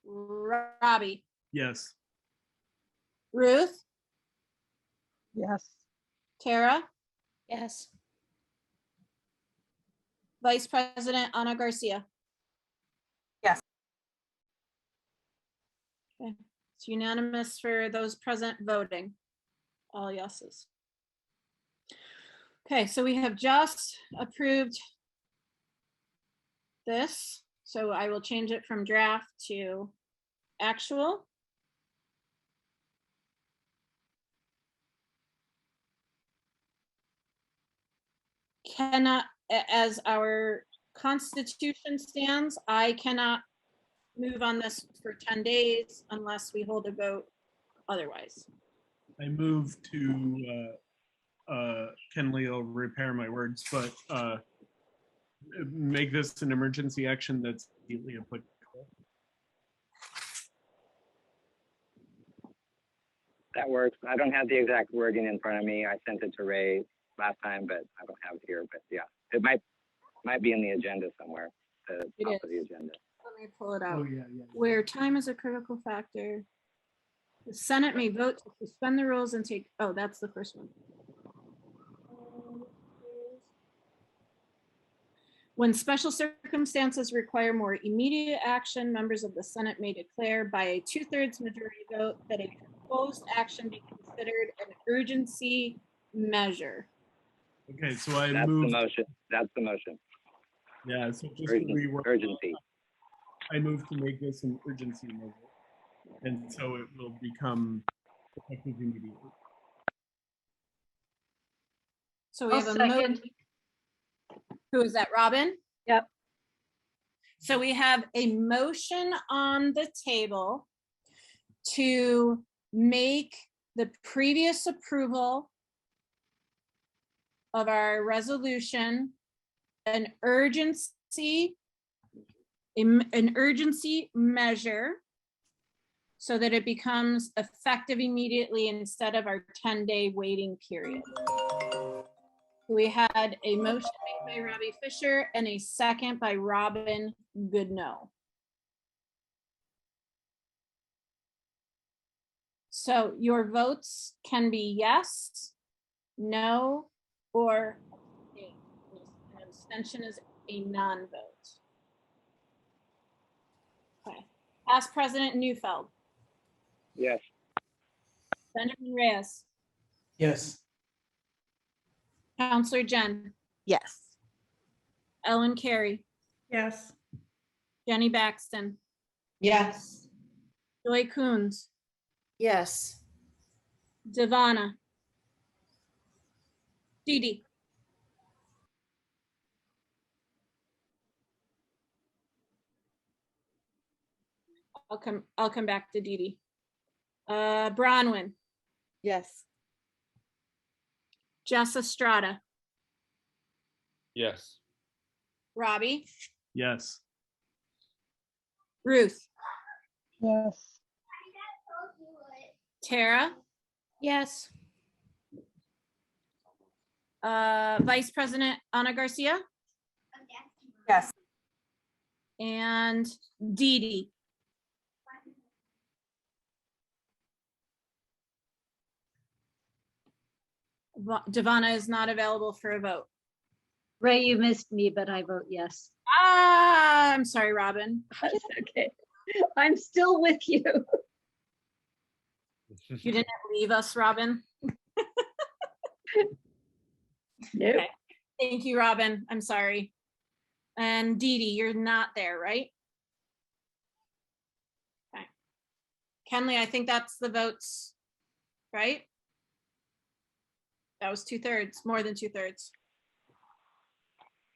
Robbie, Yes. Ruth, Yes. Tara, Yes. Vice President Ana Garcia. Yes. Okay, it's unanimous for those present voting. All yeses. Okay, so we have just approved this, so I will change it from draft to actual. Cannot, as our constitution stands, I cannot move on this for 10 days unless we hold a vote otherwise. I move to, Ken Lee will repair my words, but make this an emergency action that's immediately applicable. That works. I don't have the exact wording in front of me. I sent it to Ray last time, but I don't have it here. But yeah, it might be in the agenda somewhere, the top of the agenda. Let me pull it out. Oh, yeah. Where time is a critical factor. The Senate may vote to suspend the rules and take, oh, that's the first one. When special circumstances require more immediate action, members of the Senate may declare by a 2/3 majority vote that a proposed action be considered an urgency measure. Okay, so That's the motion. That's the motion. Yeah, so just to rework, Urgency. I move to make this an urgency measure. And so it will become effective immediately. So we have a motion. Who is that, Robin? Yep. So we have a motion on the table to make the previous approval of our resolution an urgency measure so that it becomes effective immediately instead of our 10-day waiting period. We had a motion made by Robbie Fisher and a second by Robin Goodnow. So your votes can be yes, no, or abstain. An abstention is a non-vote. Okay. Past President Neufeld. Yes. Benjamin Reyes. Yes. Counselor Jen. Yes. Ellen Carey. Yes. Jenny Baxton. Yes. Joy Coons. Yes. Devana. Dee Dee. I'll come back to Dee Dee. Bronwyn. Yes. Jess Estrada. Yes. Robbie. Yes. Ruth. Yes. Tara. Yes. Vice President Ana Garcia. Yes. And Dee Dee. Devana is not available for a vote. Ray, you missed me, but I vote yes. Ah, I'm sorry, Robin. That's okay. I'm still with you. You didn't leave us, Robin. Nope. Okay. Thank you, Robin. I'm sorry. And Dee Dee, you're not there, right? Okay. Kenley, I think that's the votes, right? That was 2/3, more than 2/3.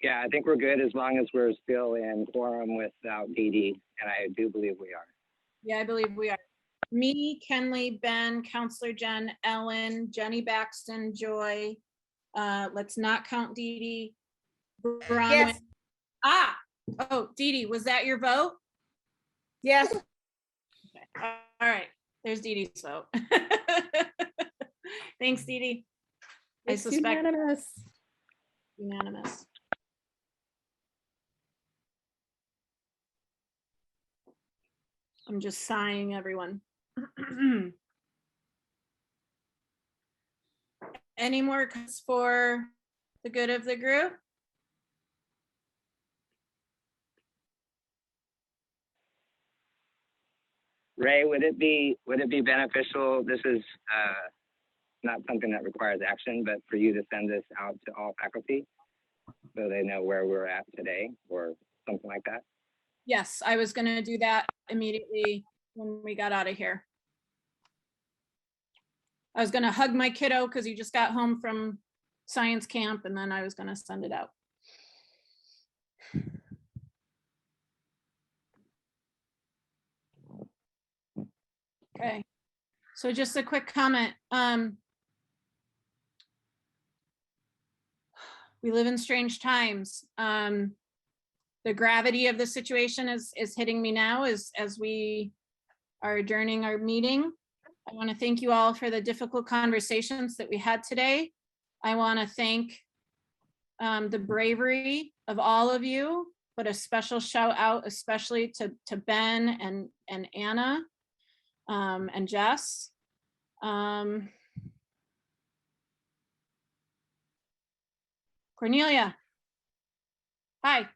Yeah, I think we're good as long as we're still in quorum without Dee Dee, and I do believe we are. Yeah, I believe we are. Me, Kenley, Ben, Counselor Jen, Ellen, Jenny Baxton, Joy. Let's not count Dee Dee. Bronwyn. Yes. Ah, oh, Dee Dee, was that your vote? Yes. Okay. All right, there's Dee Dee's vote. Thanks, Dee Dee. I It's suspect unanimous. unanimous. I'm just sighing, everyone. Any more comments for the good of the group? Ray, would it be beneficial? This is not something that requires action, but for you to send this out to all faculty so they know where we're at today or something like that? Yes, I was gonna do that immediately when we got out of here. I was gonna hug my kiddo because he just got home from science camp, and then I was gonna send it out. Okay, so just a quick comment. We live in strange times. The gravity of the situation is hitting me now as we are adjourning our meeting. I want to thank you all for the difficult conversations that we had today. I want to thank the bravery of all of you, but a special shout out especially to Ben and Anna and Jess. Cornelia. Hi.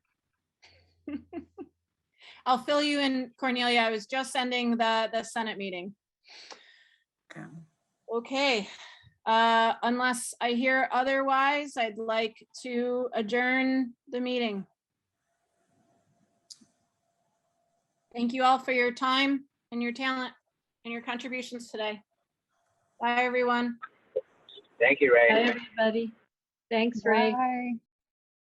I'll fill you in, Cornelia. I was just sending the Senate meeting. Okay. Unless I hear otherwise, I'd like to adjourn the meeting. Thank you all for your time and your talent and your contributions today. Bye, everyone. Thank you, Ray. Bye, everybody. Thanks, Ray. Bye.